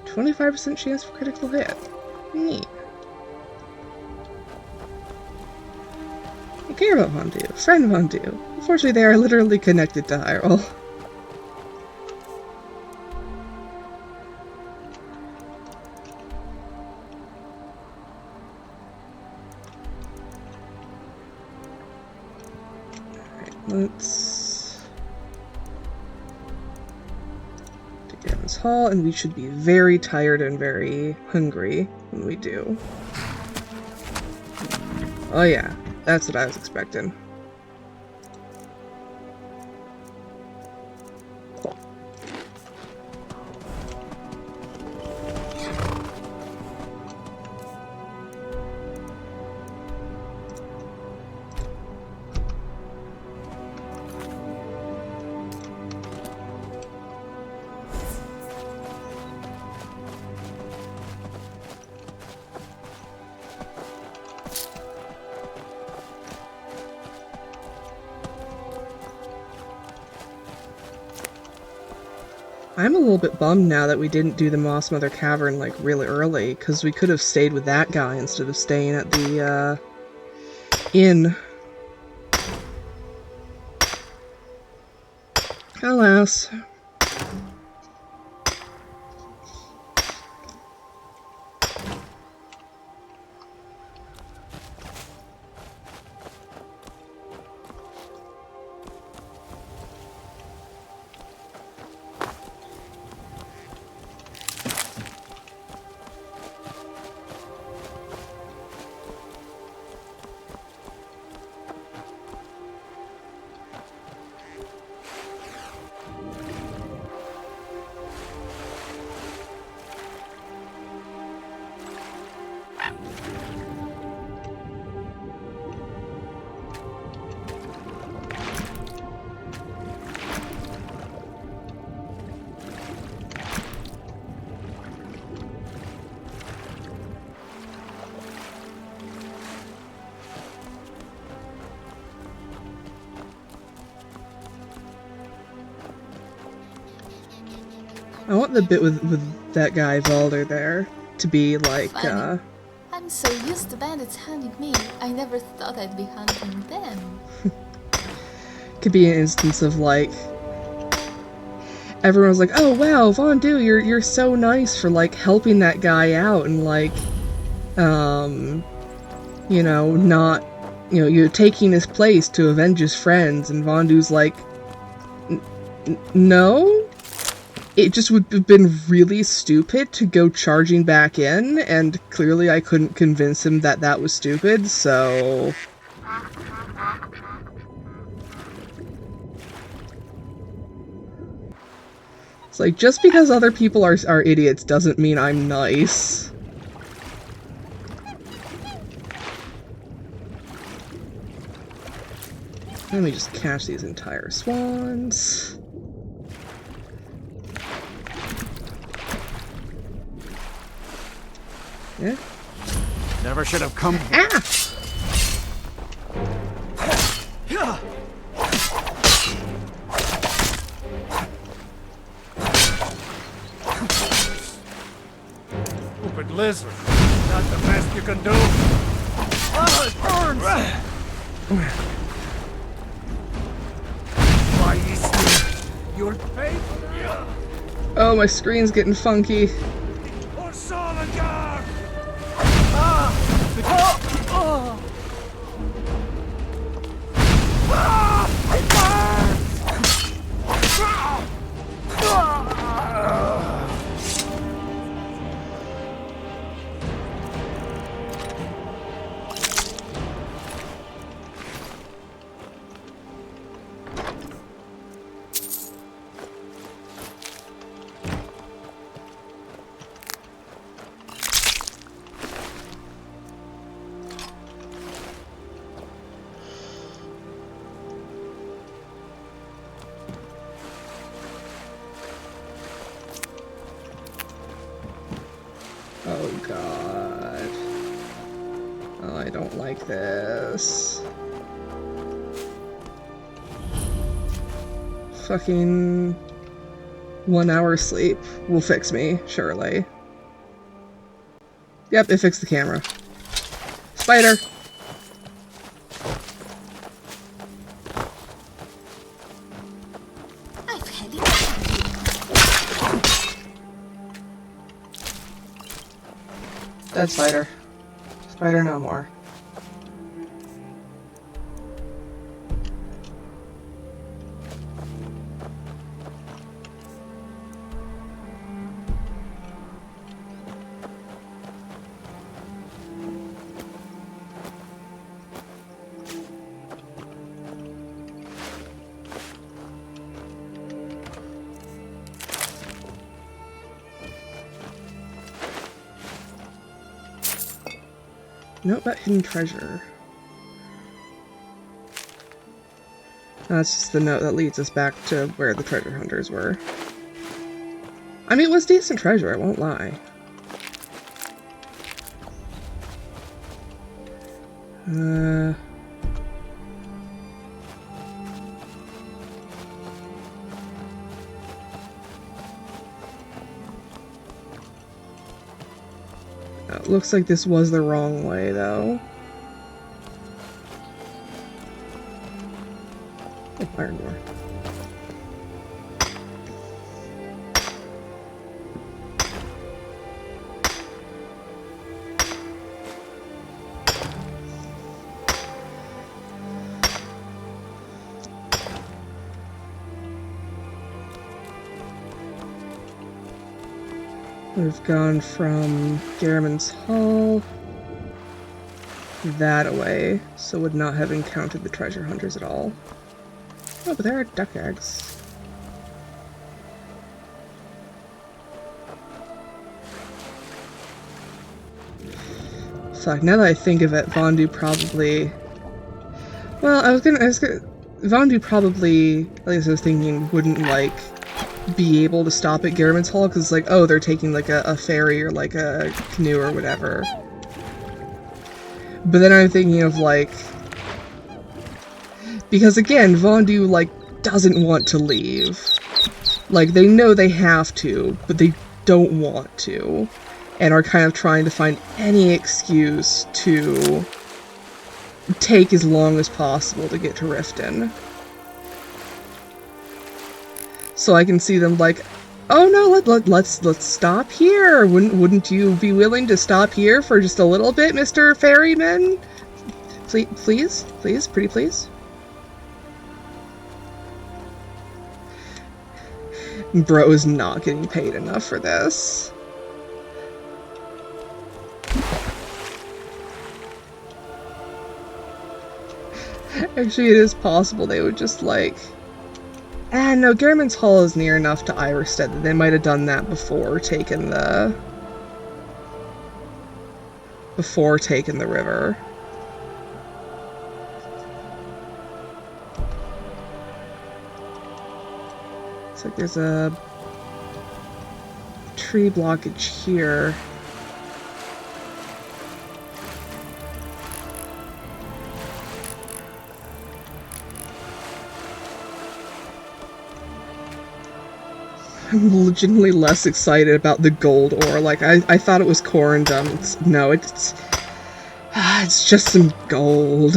"25% chance for critical hit." Neat. I care about Vondu. Friend Vondu. Unfortunately, they are literally connected to Hyrule. Alright, let's take Gavin's Hall, and we should be very tired and very hungry when we do. Oh yeah. That's what I was expecting. I'm a little bit bummed now that we didn't do the Moss Mother Cavern, like, really early, because we could have stayed with that guy instead of staying at the, inn. Alas. I want the bit with that guy Valder there to be like, Funny. I'm so used to bandits hunting me, I never thought I'd be hunting them. Could be an instance of like, everyone's like, oh wow, Vondu, you're so nice for like helping that guy out and like, you know, not, you know, you're taking his place to avenge his friends, and Vondu's like, no? It just would have been really stupid to go charging back in, and clearly I couldn't convince him that that was stupid, so... It's like, just because other people are idiots doesn't mean I'm nice. Let me just catch these entire swans. Yeah. Never should have come. Ah! Stupid lizard. Not the best you can do. Oh, it burns! Why is your face? Oh, my screen's getting funky. Oh god. Oh, I don't like this. Fucking 1 hour sleep will fix me, surely. Yep, it fixed the camera. Spider! Dead spider. Spider no more. Note about hidden treasure. That's just the note that leads us back to where the treasure hunters were. I mean, it was decent treasure, I won't lie. Looks like this was the wrong way, though. Oh, iron ore. We've gone from Garriman's Hall that away, so would not have encountered the treasure hunters at all. Oh, but there are duck eggs. Fuck, now that I think of it, Vondu probably... Well, Vondu probably, at least I was thinking, wouldn't, like, be able to stop at Garriman's Hall, because it's like, oh, they're taking, like, a ferry or, like, a canoe or whatever. But then I'm thinking of, like... Because, again, Vondu, like, doesn't want to leave. Like, they know they have to, but they don't want to. And are kind of trying to find any excuse to take as long as possible to get to Riften. So I can see them like, oh no, let's stop here. Wouldn't you be willing to stop here for just a little bit, Mr. Ferryman? Please, pretty please. Bro is not getting paid enough for this. Actually, it is possible they would just like... no, Garriman's Hall is near enough to Iverstead that they might have done that before taking the... river. Looks like there's a tree blockage here. I'm legitimately less excited about the gold ore. Like, I thought it was corundum. It's just some gold.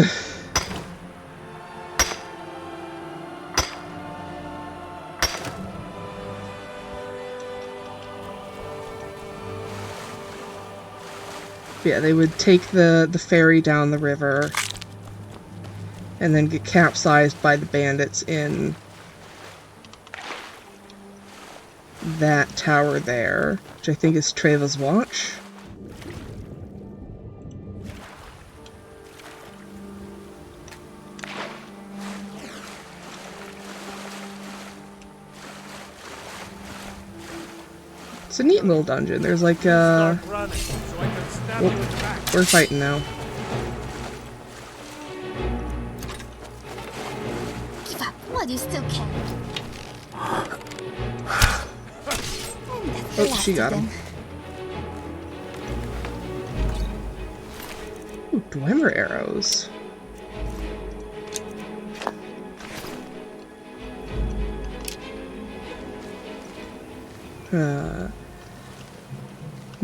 Yeah, they would take the ferry down the river and then get capsized by the bandits in that tower there, which I think is Treva's Watch. It's a neat little dungeon. There's like we're fighting now. Give up while you still can. Oh, she got him. Dwemer arrows.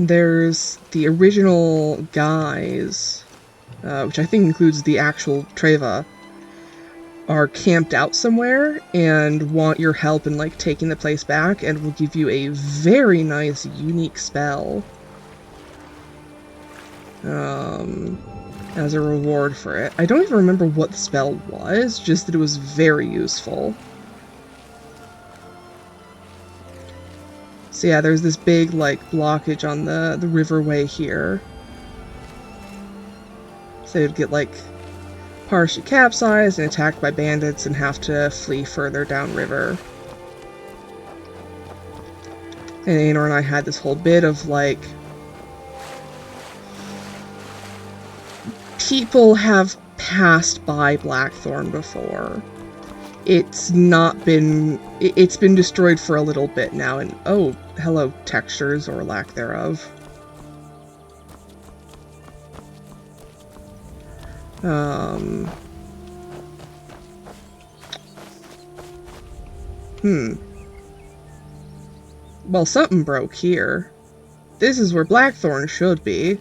There's the original guys, which I think includes the actual Treva, are camped out somewhere and want your help in like taking the place back, and will give you a very nice unique spell as a reward for it. I don't even remember what the spell was, just that it was very useful. So yeah, there's this big like blockage on the riverway here. So you'd get like partially capsized and attacked by bandits and have to flee further downriver. And Aenor and I had this whole bit of like, people have passed by Blackthorn before. It's not been, it's been destroyed for a little bit now, and oh, hello textures, or lack thereof. Well, something broke here. This is where Blackthorn should be.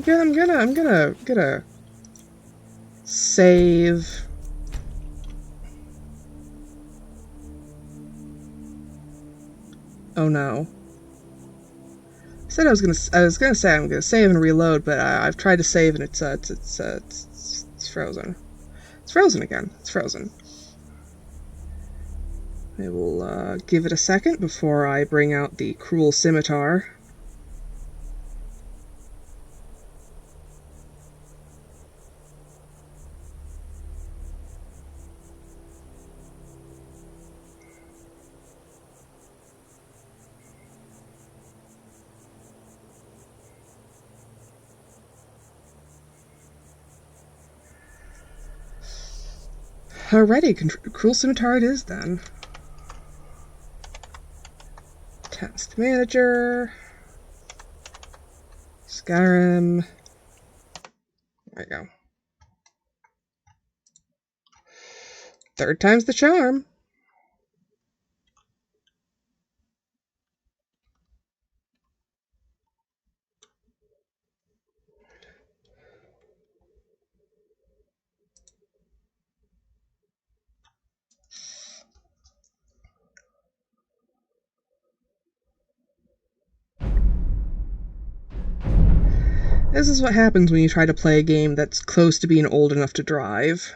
I'm gonna save. Oh no. I was gonna say I'm gonna save and reload, but I've tried to save and it's frozen. It's frozen again. It's frozen. I will give it a second before I bring out the cruel scimitar. Alrighty, cruel scimitar it is then. Task manager. Skyrim. There we go. Third time's the charm. This is what happens when you try to play a game that's close to being old enough to drive.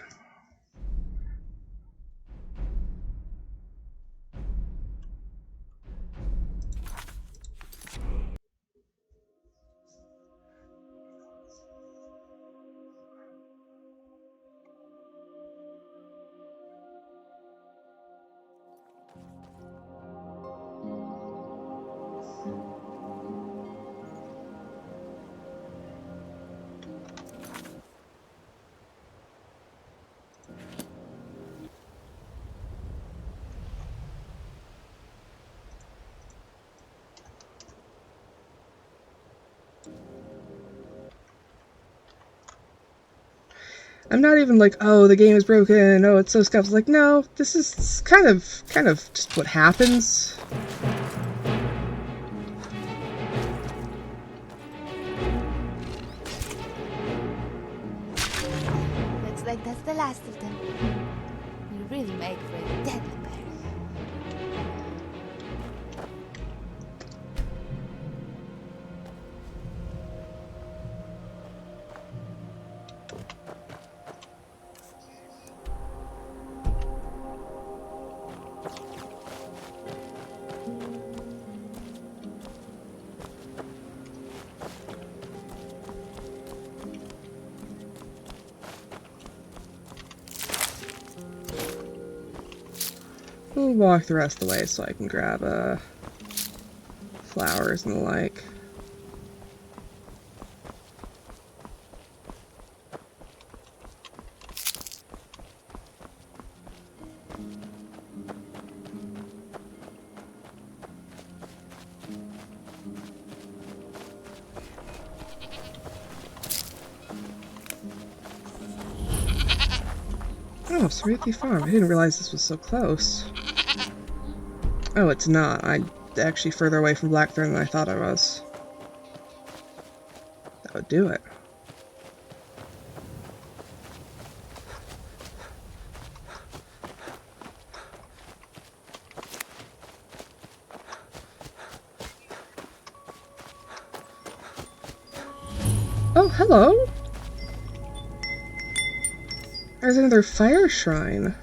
I'm not even like, oh, the game is broken, oh, it's so scuffed. Like, no, this is kind of just what happens. Looks like that's the last of them. You really make for a deadly pair. We'll walk the rest of the way so I can grab flowers and the like. Oh, Swarthy Farm. I didn't realize this was so close. Oh, it's not. I'm actually further away from Blackthorn than I thought I was. That would do it. Oh, hello! There's another fire shrine.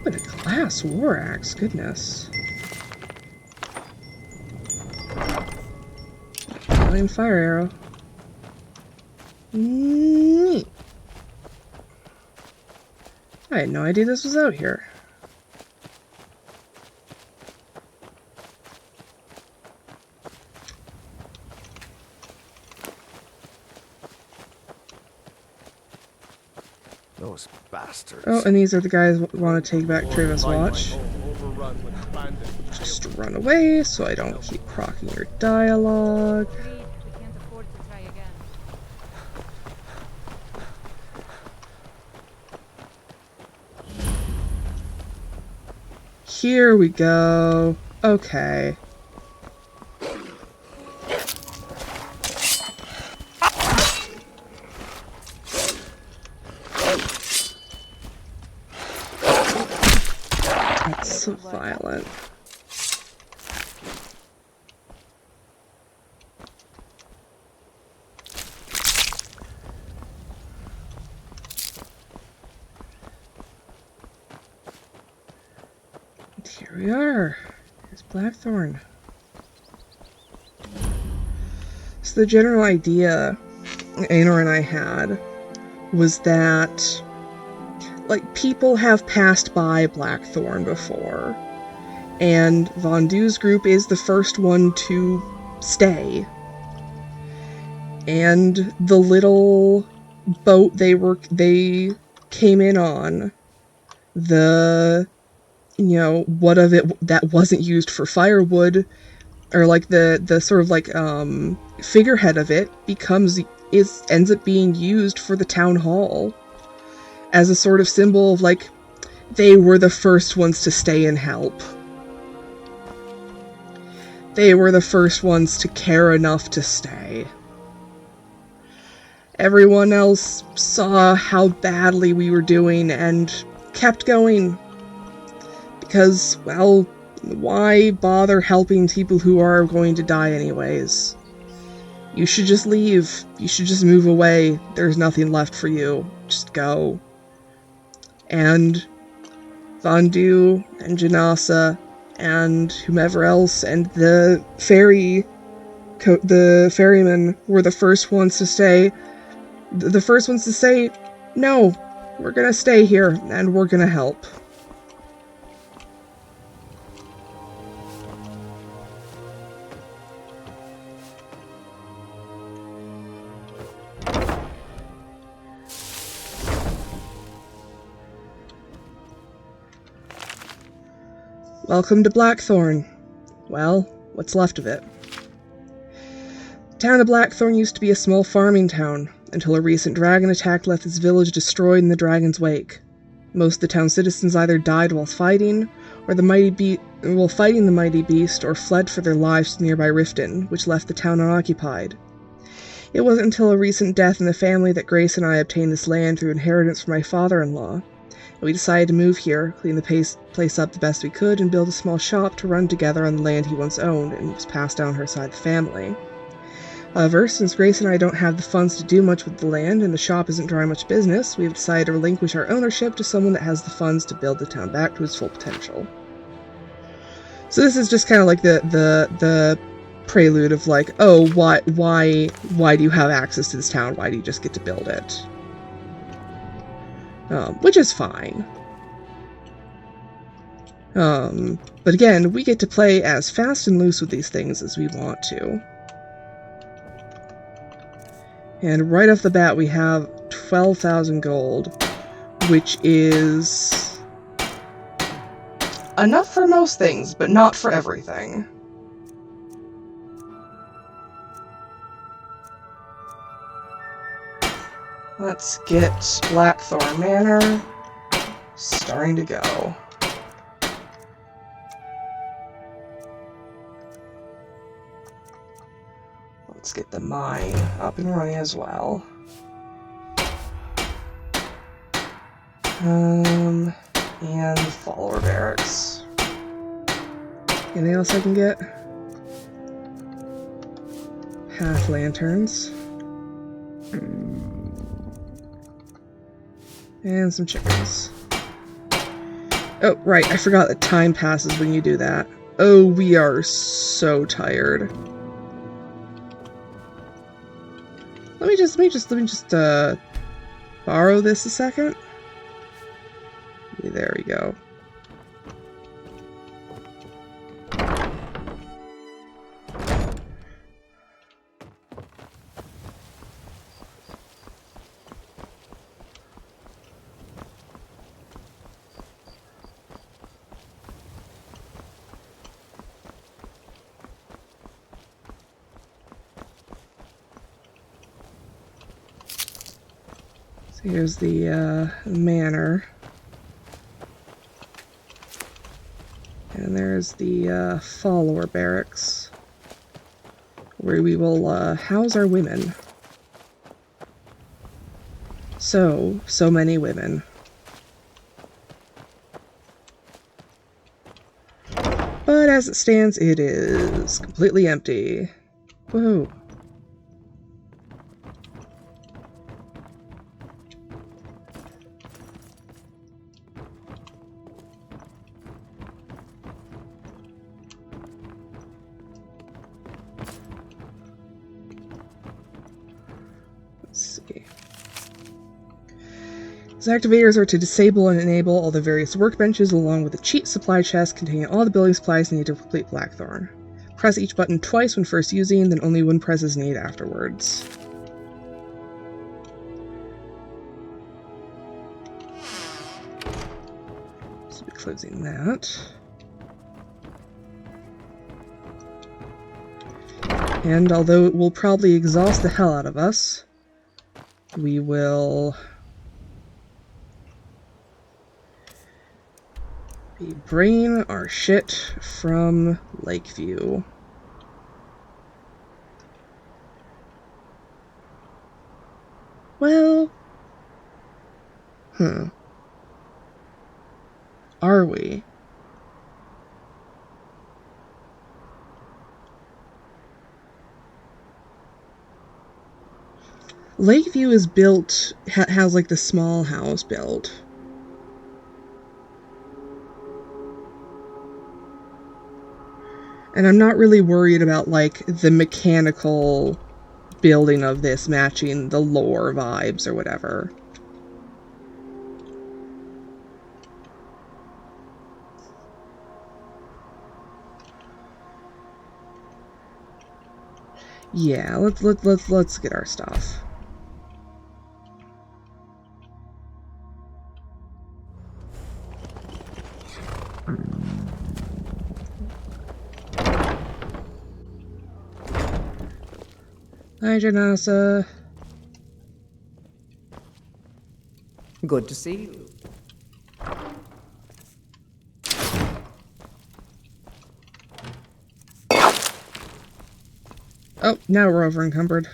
What a glass war axe, goodness. Flame fire arrow. Neat. I had no idea this was out here. Those bastards. Oh, and these are the guys who want to take back Travis Watch. Just run away so I don't keep procking your dialogue. Here we go. Okay. That's so violent. And here we are. Here's Blackthorn. So the general idea Aenor and I had was that, like, people have passed by Blackthorn before, and Vondu's group is the first one to stay. And the little boat they came in on, what of it that wasn't used for firewood, or like the sort of like figurehead of it ends up being used for the town hall as a sort of symbol of, like, they were the first ones to stay and help. They were the first ones to care enough to stay. Everyone else saw how badly we were doing and kept going. Because, well, why bother helping people who are going to die anyways? You should just leave. You should just move away. There's nothing left for you. Just go. And Vondu and Janasa and whomever else and the ferrymen were the first ones to stay. The first ones to say, no, we're gonna stay here and we're gonna help. Welcome to Blackthorn. Well, what's left of it. The town of Blackthorn used to be a small farming town, until a recent dragon attack left its village destroyed in the dragon's wake. Most of the town's citizens either died while fighting the mighty beast, or fled for their lives to nearby Riften, which left the town unoccupied. It wasn't until a recent death in the family that Grace and I obtained this land through inheritance from my father-in-law. We decided to move here, clean the place up the best we could, and build a small shop to run together on the land he once owned and was passed down her side of the family. However, since Grace and I don't have the funds to do much with the land and the shop isn't drawing much business, we have decided to relinquish our ownership to someone that has the funds to build the town back to its full potential. So this is just kind of like the prelude of like, oh, why do you have access to this town? Why do you just get to build it? Which is fine. But again, we get to play as fast and loose with these things as we want to. And right off the bat, we have 12,000 gold, which is enough for most things, but not for everything. Let's get Blackthorn Manor starting to go. Let's get the mine up and running as well. And the follower barracks. Anything else I can get? Half lanterns. And some chickens. Oh, right, I forgot that time passes when you do that. Oh, we are so tired. Let me just borrow this a second. There we go. So here's the manor. And there's the follower barracks, where we will house our women. So many women. But as it stands, it is completely empty. Woohoo. These activators are to disable and enable all the various workbenches along with a cheat supply chest containing all the building supplies needed to complete Blackthorn. Press each button twice when first using, then only one press is needed afterwards. So we'll be closing that. And although it will probably exhaust the hell out of us, we will be bringing our shit from Lakeview. Well, are we? Lakeview is built, has like the small house built. And I'm not really worried about, like, the mechanical building of this matching the lore vibes or whatever. Yeah, let's get our stuff. Hi, Janasa. Good to see you. Oh, now we're over encumbered.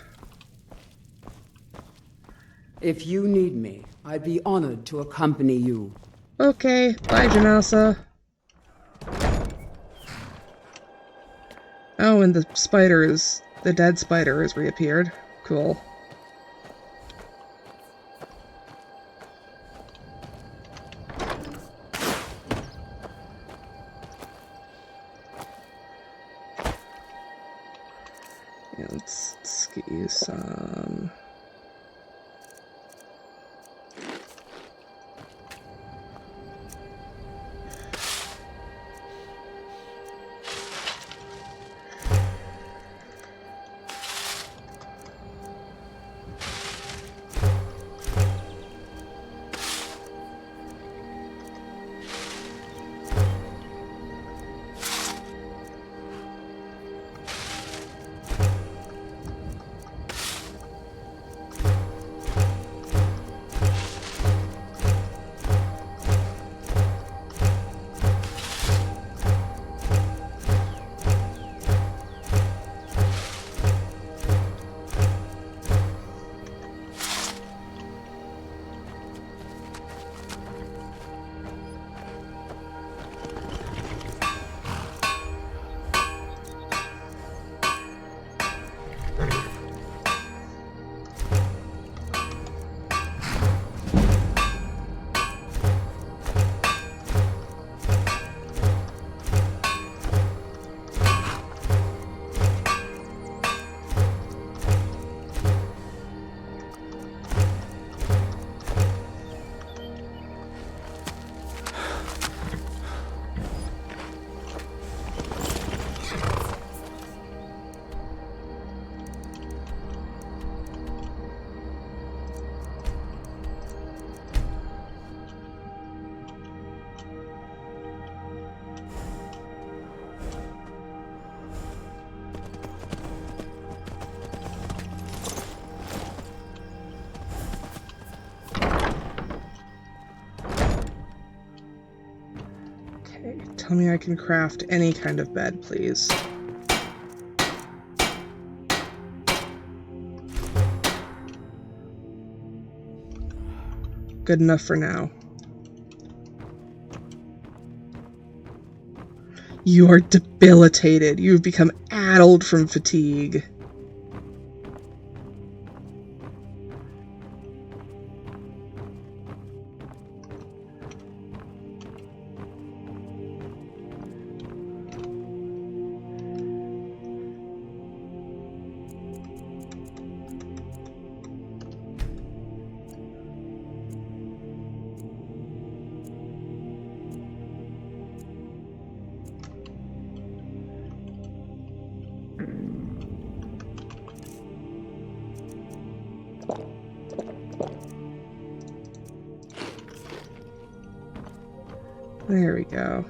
If you need me, I'd be honored to accompany you. Okay, bye, Janasa. Oh, and the dead spider has reappeared. Cool. Yeah, let's get you some. Tell me I can craft any kind of bed, please. Good enough for now. You are debilitated. You've become addled from fatigue. There we go.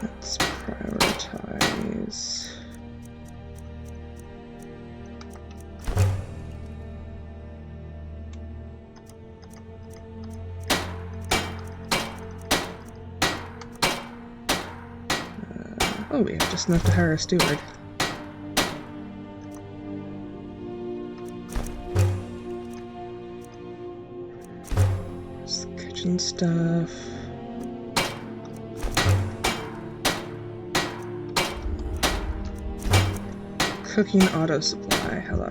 Let's prioritize. Oh, we have just enough to hire a steward. Just the kitchen stuff. Cooking auto supply, hello.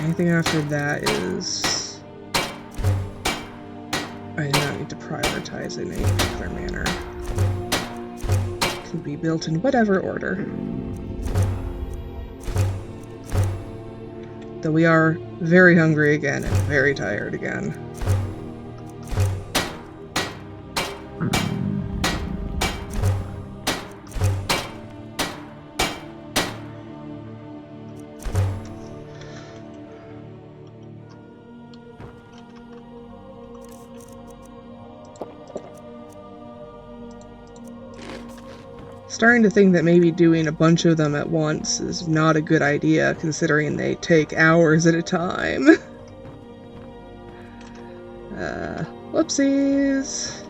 Anything after that is... I do not need to prioritize in any particular manner. It can be built in whatever order. Though we are very hungry again and very tired again. Starting to think that maybe doing a bunch of them at once is not a good idea, considering they take hours at a time. Whoopsies.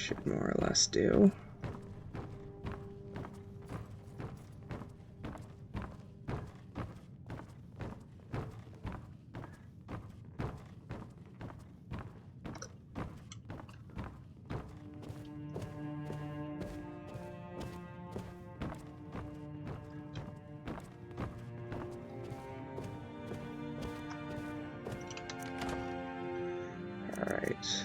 should more or less do. Alright.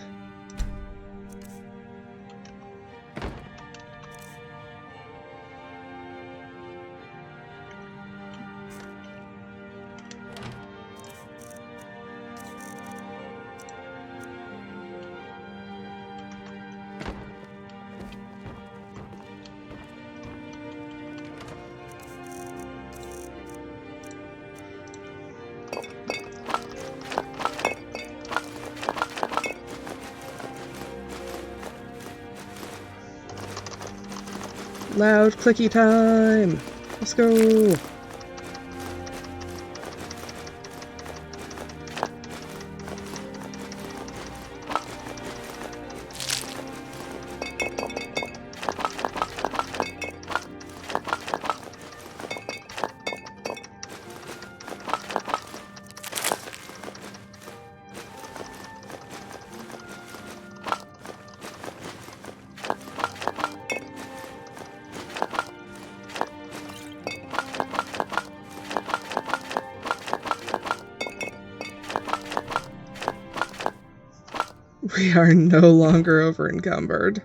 Loud clicky time! Let's go! We are no longer over encumbered.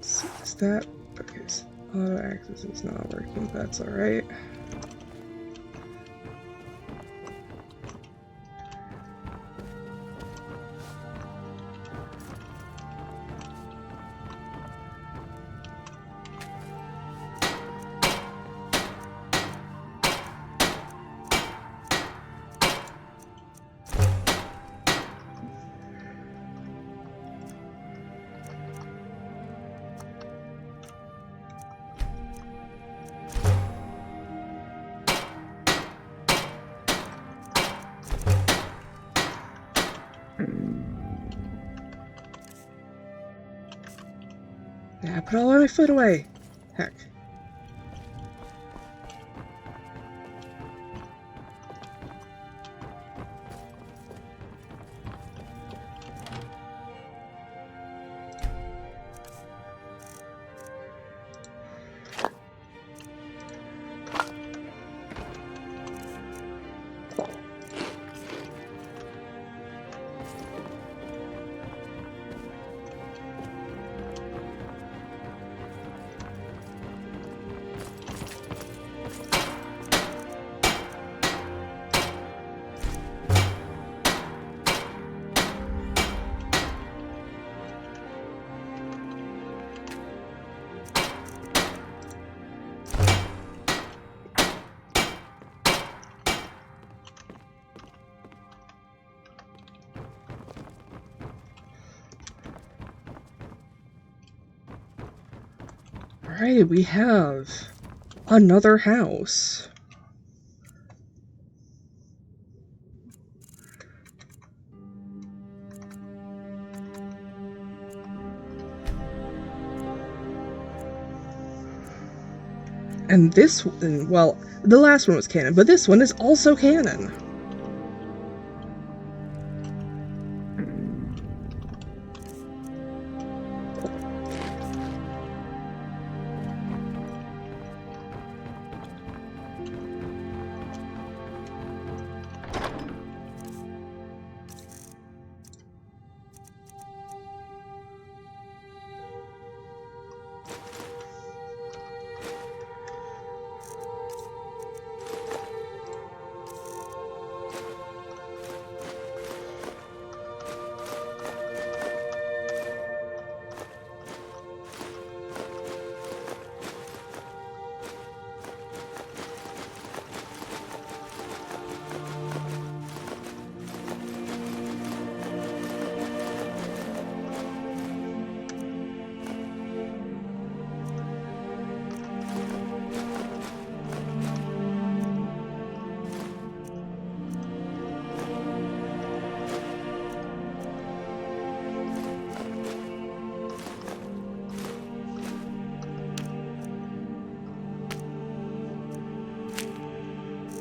So is that okay? So auto access is not working. That's all right. Yeah, put all of my foot away. Heck. Alright, we have another house. And this one, well, the last one was canon, but this one is also canon.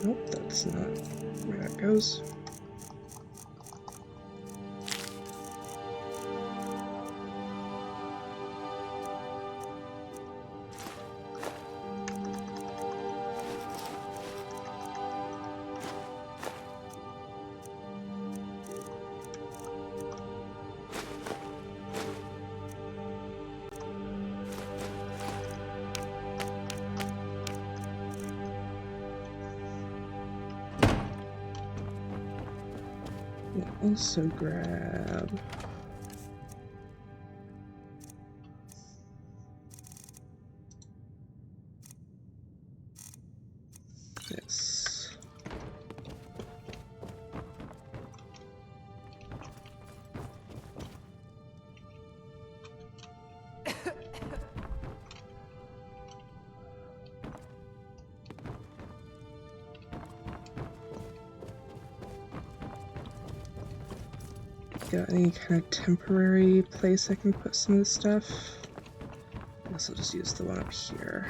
Nope, that's not where that goes. We'll also grab this. Got any kind of temporary place I can put some of this stuff? I guess I'll just use the one up here.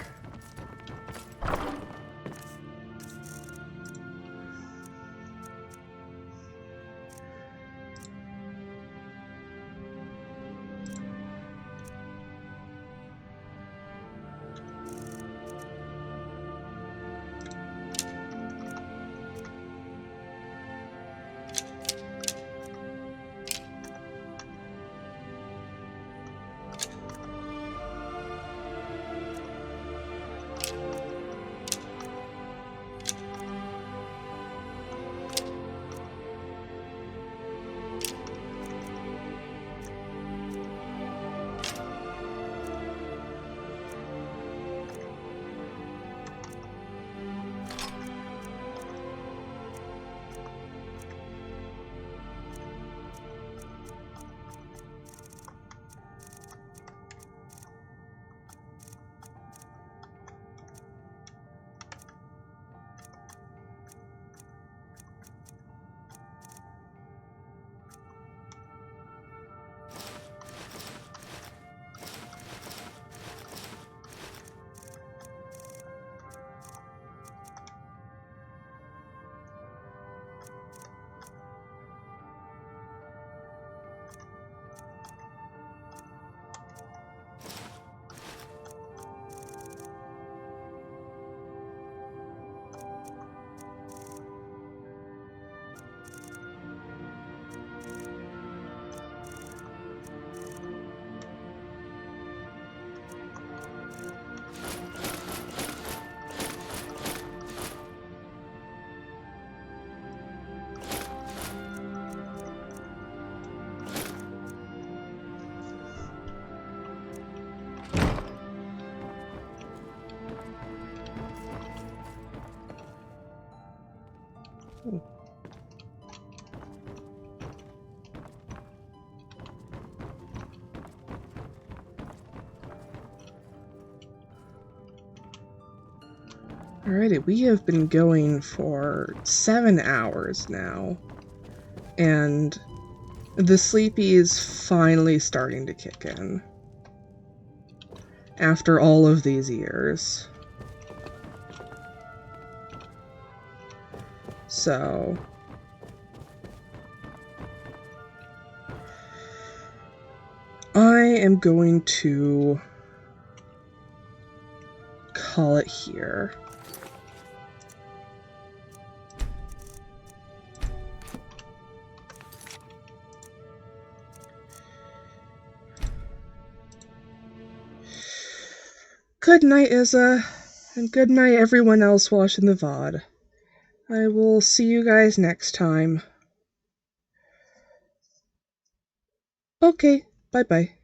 Alrighty, we have been going for 7 hours now, and the sleepy is finally starting to kick in after all of these years. So I am going to call it here. Good night, Izza, and good night everyone else watching the VOD. I will see you guys next time. Okay, bye-bye.